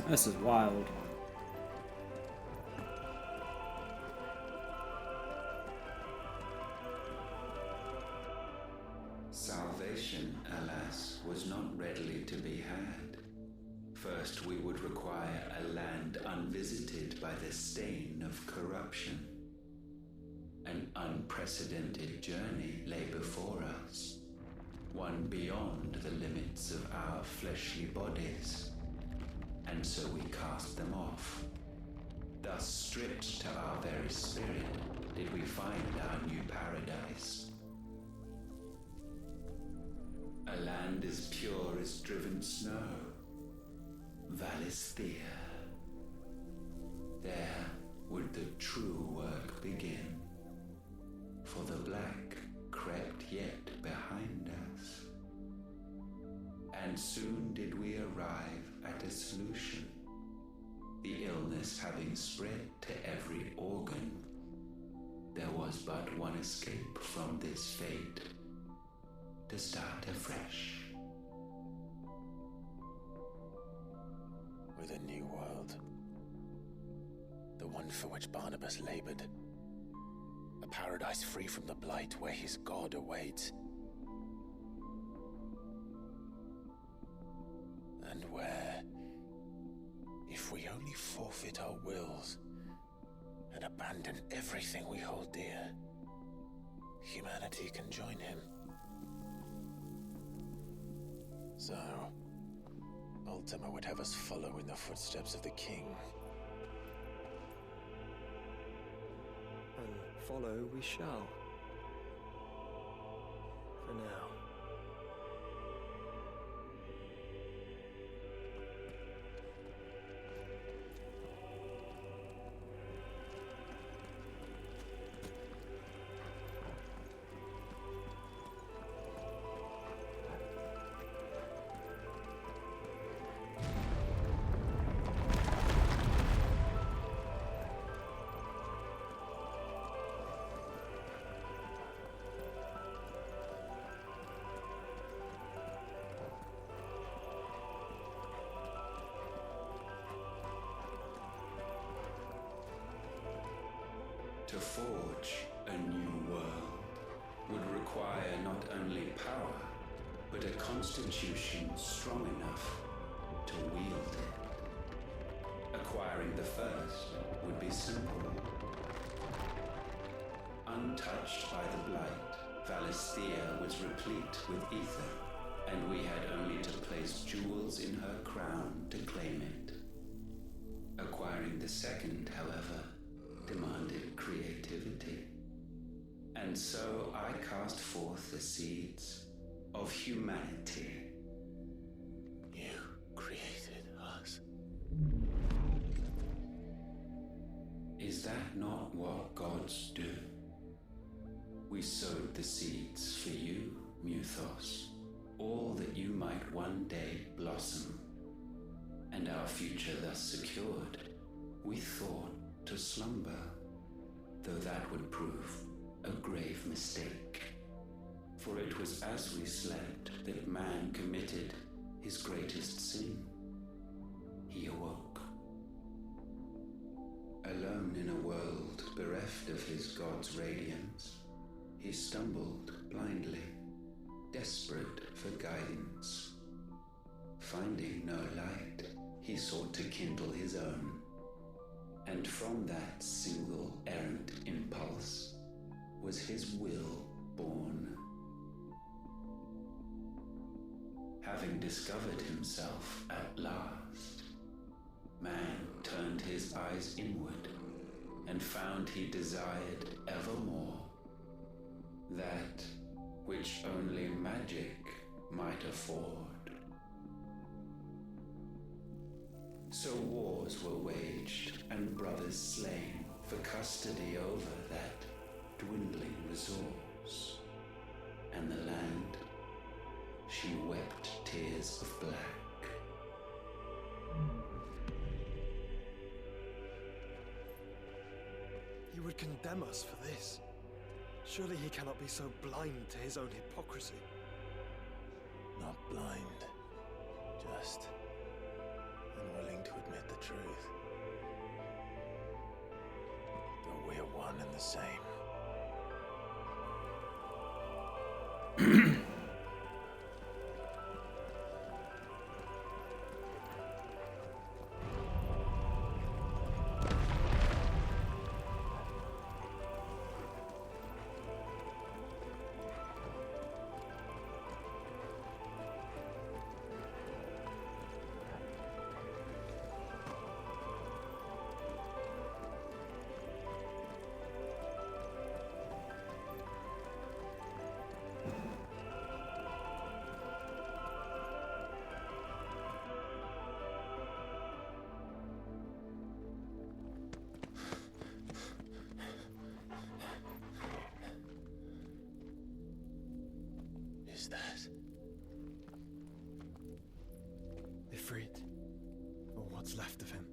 This is wild. Salvation, alas, was not readily to be had. First, we would require a land unvisited by the stain of corruption. An unprecedented journey lay before us, one beyond the limits of our fleshly bodies. And so we cast them off. Thus, stripped to our very spirit, did we find our new paradise. A land as pure as driven snow, Valisthea. There would the true work begin, for the black crept yet behind us. And soon illness having spread to every organ, there was but one escape from this fate: to start afresh. With a new world. The one for which Barnabas labored. A paradise free from the blight where his god awaits. And where, if we only forfeit our wills and abandon everything we hold dear, humanity can join him. So, Ultima would have us follow in the footsteps of the king. And follow we shall. For now. To forge a new world would require not only power, but a constitution strong enough to wield it. Acquiring the first would be simple. Untouched by the blight, Valisthea was replete with ether, and we had only to place jewels in her crown to claim it. Acquiring the second, however, demanded creativity. And so I cast forth the seeds of humanity. You created us. Is that not what gods do? We sowed the seeds for you, Muthos, all that you might one day blossom. And our future thus secured, we thought to slumber, though that would prove a grave mistake. For it was as we slept that man committed his greatest sin. He awoke. Alone in a world bereft of his god's radiance, he stumbled blindly, desperate for guidance. Finding no light, he sought to kindle his own. And from that single errant impulse was his will born. Having discovered himself at last, man turned his eyes inward and found he desired evermore that which only magic might afford. So wars were waged and brothers slain for custody over that dwindling resource. And the land, she wept tears of black. He would condemn us for this. Surely he cannot be so blind to his own hypocrisy. Not blind, just unwilling to admit the truth. Though we're one and the same. Is that Ifrit, or what's left of him?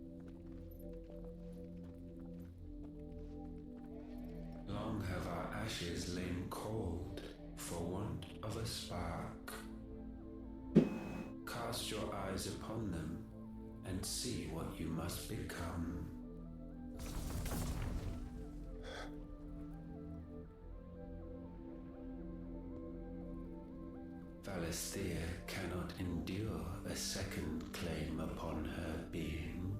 have our ashes lain cold for want of a spark. Cast your eyes upon them and see what you must become. Valisthea cannot endure a second claim upon her being.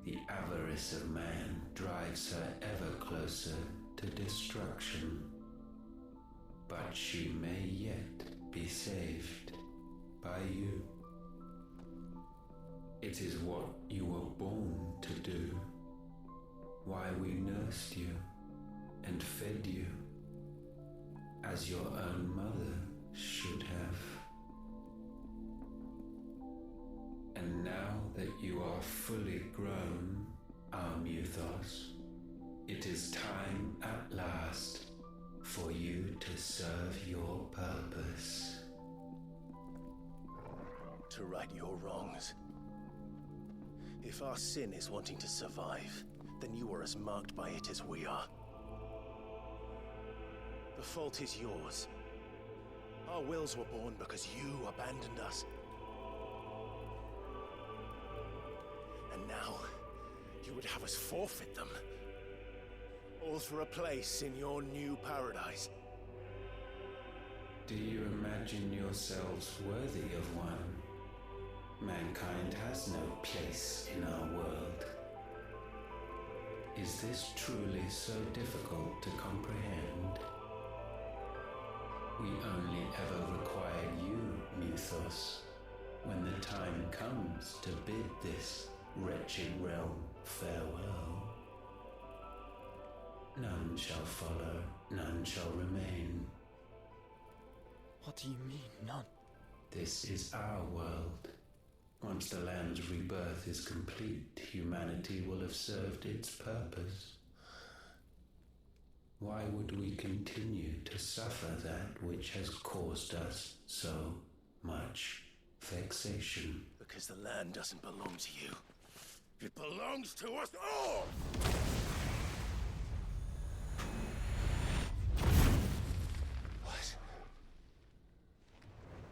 The avarice of man drives her ever closer to destruction. But she may yet be saved by you. It is what you were born to do, why we nursed you and fed you, as your own mother should have. And now that you are fully grown, our Muthos, it is time at last for you to serve your purpose. To right your wrongs. If our sin is wanting to survive, then you are as marked by it as we are. The fault is yours. Our wills were born because you abandoned us. And now, you would have us forfeit them. All for a place in your new paradise. Do you imagine yourselves worthy of one? Mankind has no place in our world. Is this truly so difficult to comprehend? We only ever require you, Muthos, when the time comes to bid this wretched realm farewell. None shall follow, none shall remain. What do you mean, none? This is our world. Once the land's rebirth is complete, humanity will have served its purpose. Why would we continue to suffer that which has caused us so much vexation? Because the land doesn't belong to you. It belongs to us all! What?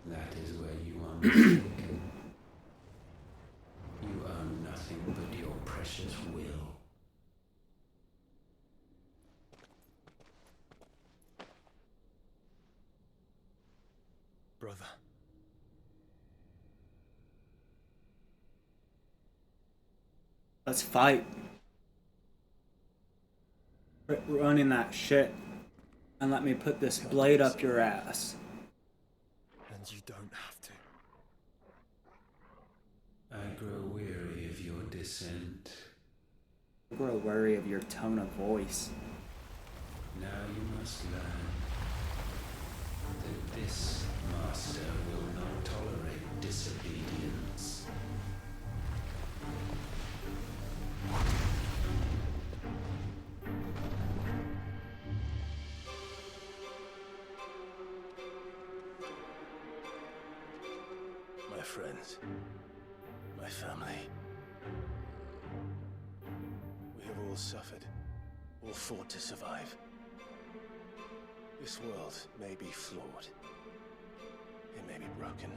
That is where you are mistaken. You own nothing but your precious will. Brother. Let's fight. Running that shit. And let me put this blade up your ass. And you don't have to. I grow weary of your dissent. I grow weary of your tone of voice. Now you must learn that this master will not tolerate disobedience. My friends, my family. We have all suffered, all fought to survive. This world may be flawed. It may be broken.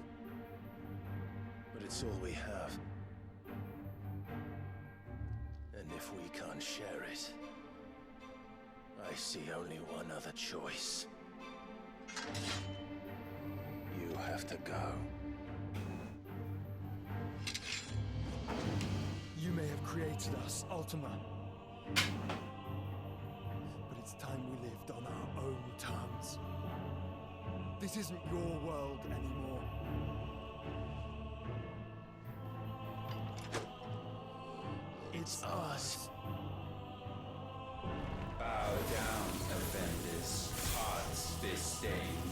But it's all we have. And if we can't share it, I see only one other choice. You have to go. You may have created us, Ultima. But it's time we lived on our own terms. This isn't your world anymore. It's ours. Bow down, offenders, hearts disdained.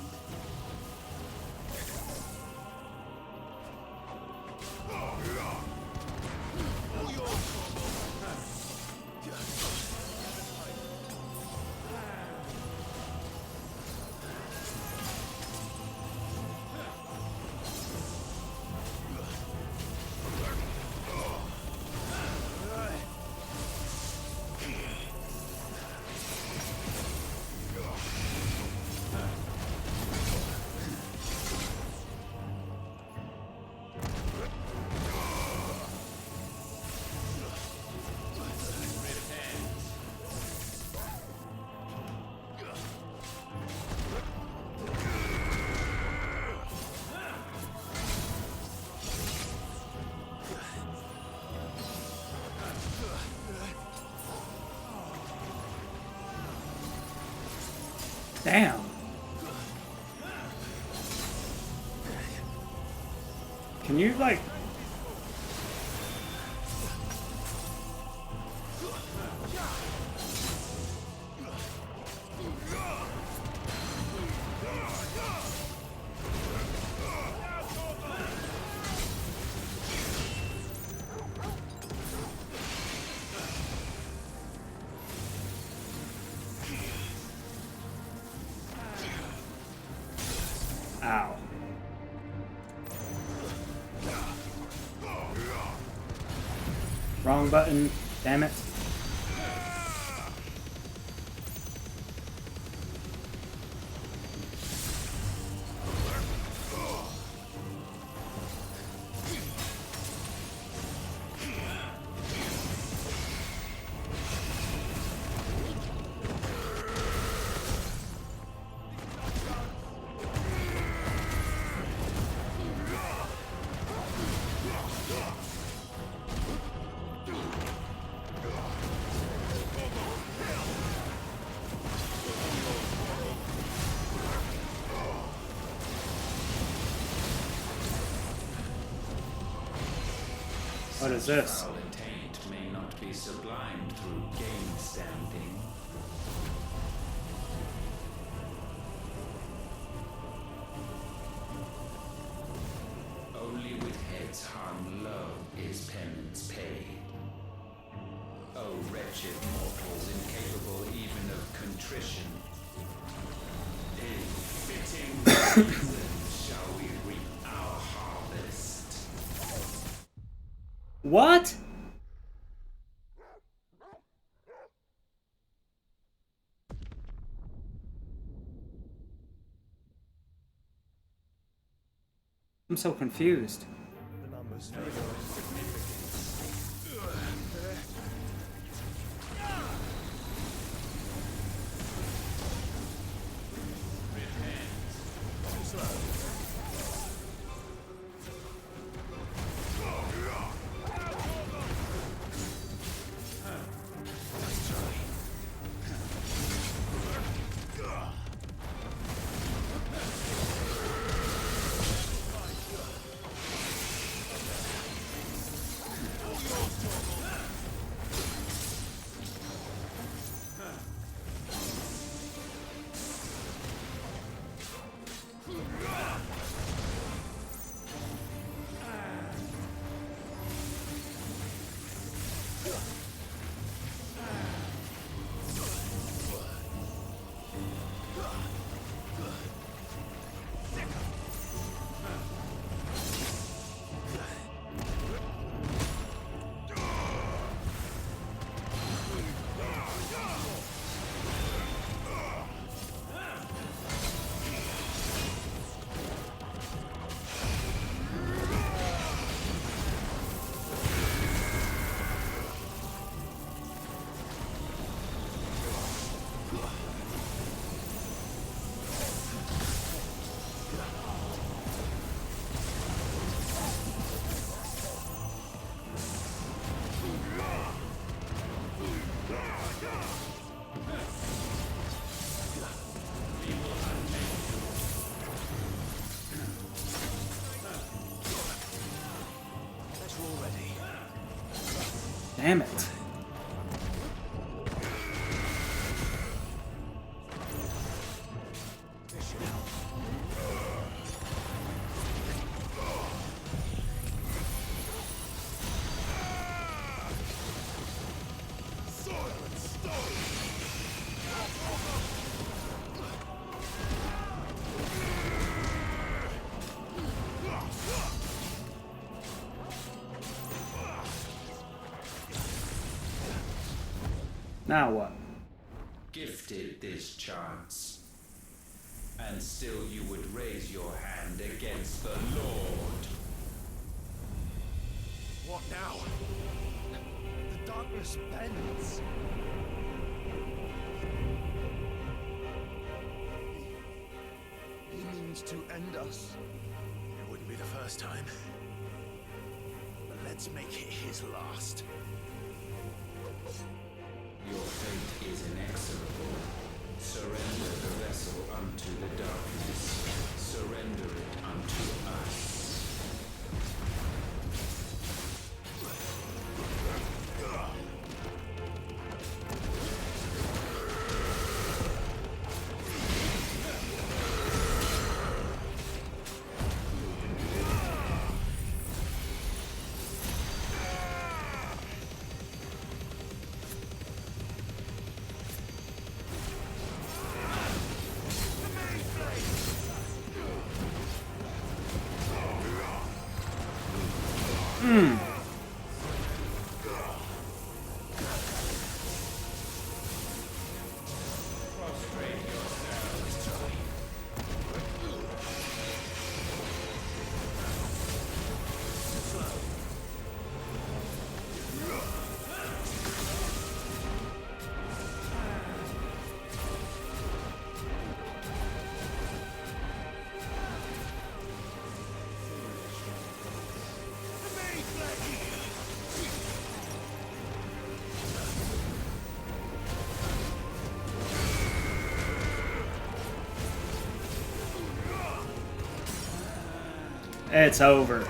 Damn. Can you, like... Ow. Wrong button, damn it. What is this? Our intent may not be sublimed through game standing. Only with heads hung low is penance paid. O wretched mortals incapable even of contrition, in fitting season shall we reap our harvest. What? I'm so confused. The numbers Damn it. Now what? Gifted this chance, and still you would raise your hand against the Lord. What now? The darkness bends. He means to end us. It wouldn't be the first time. But let's make it his last. Your fate is inexorable. Surrender the vessel unto the darkness. Surrender it unto us. It's over.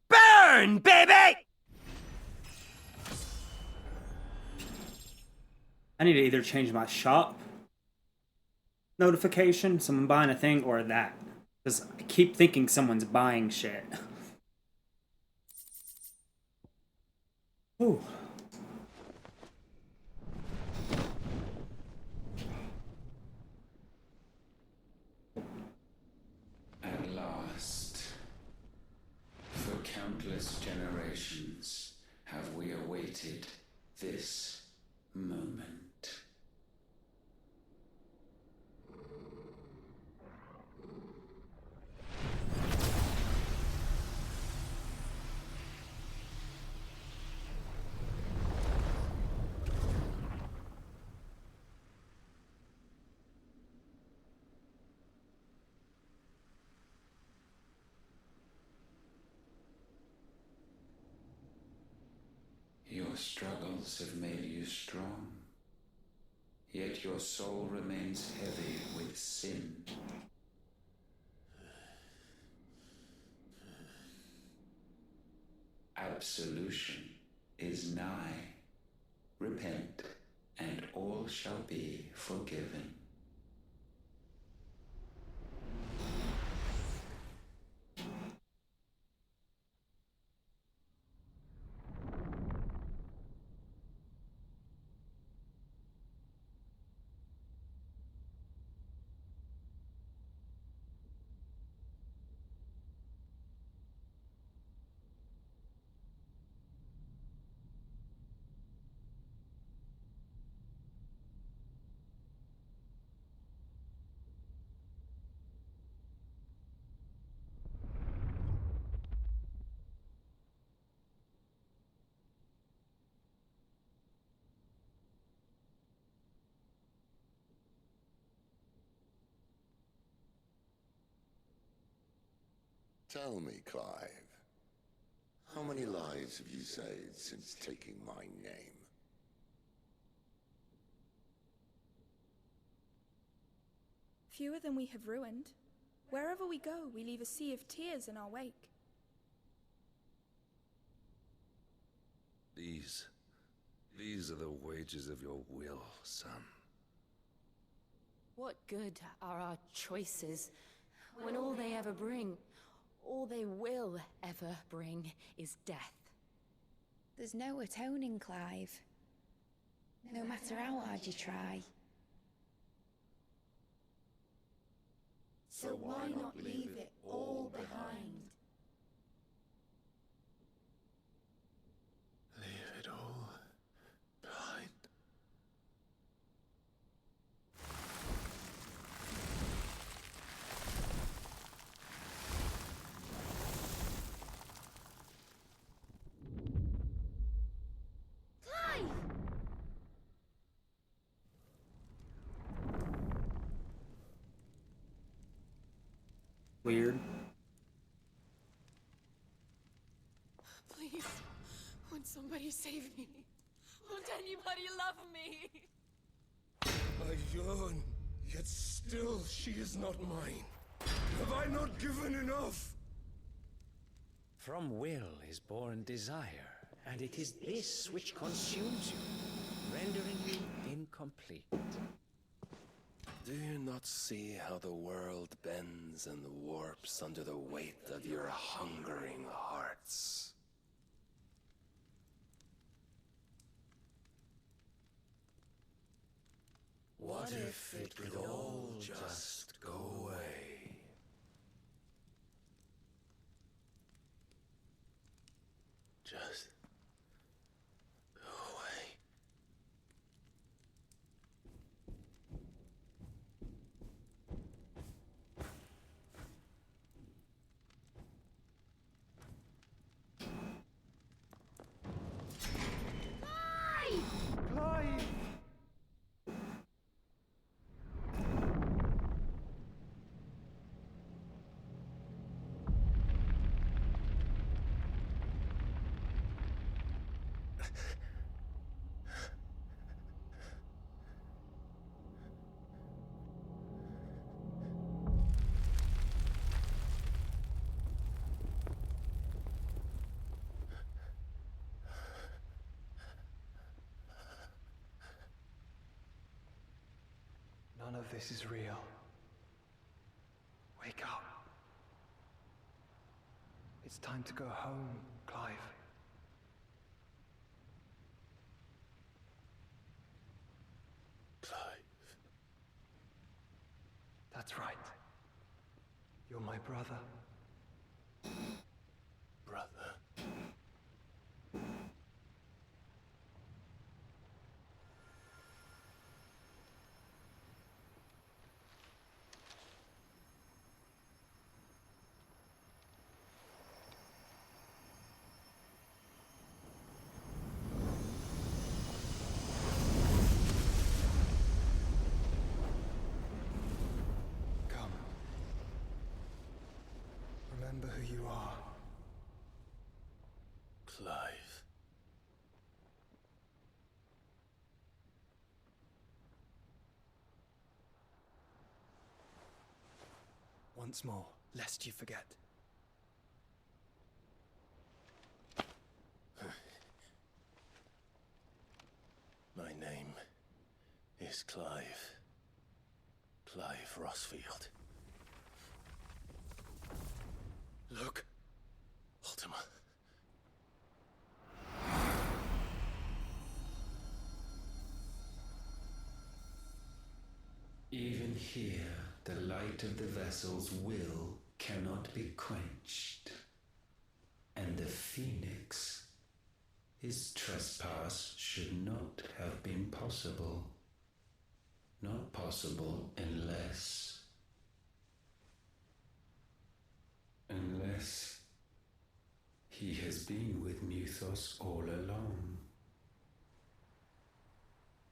Burn, baby! I need to either change my shop notification, someone buying a thing, or that. Because I keep thinking someone's buying shit. Ooh. At last, for countless generations, have we awaited this moment. Your struggles have made you strong, yet your soul remains heavy with sin. Absolution is nigh. Repent, and all shall be forgiven. Tell me, Clive, how many lives have you saved since taking my name? Fewer than we have ruined. Wherever we go, we leave a sea of tears in our wake. These are the wages of your will, son. What good are our choices when all they ever bring, all they will ever bring, is death? There's no atoning, Clive. No matter how hard you try. So why not leave it all behind? Leave it all behind. Clive! weird. Please, won't somebody save me? Won't anybody love me? I yearn, yet still she is not mine. Have I not given enough? From will is born desire, and it is this which consumes you, rendering you incomplete. Do you not see how the world bends and warps under the weight of your hungering hearts? What if it could all just go away? Just go away. Clive! None of this is real. Wake up. It's time to go home, Clive. Clive. That's right. You're my brother. Brother. Come. Remember who you are. Clive. Once more, lest you forget. My name is Clive. Clive Rossfield. Look, Ultima. Even here, the light of the vessel's will cannot be quenched. And the Phoenix, his trespass should not have been possible. Not possible unless he has been with Muthos all along.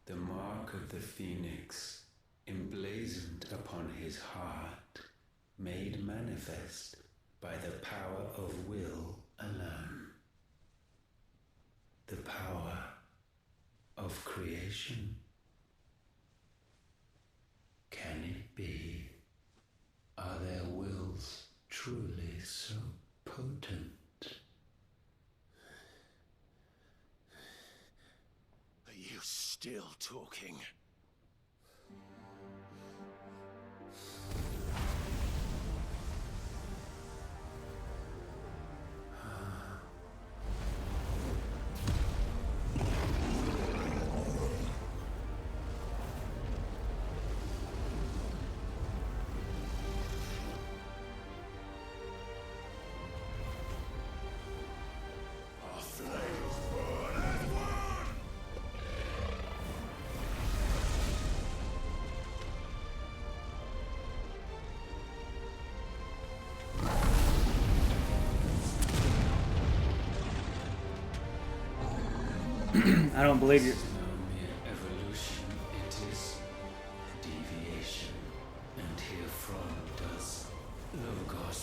The mark of the Phoenix, emblazoned upon his heart, made manifest by the power of will alone. The power of creation. Can it be? Are their wills truly so potent? Are you still talking? I don't believe you. It is no mere evolution, it is deviation. And herefrom does Logos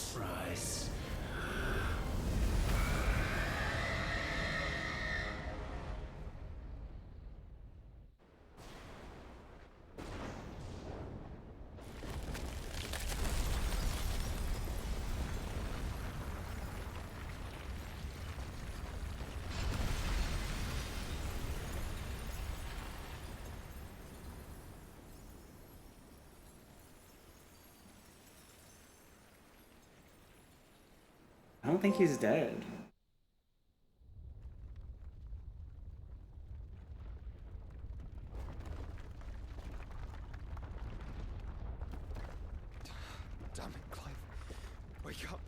don't think he's dead. Damn it, Clive. Wake up.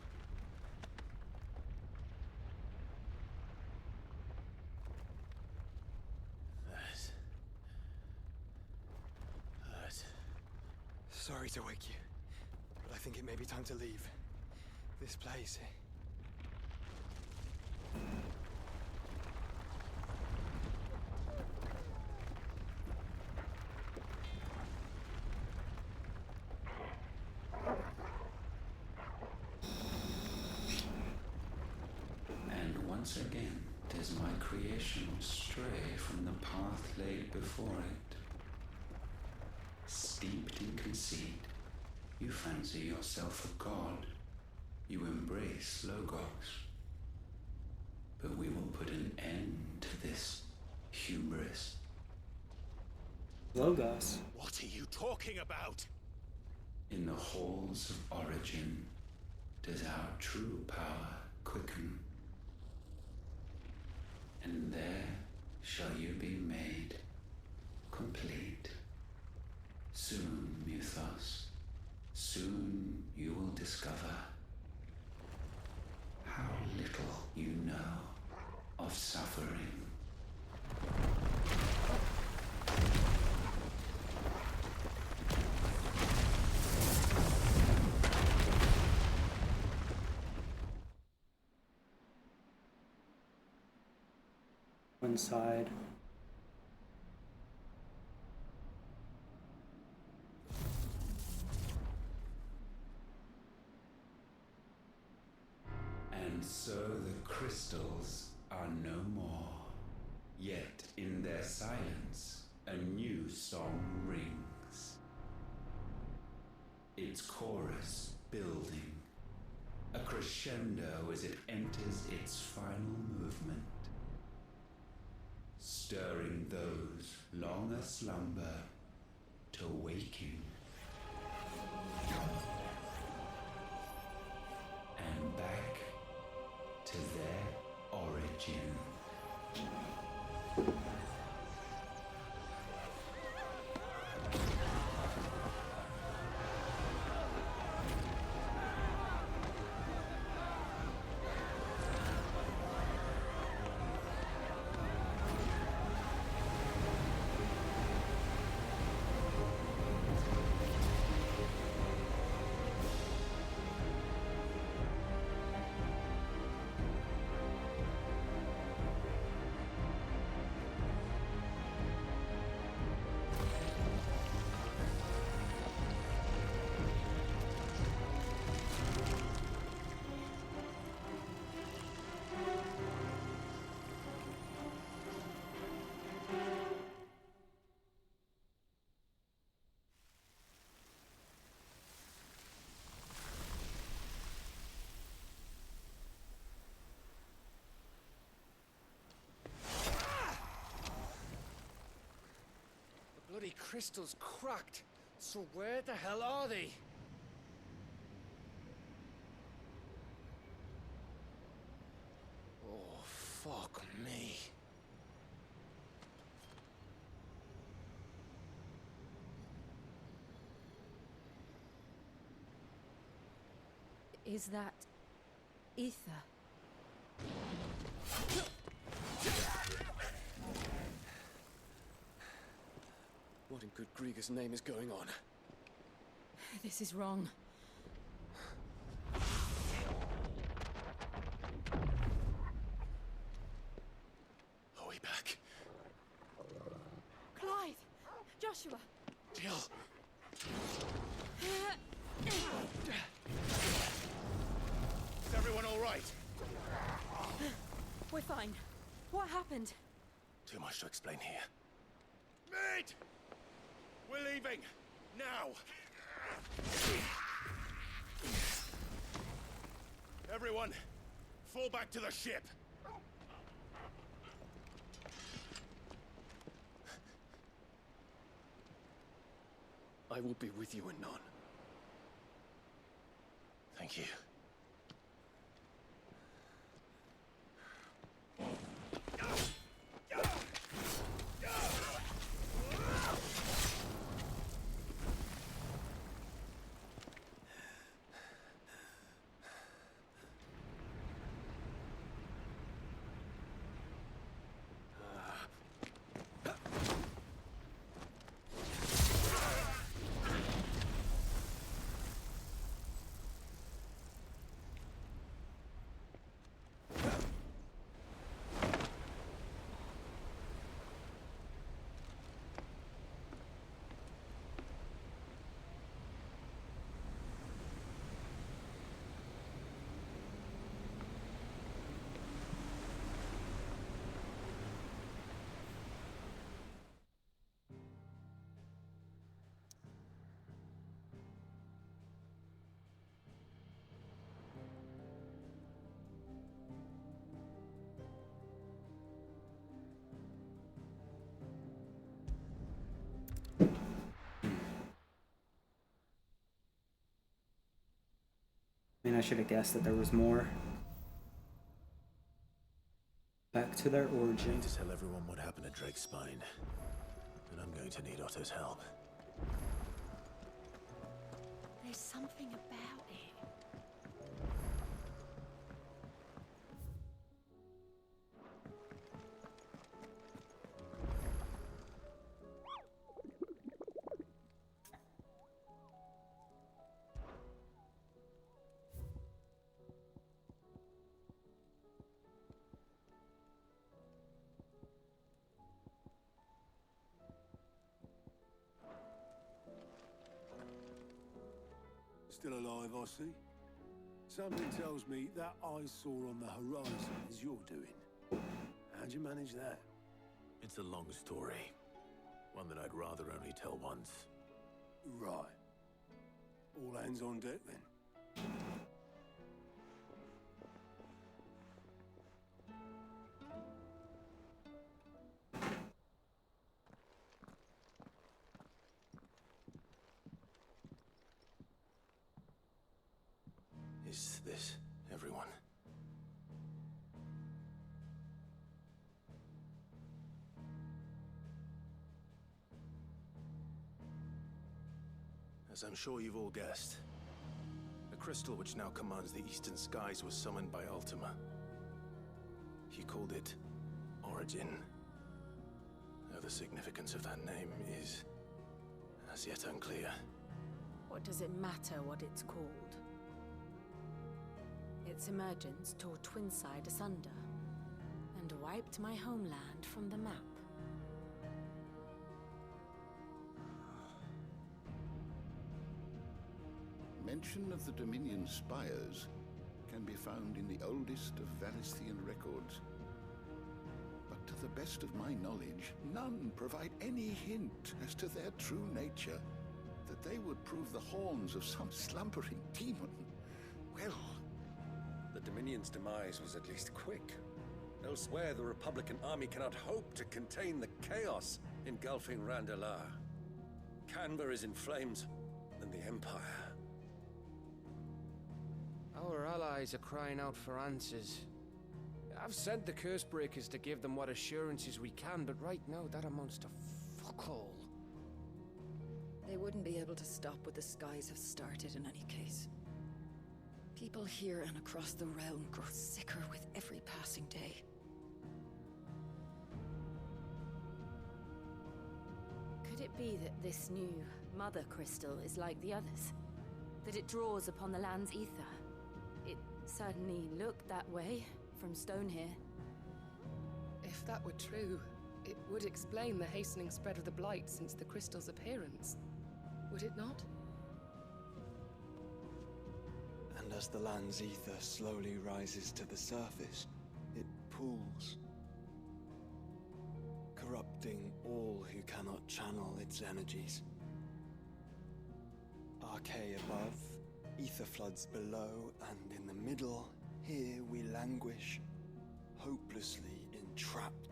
Sorry to wake you, but I think it may be time to leave. This place. And once again, does my creation stray from the path laid before it? Steeped in conceit, you fancy yourself a god. You embrace Logos. But we will put an end to this hubris. Logos? What are you talking about? In the halls of origin, does our true power quicken. And there shall you be made complete. Soon, Mythos, soon you will discover how little you know of suffering. One side. And so the crystals are no more. Yet in their silence, a new song rings. Its chorus building, a crescendo as it enters its final movement, stirring those long aslumber to waking. And back to their origin. Bloody crystal's cracked. So where the hell are they? Oh, fuck me. Is that ether? What in good Grieger's name is going on? This is wrong. Are we back? Clive! Joshua! Jill! Is everyone all right? We're fine. What happened? Too much to explain here. Mate! We're leaving! Now! Everyone, fall back to the ship! I will be with you anon. Thank you. I mean, I should have guessed that there was more. Back to their I need origin. to tell everyone what happened at Drake's Spine. And I'm going to need Otto's help. There's something about it. Still alive, I see. Something tells me that eyesore on the horizon is your doing. How'd you manage that? It's a long story. One that I'd rather only tell once. Right. All hands on deck, then. Is this everyone? As I'm sure you've all guessed, the crystal which now commands the eastern skies was summoned by Ultima. He called it Origin. Though the significance of that name is as yet unclear. What does it matter what it's called? Its emergence tore Twinside asunder and wiped my homeland from the map. Mention of the Dominion spires can be found in the oldest of Valisthian records. But to the best of my knowledge, none provide any hint as to their true nature, that they would prove the horns of some slumbering demon. Well, the Dominion's demise was at least quick. Elsewhere, the Republican army cannot hope to contain the chaos engulfing Randalar. Canberra is in flames, and the Empire. Our allies are crying out for answers. I've sent the Cursebreakers to give them what assurances we can, but right now that amounts to fuck all. They wouldn't be able to stop what the skies have started in any case. People here and across the realm grow sicker with every passing day. Could it be that this new Mother Crystal is like the others? That it draws upon the land's ether? It certainly looked that way from stone here. If that were true, it would explain the hastening spread of the Blight since the crystal's appearance. Would it not? And as the land's ether slowly rises to the surface, it pools, corrupting all who cannot channel its energies. Archaea above, ether floods below, and in the middle, here we languish, hopelessly entrapped.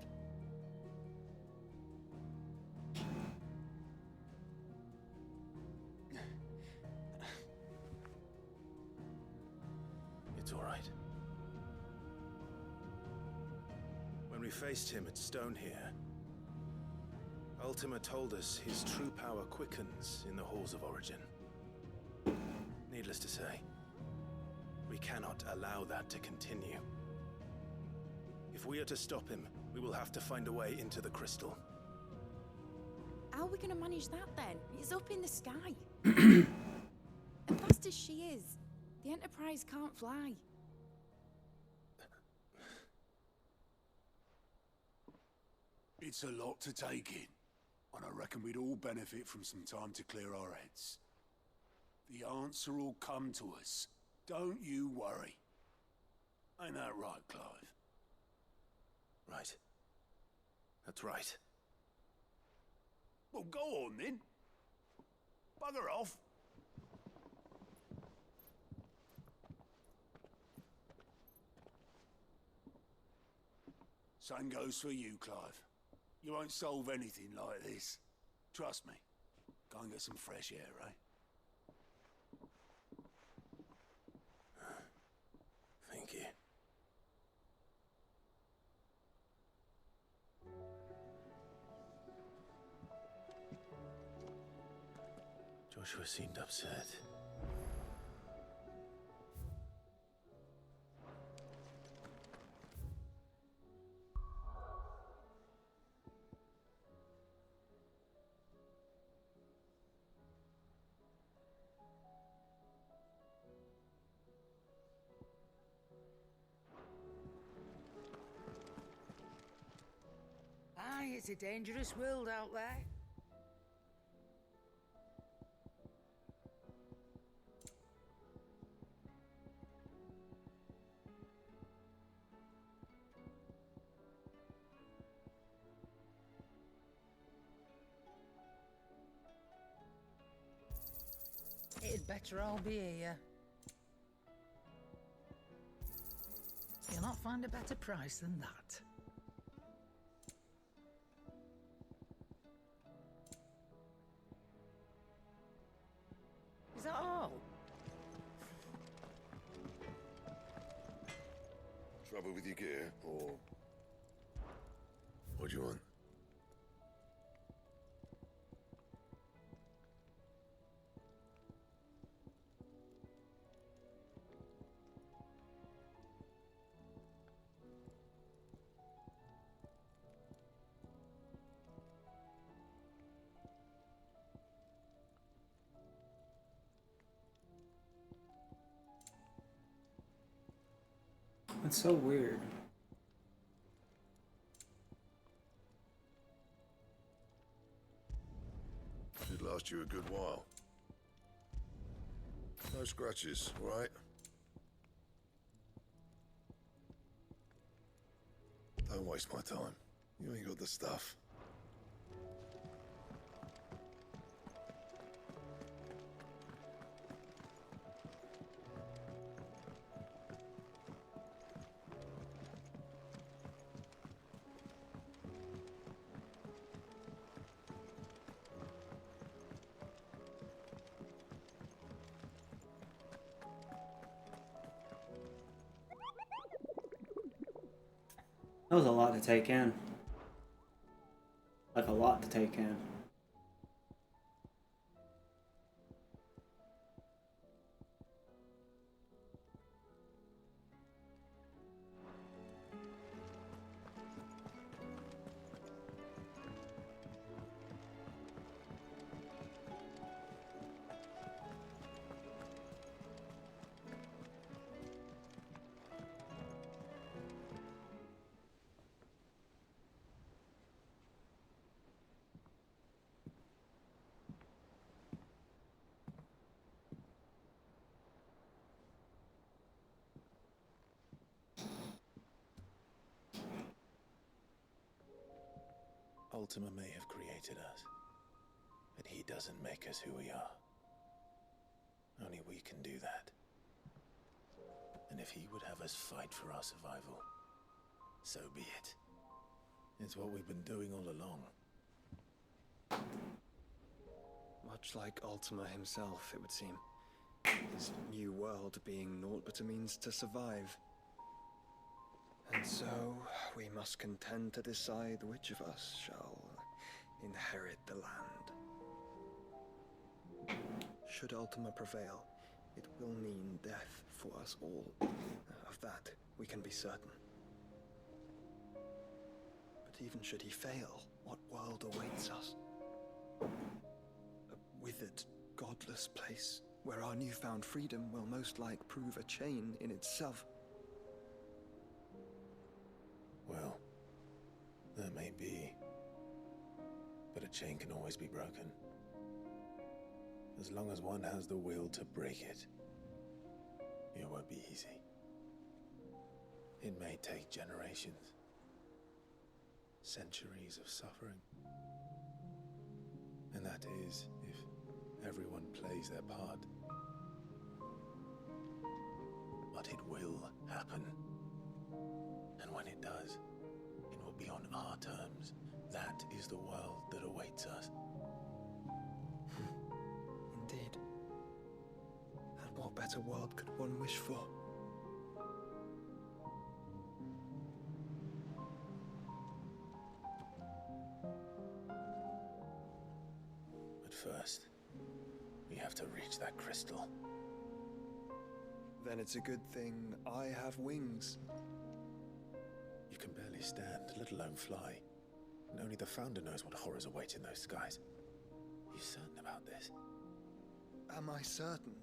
It's all right. When we faced him at Stone here, Ultima told us his true power quickens in the halls of Origin. Needless to say, we cannot allow that to continue. If we are to stop him, we will have to find a way into the crystal. How are we going to manage that then? It's up in the sky. As fast as she is, the Enterprise can't fly. It's a lot to take in, and I reckon we'd all benefit from some time to clear our heads. The answer will come to us. Don't you worry. Ain't that right, Clive? Right. That's right. Well, go on then. Bugger off. Same goes for you, Clive. You won't solve anything like this. Trust me. Go and get some fresh air, eh? Joshua seemed upset. Aye, it's a dangerous world out there. It'd better all be here. You'll not find a better price than that. Is that all? Trouble with your gear, or what do you want? That's so weird. Should last you a good while. No scratches, right? Don't waste my time. You ain't got the stuff. That was a lot to take in. Like a lot to take in. Ultima may have created us, but he doesn't make us who we are. Only we can do that. And if he would have us fight for our survival, so be it. It's what we've been doing all along. Much like Ultima himself, it would seem. His new world being naught but a means to survive. And so, we must contend to decide which of us shall inherit the land. Should Ultima prevail, it will mean death for us all. Of that, we can be certain. But even should he fail, what world awaits us? A withered, godless place, where our newfound freedom will most like prove a chain in itself. Well, that may be. But a chain can always be broken. As long as one has the will to break it, it won't be easy. It may take generations, centuries of suffering. And that is if everyone plays their part. But it will happen. And when it does, it will be on our terms. That is the world that awaits us. Indeed. And what better world could one wish for? But first, we to reach that crystal. Then it's a good thing I have wings. You can barely stand, let alone fly. And only the Founder knows what horrors await in those skies. Are you certain about this? Am I certain?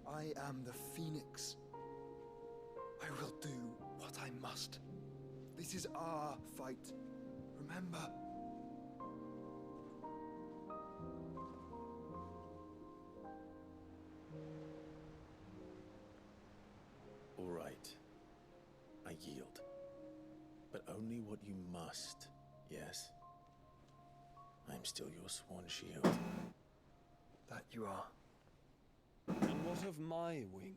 I am the Phoenix. I will do what I must. This is our fight. Remember? All right. I yield. But only what you must, yes? I am still your sworn shield. That you are. And what of my wings?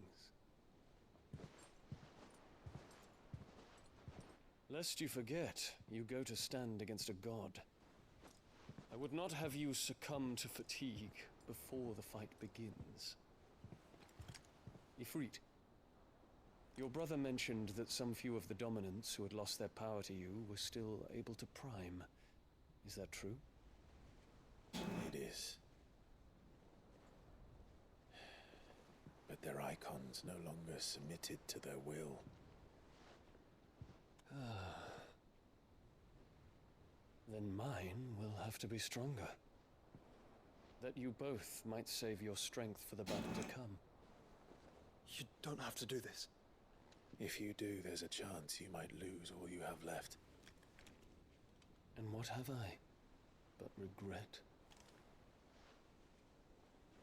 Lest you forget, you go to stand against a god. I would not have you succumb to fatigue before the fight begins. Ifrit, your brother mentioned that some few of the dominants who had lost their power to you were still able to prime. Is that true? It is. But their icons no longer submitted to their will. Then mine will have to be stronger. That you both might save your strength for the battle to come. You don't have to do this. If you do, there's a chance you might lose all you have left. And what have I but regret?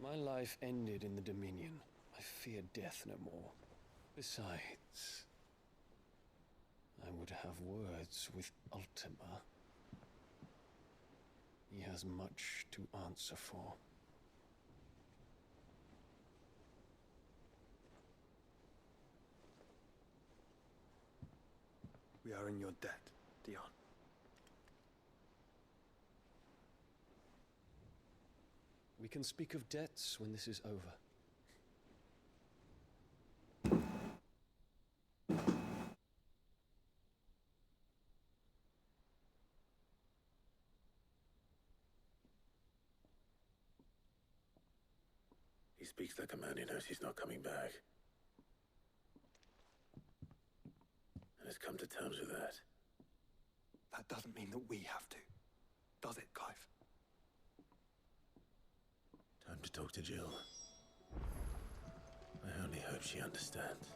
My life ended in the Dominion. I fear death no more. Besides, I would have words with Ultima. He has much to answer for. We are in your debt, Dion. We can speak of debts when this is over. He speaks like a man who knows he's not coming back. And has come to terms with that. That doesn't mean that we have to. Does it, Clive? Time to talk to Jill. I only hope she understands.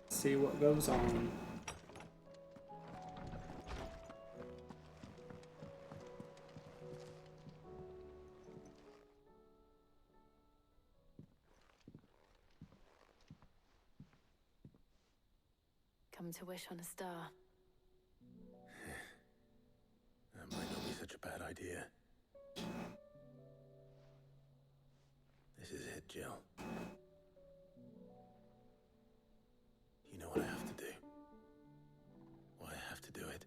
See what goes on. Come to wish on a star. That might not be such a bad idea. This is it, Jill. You know what I have to do. Why I have to do it.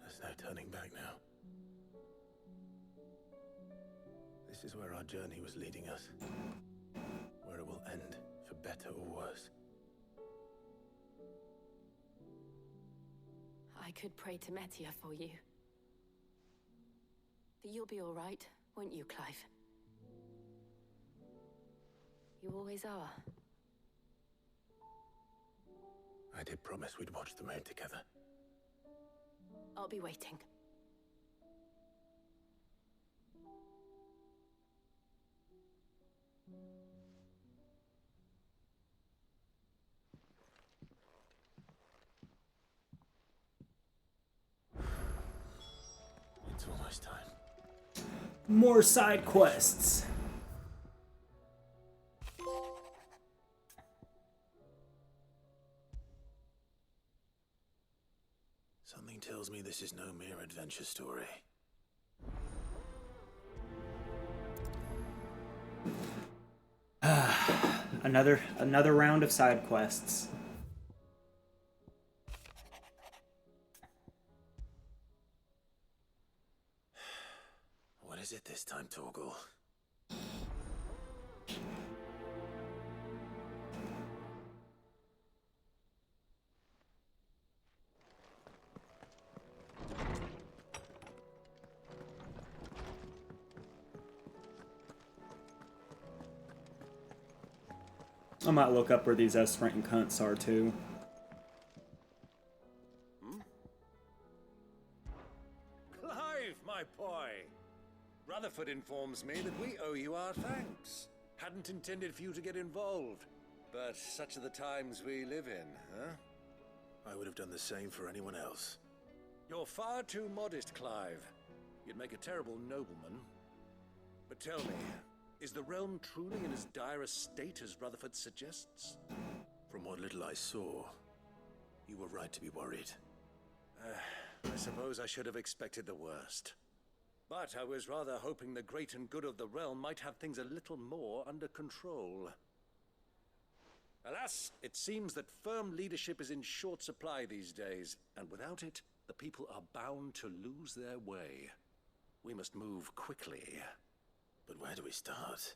There's no turning back now. This is where our journey was leading us. Where it will end, for better or worse. I could pray to Metia for you. But you'll be all right, won't you, Clive? You always are. I did promise we'd watch the moon together. I'll be waiting. It's almost time. More side quests. Something tells me this is no mere adventure story. Another round of side quests. What is it this time, Torgal? I might look up where these S-rank cunts are too. Clive, my boy! Rutherford informs me that we owe you our thanks. Hadn't intended for you to get involved, but such are the times we live in, huh? I would have done the same for anyone else. You're far too modest, Clive. You'd make a terrible nobleman. But tell me, is the realm truly in as dire a state as Rutherford suggests? From what little I saw, you were right to be worried. I suppose I should have expected the worst. But I was rather hoping the great and good of the realm might have things a little more under control. Alas, it seems that firm leadership is in short supply these days, and without it, the people are bound to lose their way. We must move quickly. But where do we start?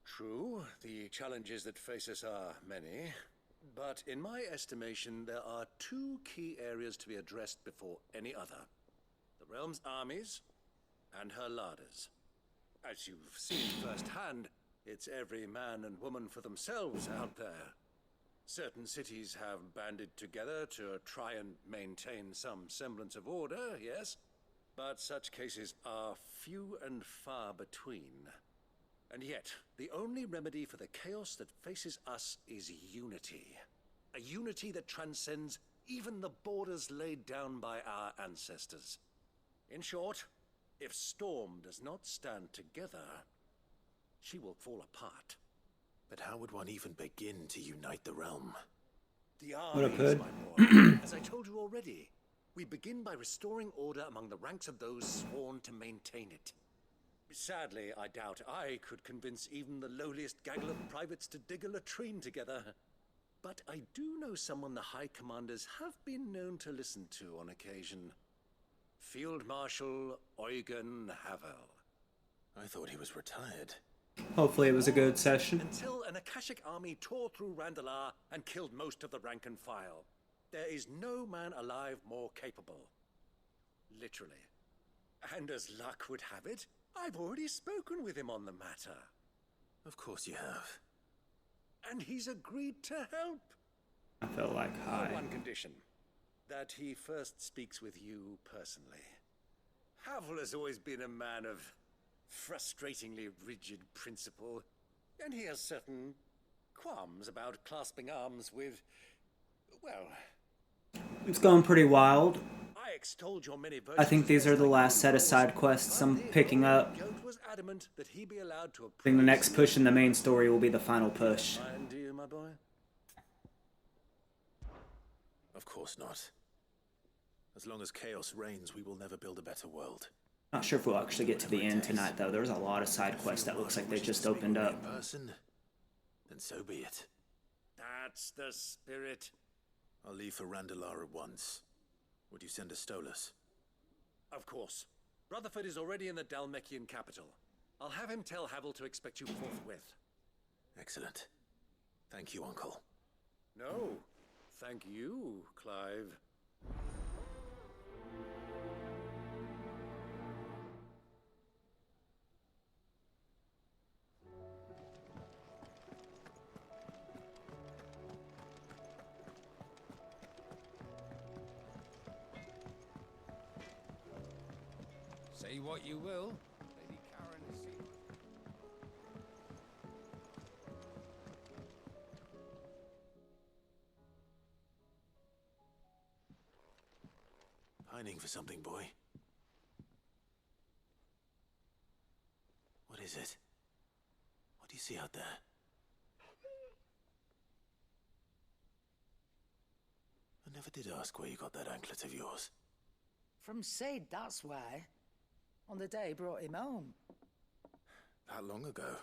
True, the challenges that face us are many, but in my estimation, there are two key areas to be addressed before any other. The realm's armies and her larders. As you've seen firsthand, it's every man and woman for themselves out there. Certain cities have banded together to try and maintain some semblance of order, yes, but such cases are few and far between. And yet, the only remedy for the chaos that faces us is unity. A unity that transcends even the borders laid down by our ancestors. In short, if Storm does not stand together, she will fall apart. But how would one even begin to unite the realm? The What armies, a my boy. As I told you already, we begin by restoring order among the ranks of those sworn to maintain it. Sadly, I doubt I could convince even the lowliest gaggle of privates to dig a latrine together. But I do know someone the High Commanders have been known to listen to on occasion. Field Marshal Eugen Havel. I thought he was retired. Hopefully it was a good session. Until an Akashic army tore through Randalar and killed most of the rank and file. There is no man alive more capable. Literally. And as luck would have it, I've already spoken with him on the matter. Of course you have. And he's agreed to help. I felt like On hi. one condition. That he first speaks with you personally. Havel has always been a man of frustratingly rigid principle, and he has certain qualms about clasping arms with, well... It's going pretty wild. I extolled your many I think these are the last set of side quests I'm picking up. Goat was adamant that he be allowed to I think the next push in the main story will be the final push. mind, do you, my boy? Of course not. As long as chaos reigns, we will never build a better world. Not sure if we'll actually get to the end tonight, though. There's a lot of side quests that looks like they just opened up. In person, then so be it. That's the spirit. I'll leave for Randalar at once. Would you send a Stolas? Of course. Rutherford is already in the Dalmekian capital. I'll have him tell Havel to expect you forthwith. Excellent. Thank you, Uncle. No, thank you, Clive. Say what you will, Lady Karen is secret. Pining for something, boy. What is it? What do you see out there? I never did ask where you got that anklet of yours. From Sid, that's why. On the day he brought him home. That long ago?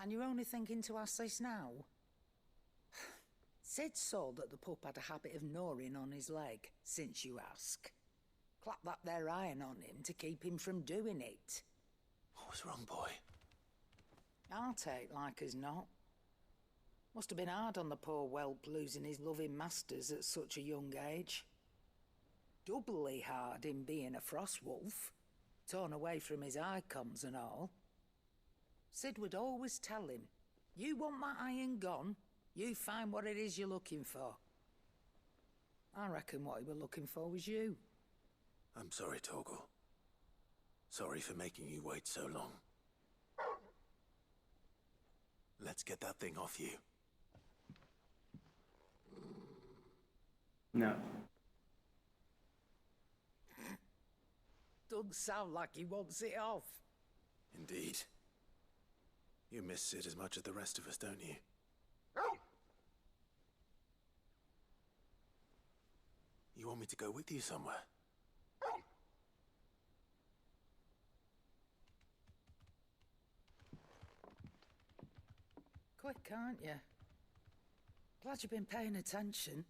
And you're only thinking to ask this now? Sid saw that the pup had a habit of gnawing on his leg, since you ask. Clap that there iron on him to keep him from doing it. What was wrong, boy? I'll take like as not. Must have been hard on the poor whelp losing his loving masters at such a young age. Doubly hard in being a frost wolf, torn away from his icons and all. Sid would always tell him, You want my iron gone? You find what it is you're looking for. I reckon what he were looking for was you. I'm sorry, Torgal. Sorry for making you wait so long. Let's get that thing off you. No. Doesn't sound like he wants it off. Indeed. You miss Sid as much as the rest of us, don't you? You want me to go with you somewhere? Quick, aren't you? Glad you've been paying attention.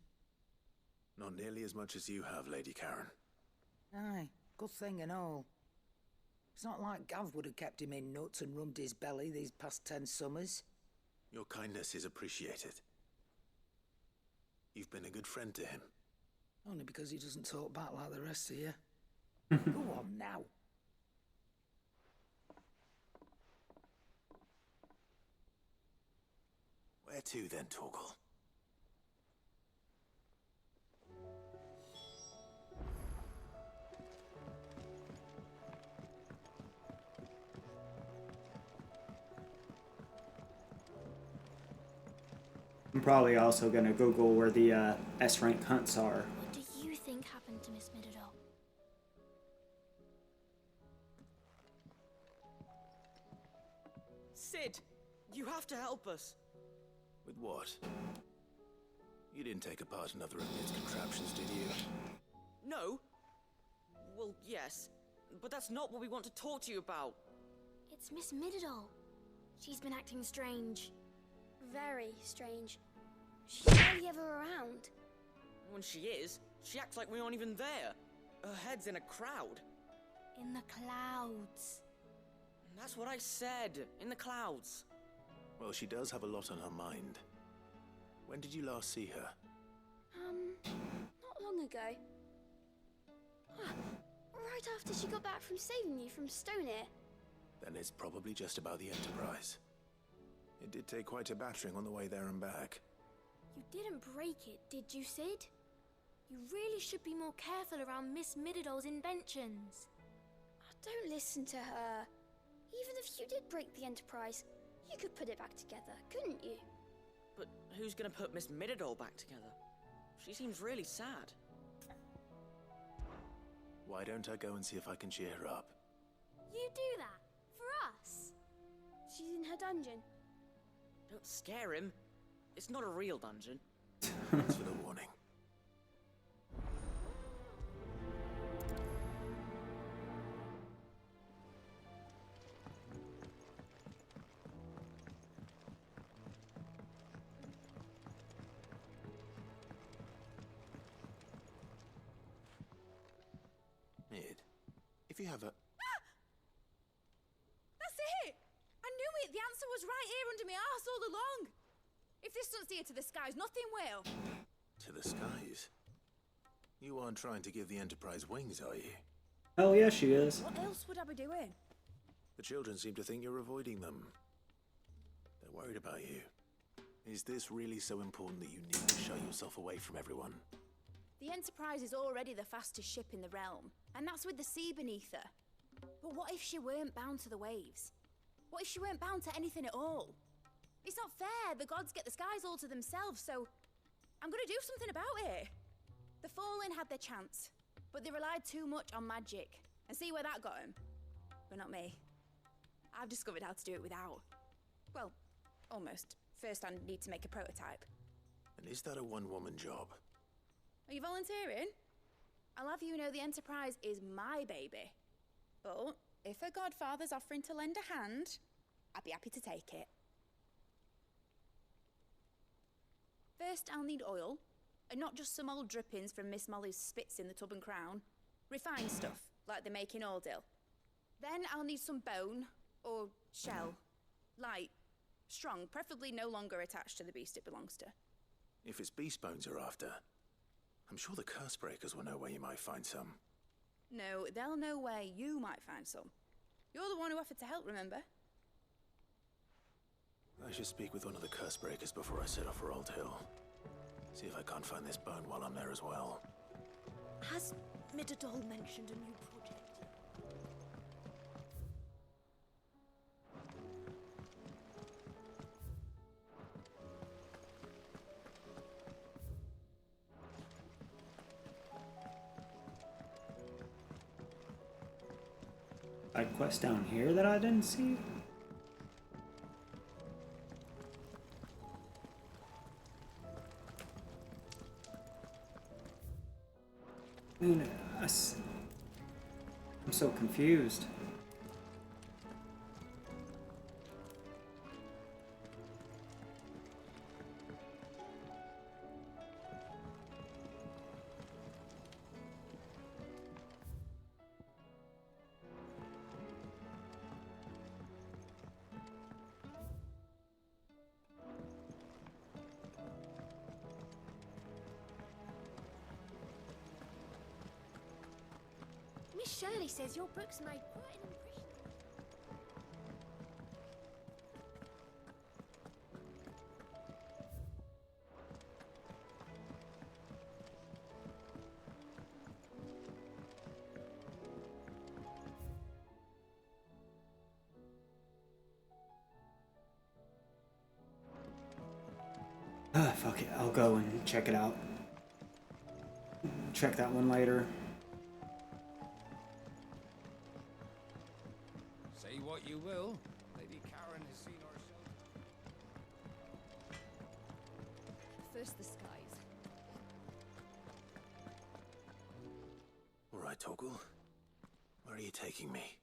Not nearly as much as you have, Lady Karen. Aye, good thing and all. It's not like Gav would have kept him in nuts and rubbed his belly these past 10 summers. Your kindness is appreciated. You've been a good friend to him. Only because he doesn't talk back like the rest of you. Go on now. Where to then, Torgal? I'm probably also gonna Google where the S-rank hunts are. What do you think happened to Miss Midadol? Sid, you have to help us. With what? You didn't take apart another of his contraptions, did you? No. Well, yes. But that's not what we want to talk to you about. It's Miss Midadol. She's been acting strange. Very strange. She's barely ever around. When she is, she acts like we aren't even there. Her head's in a crowd. In the clouds. That's what I said. In the clouds. Well, she does have a lot on her mind. When did you last see her? Not long ago. Right after she got back from saving you from Stoneir. Then it's probably just about the Enterprise. It did take quite a battering on the way there and back. You didn't break it, did you, Sid? You really should be more careful around Miss Midadol's inventions. Don't listen to her. Even if you did break the Enterprise, you could put it back together, couldn't you? But who's gonna put Miss Midadol back together? She seems really sad. Why don't I go and see if I can cheer her up? You do that? For us? She's in her dungeon. Don't scare him. It's not a real dungeon. Thanks for the warning. Mid, if you have a... That's it! I knew it! The answer was right here under my arse all along! If this doesn't steer to the skies, nothing will! To the skies? You aren't trying to give the Enterprise wings, are you? Hell yeah, she is. What else would I be doing? The children seem to think you're avoiding them. They're worried about you. Is this really so important that you need to shut yourself away from everyone? The Enterprise is already the fastest ship in the realm, and that's with the sea beneath her. But what if she weren't bound to the waves? What if she weren't bound to anything at all? It's not fair. The gods get the skies all to themselves, so I'm gonna do something about it. The Fallen had their chance, but they relied too much on magic. And see where that got them? But not me. I've discovered how to do it without. Well, almost. First I need to make a prototype. And is that a one-woman job? Are you volunteering? I'll have you know the Enterprise is my baby. But if a godfather's offering to lend a hand, I'd be happy to take it. First, I'll need oil, and not just some old drippings from Miss Molly's spits in the Tub and Crown. Refined stuff, like they make in Ordil. Then I'll need some bone, or shell. Light, strong, preferably no longer attached to the beast it belongs to. If it's beast bones you're after, I'm sure the curse breakers will know where you might find some. No, they'll know where you might find some. You're the one who offered to help, remember? I should speak with one of the curse breakers before I set off for Old Hill. See if I can't find this bone while I'm there as well. Has Midadol mentioned a new project? Side quest down here that I didn't see? I mean, I'm so confused. Miss Shirley says your books made quite an impression. Ah, fuck it. I'll go and check it out. Check that one later. Say what you will, Lady Karen has seen herself. First the skies. All right, Torgal. Where are you taking me?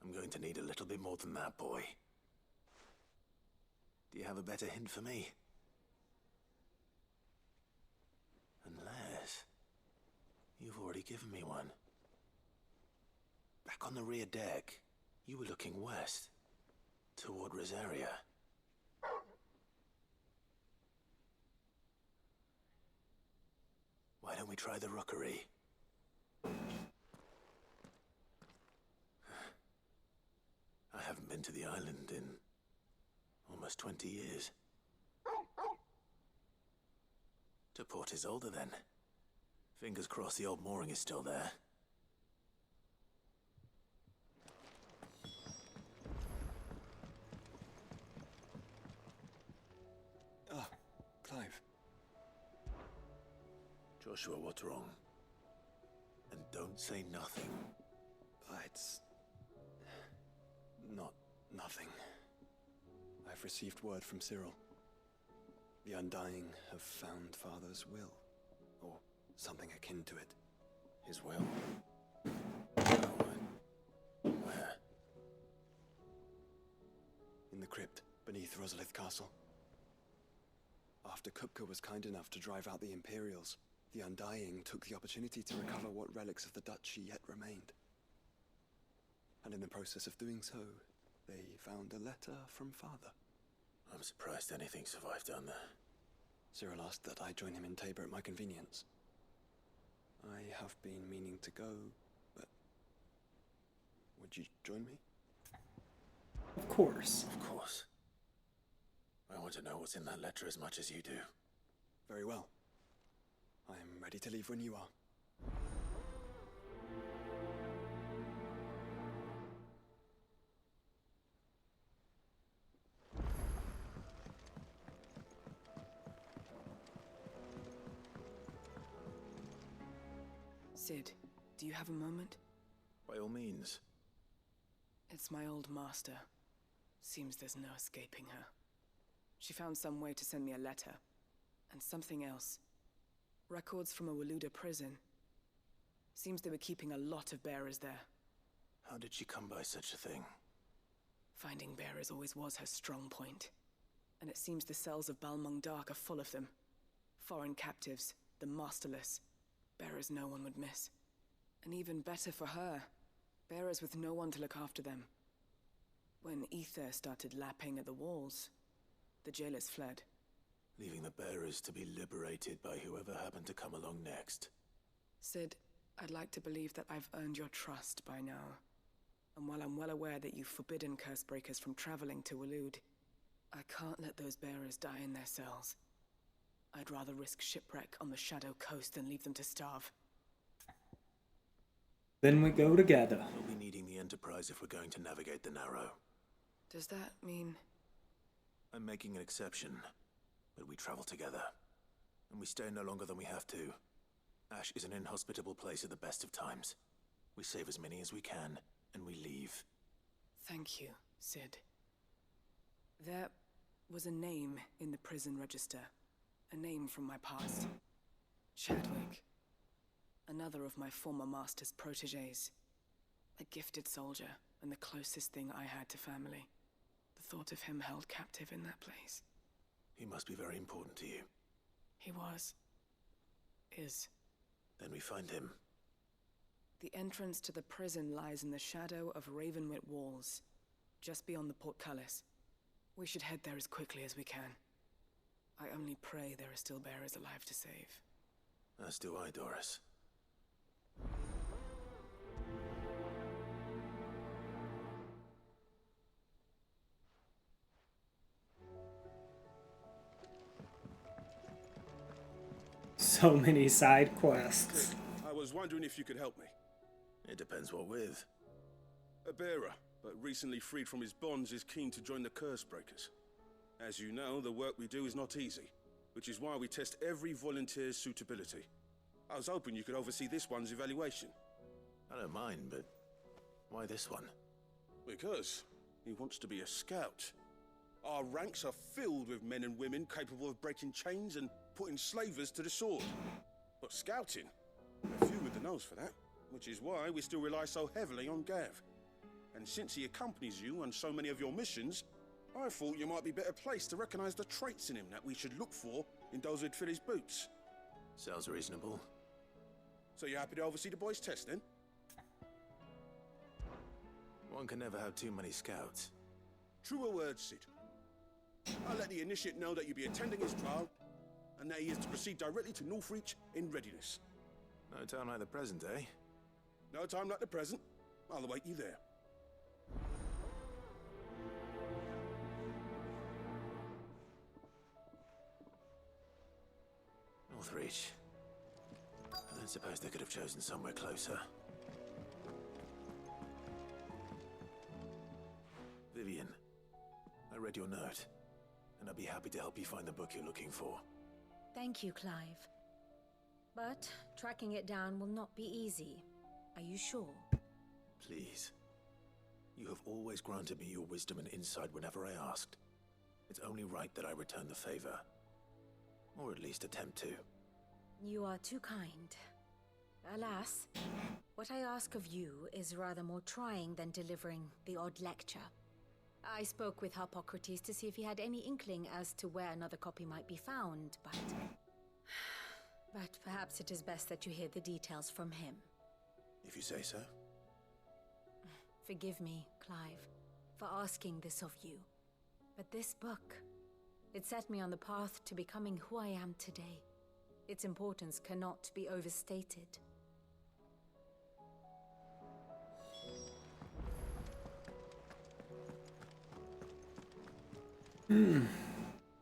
I'm going to need a little bit more than that, boy. Do you have a better hint for me? Unless you've already given me one. Back on the rear deck, you were looking west, toward Rosaria. Why don't we try the rookery? I haven't been to the island in almost 20 years. To Port Isolde, then. Fingers crossed the old mooring is still there. Ah, Clive. Joshua, what's wrong? And don't say nothing. It's not nothing. I've received word from Cyril. The Undying have found Father's will, or something akin to it. His will? Where? In the crypt beneath Rosalith Castle. After Kupka was kind enough to drive out the Imperials, the Undying took the opportunity to recover what relics of the duchy yet remained. And in the process of doing so, they found a letter from Father. I'm surprised anything survived down there. Cyril asked that I join him in Tabor at my convenience. I have been meaning to go, but would you join me? Of course. Of course. I want to know what's in that letter as much as you do. Very well. I am ready to leave when you are. Sid, do you have a moment? By all means. It's my old master. Seems there's no escaping her. She found some way to send me a letter. And something else. Records from a Waluda prison. Seems they were keeping a lot of bearers there. How did she come by such a thing? Finding bearers always was her strong point. And it seems the cells of Balmung Dark are full of them. Foreign captives, the masterless. Bearers no one would miss. And even better for her, bearers with no one to look after them. When ether started lapping at the walls, the jailers fled. Leaving the bearers to be liberated by whoever happened to come along next. Sid, I'd like to believe that I've earned your trust by now. And while I'm well aware that you've forbidden Cursebreakers from traveling to Waloed, I can't let those bearers die in their cells. I'd rather risk shipwreck on the Shadow Coast than leave them to starve. Then we go together. We'll be needing the Enterprise if we're going to navigate the Narrow. Does that mean... I'm making an exception, but we travel together. And we stay no longer than we have to. Ash is an inhospitable place at the best of times. We save as many as we can, and we leave. Thank you, Sid. There was a name in the prison register. A name from my past. Chadwick. Another of my former master's protégés. A gifted soldier, and the closest thing I had to family. The thought of him held captive in that place. He must be very important to you. He was. Is. Then we find him. The entrance to the prison lies in the shadow of Ravenwit Walls, just beyond the portcullis. We should head there as quickly as we can. I only pray there are still bearers alive to save. As do I, Doris. So many side quests. I was wondering if you could help me. It depends what with. A bearer, but recently freed from his bonds, is keen to join the Cursebreakers. As you know, the work we do is not easy, which is why we test every volunteer's suitability. I was hoping you could oversee this one's evaluation. I don't mind, but why this one? Because he wants to be a scout. Our ranks are filled with men and women capable of breaking chains and putting slavers to the sword. But scouting? A few with the nose for that, which is why we still rely so heavily on Gav. And since he accompanies you on so many of your missions, I thought you might be better placed to recognize the traits in him that we should look for in those who'd fill his boots. Sounds reasonable. So you're happy to oversee the boys' test, then? One can never have too many scouts. Truer words, Sid. I'll let the initiate know that you'll be attending his trial, and that he is to proceed directly to Northreach in readiness. No time like the present, eh? No time like the present. I'll await you there. Northreach. I don't suppose they could have chosen somewhere closer. Vivian, I read your note, and I'd be happy to help you find the book you're looking for. Thank you, Clive. But tracking it down will not be easy. Are you sure? Please. You have always granted me your wisdom and insight whenever I asked. It's only right that I return the favor. Or at least attempt to. You are too kind. Alas, what I ask of you is rather more trying than delivering the odd lecture. I spoke with Harpocrates to see if he had any inkling as to where another copy might be found, but perhaps it is best that you hear the details from him. If you say so. Forgive me, Clive, for asking this of you. But this book, it set me on the path to becoming who I am today. Its importance cannot be overstated.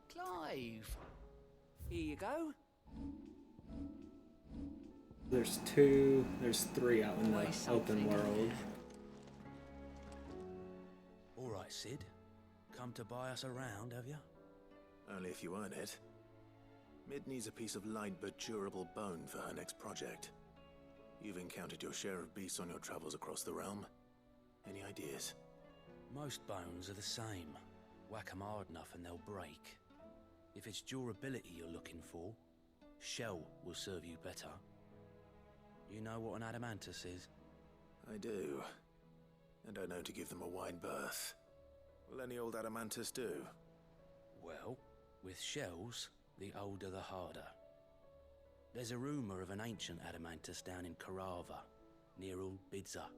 Clive! Here you go. There's 3 out in the open world. Alright, Sid. Come to buy us around, have you? Only if you earn it. Mid needs a piece of light but durable bone for her next project. You've encountered your share of beasts on your travels across the realm. Any ideas? Most bones are the same. Whack 'em hard enough and they'll break. If it's durability you're looking for, shell will serve you better. You know what an adamantus is? I do. And I know to give them a wide berth. Will any old adamantus do? Well, with shells, the older the harder. There's a rumour of an ancient adamantus down in Karava, near Old Bidza,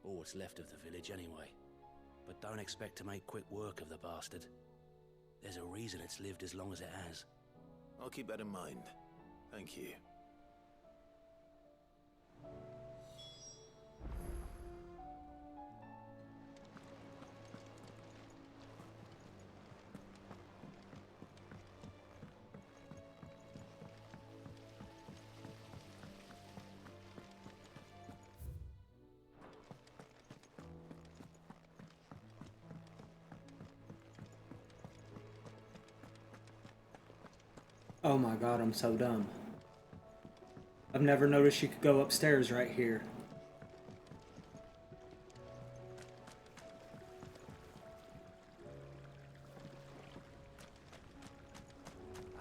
or what's left of the village anyway. But don't expect to make quick work of the bastard. There's a reason it's lived as long as it has. I'll keep that in mind. Thank you. Oh my god, I'm so dumb. I've never noticed you could go upstairs right here.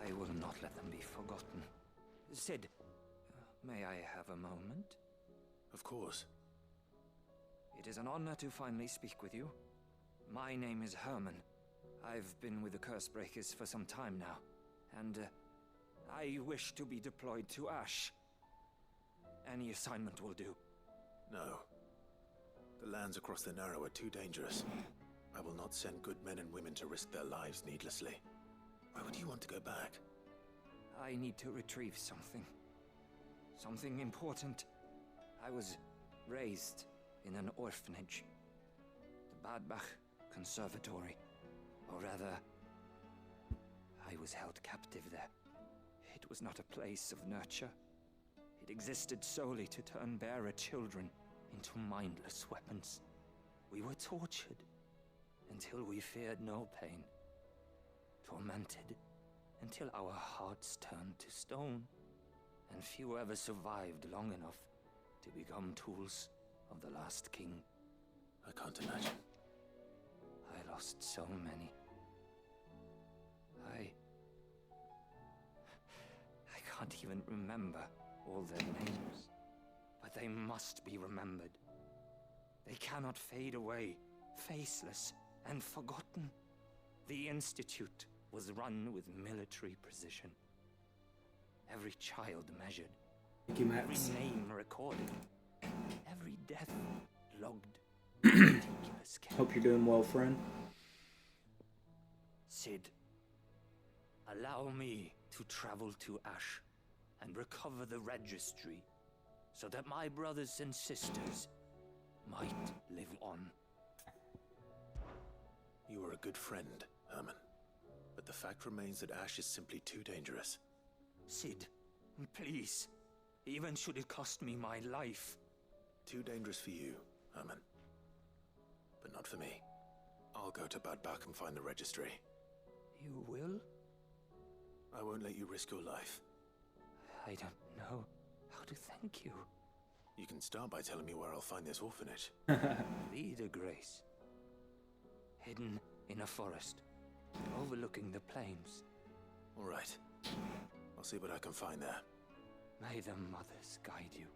I will not let them be forgotten. Sid, may I have a moment? Of course. It is an honor to finally speak with you. My name is Herman. I've been with the Cursebreakers for some time now, and I wish to be deployed to Ash. Any assignment will do. No. The lands across the Narrow are too dangerous. I will not send good men and women to risk their lives needlessly. Why would you want to go back? I need to retrieve something. Something important. I was raised in an orphanage. The Badbach Conservatory. Or rather, I was held captive there. It was not a place of nurture. It existed solely to turn bearer children into mindless weapons. We were tortured until we feared no pain. Tormented until our hearts turned to stone. And few ever survived long enough to become tools of the last king. I can't imagine. I lost so many. I can't even remember all their names. But they must be remembered. They cannot fade away, faceless and forgotten. The Institute was run with military precision. Every child measured. Thank you, every Max. name recorded. Every death logged. Meticulous care. Hope you're doing well, friend. Sid, allow me to travel to Ash and recover the registry so that my brothers and sisters might live on. You are a good friend, Herman. But the fact remains that Ash is simply too dangerous. Sid, please. Even should it cost me my life. Too dangerous for you, Herman. But not for me. I'll go to Bad Bach and find the registry. You will? I won't let you risk your life. I don't know how to thank you. You can start by telling me where I'll find this orphanage. Vie de Grace. Hidden in a forest, overlooking the plains. All right. I'll see what I can find there. May the mothers guide you.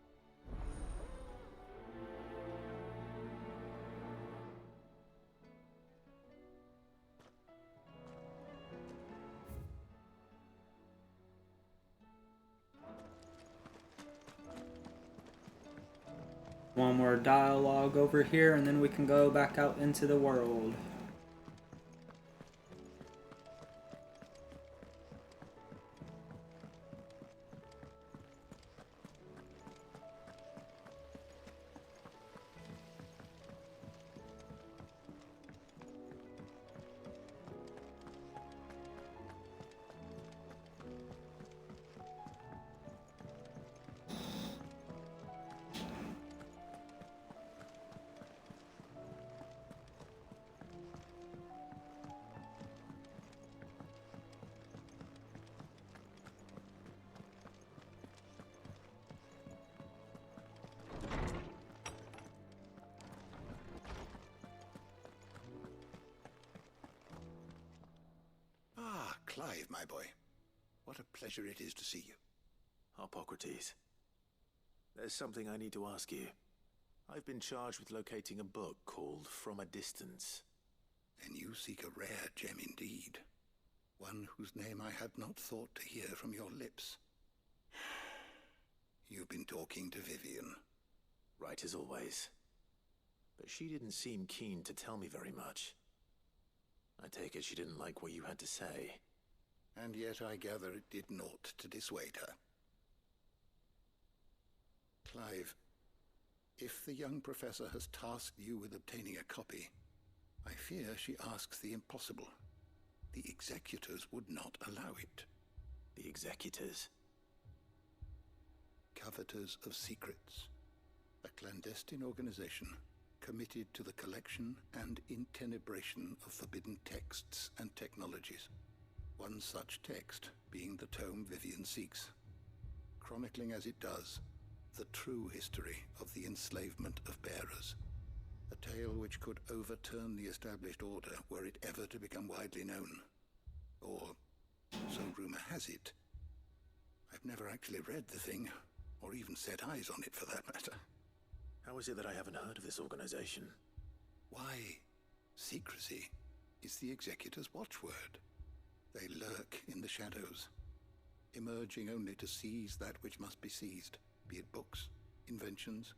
One more dialogue over here, and then we can go back out into the world. Clive, my boy. What a pleasure it is to see you. Hippocrates. There's something I need to ask you. I've been charged with locating a book called From a Distance. Then you seek a rare gem indeed. One whose name I had not thought to hear from your lips. You've been talking to Vivian. Right as always. But she didn't seem keen to tell me very much. I take it she didn't like what you had to say. And yet I gather it did naught to dissuade her. Clive, if the young professor has tasked you with obtaining a copy, I fear she asks the impossible. The executors would not allow it. The executors? Coveters of Secrets. A clandestine organization committed to the collection and intenebration of forbidden texts and technologies. one such text being the tome Vivian seeks, chronicling as it does the true history of the enslavement of bearers, a tale which could overturn the established order were it ever to become widely known. Or, so rumor has it. I've never actually read the thing, or even set eyes on it for that matter. How is it that I haven't heard of this organization? Why, secrecy is the Executor's watchword. They lurk in the shadows, emerging only to seize that which must be seized, be it books, inventions,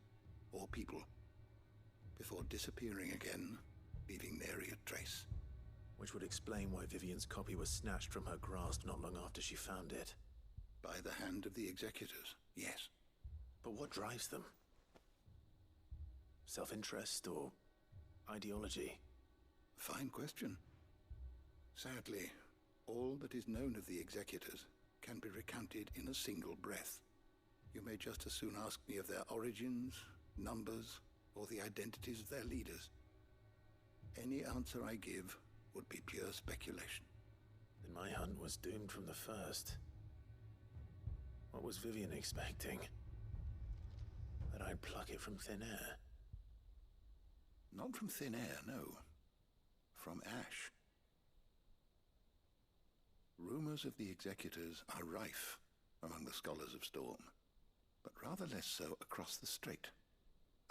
or people, before disappearing again, leaving nary a trace. Which would explain why Vivian's copy was snatched from her grasp not long after she found it. By the hand of the Executors, yes. But what drives them? Self-interest or ideology? Fine question. Sadly, all that is known of the Executors can be recounted in a single breath. You may just as soon ask me of their origins, numbers, or the identities of their leaders. Any answer I give would be pure speculation. Then my hunt was doomed from the first. What was Vivian expecting? That I'd pluck it from thin air? Not from thin air, no. From ash. Rumors of the Executors are rife among the scholars of Storm, but rather less so across the Strait.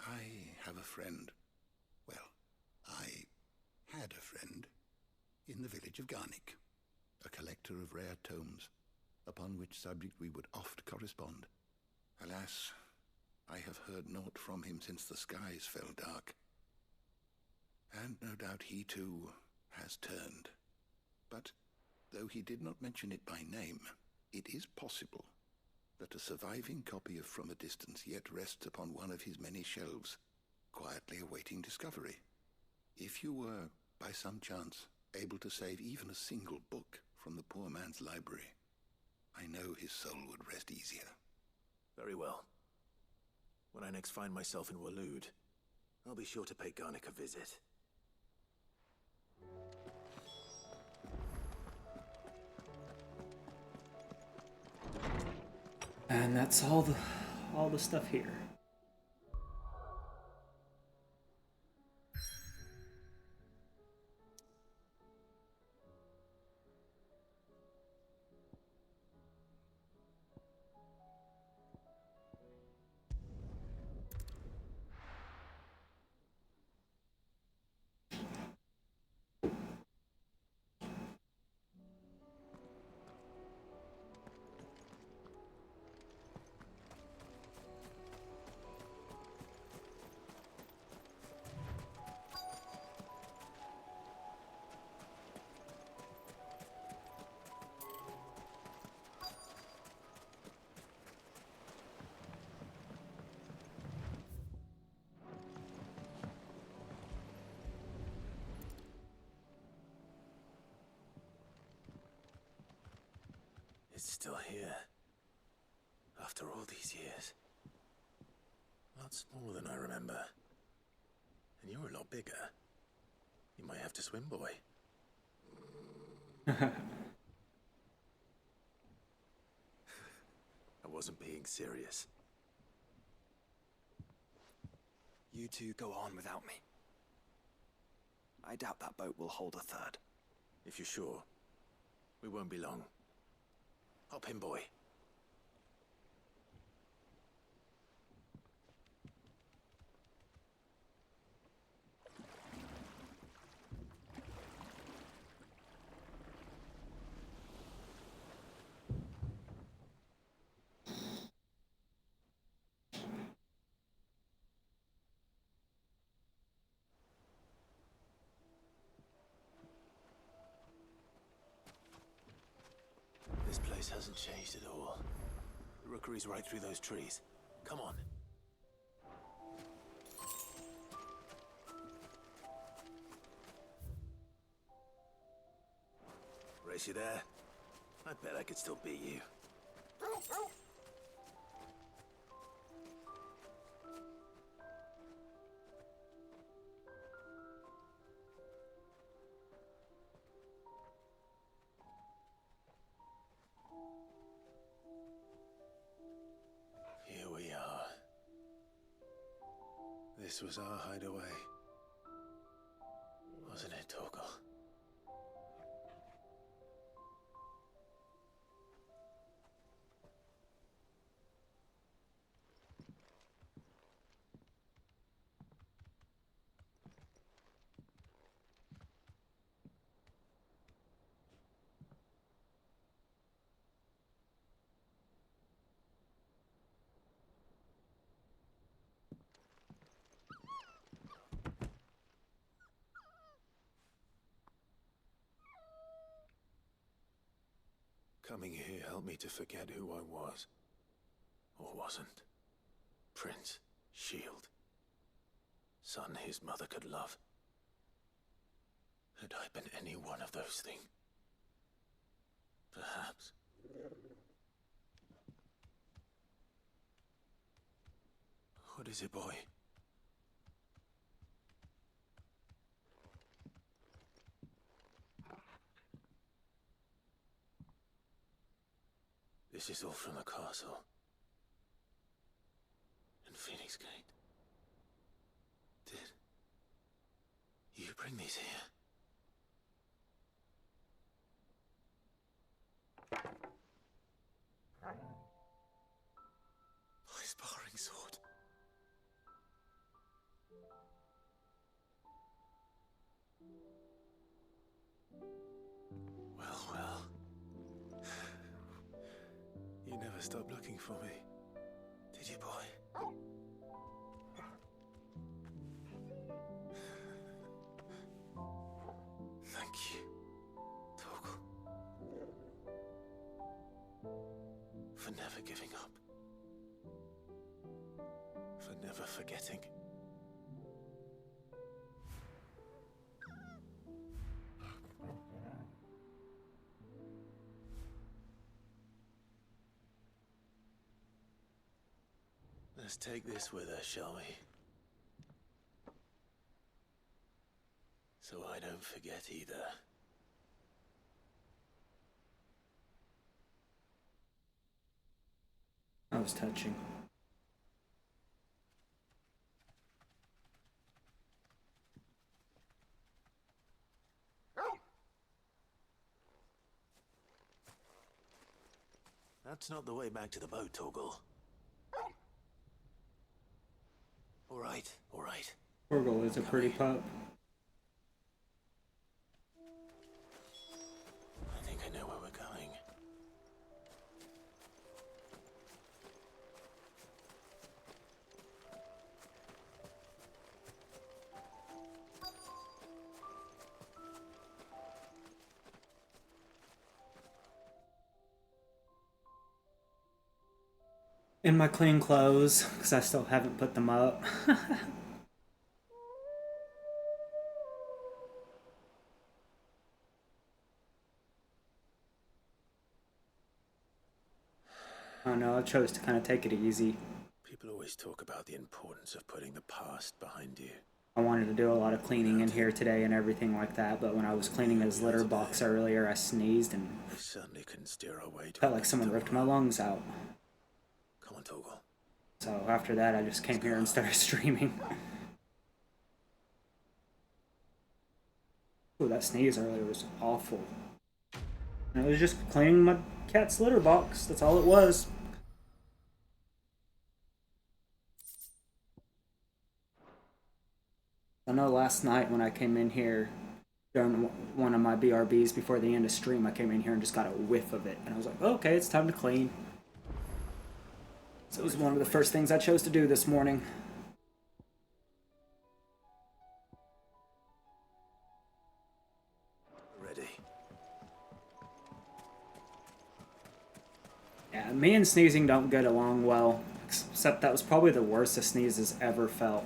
I have a friend. Well, I had a friend in the village of Garnick, a collector of rare tomes, upon which subject we would oft correspond. Alas, I have heard naught from him since the skies fell dark. And no doubt he too has turned. But though he did not mention it by name, it is possible that a surviving copy of From a Distance yet rests upon one of his many shelves, quietly awaiting discovery. If you were, by some chance, able to save even a single book from the poor man's library, I know his soul would rest easier. Very well. When I next find myself in Waloed, I'll be sure to pay Garnick a visit. And that's all the stuff here. It's still here. After all these years. A lot smaller than I remember. And you're a lot bigger. You might have to swim, boy. I wasn't being serious. You two go on without me. I doubt that boat will hold a third. If you're sure, we won't be long. Hop in, boy. This place hasn't changed at all. The rookery's right through those trees. Come on. Race you there? I bet I could still beat you. This was our hideaway. Wasn't it, Torgal? Coming here helped me to forget who I was. Or wasn't. Prince, shield. Son his mother could love. Had I been any one of those things? Perhaps. What is it, boy? This is all from the castle. In Phoenix Gate. Did you bring these here? My sparring sword. Well, well. You never stopped looking for me, did you, boy? Thank you, Torgal. For never giving up. For never forgetting. Let's take this with us, shall we? So I don't forget either. That was touching. That's not the way back to the boat, Torgal. All right, all right. Torgal is a pretty pup. I think I know where we're going. In my clean clothes, because I still haven't put them up. I don't know, I chose to kind of take it easy. People always talk about the importance of putting the past behind you. I wanted to do a lot of cleaning in here today and everything like that, but when I was cleaning his litter box earlier, I sneezed and We certainly couldn't steer our way to felt like someone ripped my lungs out. Come on, Torgal. So after that, I just came here and started streaming. Ooh, that sneeze earlier was awful. And I was just cleaning my cat's litter box. That's all it was. I know last night when I came in here during one of my BRBs before the end of stream, I came in here and just got a whiff of it. And I was like, okay, it's time to clean. So it was one of the first things I chose to do this morning. Ready. Yeah, me and sneezing don't get along well. Except that was probably the worst a sneeze has ever felt.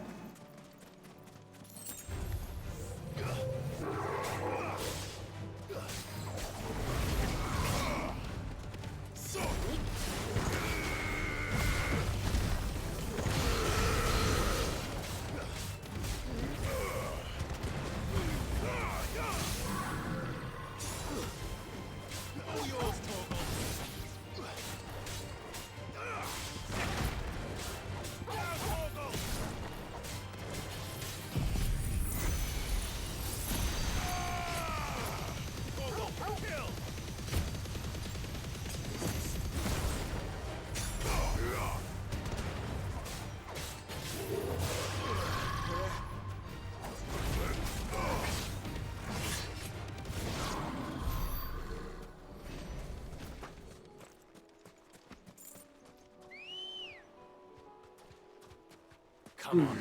Come on.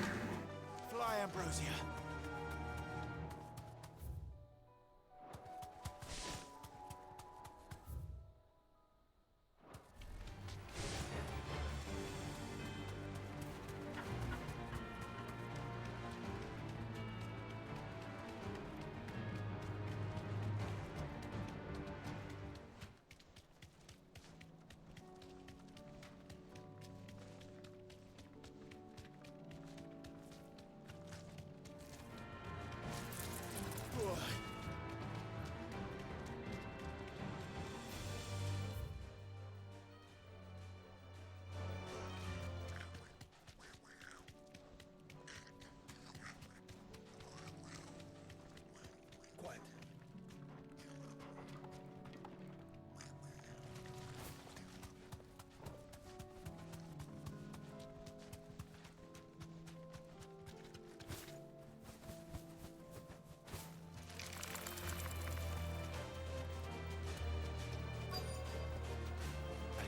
Fly, Ambrosia.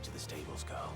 To the stables, girl.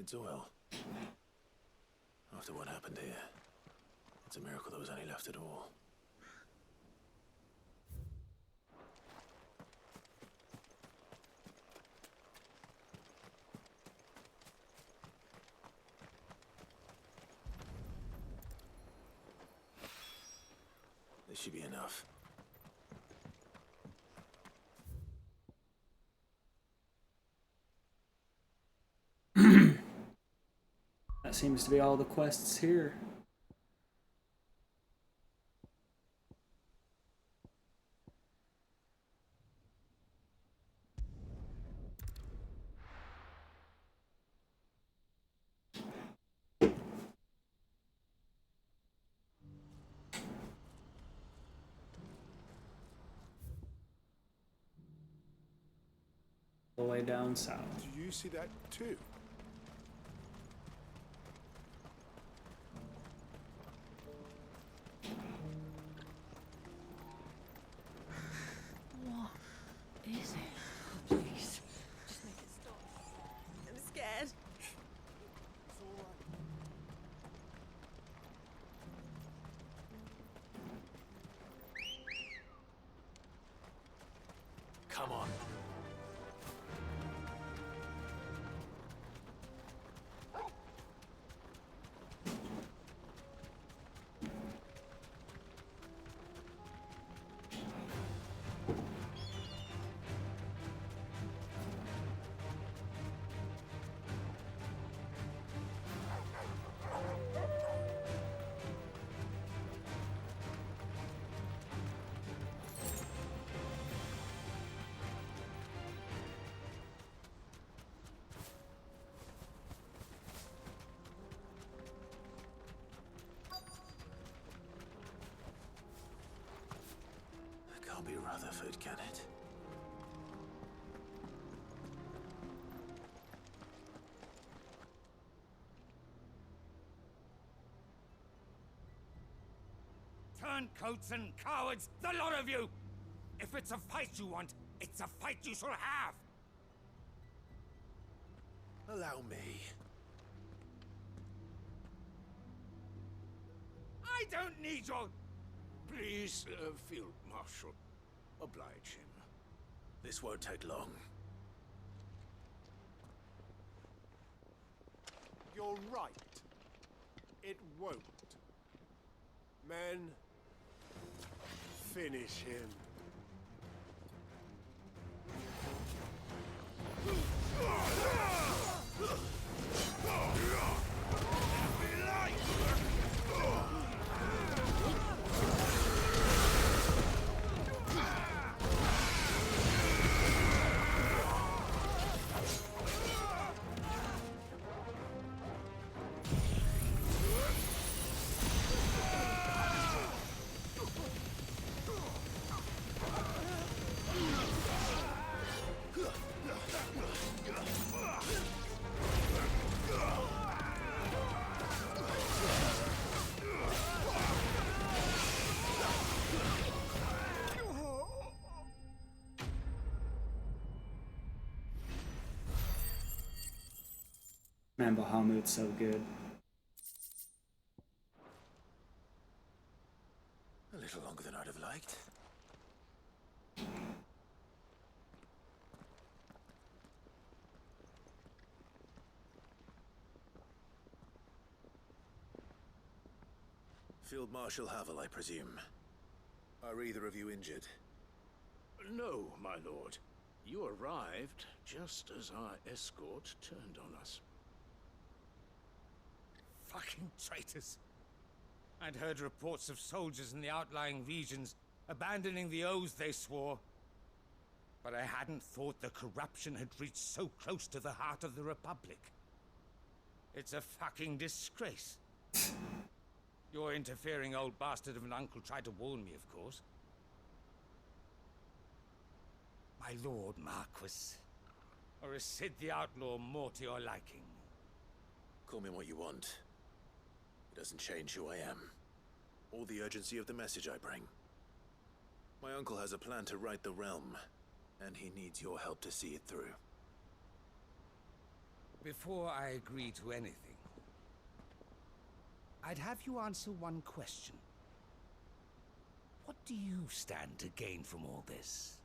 It's oil. After what happened here, it's a miracle there was any left at all. This should be enough. That seems to be all the quests here. The way down south. Do you see that too? What is it? Oh, please. Just make it stop. I'm scared. It's all right. Come on. Can't be Rutherford, can it? Turncoats and cowards, the lot of you! If it's a fight you want, it's a fight you shall have! Allow me. I don't need your... Please, Field Marshal, oblige him. This won't take long. You're right. It won't. Men, finish him. Man, Bahamut's so good. A little longer than I'd have liked. Field Marshal Havel, I presume. Are either of you injured? No, my lord. You arrived just as our escort turned on us. Fucking traitors. I'd heard reports of soldiers in the outlying regions abandoning the oaths they swore. But I hadn't thought the corruption had reached so close to the heart of the Republic. It's a fucking disgrace. Your interfering old bastard of an uncle tried to warn me, of course. My lord Marquis. Or is Sid the Outlaw more to your liking? Call me what you want. It doesn't change who I am, or the urgency of the message I bring. My uncle has a plan to right the realm, and he needs your help to see it through. Before I agree to anything, I'd have you answer one question. What do you stand to gain from all this?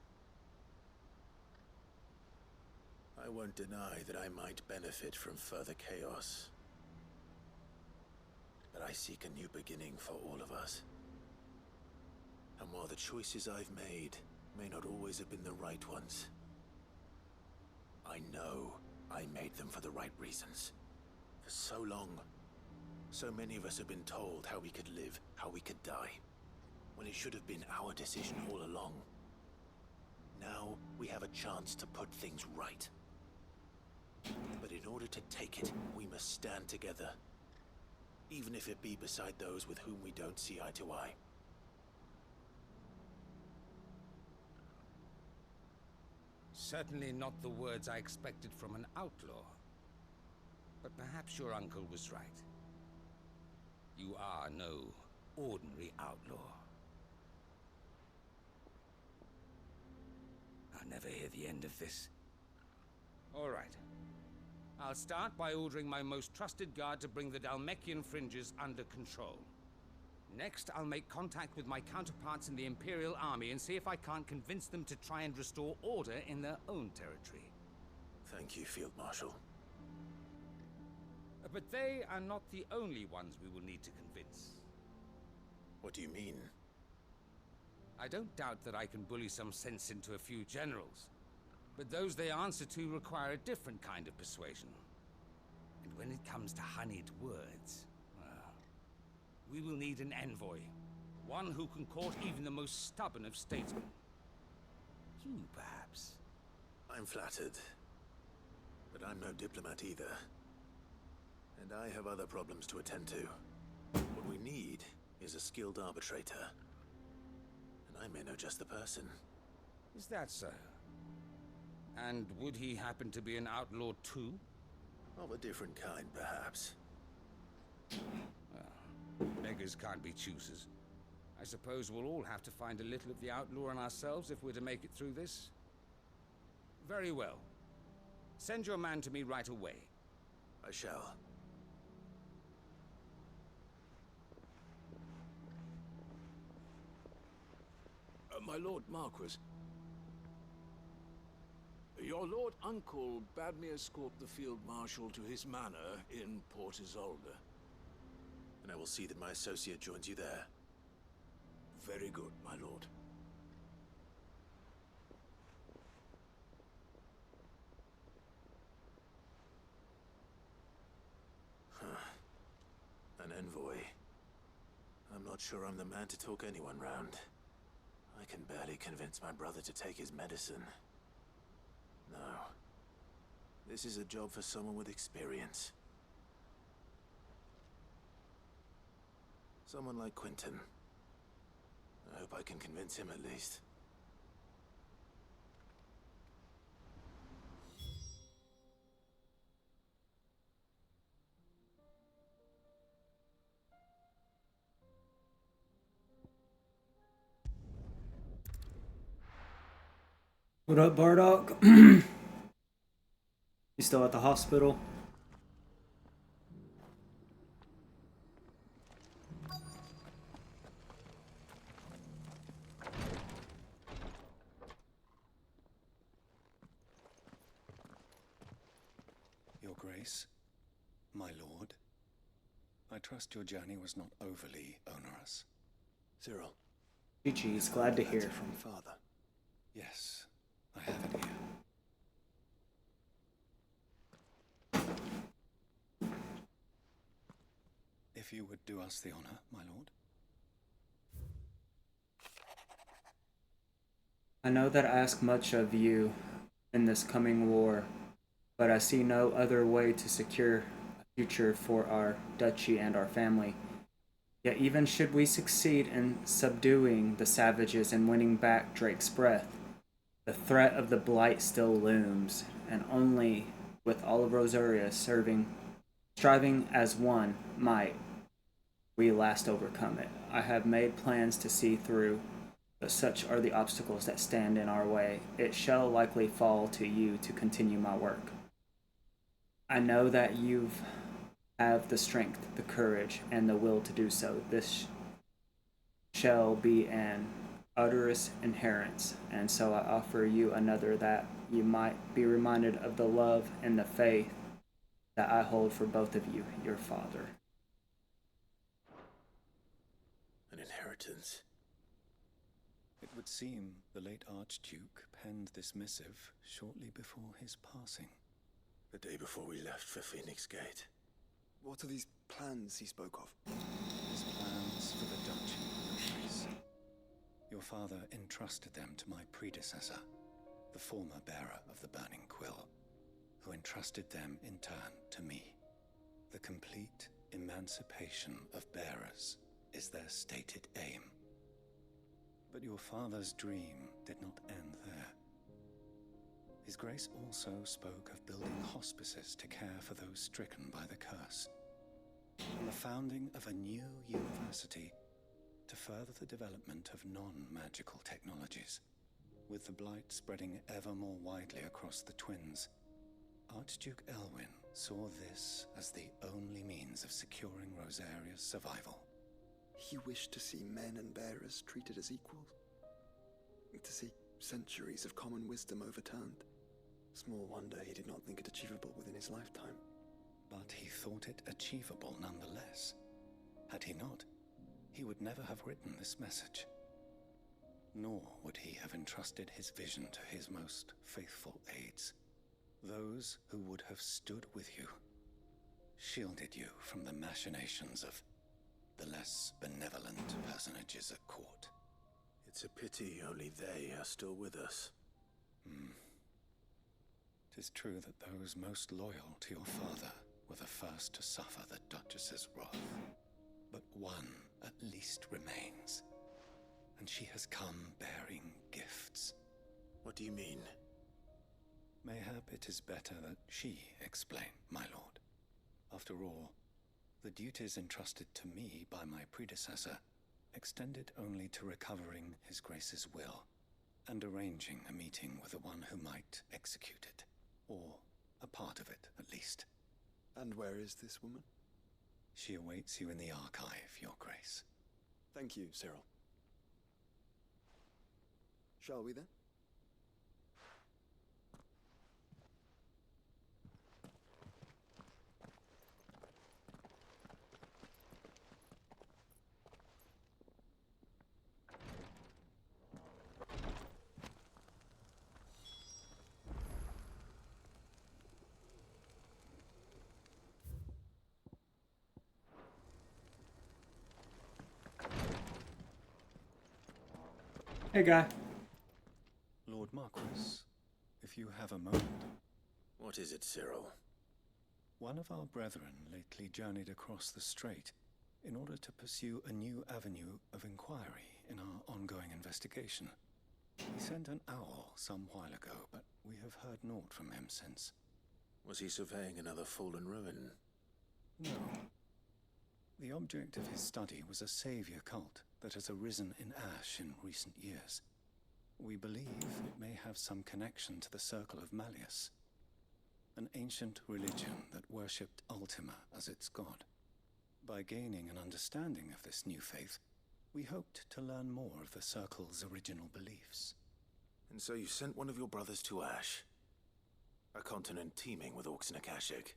I won't deny that I might benefit from further chaos. But I seek a new beginning for all of us. And while the choices I've made may not always have been the right ones, I know I made them for the right reasons. For so long, so many of us have been told how we could live, how we could die, when it should have been our decision all along. Now we have a chance to put things right. But in order to take it, we must stand together. Even if it be beside those with whom we don't see eye to eye. Certainly not the words I expected from an outlaw. But perhaps your uncle was right. You are no ordinary outlaw. I'll never hear the end of this. All right. I'll start by ordering my most trusted guard to bring the Dalmekian fringes under control. Next, I'll make contact with my counterparts in the Imperial Army and see if I can't convince them to try and restore order in their own territory. Thank you, Field Marshal. But they are not the only ones we will need to convince. What do you mean? I don't doubt that I can bully some sense into a few generals. But those they answer to require a different kind of persuasion. And when it comes to honeyed words, well, we will need an envoy. One who can court even the most stubborn of statesmen. You, perhaps. I'm flattered. But I'm no diplomat either. And I have other problems to attend to. What we need is a skilled arbitrator. And I may know just the person. Is that so? And would he happen to be an outlaw too? Of a different kind, perhaps. Well, beggars can't be choosers. I suppose we'll all have to find a little of the outlaw in ourselves if we're to make it through this. Very well. Send your man to me right away. I shall. My Lord Marquis. Your Lord Uncle bade me escort the Field Marshal to his manor in Port Isolde. And I will see that my associate joins you there. Very good, my lord. An envoy. I'm not sure I'm the man to talk anyone round. I can barely convince my brother to take his medicine. No. This is a job for someone with experience. Someone like Quentin. I hope I can convince him at least. What up, Bardock? You still at the hospital? Your Grace, my lord, I trust your journey was not overly onerous. Cyril. GG's, glad to hear from Father. Yes, I have it here. If you would do us the honor, my lord. I know that I ask much of you in this coming war, but I see no other way to secure a future for our duchy and our family. Yet even should we succeed in subduing the savages and winning back Drake's breath, the threat of the Blight still looms, and only with all of Rosaria striving as one might we last overcome it. I have made plans to see through, but such are the obstacles that stand in our way. It shall likely fall to you to continue my work. I know that you have the strength, the courage, and the will to do so. This shall be an utterest inherence, and so I offer you another that you might be reminded of the love and the faith that I hold for both of you, your father. An inheritance. It would seem the late Archduke penned this missive shortly before his passing. The day before we left for Phoenix Gate. What are these plans he spoke of? His plans for the duchy, Your Grace. Your father entrusted them to my predecessor, the former bearer of the Burning Quill, who entrusted them in turn to me. The complete emancipation of bearers is their stated aim. But your father's dream did not end there. His Grace also spoke of building hospices to care for those stricken by the curse, and the founding of a new university to further the development of non-magical technologies. With the Blight spreading ever more widely across the Twins, Archduke Elwyn saw this as the only means of securing Rosaria's survival. He wished to see men and bearers treated as equals. To see centuries of common wisdom overturned. Small wonder he did not think it achievable within his lifetime. But he thought it achievable nonetheless. Had he not, he would never have written this message. Nor would he have entrusted his vision to his most faithful aides, those who would have stood with you, shielded you from the machinations of the less benevolent personages at court. It's a pity only they are still with us. 'Tis true that those most loyal to your father were the first to suffer the Duchess's wrath. But one at least remains, and she has come bearing gifts. What do you mean? Mayhap it is better that she explain, my lord. After all, the duties entrusted to me by my predecessor extended only to recovering His Grace's will and arranging a meeting with the one who might execute it, or a part of it at least. And where is this woman? She awaits you in the archive, Your Grace. Thank you, Cyril. Shall we then? Hey, guy. Lord Marquis, if you have a moment. What is it, Cyril? One of our brethren lately journeyed across the strait in order to pursue a new avenue of inquiry in our ongoing investigation. He sent an owl some while ago, but we have heard naught from him since. Was he surveying another fallen ruin? No. The object of his study was a savior cult that has arisen in Ash in recent years. We believe it may have some connection to the Circle of Malleus, an ancient religion that worshipped Ultima as its god. By gaining an understanding of this new faith, we hoped to learn more of the Circle's original beliefs. And so you sent one of your brothers to Ash? A continent teeming with orcs and Akashic?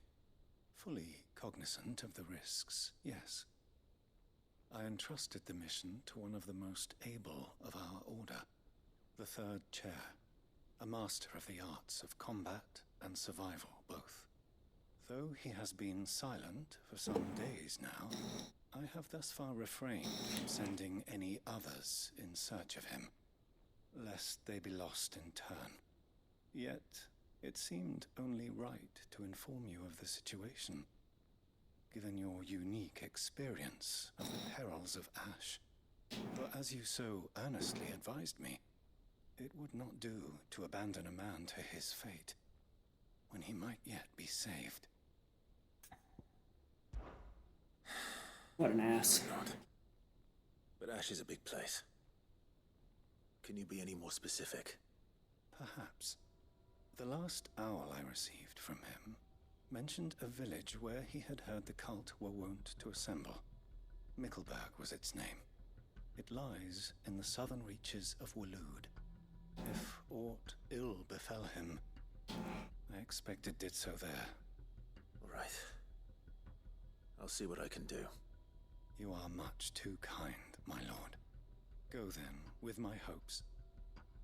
Fully cognizant of the risks, yes. I entrusted the mission to one of the most able of our order, the Third Chair, a master of the arts of combat and survival both. Though he has been silent for some days now, I have thus far refrained from sending any others in search of him, lest they be lost in turn. Yet, it seemed only right to inform you of the situation, given your unique experience of the perils of Ash. For as you so earnestly advised me, it would not do to abandon a man to his fate, when he might yet be saved. What an ass. Not. But Ash is a big place. Can you be any more specific? Perhaps. The last owl I received from him mentioned a village where he had heard the cult were wont to assemble. Mickleburg was its name. It lies in the southern reaches of Waloed. If aught ill befell him, I expect it did so there. Right. I'll see what I can do. You are much too kind, my lord. Go then, with my hopes,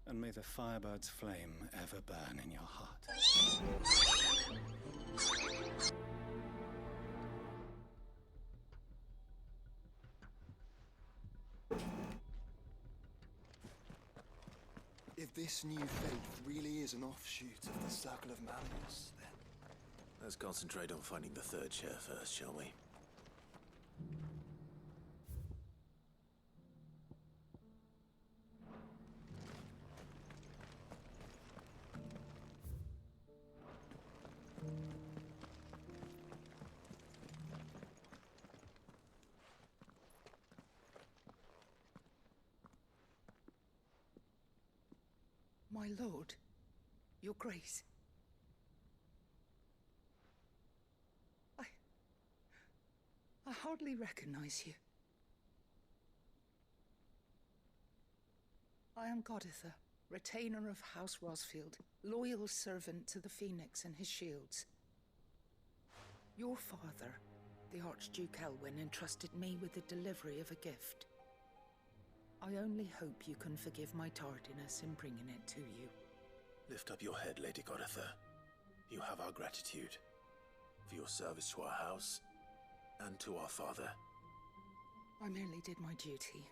and may the Firebird's flame ever burn in your heart. If this new faith really is an offshoot of the Circle of Malleus, then... Let's concentrate on finding the Third Chair first, shall we? My lord, your grace. I hardly recognize you. I am Goditha, retainer of House Rosfield, loyal servant to the Phoenix and his shields. Your father, the Archduke Elwyn, entrusted me with the delivery of a gift. I only hope you can forgive my tardiness in bringing it to you. Lift up your head, Lady Goditha. You have our gratitude for your service to our house and to our father. I merely did my duty,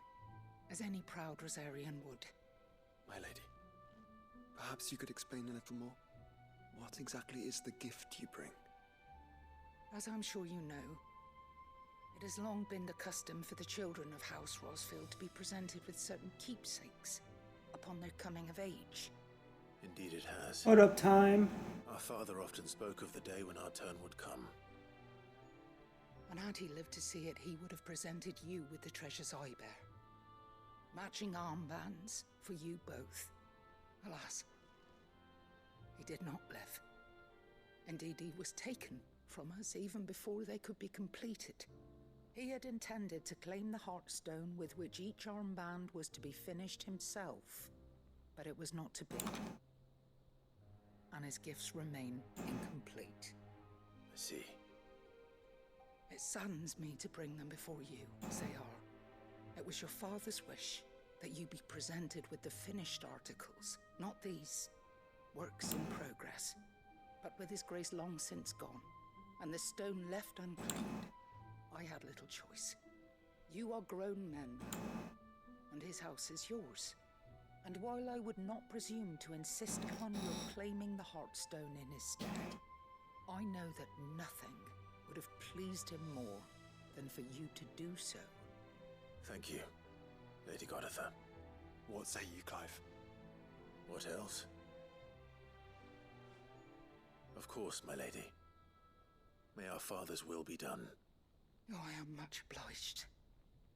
as any proud Rosarian would. My lady. Perhaps you could explain a little more? What exactly is the gift you bring? As I'm sure you know, it has long been the custom for the children of House Rosfield to be presented with certain keepsakes upon their coming of age. Indeed it has. What up, time? Our father often spoke of the day when our turn would come. And had he lived to see it, he would have presented you with the treasures I bear. Matching armbands for you both. Alas, he did not live. Indeed, he was taken from us even before they could be completed. He had intended to claim the Heartstone with which each armband was to be finished himself, but it was not to be. And his gifts remain incomplete. I see. It saddens me to bring them before you, as they are. It was your father's wish that you be presented with the finished articles, not these works in progress. But with his grace long since gone, and the stone left unclaimed, I had little choice. You are grown men now, and his house is yours. And while I would not presume to insist upon your claiming the Heartstone in his stead, I know that nothing would have pleased him more than for you to do so. Thank you, Lady Goditha. What say you, Clive? What else? Of course, my lady. May our father's will be done. Oh, I am much obliged.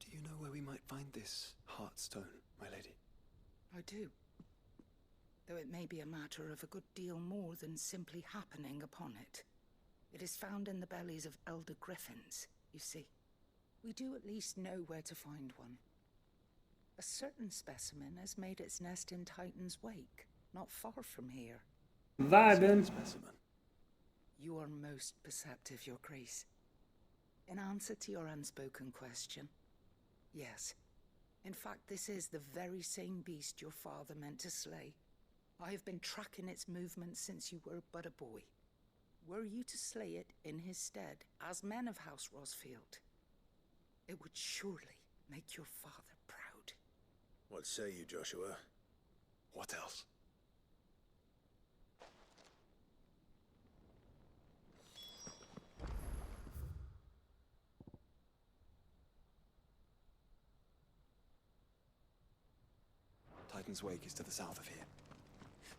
Do you know where we might find this Heartstone, my lady? I do. Though it may be a matter of a good deal more than simply happening upon it. It is found in the bellies of elder griffins, you see. We do at least know where to find one. A certain specimen has made its nest in Titan's Wake, not far from here. Vibin'. Specimen. You are most perceptive, Your Grace. In answer to your unspoken question, yes. In fact, this is the very same beast your father meant to slay. I have been tracking its movements since you were but a boy. Were you to slay it in his stead, as men of House Rosfield, it would surely make your father proud. What say you, Joshua? What else? Titan's Wake is to the south of here.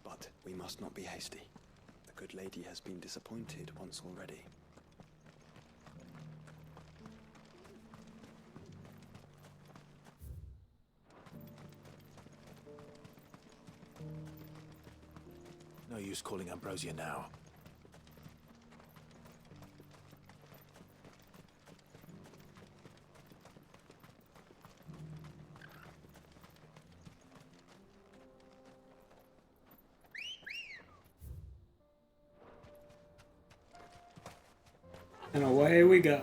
But we must not be hasty. The good lady has been disappointed once already. No use calling Ambrosia now. And away we go.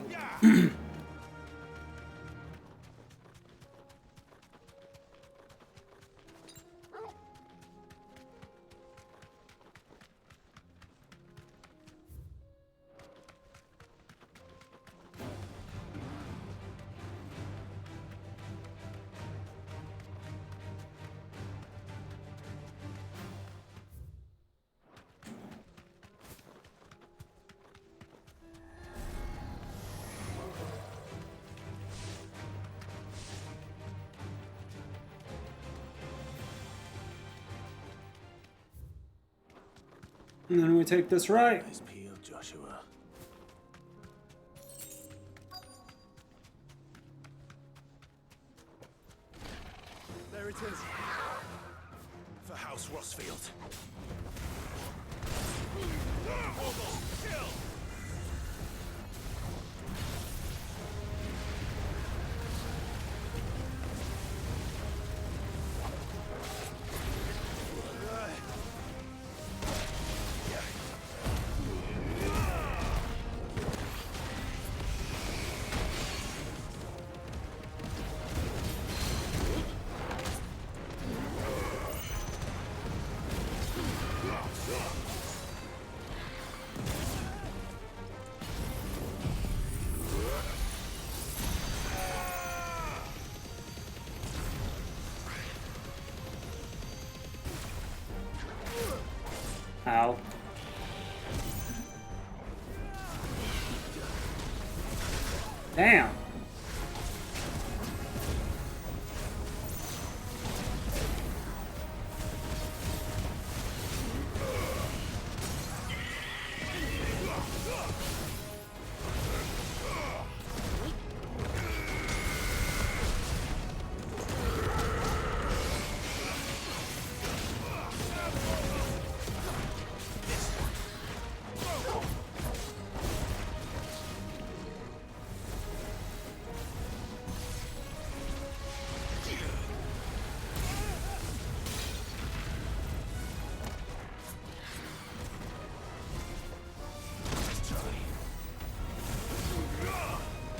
And then we take this right. Nice peel, Joshua. There it is. For House Rosfield. Kill! Ow. Damn.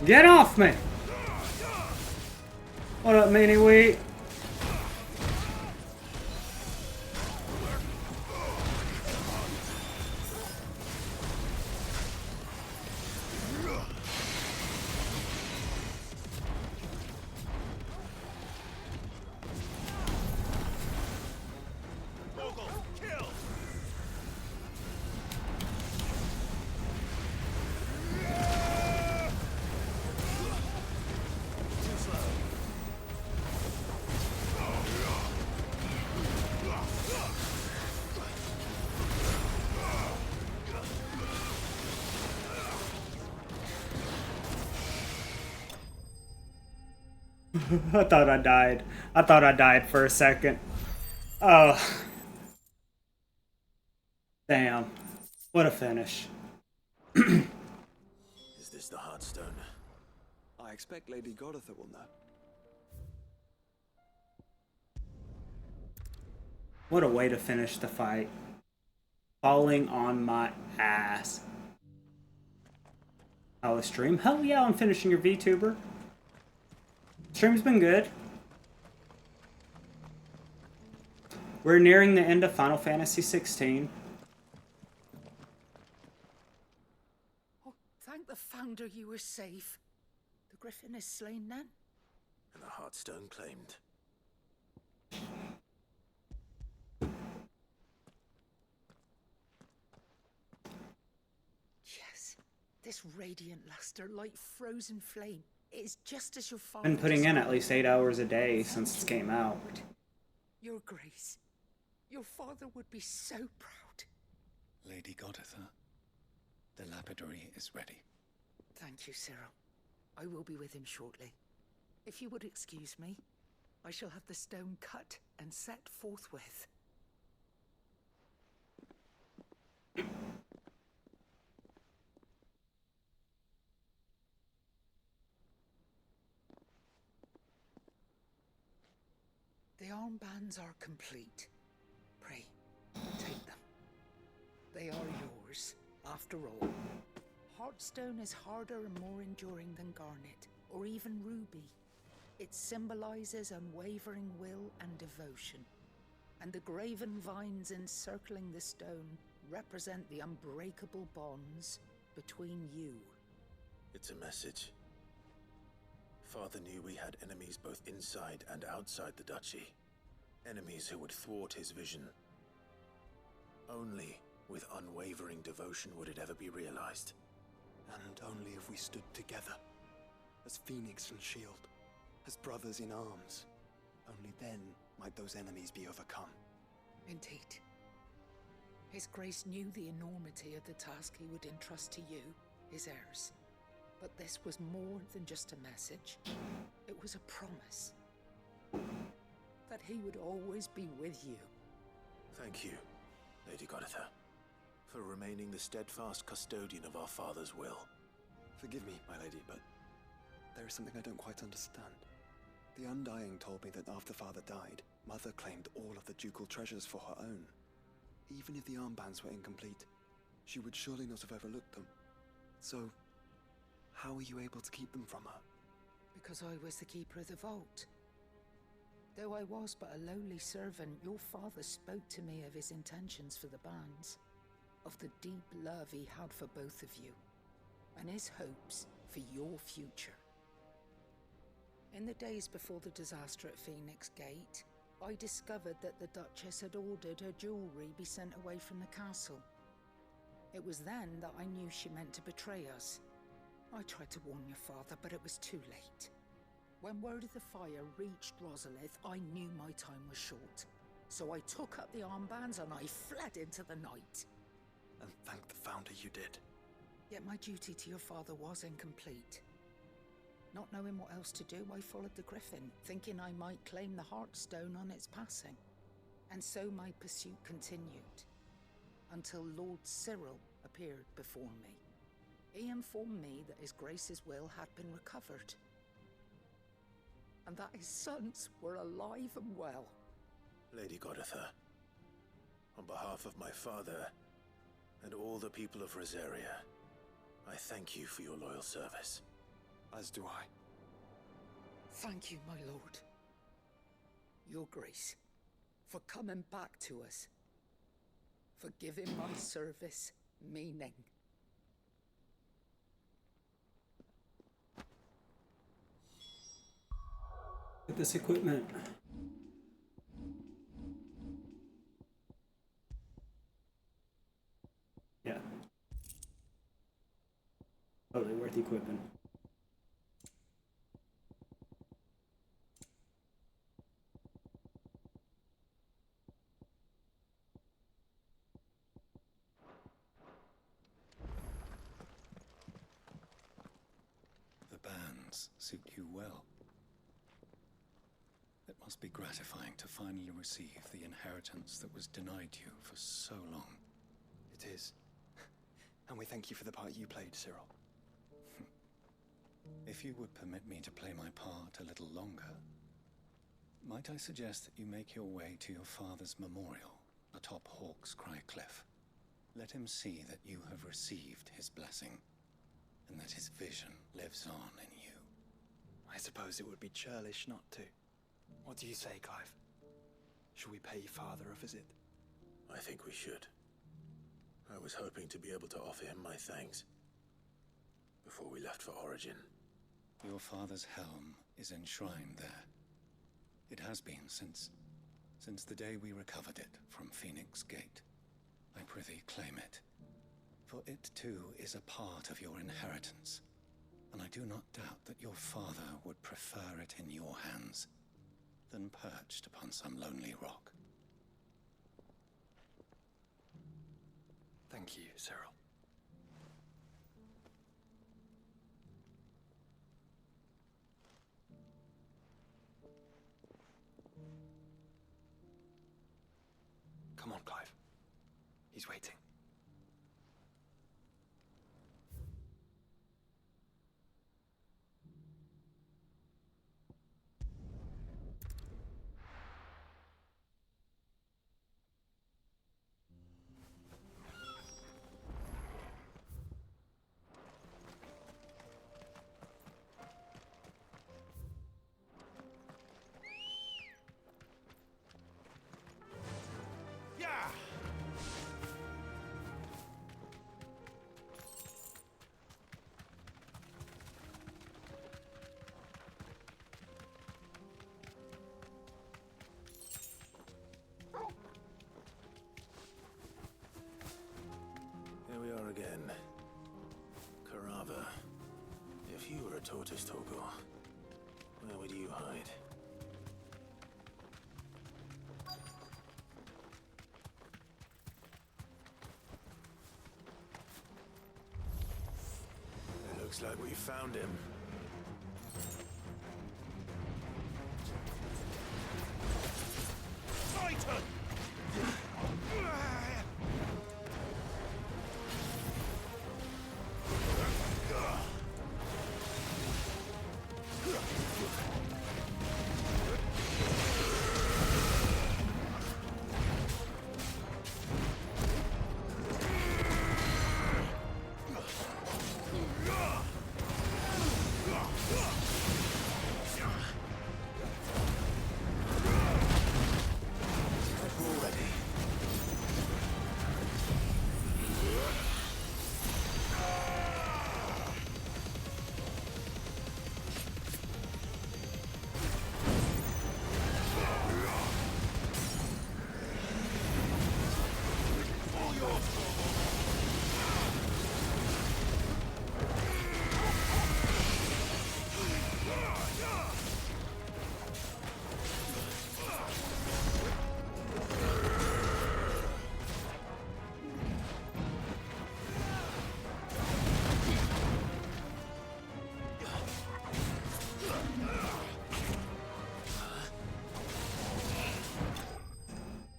Get off me! What up, Meanie Wheat? I thought I died. I thought I died for a second. Oh. Damn. What a finish. Is this the Heartstone? I expect Lady Goditha will know. What a way to finish the fight. Falling on my ass. How was stream? Hell yeah, I'm finishing your VTuber. Stream's been good. We're nearing the end of Final Fantasy XVI. Oh, thank the Founder you were safe. The Griffin is slain then? And the Heartstone claimed. Yes. This radiant luster like frozen flame. It is just as your father Been putting in at described. least 8 hours a day since it came out. Your Grace, your father would be so proud. Lady Goditha, the lapidary is ready. Thank you, Cyril. I will be with him shortly. If you would excuse me, I shall have the stone cut and set forthwith. The armbands are complete. Pray, take them. They are yours, after all. Heartstone is harder and more enduring than garnet, or even ruby. It symbolizes unwavering will and devotion. And the graven vines encircling the stone represent the unbreakable bonds between you. It's a message. Father knew we had enemies both inside and outside the duchy. Enemies who would thwart his vision. Only with unwavering devotion would it ever be realized. And only if we stood together, as Phoenix and Shield, as brothers in arms. Only then might those enemies be overcome. Indeed. His Grace knew the enormity of the task he would entrust to you, his heirs. But this was more than just a message. It was a promise. That he would always be with you. Thank you, Lady Goditha, for remaining the steadfast custodian of our father's will. Forgive me, my lady, but there is something I don't quite understand. The Undying told me that after Father died, Mother claimed all of the ducal treasures for her own. Even if the armbands were incomplete, she would surely not have overlooked them. So, how were you able to keep them from her? Because I was the keeper of the vault. Though I was but a lowly servant, your father spoke to me of his intentions for the bands, of the deep love he had for both of you, and his hopes for your future. In the days before the disaster at Phoenix Gate, I discovered that the Duchess had ordered her jewelry be sent away from the castle. It was then that I knew she meant to betray us. I tried to warn your father, but it was too late. When word of the fire reached Rosalith, I knew my time was short. So I took up the armbands and I fled into the night. And thank the Founder you did. Yet my duty to your father was incomplete. Not knowing what else to do, I followed the Griffin, thinking I might claim the Heartstone on its passing. And so my pursuit continued, until Lord Cyril appeared before me. He informed me that His Grace's will had been recovered, and that his sons were alive and well. Lady Goditha, on behalf of my father and all the people of Rosaria, I thank you for your loyal service. As do I. Thank you, my lord. Your Grace, for coming back to us, for giving my service meaning. Get this equipment. Yeah. Totally worth equipping. The bands suit you well. must be gratifying to finally receive the inheritance that was denied you for so long. It is. And we thank you for the part you played, Cyril. If you would permit me to play my part a little longer, might I suggest that you make your way to your father's memorial atop Hawk's Cry Cliff? Let him see that you have received his blessing, and that his vision lives on in you. I suppose it would be churlish not to. What do you say, Clive? Should we pay Father a visit? I think we should. I was hoping to be able to offer him my thanks before we left for Origin. Your father's helm is enshrined there. It has been since the day we recovered it from Phoenix Gate. I prithee claim it, for it too is a part of your inheritance, and I do not doubt that your father would prefer it in your hands than perched upon some lonely rock. Thank you, Cyril. Come on, Clive. He's waiting. Here we are again. Carava. If you were a tortoise talker, where would you hide? It looks like we found him. Titan!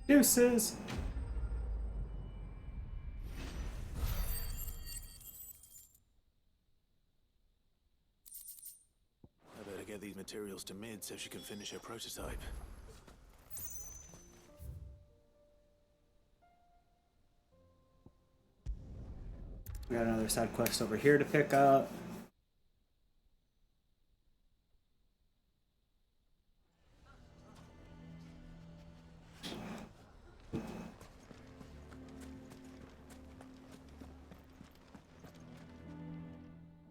Deuces! I better get these materials to Mid so she can finish her prototype. We got another side quest over here to pick up.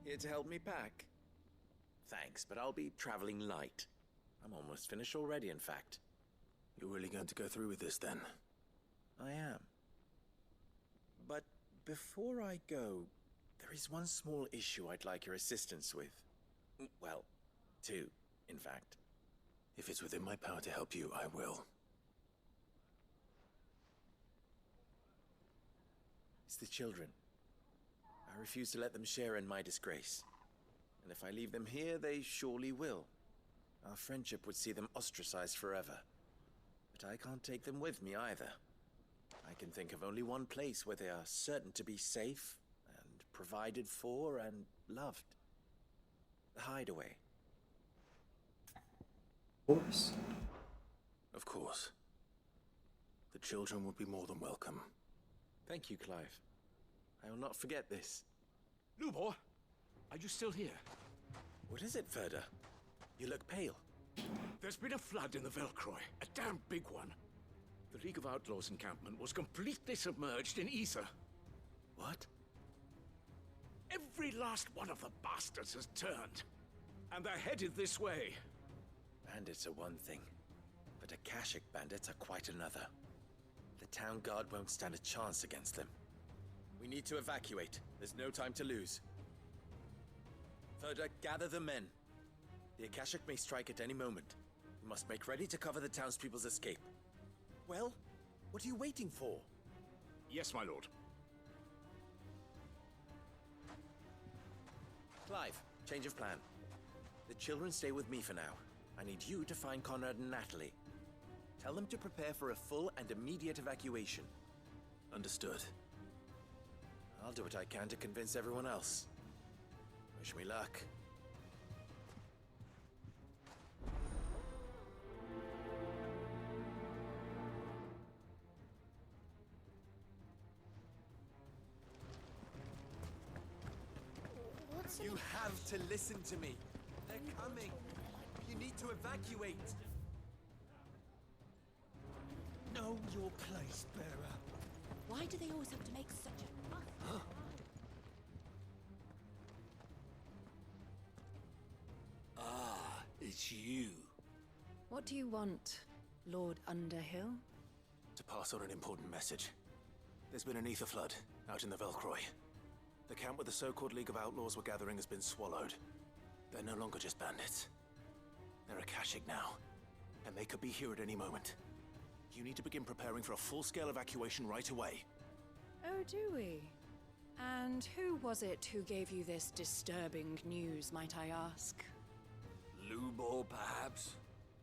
Here to help me pack? Thanks, but I'll be traveling light. I'm almost finished already, in fact. You're really going to go through with this, then? I am. But before I go, there is one small issue I'd like your assistance with. Well, two, in fact. If it's within my power to help you, I will. It's the children. I refuse to let them share in my disgrace. And if I leave them here, they surely will. our friendship would see them ostracized forever. But I can't take them with me either. I can think of only one place where they are certain to be safe and provided for and loved. The Hideaway. Of course. Of course. The children would be more than welcome. Thank you, Clive. I will not forget this. Lubor, are you still here? What is it, Ferda? You look pale. There's been a flood in the Velcroy, a damn big one. The League of Outlaws encampment was completely submerged in ether. What? Every last one of the bastards has turned, and they're headed this way. Bandits are one thing, but Akashic bandits are quite another. The town guard won't stand a chance against them. We need to evacuate. There's no time to lose. Ferda, gather the men. The Akashic may strike at any moment. We must make ready to cover the townspeople's escape. Well, what are you waiting for? Yes, my lord. Clive, change of plan. The children stay with me for now. I need you to find Conrad and Natalie. Tell them to prepare for a full and immediate evacuation. Understood. I'll do what I can to convince everyone else. Wish me luck. You have to listen to me. They're coming. You need to evacuate. Know your place, bearer. Why do they always have to make such a fuss? Ah, it's you. What do you want, Lord Underhill? To pass on an important message. There's been an ether flood out in the Velcroy. The camp where the so-called League of Outlaws were gathering has been swallowed. They're no longer just bandits. They're Akashic now, and they could be here at any moment. You need to begin preparing for a full-scale evacuation right away. Oh, do we? And who was it who gave you this disturbing news, might I ask? Lubor, perhaps?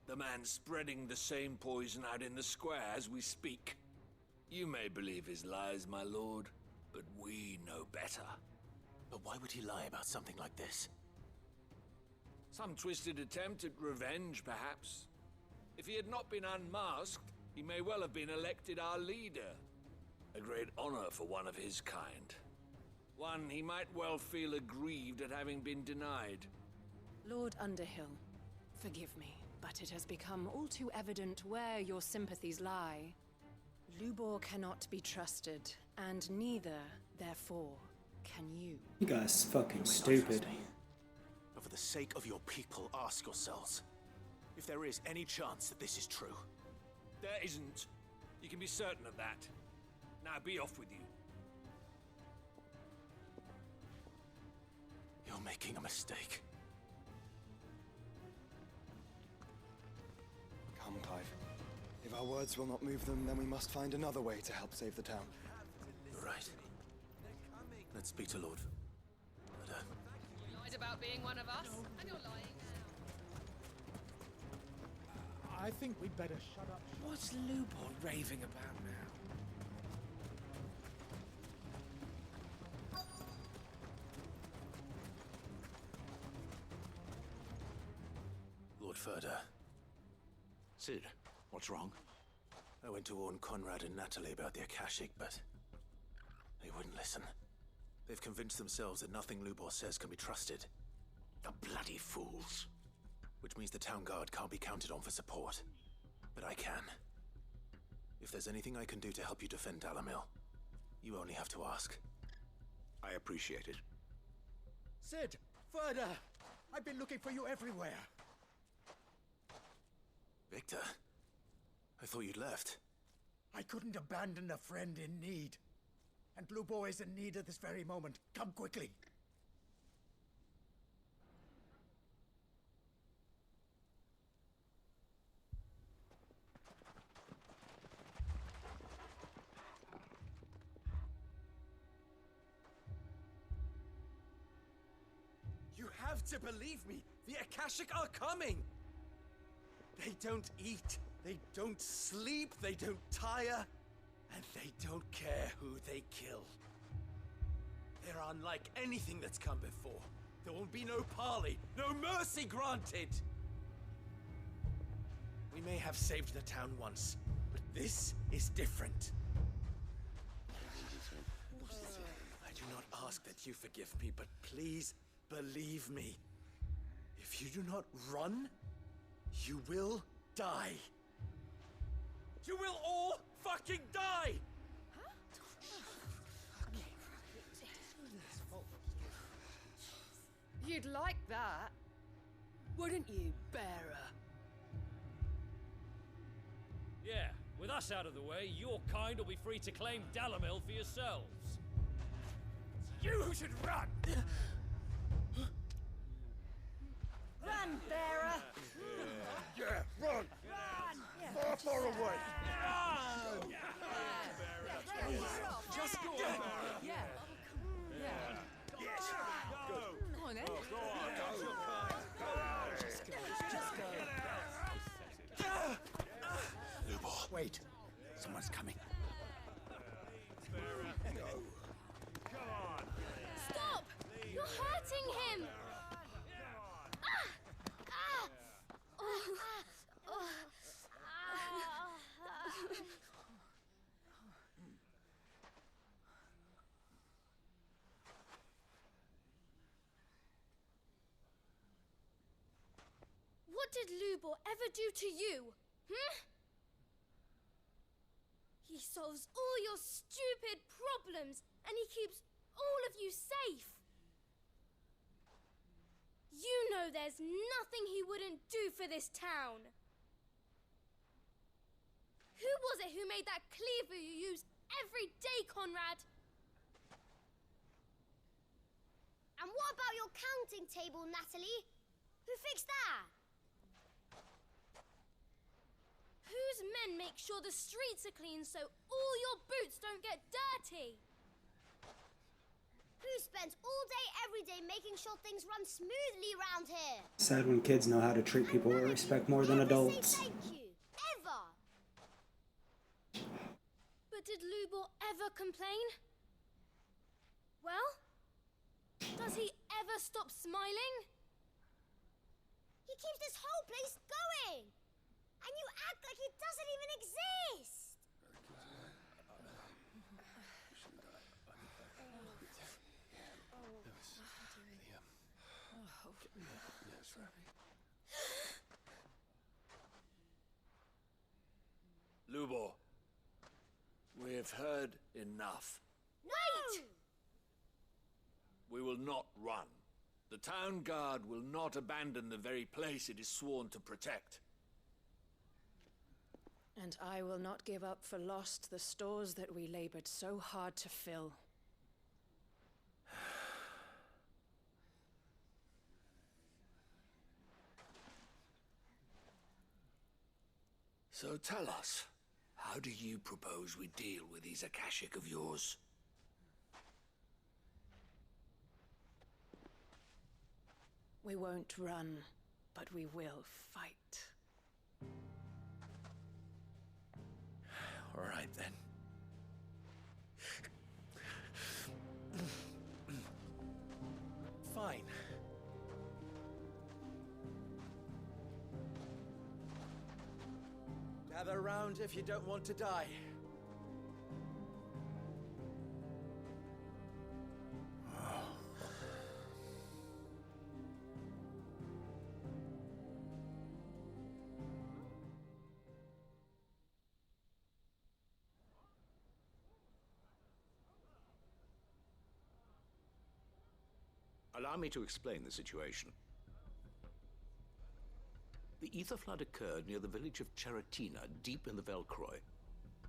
The man spreading the same poison out in the square as we speak. You may believe his lies, my lord, but we know better. But why would he lie about something like this? Some twisted attempt at revenge, perhaps. If he had not been unmasked, he may well have been elected our leader. A great honor for one of his kind. One he might well feel aggrieved at having been denied. Lord Underhill, forgive me, but it has become all too evident where your sympathies lie. Lubor cannot be trusted, and neither, therefore, can you. You guys fucking stupid. But for the sake of your people, ask yourselves if there is any chance that this is true. There isn't. You can be certain of that. Now be off with you. You're making a mistake. Come, Clive. If our words will not move them, then we must find another way to help save the town. You're right. Let's speak to Lord. But, You lied about being one of us, and you're lying now. I think we'd better shut up. What's Lubor raving about now? Lord Ferda. Sid, what's wrong? I went to warn Conrad and Natalie about the Akashic, but they wouldn't listen. They've convinced themselves that nothing Lubor says can be trusted. The bloody fools. Which means the town guard can't be counted on for support. But I can. If there's anything I can do to help you defend Dalamil, you only have to ask. I appreciate it. Sid! Ferda! I've been looking for you everywhere. Victor? I thought you'd left. I couldn't abandon a friend in need. And Lubor is in need at this very moment. Come quickly. You have to believe me! The Akashic are coming! They don't eat, they don't sleep, they don't tire, and they don't care who they kill. They're unlike anything that's come before. There will be no parley, no mercy granted! We may have saved the town once, but this is different. I do not ask that you forgive me, but please believe me. If you do not run, you will die. You will all fucking die! You'd like that, wouldn't you, bearer? Yeah, with us out of the way, your kind will be free to claim Dalamil for yourselves. You who should run! Run, bearer! Yeah, run! Run! Far, far away! Run! Just go! Yeah. Yes! Go! Go on, then. Go on! Just go. Lubor. Wait. Someone's coming. Stop! You're hurting him! What did Lubor ever do to you? He solves all your stupid problems, and he keeps all of you safe. You know there's nothing he wouldn't do for this town. Who was it who made that cleaver you use every day, Conrad? And what about your counting table, Natalie? Who fixed that? Whose men make sure the streets are clean so all your boots don't get dirty? Who spends all day, every day making sure things run smoothly around here? Sad when kids know how to treat people with respect more than adults. Say thank you, ever. But did Lubor ever complain? Well, does he ever stop smiling? He keeps this whole place going. And you act like it doesn't even exist! Lubor, we have heard enough. Wait! We will not run. The town guard will not abandon the very place it is sworn to protect. And I will not give up for lost the stores that we labored so hard to fill. So tell us, how do you propose we deal with these Akashic of yours? We won't run, but we will fight. All right, then. Fine. Gather round if you don't want to die. Allow me to explain the situation. The ether flood occurred near the village of Cheratina, deep in the Velcroy.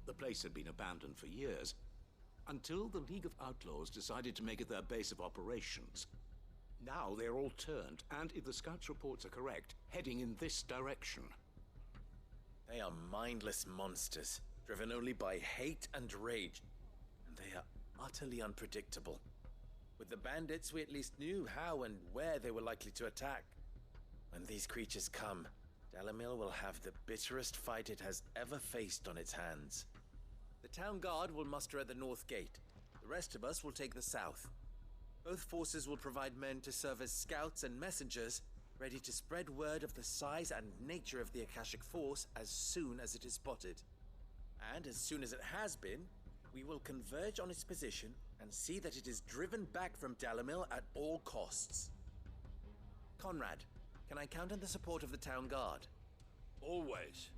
The place had been abandoned for years, until the League of Outlaws decided to make it their base of operations. Now they're all turned, and if the scouts' reports are correct, heading in this direction. They are mindless monsters, driven only by hate and rage. And they are utterly unpredictable. With the bandits, we at least knew how and where they were likely to attack. When these creatures come, Dalamil will have the bitterest fight it has ever faced on its hands. The town guard will muster at the north gate. The rest of us will take the south. Both forces will provide men to serve as scouts and messengers, ready to spread word of the size and nature of the Akashic force as soon as it is spotted. And as soon as it has been, we will converge on its position and see that it is driven back from Dalamil at all costs. Conrad, can I count on the support of the town guard? Always.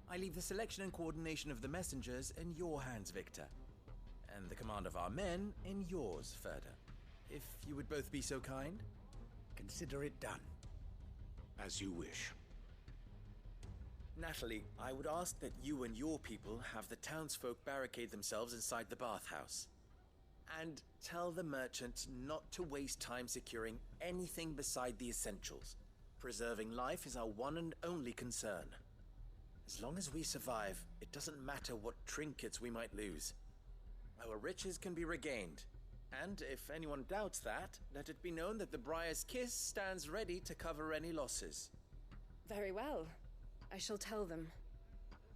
I leave the selection and coordination of the messengers in your hands, Victor. And the command of our men in yours, Ferda. If you would both be so kind. Consider it done. As you wish. Natalie, I would ask that you and your people have the townsfolk barricade themselves inside the bathhouse. And tell the merchant not to waste time securing anything beside the essentials. Preserving life is our one and only concern. As long as we survive, it doesn't matter what trinkets we might lose. Our riches can be regained. And if anyone doubts that, let it be known that the Briar's Kiss stands ready to cover any losses. Very well. I shall tell them.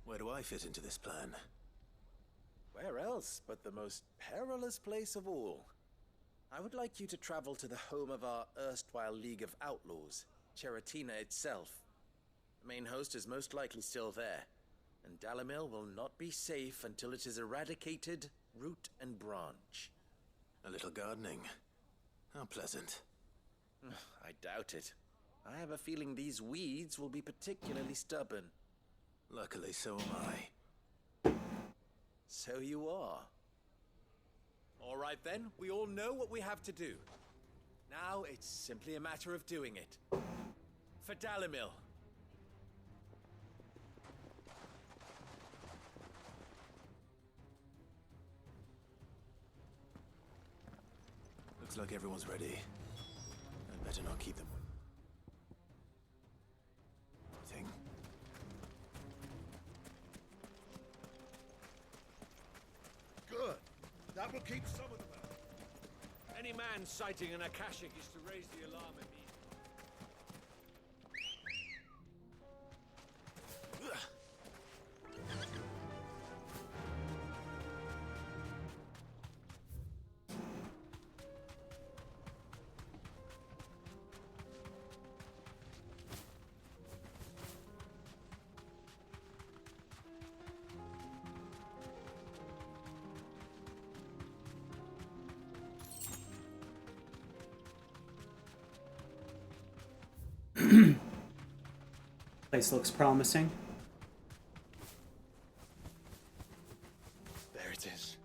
Where do I fit into this plan? Where else but the most perilous place of all? I would like you to travel to the home of our erstwhile League of Outlaws, Cheratina itself. The main host is most likely still there, and Dalamil will not be safe until it is eradicated, root and branch. A little gardening. How pleasant. I doubt it. I have a feeling these weeds will be particularly stubborn. Luckily, so am I. So you are. All right then, we all know what we have to do. Now it's simply a matter of doing it. For Dalamil. Looks like everyone's ready. I'd better not keep them. Good. That will keep some of them out. Any man sighting an Akashic is to raise the alarm immediately. Place looks promising. There it is.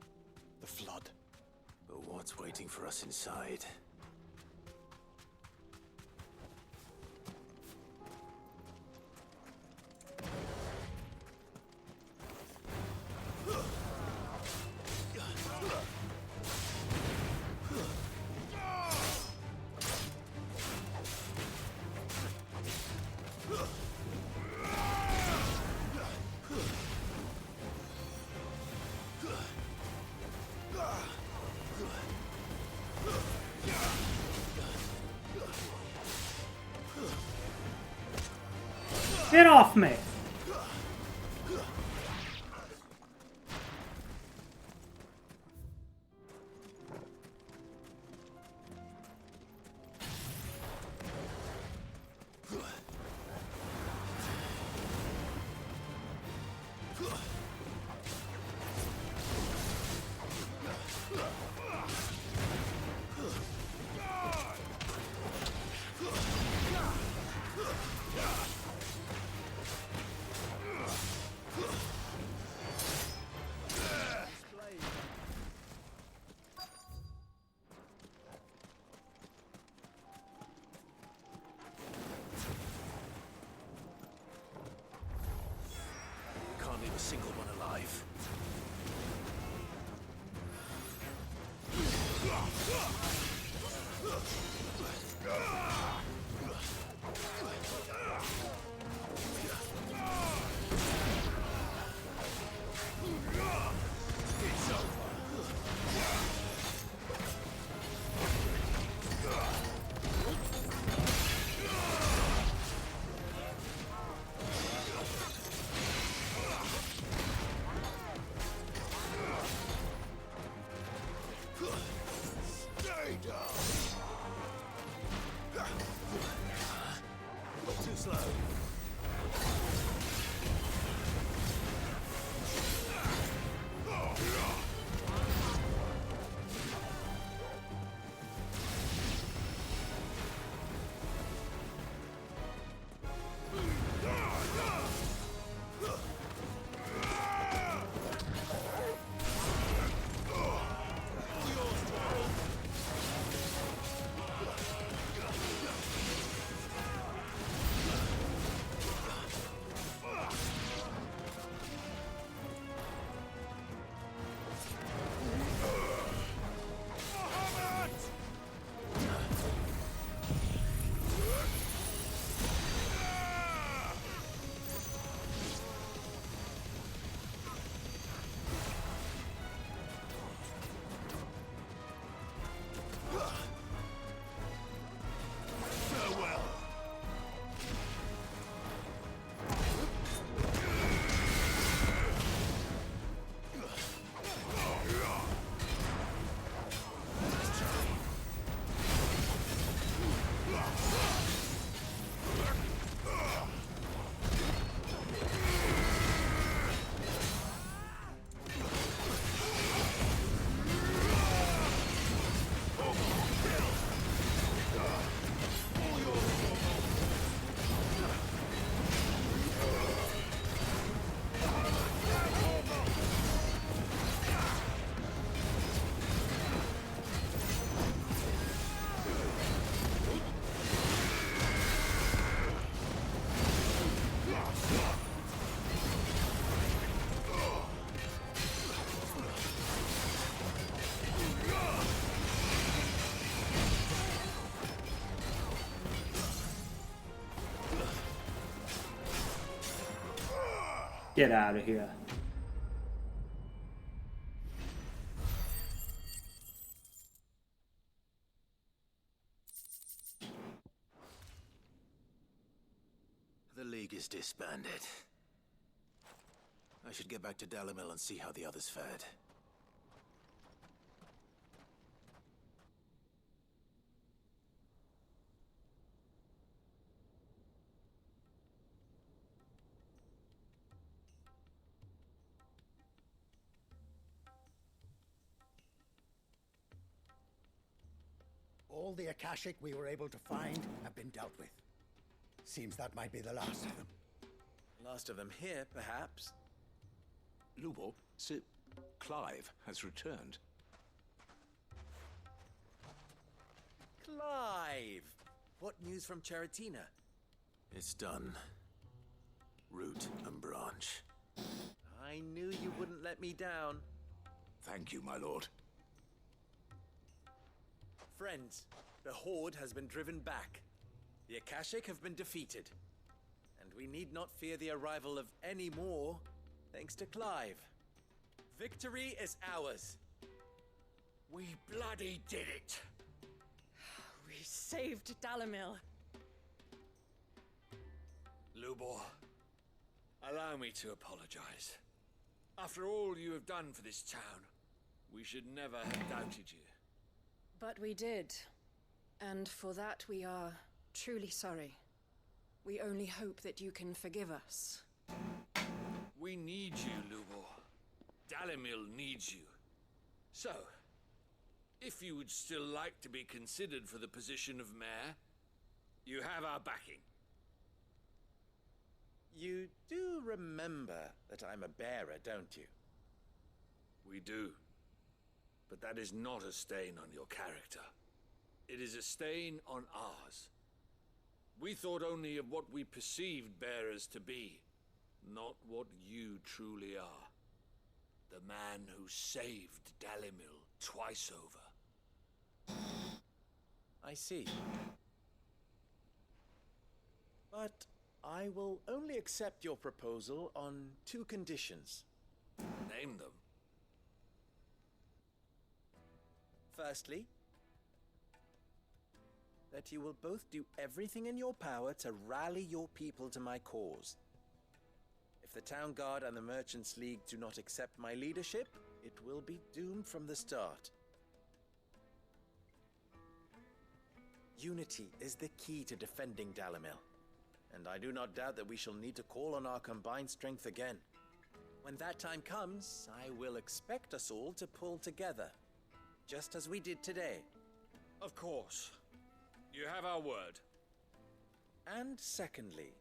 The flood. But what's waiting for us inside? Get off me! A single one alive. Get out of here. The League is disbanded. I should get back to Dalimil and see how the others fared. All the Akashic we were able to find have been dealt with. Seems that might be the last of them. Last of them here, perhaps. Lubo, Sir Clive has returned. Clive! What news from Charatina? It's done. Root and branch. I knew you wouldn't let me down. Thank you, my lord. Friends, the Horde has been driven back. The Akashic have been defeated. And we need not fear the arrival of any more, thanks to Clive. Victory is ours. We bloody did it! We saved Dalimil. Lubor, allow me to apologize. After all you have done for this town, we should never have doubted you. But we did. And for that we are truly sorry. We only hope that you can forgive us. We need you, Lubor. Dalimil needs you. So, if you would still like to be considered for the position of mayor, you have our backing. You do remember that I'm a bearer, don't you? We do. But that is not a stain on your character. It is a stain on ours. We thought only of what we perceived bearers to be, not what you truly are. The man who saved Dalimil twice over. I see. But I will only accept your proposal on 2 conditions. Name them. Firstly, that you will both do everything in your power to rally your people to my cause. If the Town Guard and the Merchants League do not accept my leadership, it will be doomed from the start. Unity is the key to defending Dalimil, and I do not doubt that we shall need to call on our combined strength again. When that time comes, I will expect us all to pull together, just as we did today. Of course. You have our word. And secondly,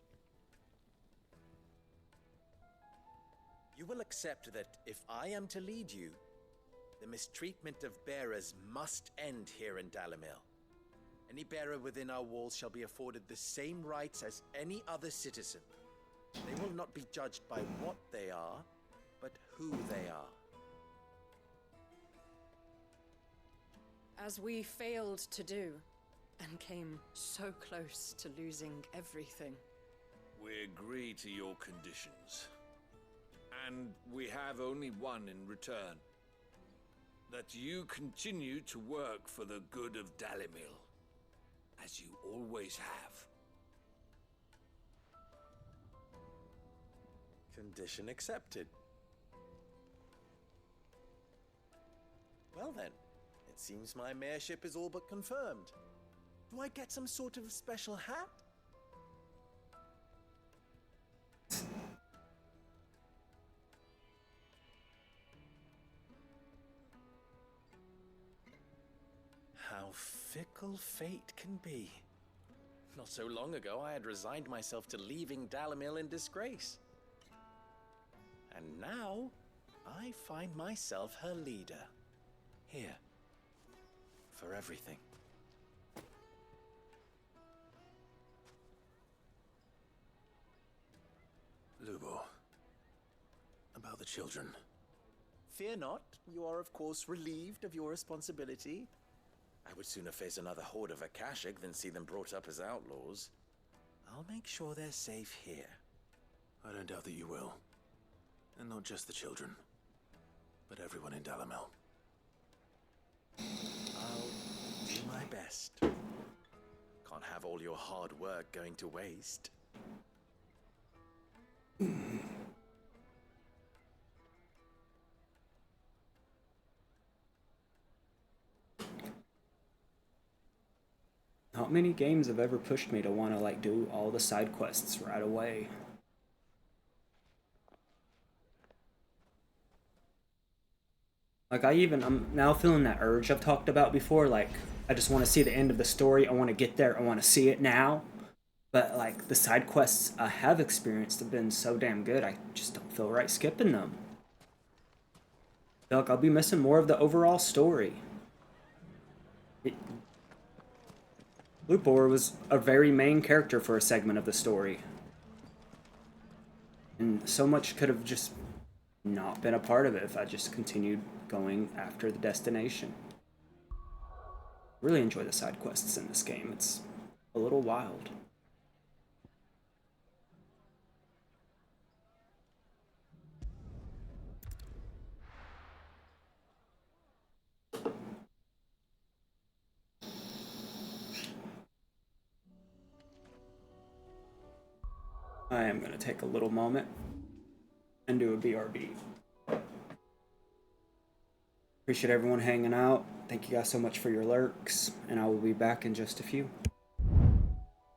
you will accept that if I am to lead you, the mistreatment of bearers must end here in Dalimil. Any bearer within our walls shall be afforded the same rights as any other citizen. They will not be judged by what they are, but who they are. As we failed to do, and came so close to losing everything. We agree to your conditions. And we have only one in return. That you continue to work for the good of Dalimil, as you always have. Condition accepted. Well then, it seems my mayorship is all but confirmed. Do I get some sort of special hat? How fickle fate can be. Not so long ago, I had resigned myself to leaving Dalimil in disgrace. And now, I find myself her leader. Here. For everything. Lubo. About the children. Fear not, you are of course relieved of your responsibility. I would sooner face another horde of Akashic than see them brought up as outlaws. I'll make sure they're safe here. I don't doubt that you will. And not just the children, but everyone in Dalamel. I'll do my best. Can't have all your hard work going to waste. Not many games have ever pushed me to want to like do all the side quests right away. Like I'm now feeling that urge I've talked about before, like I just want to see the end of the story, I want to get there, I want to see it now. But like the side quests I have experienced have been so damn good, I just don't feel right skipping them. I feel like I'll be missing more of the overall story. Blue Boar was a very main character for a segment of the story. And so much could have just not been a part of it if I just continued going after the destination. Really enjoy the side quests in this game. It's a little wild. I am going to take a little moment and do a BRB. Appreciate everyone hanging out. Thank you guys so much for your lurks, and I will be back in just a few.